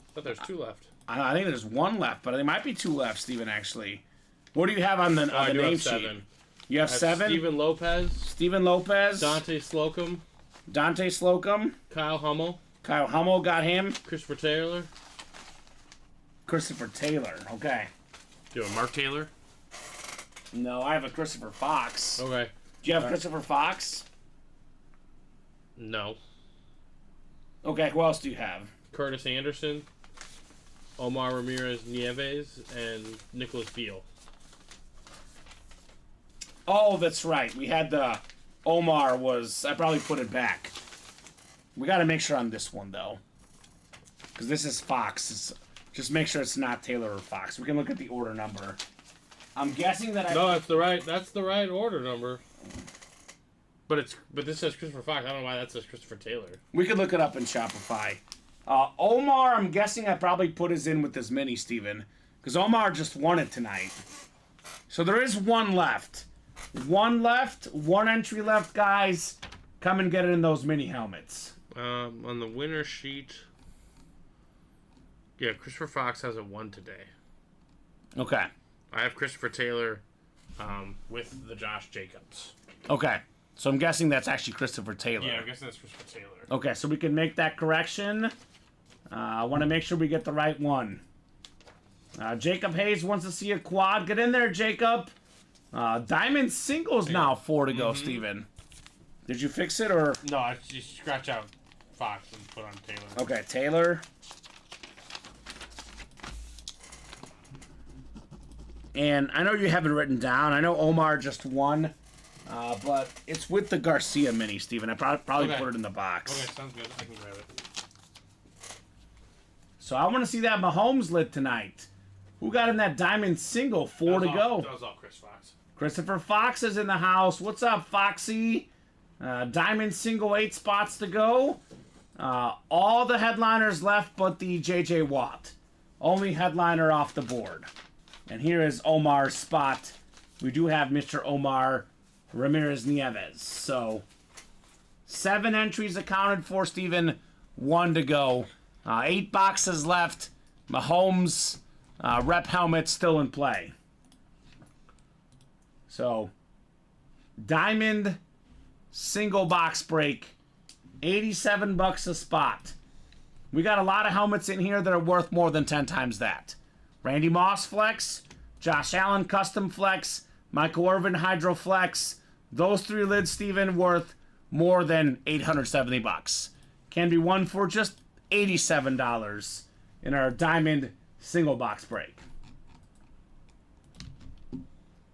I thought there's 2 left. I think there's 1 left, but there might be 2 left, Steven, actually. What do you have on the name sheet? 7. You have I have 7? Steven Lopez. Dante Slocum. Kyle Hummel. Kyle Hummel got him. Christopher Taylor. Okay. Do you have Mark Taylor? No, I have a Christopher Fox. Okay. Do you have Christopher Fox? No. Okay, who else do you have? Curtis Anderson, Omar Ramirez Nieves, and Nicholas Beal. Oh, that's right. We had the Omar was... I probably put it back. We got to make sure on this one, though. Because this is Fox. Just make sure it's not Taylor or Fox. We can look at the order number. I'm guessing that No, that's the right order number. But this says Christopher Fox. I don't know why that says Christopher Taylor. We could look it up in Shopify. Omar, I'm guessing I probably put his in with this mini, Steven. Because Omar just won it tonight. So there is 1 left. 1 left. 1 entry left, guys. Come and get it in those mini helmets. On the winner sheet, Yeah, Christopher Fox has a 1 today. Okay. I have Christopher Taylor with the Josh Jacobs. Okay. So I'm guessing that's actually Christopher Taylor. Yeah, I'm guessing that's Christopher Taylor. Okay, so we can make that correction. I want to make sure we get the right one. Jacob Hayes wants to see a quad. Get in there, Jacob. Diamond singles now 4 to go, Steven. Did you fix it or? No, I just scratch out Fox and put on Taylor. Okay, Taylor. And I know you have it written down. I know Omar just won, but it's with the Garcia mini, Steven. I probably Okay. put it in the box. Okay, sounds good. I can grab it. So I want to see that Mahomes lid tonight. Who got in that diamond single? 4 to go. That was all Chris Fox. Christopher Fox is in the house. What's up, Foxy? Diamond single, 8 spots to go. All the headliners left but the J.J. Watt. Only headliner off the board. And here is Omar's spot. We do have Mr. Omar Ramirez Nieves. So 7 entries accounted for, Steven. 1 to go. 8 boxes left. Mahomes rep helmet still in play. So diamond single box break, $87 a spot. We got a lot of helmets in here that are worth more than 10 times that. Randy Moss Flex, Josh Allen Custom Flex, Michael Irvin Hydro Flex. Those 3 lids, Steven, worth more than $870. Can be won for just $87 in our diamond single box break.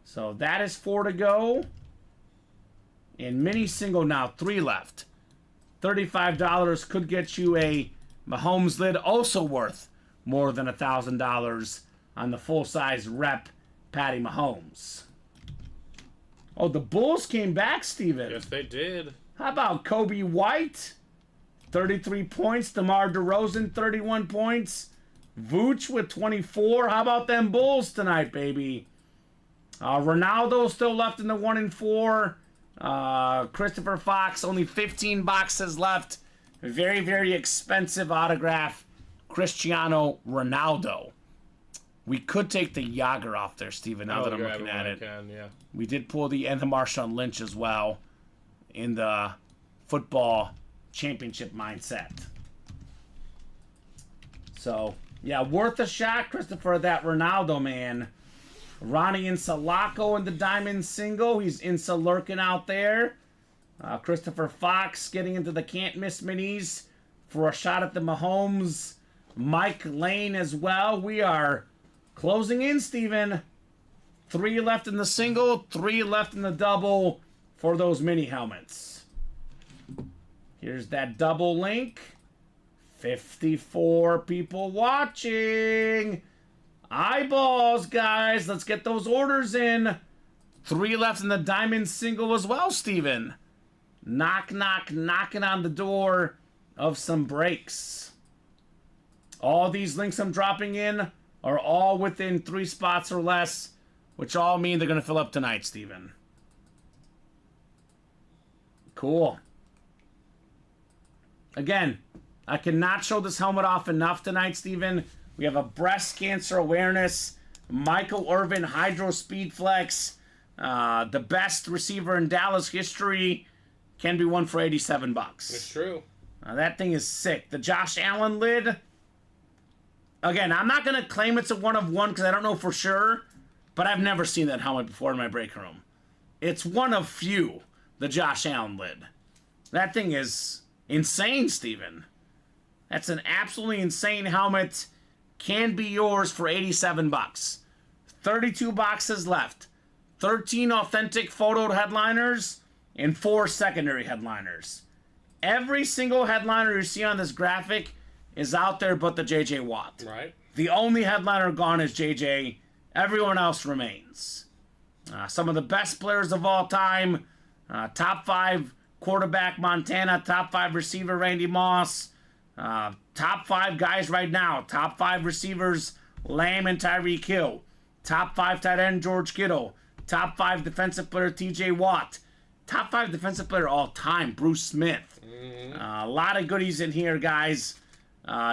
So that is 4 to go. And mini single now, 3 left. $35 could get you a Mahomes lid, also worth more than $1,000 on the full-size rep Patty Mahomes. Oh, the Bulls came back, Steven. Yes, they did. How about Kobe White? 33 points. DeMar DeRozan, 31 points. Vooch with 24. How about them Bulls tonight, baby? Ronaldo still left in the 1 and 4. Christopher Fox, only 15 boxes left. Very, very expensive autograph. Cristiano Ronaldo. We could take the Yager off there, Steven, now that I'm looking at it. Yeah. We did pull the Marshawn Lynch as well in the football championship mindset. So, yeah, worth a shot, Christopher, that Ronaldo, man. Ronnie Insalaco in the diamond single. He's Insa lurking out there. Christopher Fox getting into the can't miss minis for a shot at the Mahomes. Mike Lane as well. We are closing in, Steven. 3 left in the single, 3 left in the double for those mini helmets. Here's that double link. 54 people watching. Eyeballs, guys. Let's get those orders in. 3 left in the diamond single as well, Steven. Knock, knock, knocking on the door of some breaks. All these links I'm dropping in are all within 3 spots or less, which all mean they're going to fill up tonight, Steven. Cool. Again, I cannot show this helmet off enough tonight, Steven. We have a breast cancer awareness, Michael Irvin Hydro Speed Flex, the best receiver in Dallas history, can be won for $87. It's true. That thing is sick. The Josh Allen lid, again, I'm not going to claim it's a 1 of 1 because I don't know for sure, but I've never seen that helmet before in my break room. It's one of few, the Josh Allen lid. That thing is insane, Steven. That's an absolutely insane helmet. Can be yours for $87. 32 boxes left. 13 authentic photoed headliners and 4 secondary headliners. Every single headliner you see on this graphic is out there but the J.J. Watt. Right. The only headliner gone is J.J. Everyone else remains. Some of the best players of all time. Top 5 quarterback Montana. Top 5 receiver Randy Moss. Top 5 guys right now. Top 5 receivers Lamb and Tyreek Hill. Top 5 tight end George Kittle. Top 5 defensive player T.J. Watt. Top 5 defensive player all time Bruce Smith. A lot of goodies in here, guys.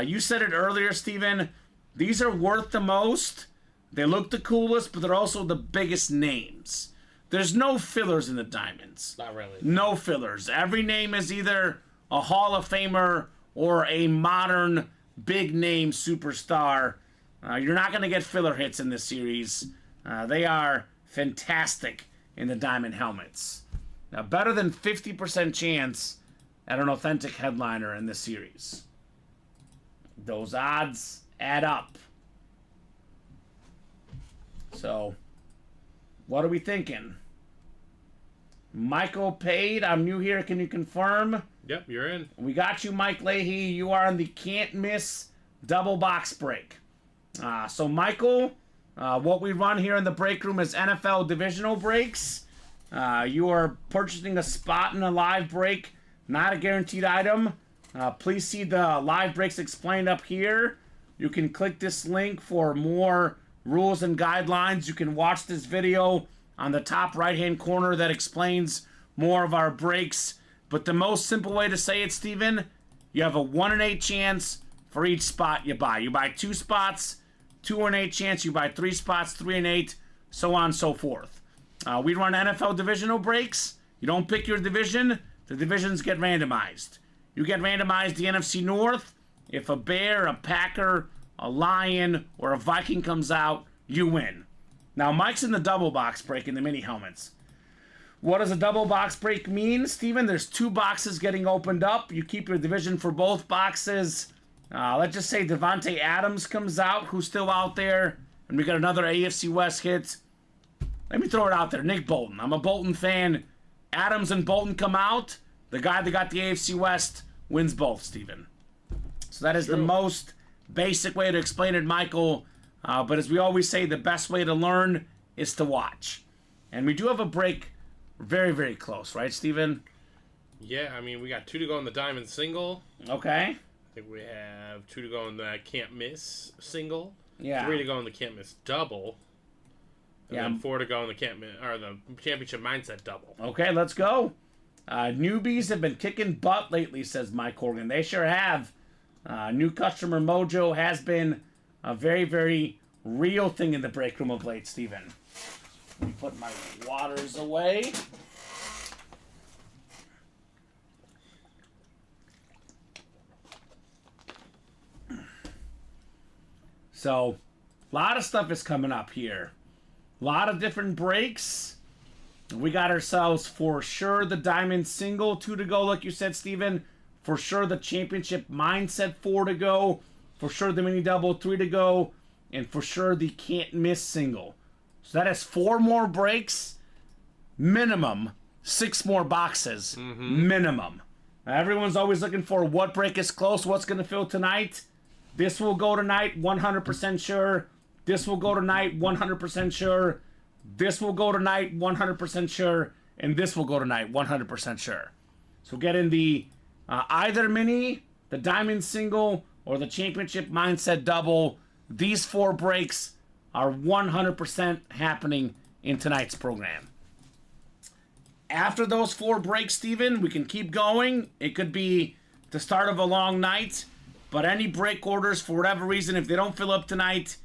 You said it earlier, Steven. These are worth the most. They look the coolest, but they're also the biggest names. There's no fillers in the diamonds. Not really. No fillers. Every name is either a Hall of Famer or a modern big name superstar. You're not going to get filler hits in this series. They are fantastic in the diamond helmets. Now, better than 50% chance at an authentic headliner in this series. Those odds add up. So, what are we thinking? Michael paid. I'm new here. Can you confirm? Yep, you're in. We got you, Mike Leahy. You are in the can't miss double box break. So, Michael, what we run here in the break room is NFL divisional breaks. You are purchasing a spot in a live break, not a guaranteed item. Please see the live breaks explained up here. You can click this link for more rules and guidelines. You can watch this video on the top right-hand corner that explains more of our breaks. But the most simple way to say it, Steven, you have a 1 in 8 chance for each spot you buy. You buy 2 spots, 2 in 8 chance. You buy 3 spots, 3 in 8, so on and so forth. We run NFL divisional breaks. You don't pick your division. The divisions get randomized. You get randomized the NFC North. If a Bear, a Packer, a Lion, or a Viking comes out, you win. Now, Mike's in the double box break in the mini helmets. What does a double box break mean, Steven? There's 2 boxes getting opened up. You keep your division for both boxes. Let's just say Devontae Adams comes out, who's still out there, and we got another AFC West hit. Let me throw it out there. Nick Bolton. I'm a Bolton fan. Adams and Bolton come out. The guy that got the AFC West wins both, Steven. So that is the most basic way to explain it, Michael. But as we always say, the best way to learn is to watch. And we do have a break very, very close, right, Steven? Yeah, I mean, we got 2 to go in the diamond single. Okay. I think we have 2 to go in the can't miss single. Yeah. 3 to go in the can't miss double. And then 4 to go in the can't miss, or the championship mindset double. Okay, let's go. Newbies have been kicking butt lately, says Mike Horgan. They sure have. New customer mojo has been a very, very real thing in the break room of late, Steven. Let me put my waters away. So, a lot of stuff is coming up here. A lot of different breaks. We got ourselves, for sure, the Diamond Single, 2 to go, like you said, Steven. For sure, the Championship Mindset, 4 to go. For sure, the Mini Double, 3 to go. And for sure, the Can't Miss Single. So that has 4 more breaks. Minimum 6 more boxes. Minimum. Now, everyone's always looking for what break is close, what's going to fill tonight. This will go tonight, 100% sure. This will go tonight, 100% sure. This will go tonight, 100% sure. And this will go tonight, 100% sure. So get in the either mini, the Diamond Single, or the Championship Mindset Double. These 4 breaks are 100% happening in tonight's program. After those 4 breaks, Steven, we can keep going. It could be the start of a long night. But any break orders, for whatever reason, if they don't fill up tonight,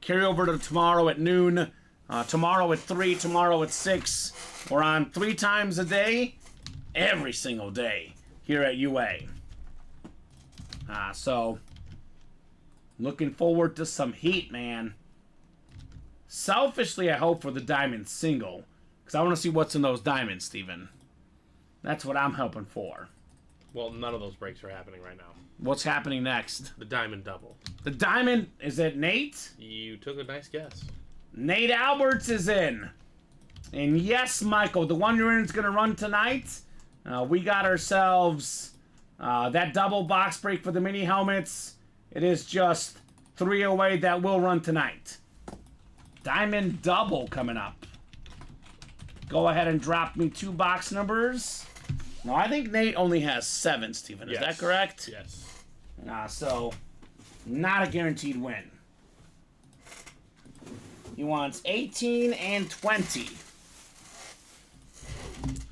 carry over to tomorrow at noon. Tomorrow at 3, tomorrow at 6. We're on 3 times a day, every single day, here at UA. So, looking forward to some heat, man. Selfishly, I hope for the Diamond Single, because I want to see what's in those diamonds, Steven. That's what I'm hoping for. Well, none of those breaks are happening right now. What's happening next? The diamond double. The diamond, is it Nate? You took a nice guess. Nate Alberts is in. And yes, Michael, the one you're in is going to run tonight. We got ourselves that double box break for the mini helmets. It is just 3 away that will run tonight. Diamond double coming up. Go ahead and drop me 2 box numbers. No, I think Nate only has 7, Steven. Is that correct? Yes. So, not a guaranteed win. He wants 18 and 20.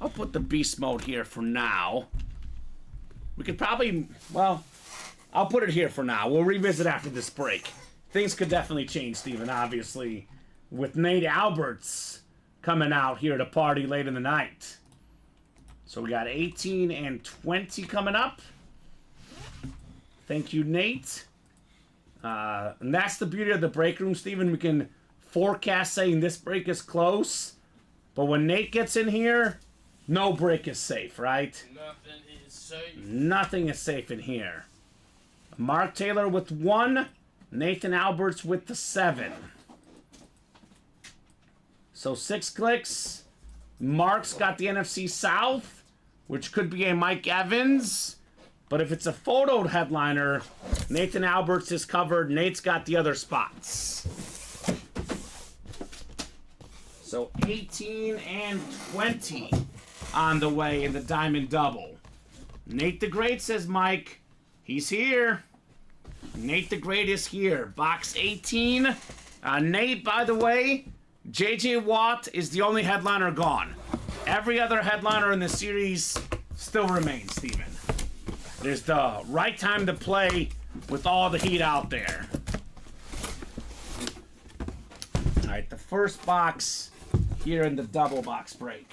I'll put the beast mode here for now. We could probably, well, I'll put it here for now. We'll revisit after this break. Things could definitely change, Steven, obviously, with Nate Alberts coming out here to party late in the night. So we got 18 and 20 coming up. Thank you, Nate. And that's the beauty of the break room, Steven. We can forecast saying this break is close. But when Nate gets in here, no break is safe, right? Nothing is safe. Nothing is safe in here. Mark Taylor with 1. Nathan Alberts with the 7. So 6 clicks. Mark's got the NFC South, which could be a Mike Evans. But if it's a photoed headliner, Nathan Alberts is covered. Nate's got the other spots. So 18 and 20 on the way in the Diamond Double. Nate the Great, says Mike. He's here. Nate the Great is here. Box 18. Nate, by the way, J.J. Watt is the only headliner gone. Every other headliner in the series still remains, Steven. It is the right time to play with all the heat out there. All right, the first box here in the double box break.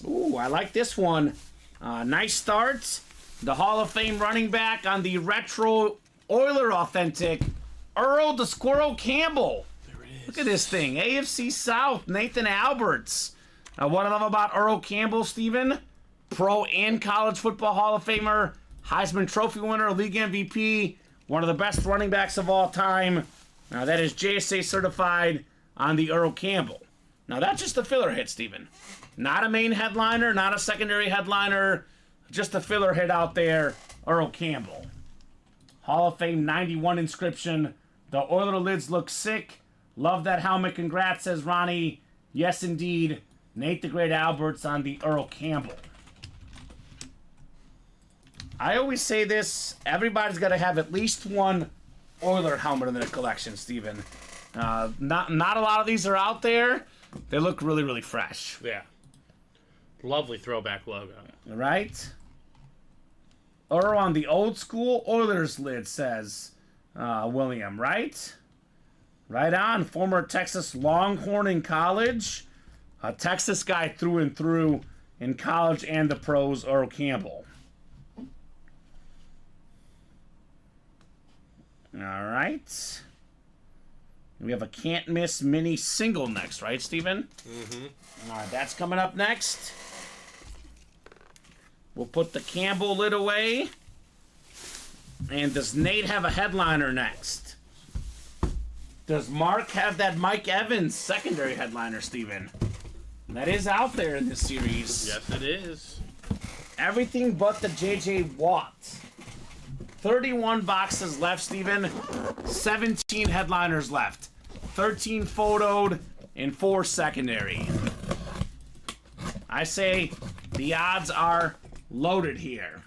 Ooh, I like this one. Nice start. The Hall of Fame running back on the retro Oiler authentic, Earl the Squirrel Campbell. There it is. Look at this thing. AFC South, Nathan Alberts. What I love about Earl Campbell, Steven, Pro and College Football Hall of Famer, Heisman Trophy winner, League MVP, one of the best running backs of all time. Now that is JSA certified on the Earl Campbell. Now that's just a filler hit, Steven. Not a main headliner, not a secondary headliner, just a filler hit out there, Earl Campbell. Hall of Fame 91 inscription. The Oiler lids look sick. Love that helmet. Congrats, says Ronnie. Yes, indeed. Nate the Great Alberts on the Earl Campbell. I always say this. Everybody's got to have at least one Oiler helmet in their collection, Steven. Not a lot of these are out there. They look really, really fresh. Yeah. Lovely throwback logo. Right? Earl on the old school Oilers lid, says William, right? Right on. Former Texas Longhorn in college. A Texas guy through and through in college and the pros, Earl Campbell. All right. We have a can't miss mini single next, right, Steven? Mm-hmm. All right, that's coming up next. We'll put the Campbell lid away. And does Nate have a headliner next? Does Mark have that Mike Evans secondary headliner, Steven? That is out there in this series. Yes, it is. Everything but the J.J. Watt. 31 boxes left, Steven. 17 headliners left. 13 photoed and 4 secondary. I say the odds are loaded here.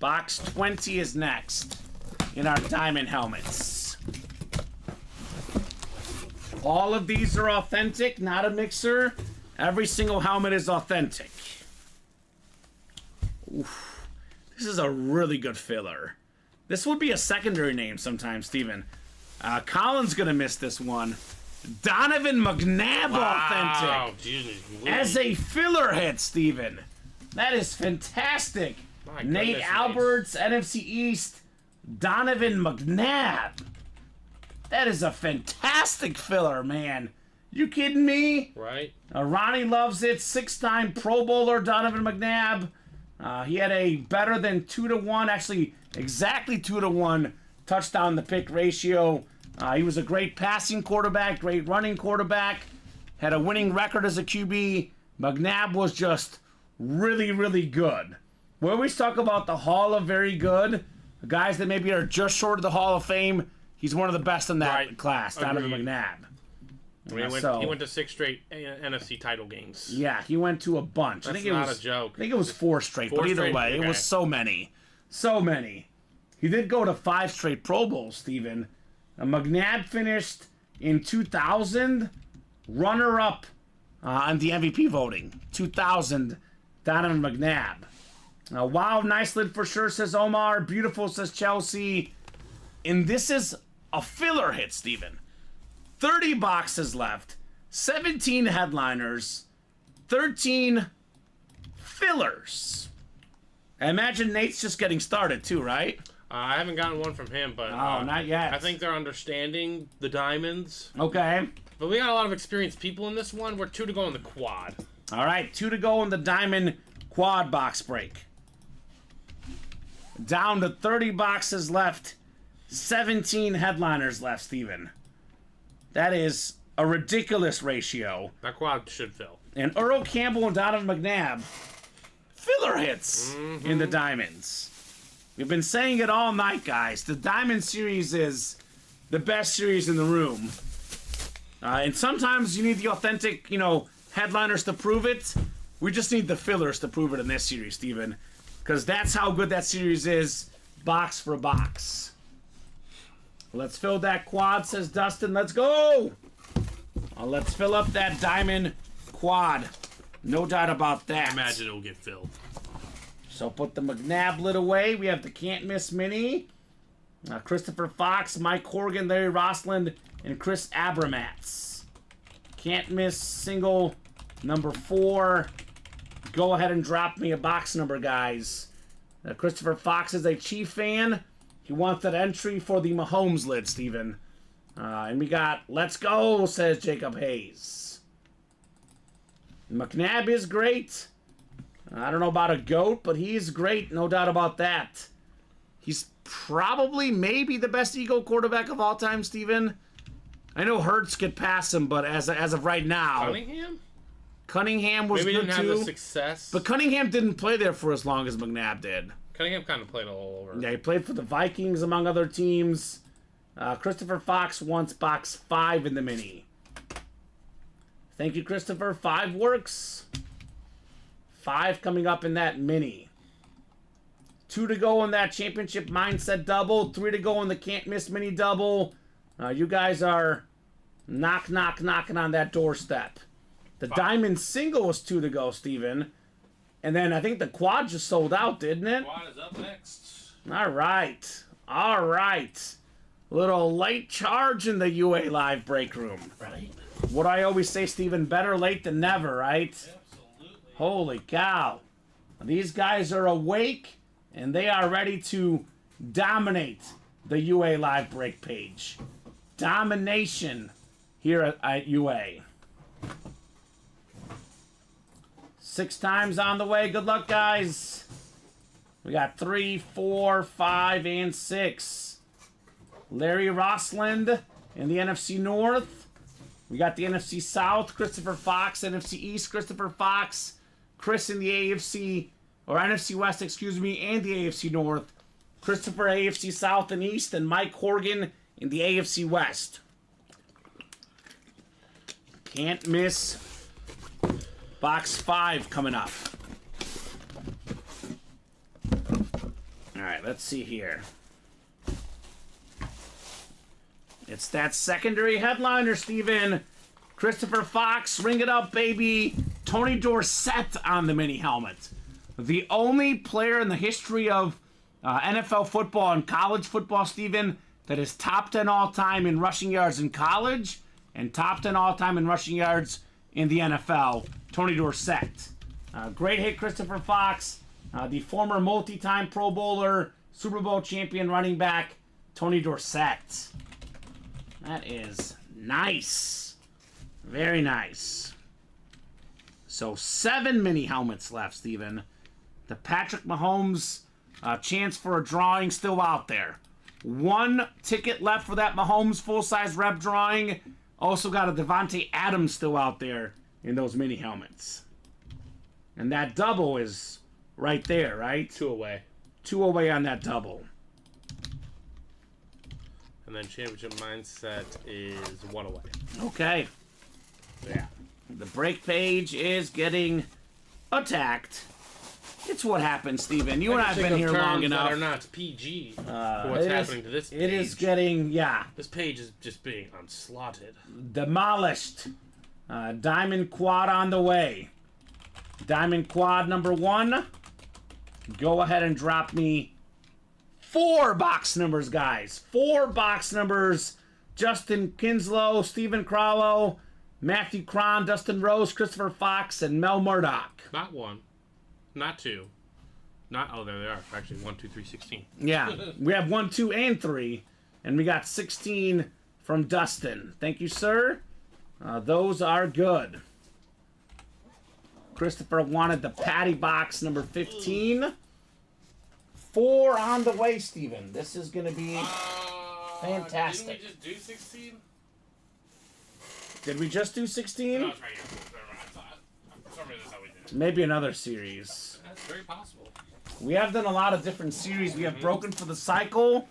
Box 20 is next in our diamond helmets. All of these are authentic, not a mixer. Every single helmet is authentic. Oof. This is a really good filler. This would be a secondary name sometimes, Steven. Colin's going to miss this one. Donovan McNabb authentic. Jesus, As a filler hit, Steven. That is fantastic. My Nate goodness, Alberts, NFC East. Donovan McNabb. That is a fantastic filler, man. You kidding me? right? Ronnie loves it. 6-time Pro Bowler Donovan McNabb. He had a better than 2-to-1, actually exactly 2-to-1 touchdown to pick ratio. He was a great passing quarterback, great running quarterback. Had a winning record as a QB. McNabb was just really, really good. We always talk about the Hall of Very Good. The guys that maybe are just short of the Hall of Fame. He's one of the best in that Right. class, Donovan Agreed. McNabb. He went to 6 straight NFC title games. Yeah, he went to a bunch. I That's think it not was a joke. I think it was 4 straight, 4 but either straight? way, it Okay. was so many. So many. He did go to 5 straight Pro Bowls, Steven. McNabb finished in 2000, runner-up on the MVP voting. 2000, Donovan McNabb. Wow, nice lid for sure, says Omar. Beautiful, says Chelsea. And this is a filler hit, Steven. 30 boxes left, 17 headliners, 13 fillers. I imagine Nate's just getting started too, right? I haven't gotten one from him, but not yet. I think they're understanding the diamonds. Okay. But we got a lot of experienced people in this one. We're 2 to go in the quad. All right, 2 to go in the diamond quad box break. Down to 30 boxes left, 17 headliners left, Steven. That is a ridiculous ratio. That quad should fill. And Earl Campbell and Donovan McNabb, filler hits in the diamonds. We've been saying it all night, guys. The Diamond Series is the best series in the room. And sometimes you need the authentic, headliners to prove it. We just need the fillers to prove it in this series, Steven. Because that's how good that series is, box for box. Let's fill that quad, says Dustin. Let's go! Let's fill up that diamond quad. No doubt about that. I imagine it will get filled. So put the McNabb lid away. We have the Can't Miss Mini. Christopher Fox, Mike Horgan, Larry Rossland, and Chris Abramatz. Can't Miss single number 4. Go ahead and drop me a box number, guys. Christopher Fox is a Chief fan. He wants that entry for the Mahomes lid, Steven. And we got, let's go, says Jacob Hayes. McNabb is great. I don't know about a GOAT, but he's great, no doubt about that. He's probably, maybe the best Eagle quarterback of all time, Steven. I know Hurts could pass him, but as of right now... Cunningham was maybe good didn't too. have the success. But Cunningham didn't play there for as long as McNabb did. Cunningham kind of played all over. Yeah, he played for the Vikings, among other teams. Christopher Fox wants box 5 in the mini. Thank you, Christopher. 5 works. 5 coming up in that mini. 2 to go in that championship mindset double. 3 to go in the can't miss mini double. You guys are knocking on that doorstep. The diamond single was 2 to go, Steven. And then I think the quad just sold out, didn't it? Quad is up next. All right. Little late charge in the UA Live break room. Right. What I always say, Steven, better late than never, right? Absolutely. Holy cow. These guys are awake, and they are ready to dominate the UA Live break page. Domination here at UA. 6 times on the way. Good luck, guys. We got 3, 4, 5, and 6. Larry Rossland in the NFC North. We got the NFC South, Christopher Fox. NFC East, Christopher Fox. Chris in the AFC, or NFC West, excuse me, and the AFC North. Christopher, AFC South and East, and Mike Horgan in the AFC West. Can't miss box 5 coming up. All right, let's see here. It's that secondary headliner, Steven. Christopher Fox, ring it up, baby. Tony Dorsett on the mini helmet. The only player in the history of NFL football and college football, Steven, that is top 10 all-time in rushing yards in college and top 10 all-time in rushing yards in the NFL, Tony Dorsett. Great hit, Christopher Fox. The former multi-time Pro Bowler, Super Bowl champion running back, Tony Dorsett. That is nice. Very nice. So 7 mini helmets left, Steven. The Patrick Mahomes chance for a drawing still out there. 1 ticket left for that Mahomes full-size rep drawing. Also got a Devontae Adams still out there in those mini helmets. And that double is right there, right? 2 away. 2 away on that double. And then championship mindset is 1 away. Okay. Yeah. The break page is getting attacked. It's what happens, Steven. You and I have been here long enough. That are not PG for what's happening to this page. It is getting, This page is just being unslotted. demolished. Diamond quad on the way. Diamond quad number 1. go ahead and drop me 4 box numbers, guys. 4 box numbers. Justin Kinslow, Stephen Crowell, Matthew Cron, Dustin Rose, Christopher Fox, and Mel Murdoch. Not 1. Not 2. Not, oh, there they are. Actually, 1, 2, 3, 16. Yeah, we have 1, 2, and 3. And we got 16 from Dustin. Thank you, sir. Those are good. Christopher wanted the Patty box number 15. 4 on the way, Steven. This is going to be fantastic. Didn't we just do 16? Did we just do 16? No, it's right here. Never mind. I thought, for some reason, that's how we did it. Maybe another series. That's very possible. We have done a lot of different series. We have broken for the cycle,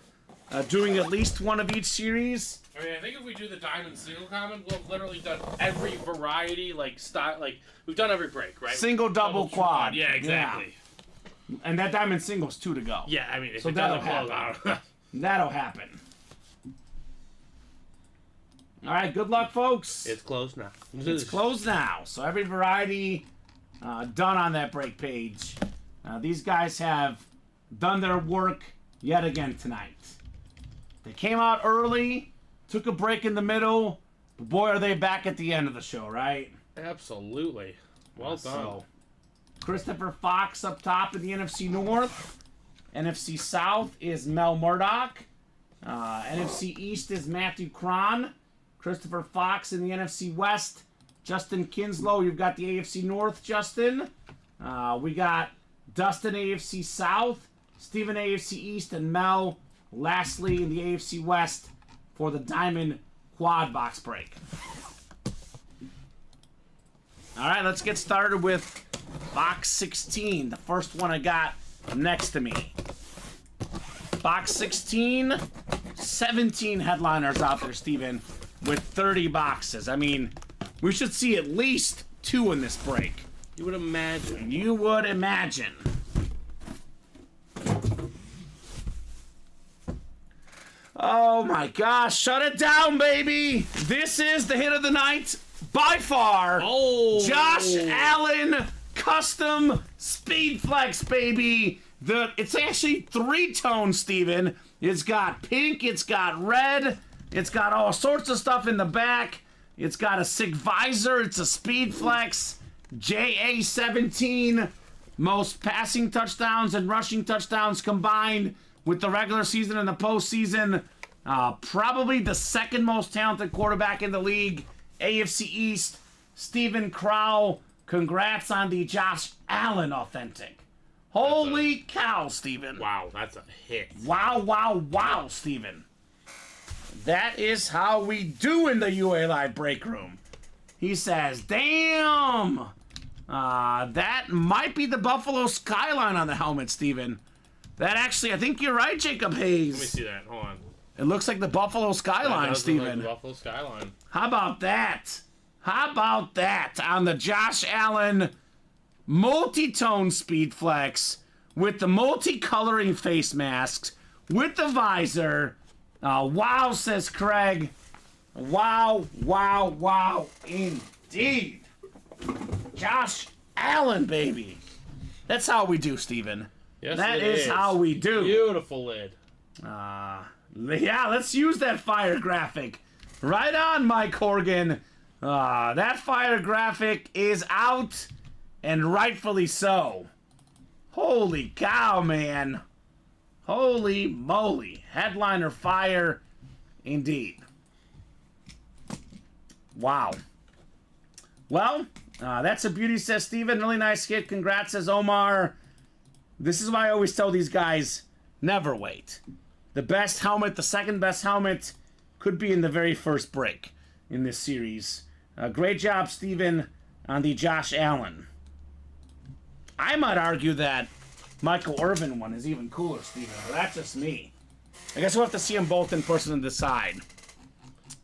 doing at least one of each series. I mean, I think if we do the diamond single common, we'll have literally done every variety, like style, like we've done every break, right? Single, double, quad. Yeah, exactly. Yeah. And that diamond single's 2 to go. Yeah, I mean, if So it that'll doesn't close happen. out. That'll happen. All right, good luck, folks. It's closed now. It's closed now. So every variety done on that break page. These guys have done their work yet again tonight. They came out early, took a break in the middle, but boy, are they back at the end of the show, right? Absolutely. Well done. So, Christopher Fox up top in the NFC North. NFC South is Mel Murdoch. NFC East is Matthew Cron. Christopher Fox in the NFC West. Justin Kinslow, you've got the AFC North, Justin. We got Dustin AFC South, Steven AFC East, and Mel lastly in the AFC West for the Diamond Quad Box break. All right, let's get started with Box 16, the first one I got next to me. Box 16, 17 headliners out there, Steven, with 30 boxes. I mean, we should see at least 2 in this break. You would imagine. You would imagine. Oh my gosh, shut it down, baby! This is the hit of the night, by far. Oh! Josh Allen Custom Speed Flex, baby. It's actually 3-tone, Steven. It's got pink, it's got red, it's got all sorts of stuff in the back. It's got a SIG visor, it's a Speed Flex. JA17, most passing touchdowns and rushing touchdowns combined with the regular season and the postseason. Probably the second most talented quarterback in the league. AFC East, Stephen Crowell. Congrats on the Josh Allen authentic. Holy cow, Stephen. Wow, that's a hit. Wow, wow, wow, Stephen. That is how we do in the UA Live break room. He says, damn. That might be the Buffalo skyline on the helmet, Steven. That actually, I think you're right, Jacob Hayes. Let me see that. Hold on. It looks like the Buffalo skyline, That does look like Steven. the Buffalo skyline. How about that? How about that on the Josh Allen multi-tone Speed Flex with the multicoloring face masks, with the visor. Wow, says Craig. Wow, wow, wow, indeed. Josh Allen, baby. That's how we do, Steven. Yes, That it is how we do. Beautiful lid. Yeah, let's use that fire graphic. Right on, Mike Horgan. That fire graphic is out, and rightfully so. Holy cow, man. Holy moly. Headliner fire, indeed. Wow. Well, that's a beauty, says Steven. Really nice hit. Congrats, says Omar. This is why I always tell these guys, never wait. The best helmet, the second best helmet, could be in the very first break in this series. Great job, Steven, on the Josh Allen. I might argue that Michael Irvin one is even cooler, Steven, but that's just me. I guess we'll have to see them both in person and decide.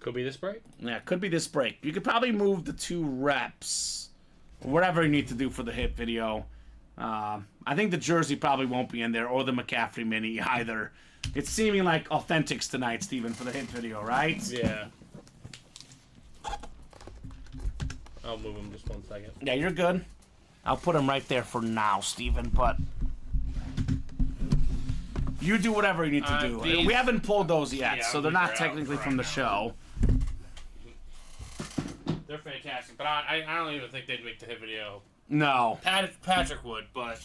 Could be this break. Yeah, it could be this break. You could probably move the 2 reps. Or whatever you need to do for the hit video. I think the jersey probably won't be in there, or the McCaffrey mini either. It's seeming like authentics tonight, Steven, for the hit video, right? Yeah. I'll move him just 1 second. Yeah, you're good. I'll put him right there for now, Steven, but You do whatever you need to do. These- We haven't pulled those yet, Yeah, so they're these not are out technically right from the now. show. They're fantastic, but I don't even think they'd make the hit video. No. Patrick would, but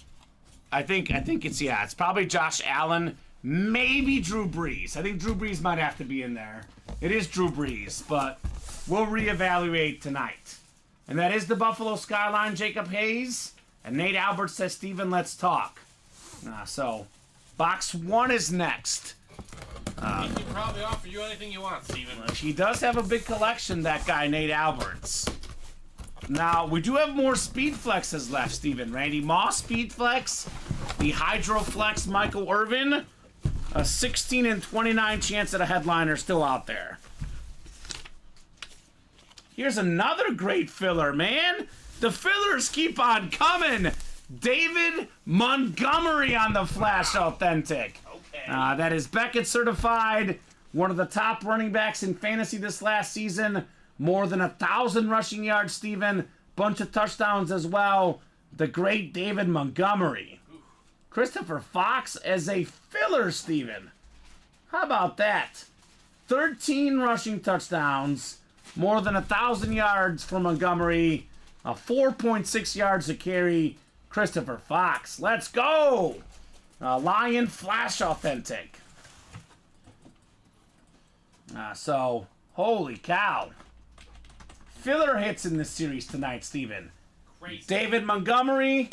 I think it's probably Josh Allen, maybe Drew Brees. I think Drew Brees might have to be in there. It is Drew Brees, but we'll reevaluate tonight. And that is the Buffalo Skyline, Jacob Hayes. And Nate Albert says, Steven, let's talk. So, box 1 is next. he can probably offer you anything you want, Steven. He does have a big collection, that guy, Nate Alberts. Now, we do have more Speed Flexes left, Steven. Randy Moss Speed Flex, the Hydro Flex Michael Irvin, a 16 and 29 chance at a headliner still out there. Here's another great filler, man. The fillers keep on coming. David Montgomery on the Flash Authentic. Okay. That is Beckett certified. One of the top running backs in fantasy this last season. More than 1,000 rushing yards, Steven. Bunch of touchdowns as well. The great David Montgomery. Christopher Fox as a filler, Steven. How about that? 13 rushing touchdowns. More than 1,000 yards for Montgomery. 4.6 yards a carry. Christopher Fox. Let's go! Lion Flash Authentic. So, holy cow. Filler hits in this series tonight, Steven. Crazy. David Montgomery,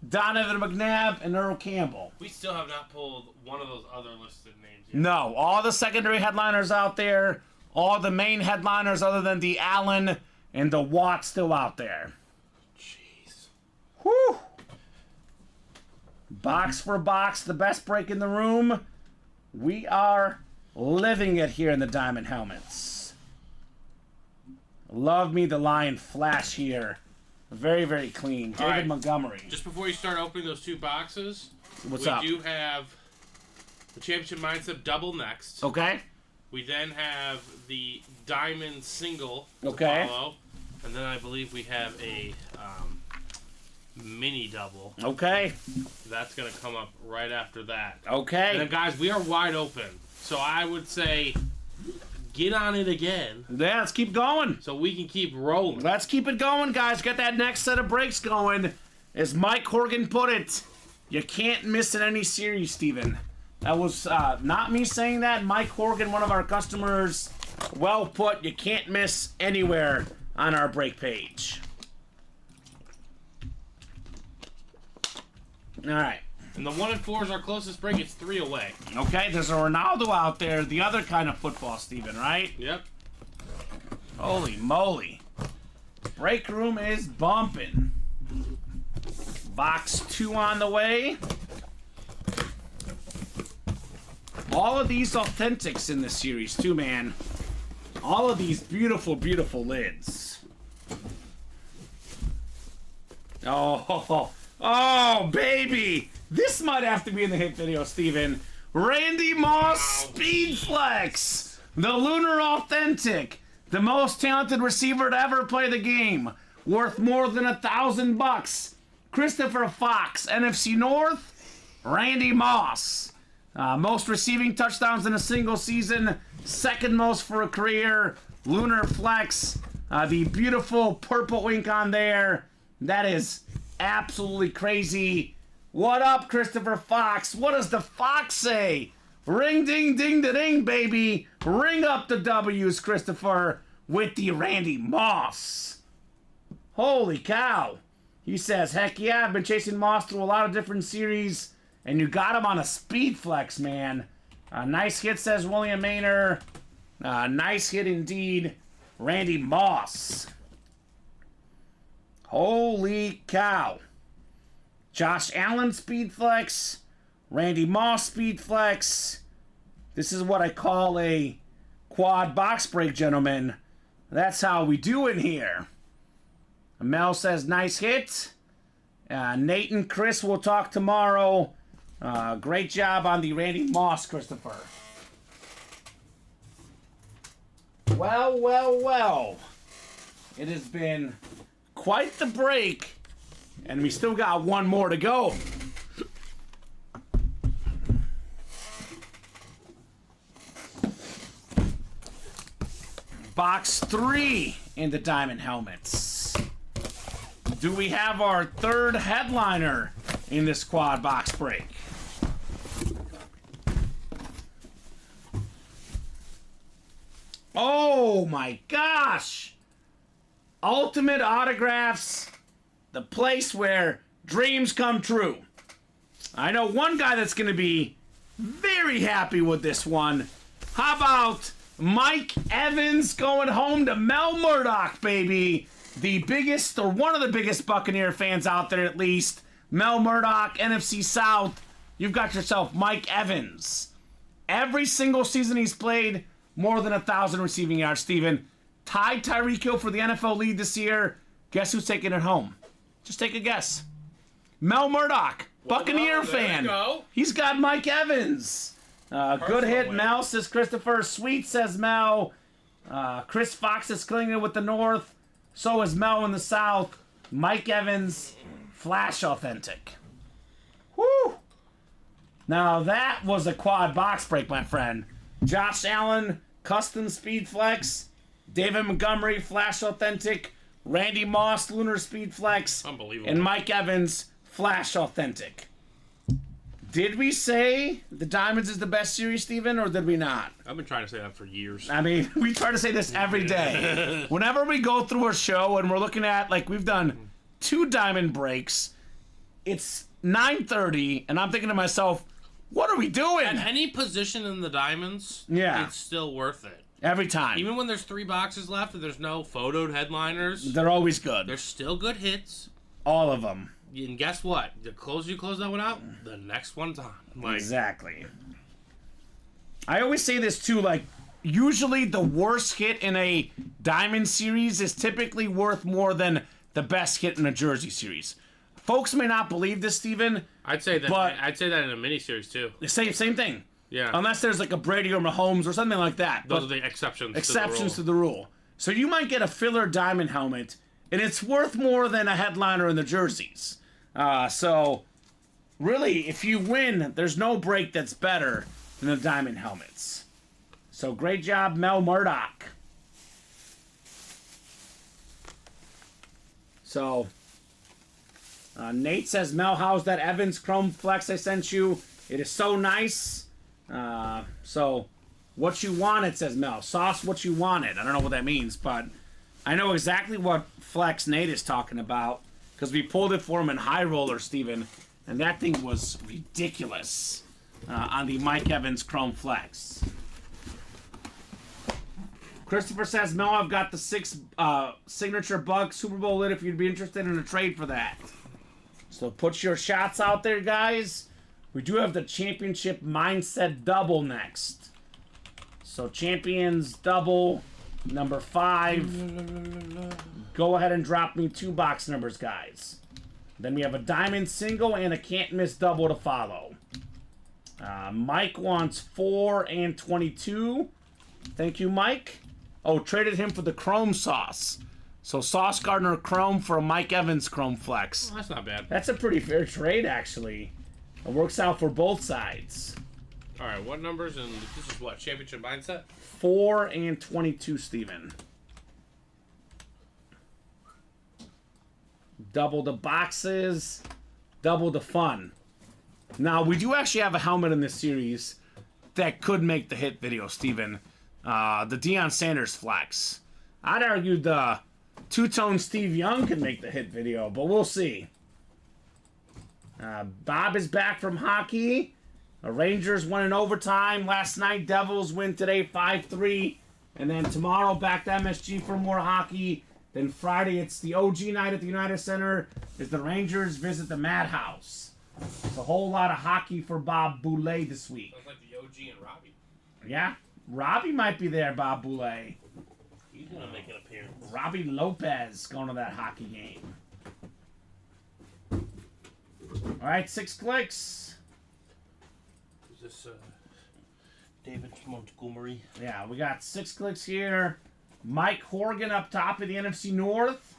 Donovan McNabb, and Earl Campbell. We still have not pulled one of those other listed names yet. No, all the secondary headliners out there. All the main headliners other than the Allen and the Watt still out there. Jeez. Whew. Box for box, the best break in the room. We are living it here in the Diamond Helmets. Love me the Lion Flash here. Very, very clean. David right. Montgomery. Just before you start opening those two boxes, What's we up? do have the Championship Mindset double next. Okay. We then have the Diamond single to Okay. follow. And then I believe we have a mini double. Okay. That's going to come up right after that. Okay. And then, guys, we are wide open. So I would say get on it again Yeah, let's keep going. so we can keep rolling. Let's keep it going, guys. Get that next set of breaks going. As Mike Horgan put it, you can't miss in any series, Steven. That was not me saying that. Mike Horgan, one of our customers, well put. You can't miss anywhere on our break page. All right. And the 1 and 4 is our closest break. It's 3 away. Okay, there's a Ronaldo out there. The other kind of football, Steven, right? Yep. Holy moly. Break room is bumping. Box 2 on the way. All of these authentics in this series, too, man. All of these beautiful, beautiful lids. Oh, baby. This might have to be in the hit video, Steven. Randy Moss Speed Flex. The Lunar Authentic. The most talented receiver to ever play the game. Worth more than $1,000. Christopher Fox, NFC North. Randy Moss. Most receiving touchdowns in a single season. Second most for a career. Lunar Flex. The beautiful purple ink on there. That is absolutely crazy. What up, Christopher Fox? What does the Fox say? Ring ding ding da ding, baby. Ring up the W's, Christopher, with the Randy Moss. Holy cow. He says, heck yeah, I've been chasing Moss through a lot of different series, and you got him on a speed flex, man. Nice hit, says William Maynor. Nice hit indeed, Randy Moss. Holy cow. Josh Allen speed flex. Randy Moss speed flex. This is what I call a quad box break, gentlemen. That's how we do it here. Mel says, nice hit. Nate and Chris will talk tomorrow. Great job on the Randy Moss, Christopher. Well, well, well. It has been quite the break, and we still got one more to go. Box 3 in the diamond helmets. Do we have our third headliner in this quad box break? Oh my gosh! Ultimate Autographs, the place where dreams come true. I know one guy that's going to be very happy with this one. How about Mike Evans going home to Mel Murdoch, baby? The biggest, or one of the biggest Buccaneer fans out there at least. Mel Murdoch, NFC South. You've got yourself Mike Evans. Every single season he's played, more than 1,000 receiving yards, Steven. Tied Tyreek Hill for the NFL lead this year. Guess who's taking it home? Just take a guess. Mel Murdoch, Buccaneer fan. He's got Mike Evans. Good hit, Mel, says Christopher. Sweet, says Mel. Chris Fox is killing it with the North. So is Mel in the South. Mike Evans, Flash Authentic. Woo! Now that was a quad box break, my friend. Josh Allen, Custom Speed Flex. David Montgomery, Flash Authentic. Randy Moss, Lunar Speed Flex. Unbelievable. And Mike Evans, Flash Authentic. Did we say the Diamonds is the best series, Steven, or did we not? I've been trying to say that for years. I mean, we try to say this every day. Whenever we go through a show and we're looking at, like, we've done 2 diamond breaks, it's 9:30, and I'm thinking to myself, what are we doing? At any position in the Diamonds, Yeah. it's still worth it. Every time. Even when there's 3 boxes left and there's no photoed headliners, They're always good. there's still good hits. All of them. And guess what? The closer you close that one out, the next one's on. Like, Exactly. I always say this too, like, usually the worst hit in a diamond series is typically worth more than the best hit in a jersey series. Folks may not believe this, Steven. I'd say that. But- I'd say that in a miniseries too. The same thing. Yeah. Unless there's like a Brady or Mahomes or something like that. Those But are the exceptions. exceptions to to the rule. So you might get a filler diamond helmet, and it's worth more than a headliner in the jerseys. So really, if you win, there's no break that's better than the diamond helmets. So great job, Mel Murdoch. So Nate says, Mel, how's that Evans Chrome Flex I sent you? It is so nice. So what you wanted, says Mel. Sauce what you wanted. I don't know what that means, but I know exactly what Flex Nate is talking about because we pulled it for him in High Roller, Steven, and that thing was ridiculous on the Mike Evans Chrome Flex. Christopher says, Mel, I've got the 6 signature Bug Super Bowl lid if you'd be interested in a trade for that. So put your shots out there, guys. We do have the Championship Mindset Double next. So Champions Double, number 5. Go ahead and drop me 2 box numbers, guys. Then we have a Diamond Single and a Can't Miss Double to follow. Mike wants 4 and 22. Thank you, Mike. Oh, traded him for the Chrome Sauce. So Sauce Gardner Chrome for a Mike Evans Chrome Flex. Oh, that's not bad. That's a pretty fair trade, actually. It works out for both sides. All right, what numbers? And this is what, Championship Mindset? 4 and 22, Steven. Double the boxes, double the fun. Now, we do actually have a helmet in this series that could make the hit video, Steven. The Deion Sanders Flex. I'd argue the two-tone Steve Young can make the hit video, but we'll see. Bob is back from hockey. The Rangers won in overtime last night. Devils win today 5-3. And then tomorrow back to MSG for more hockey. Then Friday it's the OG night at the United Center as the Rangers visit the Madhouse. It's a whole lot of hockey for Bob Boulay this week. Sounds like the OG and Robbie. Yeah, Robbie might be there, Bob Boulay. He's going to make an appearance. Robbie Lopez going to that hockey game. All right, 6 clicks. Is this David Montgomery? Yeah, we got 6 clicks here. Mike Horgan up top of the NFC North.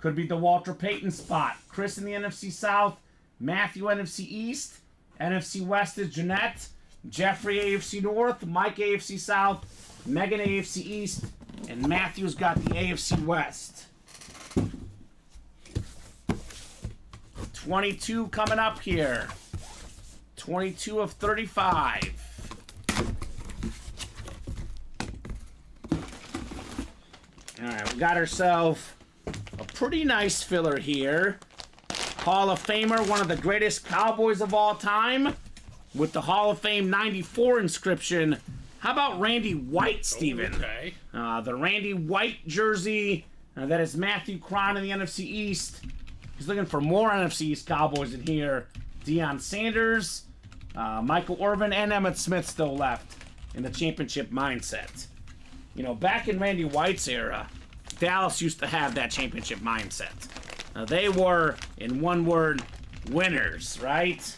Could be the Walter Payton spot. Chris in the NFC South. Matthew NFC East. NFC West is Jeanette. Jeffrey AFC North. Mike AFC South. Megan AFC East. And Matthew's got the AFC West. 22 coming up here. 22 of 35. Alright, we got ourselves a pretty nice filler here. Hall of Famer, one of the greatest Cowboys of all time, with the Hall of Fame 94 inscription. How about Randy White, Steven? Okay. The Randy White jersey. That is Matthew Cron in the NFC East. He's looking for more NFC East Cowboys in here. Deion Sanders, Michael Irvin, and Emmitt Smith still left in the championship mindset. You know, back in Randy White's era, Dallas used to have that championship mindset. They were, in one word, winners, right?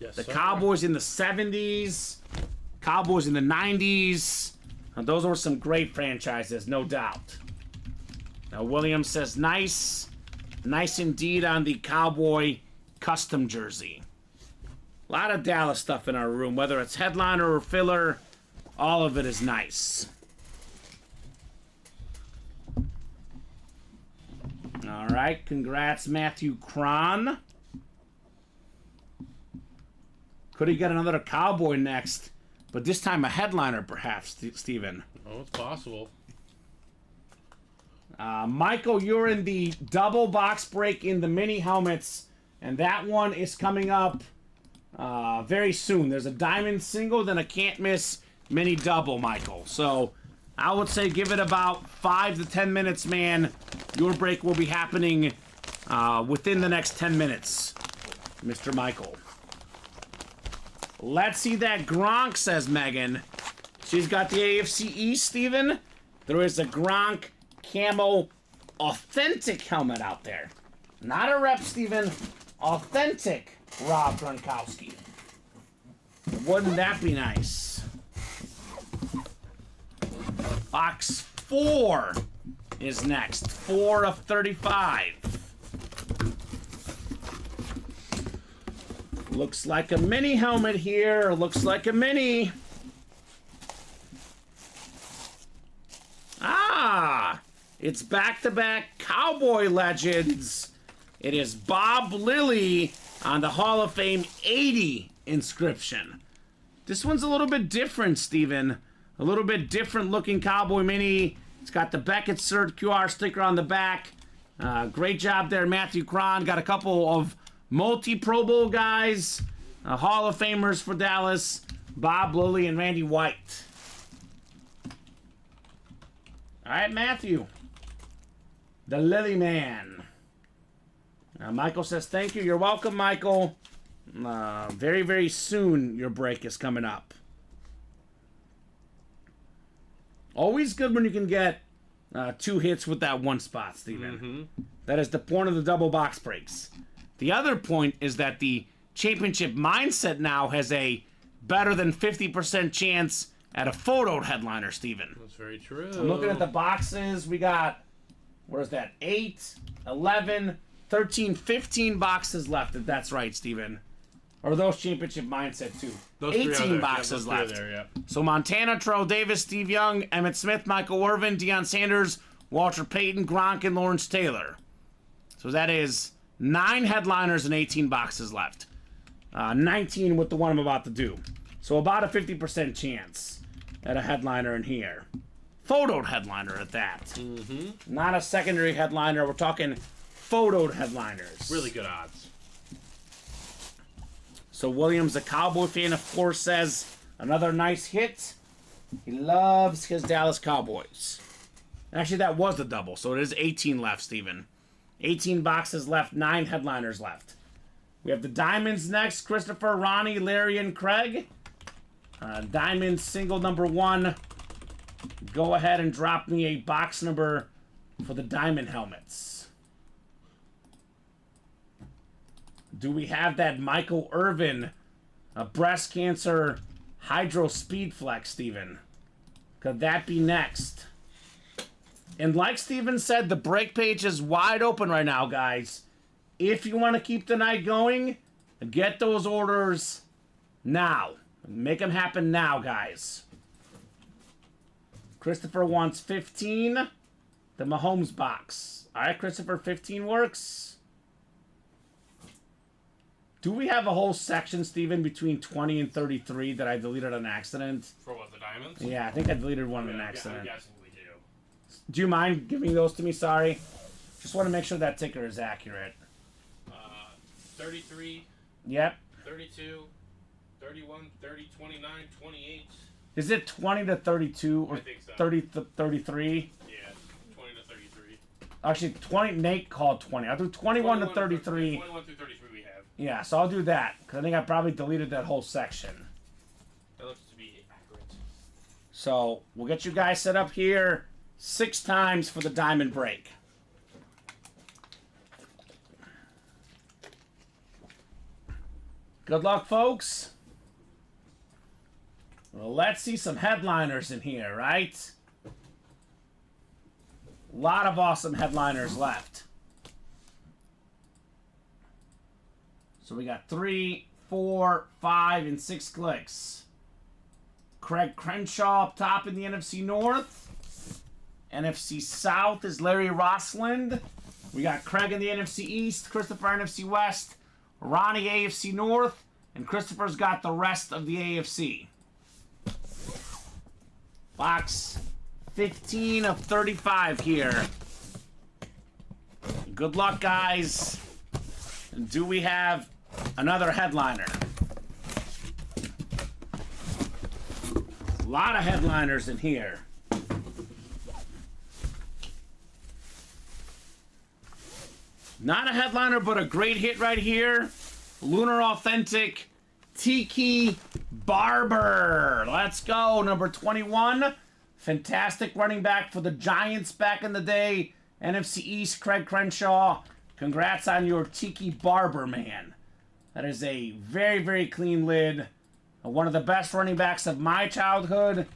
Yes, The sir. Cowboys in the 70s, Cowboys in the 90s. Those were some great franchises, no doubt. Now, Williams says, nice. Nice indeed on the Cowboy custom jersey. A lot of Dallas stuff in our room, whether it's headliner or filler, all of it is nice. All right, congrats, Matthew Cron. Could he get another Cowboy next? But this time a headliner, perhaps, Steven. Oh, it's possible. Michael, you're in the double box break in the mini helmets, and that one is coming up very soon. There's a diamond single, then a can't miss mini double, Michael. So I would say give it about 5 to 10 minutes, man. Your break will be happening within the next 10 minutes, Mr. Michael. Let's see that Gronk, says Megan. She's got the AFC East, Steven. There is a Gronk camo authentic helmet out there. Not a rep, Steven. Authentic Rob Gronkowski. Wouldn't that be nice? Box 4 is next. 4 of 35. Looks like a mini helmet here. Looks like a mini. Ah! It's back-to-back Cowboy legends. It is Bob Lilly on the Hall of Fame 80 inscription. This one's a little bit different, Steven. A little bit different looking Cowboy mini. It's got the Beckett Cert QR sticker on the back. Great job there, Matthew Cron. Got a couple of multi-Pro Bowl guys. Hall of Famers for Dallas. Bob Lilly and Randy White. All right, Matthew. The Lily Man. Michael says, thank you. You're welcome, Michael. Very, very soon, your break is coming up. Always good when you can get 2 hits with that one spot, Steven. Mm-hmm. That is the point of the double box breaks. The other point is that the championship mindset now has a better than 50% chance at a photoed headliner, Steven. That's very true. I'm looking at the boxes. We got, where's that? 8, 11, 13, 15 boxes left, if that's right, Steven. Or those championship mindset, too. Those 3 are 18 there. boxes Yeah, those 3 are left. there, yeah. So Montana, Terrell Davis, Steve Young, Emmitt Smith, Michael Irvin, Deion Sanders, Walter Payton, Gronk, and Lawrence Taylor. So that is 9 headliners and 18 boxes left. 19 with the one I'm about to do. So about a 50% chance at a headliner in here. Photoed headliner at that. Mm-hmm. Not a secondary headliner. We're talking photoed headliners. Really good odds. So Williams, a Cowboy fan, of course, says another nice hit. He loves his Dallas Cowboys. Actually, that was the double, so it is 18 left, Steven. 18 boxes left, 9 headliners left. We have the Diamonds next. Christopher, Ronnie, Larry, and Craig. Diamond single number 1. Go ahead and drop me a box number for the Diamond helmets. Do we have that Michael Irvin breast cancer hydro speed flex, Steven? Could that be next? And like Steven said, the break page is wide open right now, guys. If you want to keep the night going, get those orders now. Make them happen now, guys. Christopher wants 15. The Mahomes box. All right, Christopher, 15 works. Do we have a whole section, Steven, between 20 and 33 that I deleted on accident? For what, the diamonds? Yeah, I think I deleted one on accident. I'm guessing we do. Do you mind giving those to me? Sorry. Just want to make sure that ticker is accurate. 33. Yep. 32. 31, 30, 29, 28. Is it 20 to 32 or I think so. 30 to 33? Yeah, 20 to 33. Actually, 20. Nate called 20. I'll do 21 to 33. 21 through 33 we have. Yeah, so I'll do that because I think I probably deleted that whole section. That looks to be accurate. So we'll get you guys set up here 6 times for the diamond break. Good luck, folks. Well, let's see some headliners in here, right? A lot of awesome headliners left. So we got 3, 4, 5, and 6 clicks. Craig Crenshaw up top in the NFC North. NFC South is Larry Rossland. We got Craig in the NFC East, Christopher NFC West, Ronnie AFC North, and Christopher's got the rest of the AFC. Box 15 of 35 here. Good luck, guys. And do we have another headliner? A lot of headliners in here. Not a headliner, but a great hit right here. Lunar Authentic Tiki Barber. Let's go. Number 21. Fantastic running back for the Giants back in the day. NFC East, Craig Crenshaw. Congrats on your Tiki Barber, man. That is a very, very clean lid. One of the best running backs of my childhood.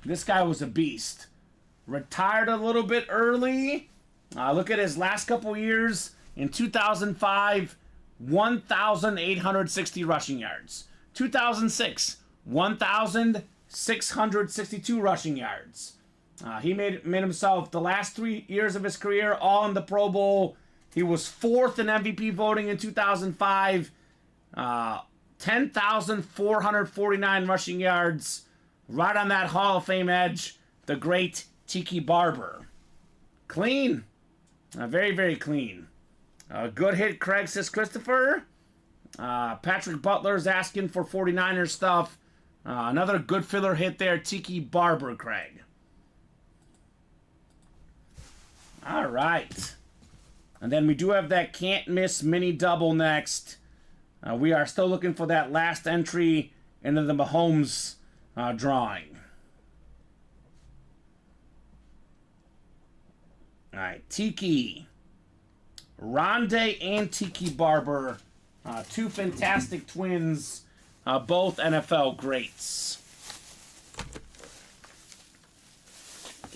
This guy was a beast. Retired a little bit early. Look at his last couple years. In 2005, 1,860 rushing yards. 2006, 1,662 rushing yards. He made himself the last 3 years of his career all in the Pro Bowl. He was 4th in MVP voting in 2005. 10,449 rushing yards. Right on that Hall of Fame edge. The great Tiki Barber. Clean. Very, very clean. Good hit, Craig, says Christopher. Patrick Butler's asking for 49ers stuff. Another good filler hit there, Tiki Barber, Craig. All right. And then we do have that can't miss mini double next. We are still looking for that last entry into the Mahomes drawing. All right, Tiki. Rondé and Tiki Barber. 2 fantastic twins. Both NFL greats.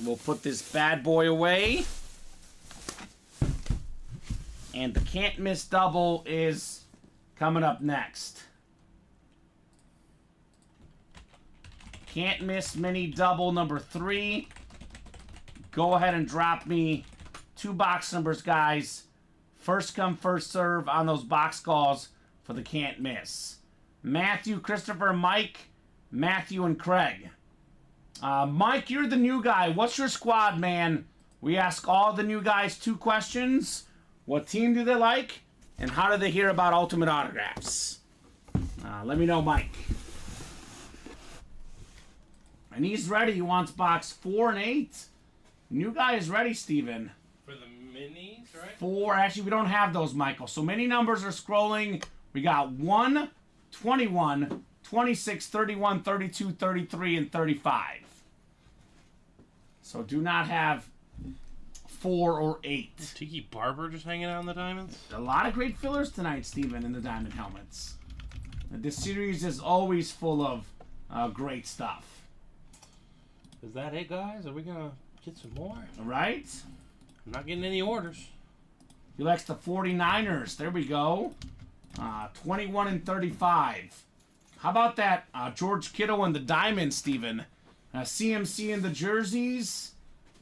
We'll put this bad boy away. And the can't miss double is coming up next. Can't miss mini double number 3. Go ahead and drop me 2 box numbers, guys. First come, first serve on those box calls for the can't miss. Matthew, Christopher, Mike, Matthew, and Craig. Mike, you're the new guy. What's your squad, man? We ask all the new guys 2 questions. What team do they like? And how do they hear about Ultimate Autographs? Let me know, Mike. And he's ready. He wants box 4 and 8. New guy is ready, Steven. For the minis, right? 4. Actually, we don't have those, Michael. So many numbers are scrolling. We got 1, 21, 26, 31, 32, 33, and 35. So do not have 4 or 8. Tiki Barber just hanging out in the diamonds? A lot of great fillers tonight, Steven, in the diamond helmets. This series is always full of great stuff. Is that it, guys? Are we going to get some more? All right? I'm not getting any orders. He likes the 49ers. There we go. 21 and 35. How about that George Kittle and the diamond, Steven? CMC in the jerseys.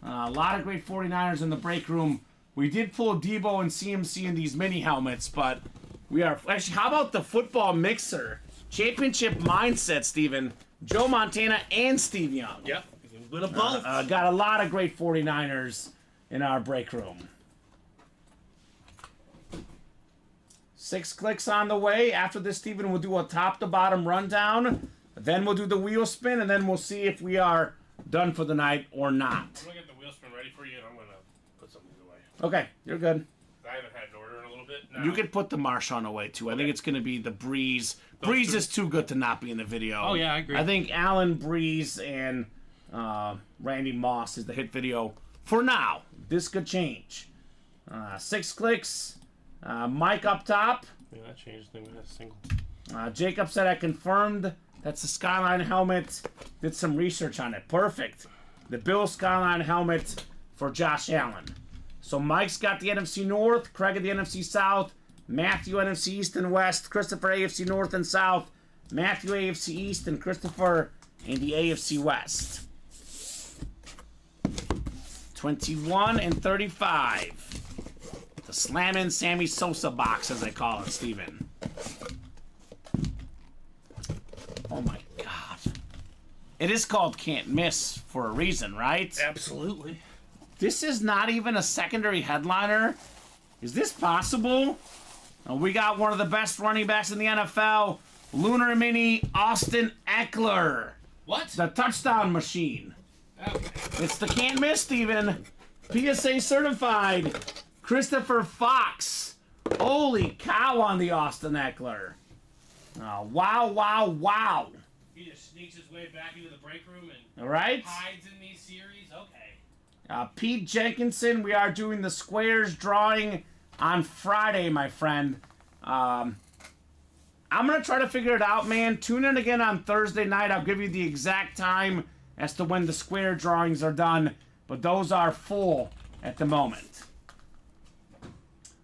A lot of great 49ers in the break room. We did pull Debo and CMC in these mini helmets, but we are... Actually, how about the football mixer? Championship mindset, Steven. Joe Montana and Steve Young. Yep. You can win them both. Got a lot of great 49ers in our break room. 6 clicks on the way. After this, Steven, we'll do a top-to-bottom rundown. Then we'll do the wheel spin, and then we'll see if we are done for the night or not. I'm going to get the wheel spin ready for you, and I'm going to put some of these away. Okay, you're good. I haven't had an order in a little bit. Now. You could put the Marshawn away, too. I think it's going to be the Breeze. Breeze is too good to not be in the video. Oh, yeah, I agree. I think Allen, Breeze, and Randy Moss is the hit video for now. This could change. 6 clicks. Mike up top. Yeah, that changed the thing. We had a single. Jacob said I confirmed that's the Skyline helmet. Did some research on it. Perfect. The Bill Skyline helmet for Josh Allen. So Mike's got the NFC North, Craig at the NFC South, Matthew NFC East and West, Christopher AFC North and South, Matthew AFC East, and Christopher in the AFC West. 21 and 35. The Slammin' Sammy Sosa box, as I call it, Steven. Oh my God. It is called Can't Miss for a reason, right? Absolutely. This is not even a secondary headliner. Is this possible? We got one of the best running backs in the NFL, Lunar Mini Austin Eckler. What? The touchdown machine. Okay. It's the can't miss, Steven. PSA certified. Christopher Fox. Holy cow on the Austin Eckler. Oh, wow, wow, wow. He just sneaks his way back into the break room and All right. hides in these series. Okay. Pete Jenkinson, we are doing the squares drawing on Friday, my friend. I'm going to try to figure it out, man. Tune in again on Thursday night. I'll give you the exact time as to when the square drawings are done, but those are full at the moment.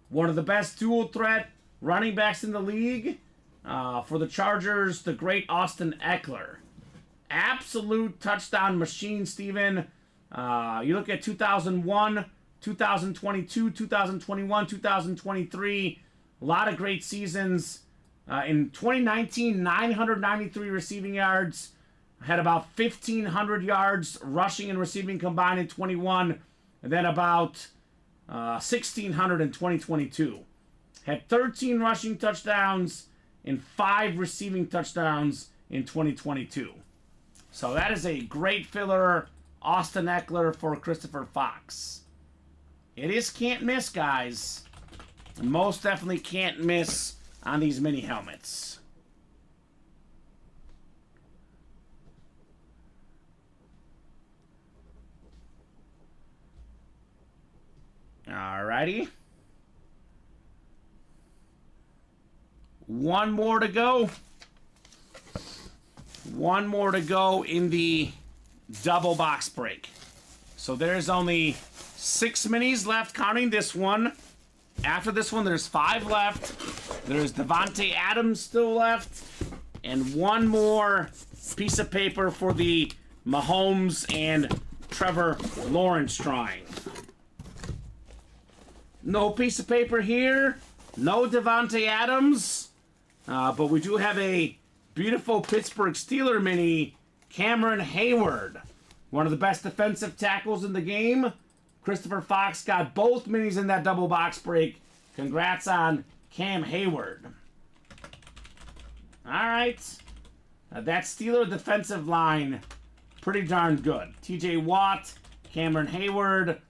One of the best dual threat running backs in the league. For the Chargers, the great Austin Eckler. Absolute touchdown machine, Steven. You look at 2001, 2022, 2021, 2023. A lot of great seasons. In 2019, 993 receiving yards. Had about 1,500 yards rushing and receiving combined in 21. And then about 1,600 in 2022. Had 13 rushing touchdowns and 5 receiving touchdowns in 2022. So that is a great filler, Austin Eckler for Christopher Fox. It is can't miss, guys. Most definitely can't miss on these mini helmets. Alrighty. One more to go. One more to go in the double box break. So there's only 6 minis left, counting this one. After this one, there's 5 left. There's Devontae Adams still left. And one more piece of paper for the Mahomes and Trevor Lawrence drawing. No piece of paper here. No Devontae Adams. But we do have a beautiful Pittsburgh Steelers mini, Cameron Hayward. One of the best defensive tackles in the game. Christopher Fox got both minis in that double box break. Congrats on Cam Hayward. All right. That Steelers defensive line, pretty darn good. TJ Watt, Cameron Hayward.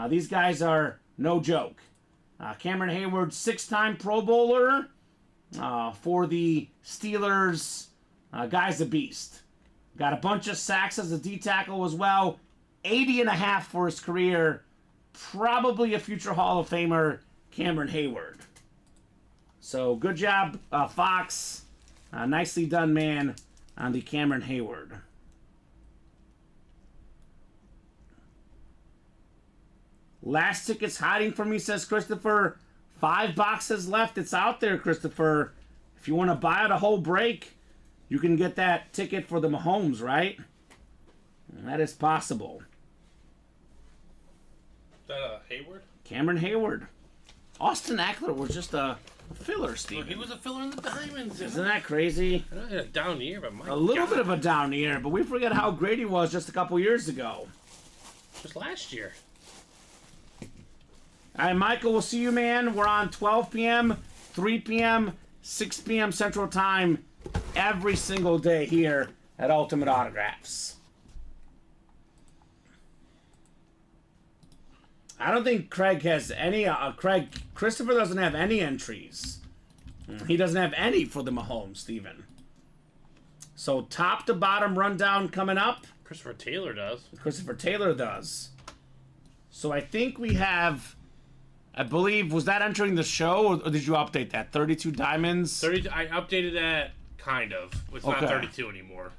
These guys are no joke. Cameron Hayward, 6-time Pro Bowler for the Steelers. Guy's a beast. Got a bunch of sacks as a D-tackle as well. 80.5 for his career. Probably a future Hall of Famer, Cameron Hayward. So good job, Fox. Nicely done, man, on the Cameron Hayward. Last ticket's hiding from me, says Christopher. 5 boxes left. It's out there, Christopher. If you want to buy it a whole break, you can get that ticket for the Mahomes, right? That is possible. Is that Hayward? Cameron Hayward. Austin Eckler was just a filler, Well, Steven. he was a filler in the Diamonds. Isn't that crazy? I know he had a down year, but my A little God. bit of a down year, but we forget how great he was just a couple years ago. Just last year. All right, Michael, we'll see you, man. We're on 12 p.m., 3 p.m., 6 p.m. Central Time every single day here at Ultimate Autographs. I don't think Craig has any. Christopher doesn't have any entries. He doesn't have any for the Mahomes, Steven. So top to bottom rundown coming up. Christopher Taylor does. Christopher Taylor does. So I think we have, I believe, was that entering the show or did you update that? 32 diamonds? 30. I updated that kind of. It's not Okay. 32 anymore.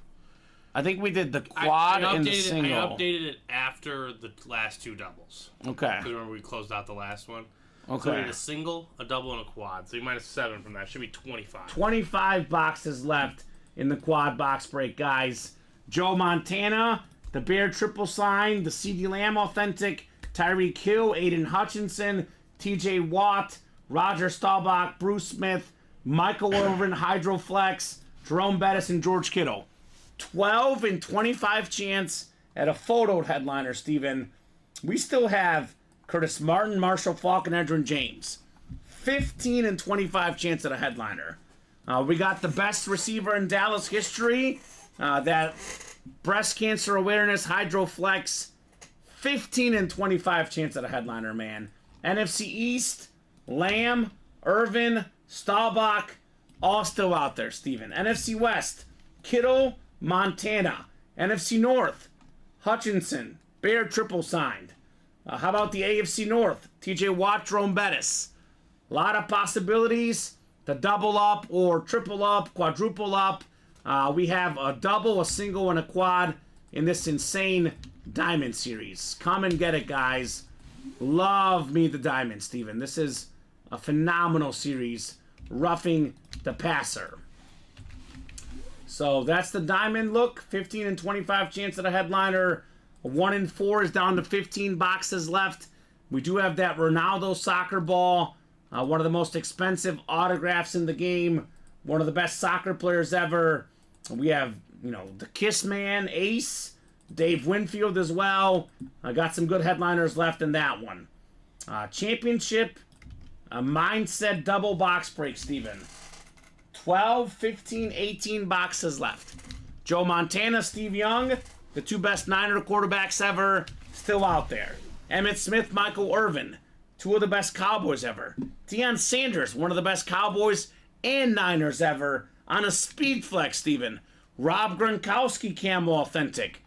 I think we did the quad I and the updated, single. I updated it after the last two doubles. Okay. Because remember we closed out the last one. So we Okay. did a single, a double, and a quad. So you minus 7 from that. Should be 25. 25 boxes left in the quad box break, guys. Joe Montana, the Bear triple sign, the CeeDee Lamb authentic, Tyreek Hill, Aiden Hutchinson, TJ Watt, Roger Staubach, Bruce Smith, Michael Irvin, Hydroflex, Jerome Bettis, and George Kittle. 12 and 25 chance at a photoed headliner, Steven. We still have Curtis Martin, Marshall Faulk, and Edgerrin James. 15 and 25 chance at a headliner. We got the best receiver in Dallas history. That breast cancer awareness Hydroflex. 15 and 25 chance at a headliner, man. NFC East, Lamb, Irvin, Staubach, all still out there, Steven. NFC West, Kittle, Montana. NFC North, Hutchinson, Bear triple signed. How about the AFC North? TJ Watt, Jerome Bettis. A lot of possibilities to double up or triple up, quadruple up. We have a double, a single, and a quad in this insane diamond series. Come and get it, guys. Love me the diamond, Steven. This is a phenomenal series. Roughing the passer. So that's the diamond look. 15 and 25 chance at a headliner. 1 and 4 is down to 15 boxes left. We do have that Ronaldo soccer ball. One of the most expensive autographs in the game. One of the best soccer players ever. We have, the Kiss Man, Ace, Dave Winfield as well. I got some good headliners left in that one. Championship, a mindset double box break, Steven. 12, 15, 18 boxes left. Joe Montana, Steve Young, the two best Niner quarterbacks ever, still out there. Emmitt Smith, Michael Irvin, two of the best Cowboys ever. Deion Sanders, one of the best Cowboys and Niners ever, on a speed flex, Steven. Rob Gronkowski, camo authentic.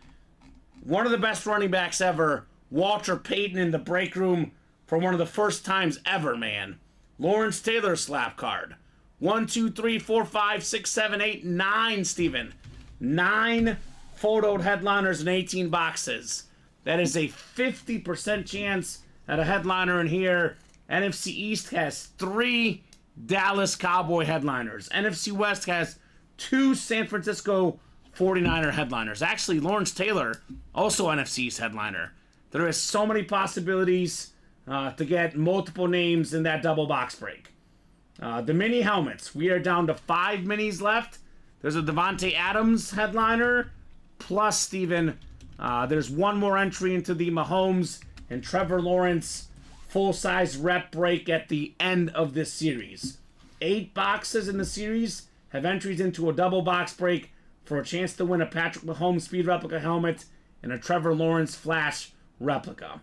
One of the best running backs ever, Walter Payton in the break room for one of the first times ever, man. Lawrence Taylor slap card. 1, 2, 3, 4, 5, 6, 7, 8, 9, Steven. 9 photoed headliners in 18 boxes. That is a 50% chance at a headliner in here. NFC East has 3 Dallas Cowboy headliners. NFC West has 2 San Francisco 49er headliners. Actually, Lawrence Taylor, also NFC East headliner. There is so many possibilities to get multiple names in that double box break. The mini helmets. We are down to 5 minis left. There's a Devontae Adams headliner. Plus, Steven, there's one more entry into the Mahomes and Trevor Lawrence full-size rep break at the end of this series. 8 boxes in the series have entries into a double box break for a chance to win a Patrick Mahomes speed replica helmet and a Trevor Lawrence flash replica.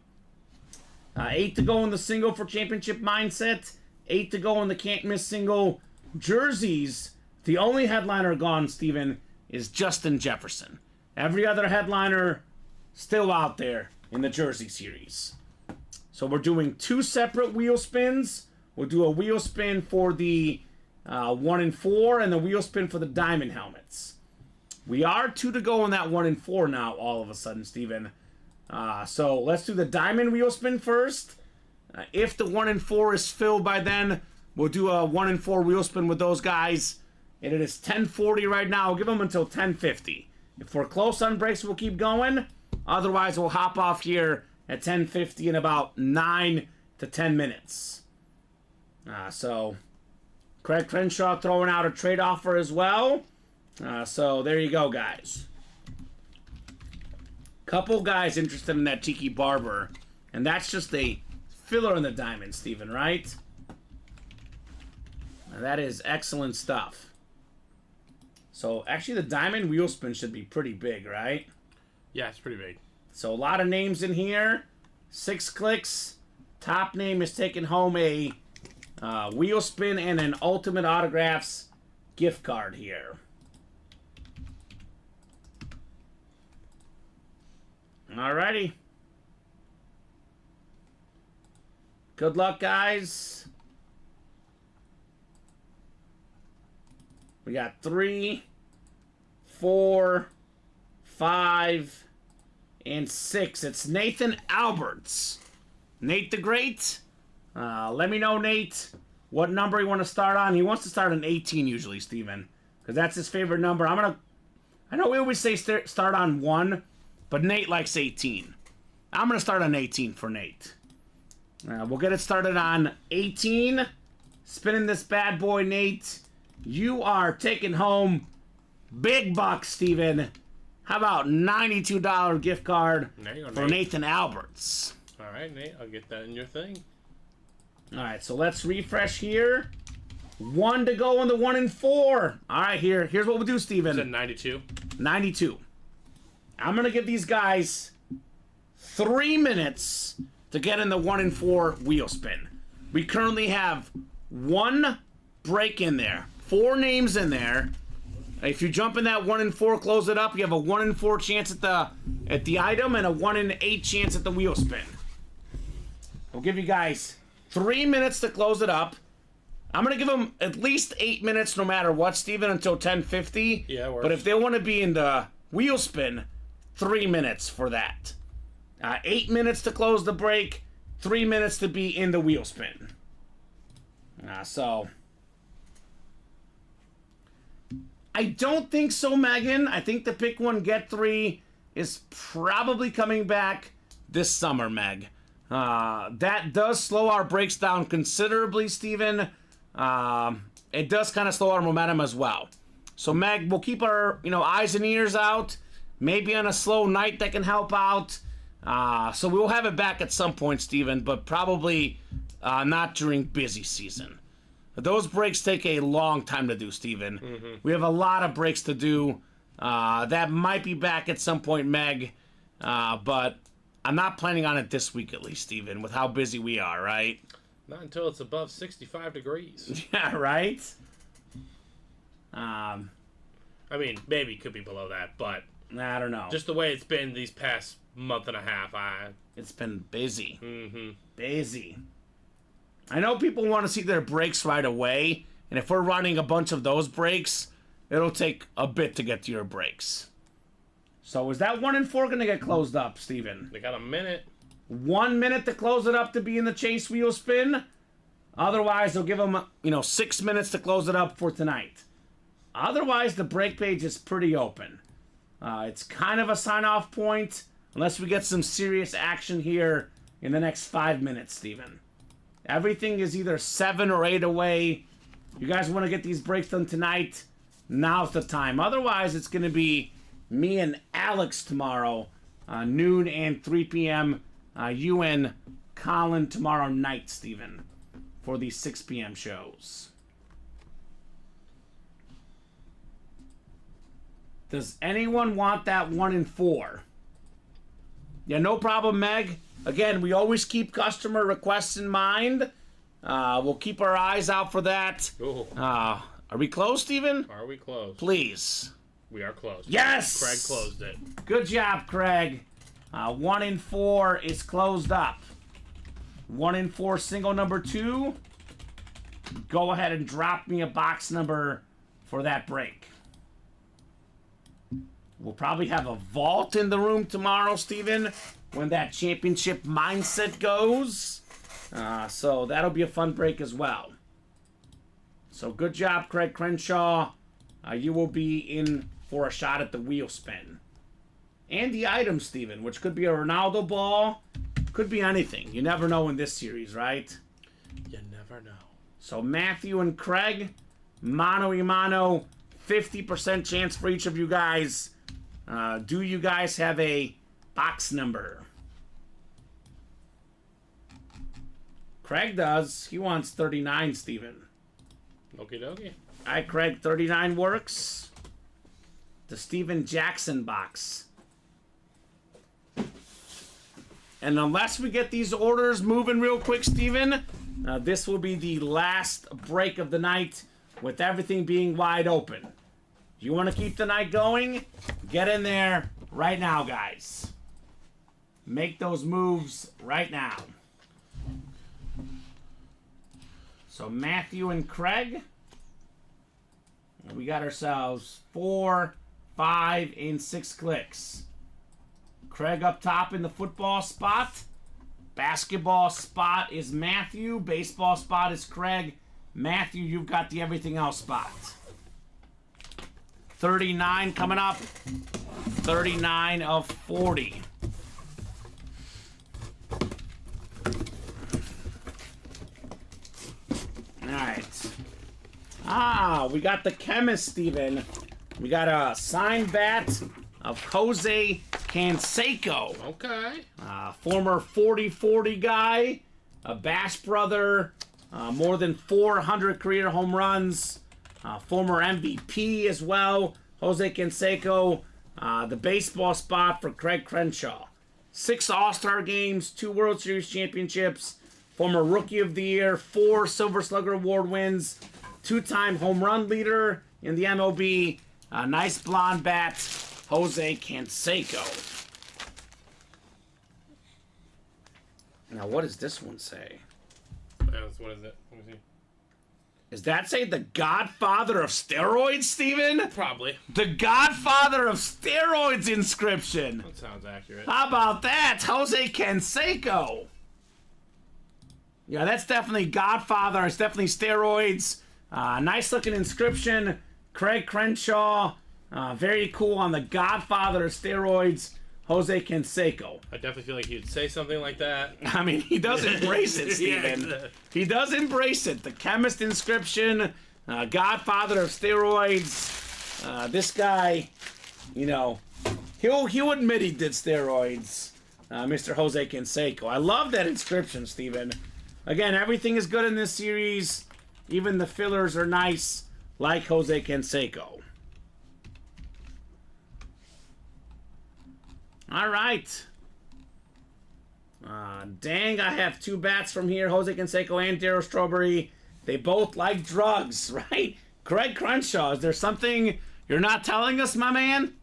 8 to go in the single for championship mindset. 8 to go in the can't miss single. Jerseys, the only headliner gone, Steven, is Justin Jefferson. Every other headliner still out there in the jersey series. So we're doing 2 separate wheel spins. We'll do a wheel spin for the 1 and 4 and the wheel spin for the diamond helmets. We are 2 to go in that 1 and 4 now, all of a sudden, Steven. So let's do the diamond wheel spin first. If the 1 and 4 is filled by then, we'll do a 1 and 4 wheel spin with those guys. And it is 10:40 right now. I'll give them until 10:50. If we're close on breaks, we'll keep going. Otherwise, we'll hop off here at 10:50 in about 9 to 10 minutes. So, Craig Crenshaw throwing out a trade offer as well. So, there you go, guys. Couple guys interested in that Tiki Barber. And that's just a filler in the diamond, Steven, right? Now, that is excellent stuff. So, actually, the diamond wheel spin should be pretty big, right? Yeah, it's pretty big. So, a lot of names in here. 6 clicks. Top name is taking home a wheel spin and an Ultimate Autographs gift card here. Alrighty. Good luck, guys. We got 3, 4, 5, and 6. It's Nathan Alberts. Nate the Great. Let me know, Nate, what number you want to start on. He wants to start on 18 usually, Steven, because that's his favorite number. I know we always say start on 1, but Nate likes 18. I'm going to start on 18 for Nate. We'll get it started on 18. Spinning this bad boy, Nate. You are taking home big bucks, Steven. How about $92 gift card for Nathan Alberts? All right, Nate, I'll get that in your thing. All right, so let's refresh here. 1 to go on the 1 and 4. All right, here's what we'll do, Steven. Is it 92? 92. I'm going to give these guys 3 minutes to get in the 1 and 4 wheel spin. We currently have 1 break in there. 4 names in there. If you jump in that 1 and 4, close it up, you have a 1 and 4 chance at the item and a 1 and 8 chance at the wheel spin. We'll give you guys 3 minutes to close it up. I'm going to give them at least 8 minutes no matter what, Steven, until 10:50. Yeah, it works. But if they want to be in the wheel spin, 3 minutes for that. 8 minutes to close the break, 3 minutes to be in the wheel spin. So, I don't think so, Megan. I think the pick 1, get 3 is probably coming back this summer, Meg. That does slow our breaks down considerably, Steven. It does kind of slow our momentum as well. So, Meg, we'll keep our eyes and ears out. Maybe on a slow night that can help out. So we'll have it back at some point, Steven, but probably not during busy season. Those breaks take a long time to do, Steven. Mm-hmm. We have a lot of breaks to do. That might be back at some point, Meg. But I'm not planning on it this week at least, Steven, with how busy we are, right? Not until it's above 65 degrees. Yeah, right? I mean, maybe it could be below that, but I don't know. Just the way it's been these past month and a half, it's been busy. Mm-hmm. Busy. I know people want to see their breaks right away, and if we're running a bunch of those breaks, it'll take a bit to get to your breaks. So is that 1 and 4 going to get closed up, Steven? They got a minute. 1 minute to close it up to be in the chase wheel spin. Otherwise, they'll give them 6 minutes to close it up for tonight. Otherwise, the break page is pretty open. It's kind of a sign-off point, unless we get some serious action here in the next 5 minutes, Steven. Everything is either 7 or 8 away. You guys want to get these breaks done tonight? Now's the time. Otherwise, it's going to be me and Alex tomorrow, noon and 3 p.m. You and Colin tomorrow night, Steven, for the 6 p.m. shows. Does anyone want that 1 and 4? Yeah, no problem, Meg. Again, we always keep customer requests in mind. We'll keep our eyes out for that. Are we close, Steven? Are we close? Please. We are close. Yes! Craig closed it. Good job, Craig. 1 and 4 is closed up. 1 and 4 single number 2. Go ahead and drop me a box number for that break. We'll probably have a vault in the room tomorrow, Steven, when that championship mindset goes. So that'll be a fun break as well. So good job, Craig Crenshaw. you will be in for a shot at the wheel spin. And the item, Steven, which could be a Ronaldo ball, could be anything. You never know in this series, right? You never know. So Matthew and Craig, mano y mano, 50% chance for each of you guys. Do you guys have a box number? Craig does. He wants 39, Steven. Okie dokie. All right, Craig, 39 works. The Steven Jackson box. And unless we get these orders moving real quick, Steven, this will be the last break of the night with everything being wide open. You want to keep the night going? Get in there right now, guys. Make those moves right now. So Matthew and Craig, we got ourselves 4, 5, and 6 clicks. Craig up top in the football spot. Basketball spot is Matthew. Baseball spot is Craig. Matthew, you've got the everything else spot. 39 coming up. 39 of 40. Alright. We got the chemist, Steven. We got a signed bat of Jose Canseco. Okay. Former 40-40 guy. A Bash brother. More than 400 career home runs. Former MVP as well. Jose Canseco. The baseball spot for Craig Crenshaw. 6 All-Star games. 2 World Series championships. Former Rookie of the Year. 4 Silver Slugger Award wins. 2-time home run leader in the MLB. Nice blonde bat. Jose Canseco. Now, what does this one say? What is it? Let me see. Does that say the Godfather of Steroids, Steven? Probably. The Godfather of Steroids inscription. That sounds accurate. How about that? Jose Canseco. Yeah, that's definitely Godfather. It's definitely steroids. Nice looking inscription. Craig Crenshaw. Very cool on the Godfather of Steroids. Jose Canseco. I definitely feel like he'd say something like that. I mean, he does embrace it, Steven. Yeah. He does embrace it. The chemist inscription, Godfather of steroids. This guy, you know, he'll admit he did steroids. Mr. Jose Canseco. I love that inscription, Steven. Again, everything is good in this series. Even the fillers are nice, like Jose Canseco. All right. Dang, I have 2 bats from here. Jose Canseco and Darryl Strawberry. They both like drugs, right? Craig Crenshaw, is there something you're not telling us, my man?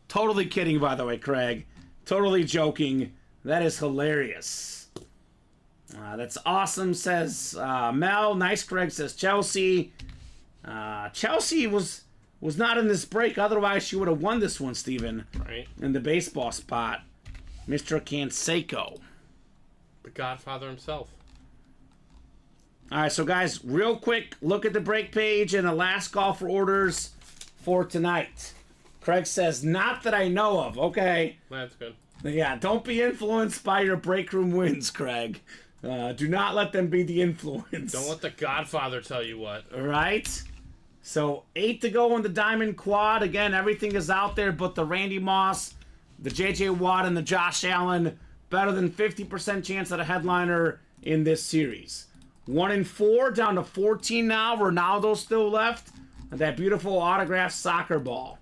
Totally kidding, by the way, Craig. Totally joking. That is hilarious. That's awesome, says Mel. Nice, Craig, says Chelsea. Chelsea was not in this break. Otherwise, she would have won this one, Steven. Right. In the baseball spot. Mr. Canseco. The Godfather himself. All right, so guys, real quick, look at the break page and the last call for orders for tonight. Craig says, not that I know of. Okay. That's good. Yeah, don't be influenced by your break room wins, Craig. Do not let them be the influence. Don't let the Godfather tell you what. All right. So 8 to go on the Diamond Quad. Again, everything is out there but the Randy Moss, the J.J. Watt, and the Josh Allen. Better than 50% chance at a headliner in this series. 1 and 4, down to 14 now. Ronaldo still left. And that beautiful autographed soccer ball.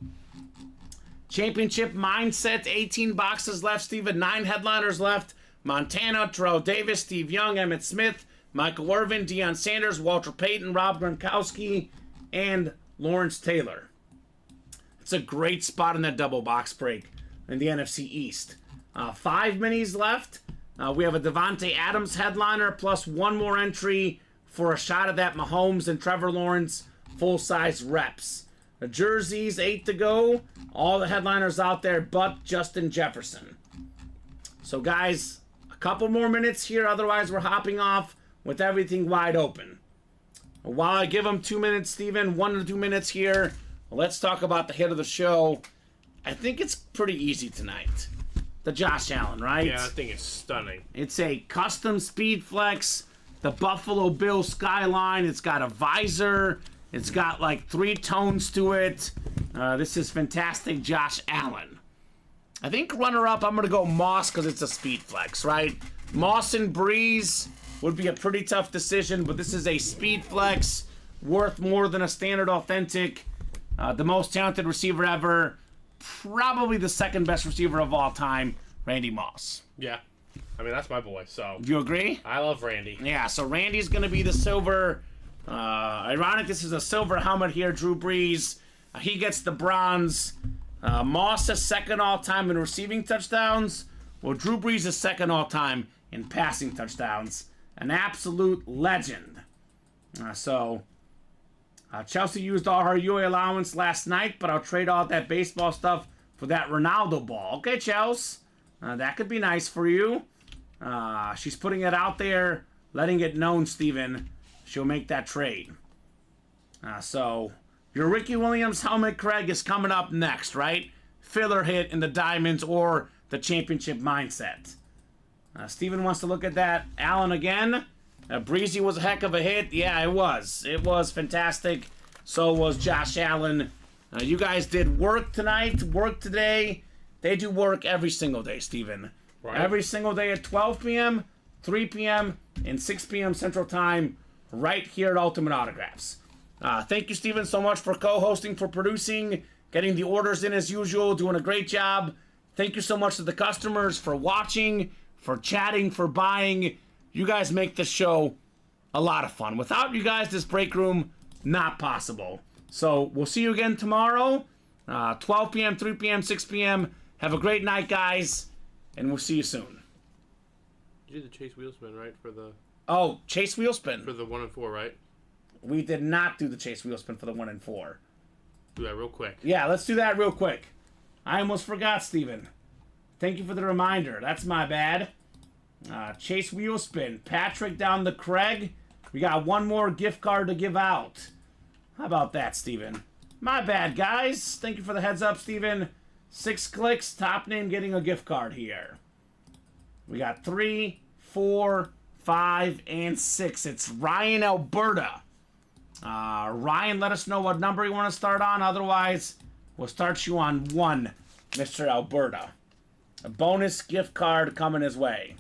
Championship mindset, 18 boxes left, Steven. 9 headliners left. Montana, Terrell Davis, Steve Young, Emmitt Smith, Michael Irvin, Deion Sanders, Walter Payton, Rob Gronkowski, and Lawrence Taylor. It's a great spot in that double box break in the NFC East. 5 minis left. We have a Devontae Adams headliner plus 1 more entry for a shot at that Mahomes and Trevor Lawrence full-size reps. The jerseys, 8 to go. All the headliners out there but Justin Jefferson. So guys, a couple more minutes here. Otherwise, we're hopping off with everything wide open. While I give them 2 minutes, Steven, 1 to 2 minutes here, let's talk about the hit of the show. I think it's pretty easy tonight. The Josh Allen, right? Yeah, that thing is stunning. It's a custom speed flex, the Buffalo Bill skyline. It's got a visor. It's got like 3 tones to it. This is fantastic Josh Allen. I think runner-up, I'm going to go Moss because it's a speed flex, right? Moss and Breeze would be a pretty tough decision, but this is a speed flex worth more than a standard authentic. The most talented receiver ever. Probably the second best receiver of all time, Randy Moss. Yeah. I mean, that's my boy, so. Do you agree? I love Randy. Yeah, so Randy's going to be the silver. Ironic, this is a silver helmet here, Drew Brees. He gets the bronze. Moss is second all-time in receiving touchdowns. Well, Drew Brees is second all-time in passing touchdowns. An absolute legend. Chelsea used all her UA allowance last night, but I'll trade all that baseball stuff for that Ronaldo ball. Okay, Chelsea. That could be nice for you. She's putting it out there, letting it known, Steven. She'll make that trade. So, your Ricky Williams helmet, Craig, is coming up next, right? Filler hit in the Diamonds or the championship mindset. Steven wants to look at that. Allen again. Breezy was a heck of a hit. Yeah, it was. It was fantastic. So was Josh Allen. You guys did work tonight, work today. They do work every single day, Steven. Right. Every single day at 12 p.m., 3 p.m., and 6 p.m. Central Time, right here at Ultimate Autographs. Thank you, Steven, so much for co-hosting, for producing, getting the orders in as usual, doing a great job. Thank you so much to the customers for watching, for chatting, for buying. You guys make this show a lot of fun. Without you guys, this break room, not possible. So we'll see you again tomorrow, 12 p.m., 3 p.m., 6 p.m. Have a great night, guys, and we'll see you soon. You did the Chase Wheelspin, right? Oh, Chase Wheelspin. For the 1 and 4, right? We did not do the Chase Wheelspin for the 1 and 4. Do that real quick. Yeah, let's do that real quick. I almost forgot, Steven. Thank you for the reminder. That's my bad. Chase Wheelspin. Patrick down to Craig. We got one more gift card to give out. How about that, Steven? My bad, guys. Thank you for the heads up, Steven. 6 clicks. Top name getting a gift card here. We got 3, 4, 5, and 6. It's Ryan Alberta. Ryan, let us know what number you want to start on. Otherwise, we'll start you on 1, Mr. Alberta. A bonus gift card coming his way.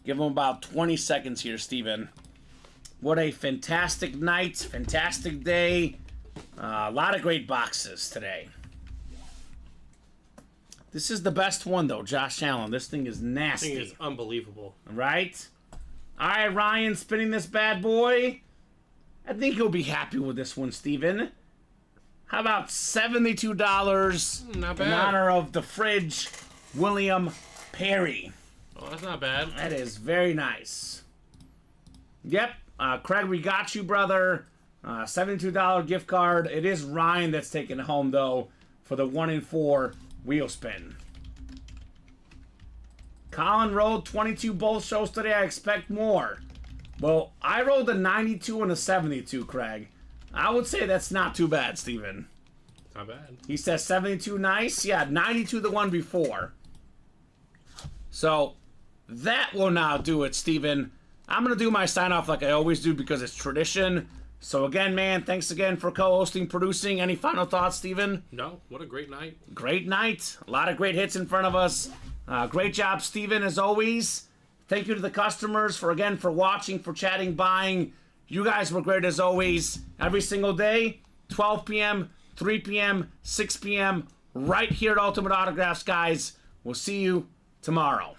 Give him about 20 seconds here, Steven. What a fantastic night, fantastic day. A lot of great boxes today. This is the best one, though, Josh Allen. This thing is nasty. This thing is unbelievable. Right? All right, Ryan, spinning this bad boy. I think you'll be happy with this one, Steven. How about $72 Not bad. in honor of the fridge, William Perry? Oh, that's not bad. That is very nice. Yep. Craig, we got you, brother. $72 gift card. It is Ryan that's taking it home, though, for the 1 and 4 wheel spin. Colin rolled 22 both shows today. I expect more. Well, I rolled a 92 and a 72, Craig. I would say that's not too bad, Steven. Not bad. He says 72 nice. Yeah, 92 the one before. So, that will now do it, Steven. I'm going to do my sign-off like I always do because it's tradition. So, again, man, thanks again for co-hosting, producing. Any final thoughts, Steven? No, what a great night. Great night. A lot of great hits in front of us. Great job, Steven, as always. Thank you to the customers for watching, for chatting, buying. You guys were great as always. Every single day, 12 p.m., 3 p.m., 6 p.m., right here at Ultimate Autographs, guys. We'll see you tomorrow.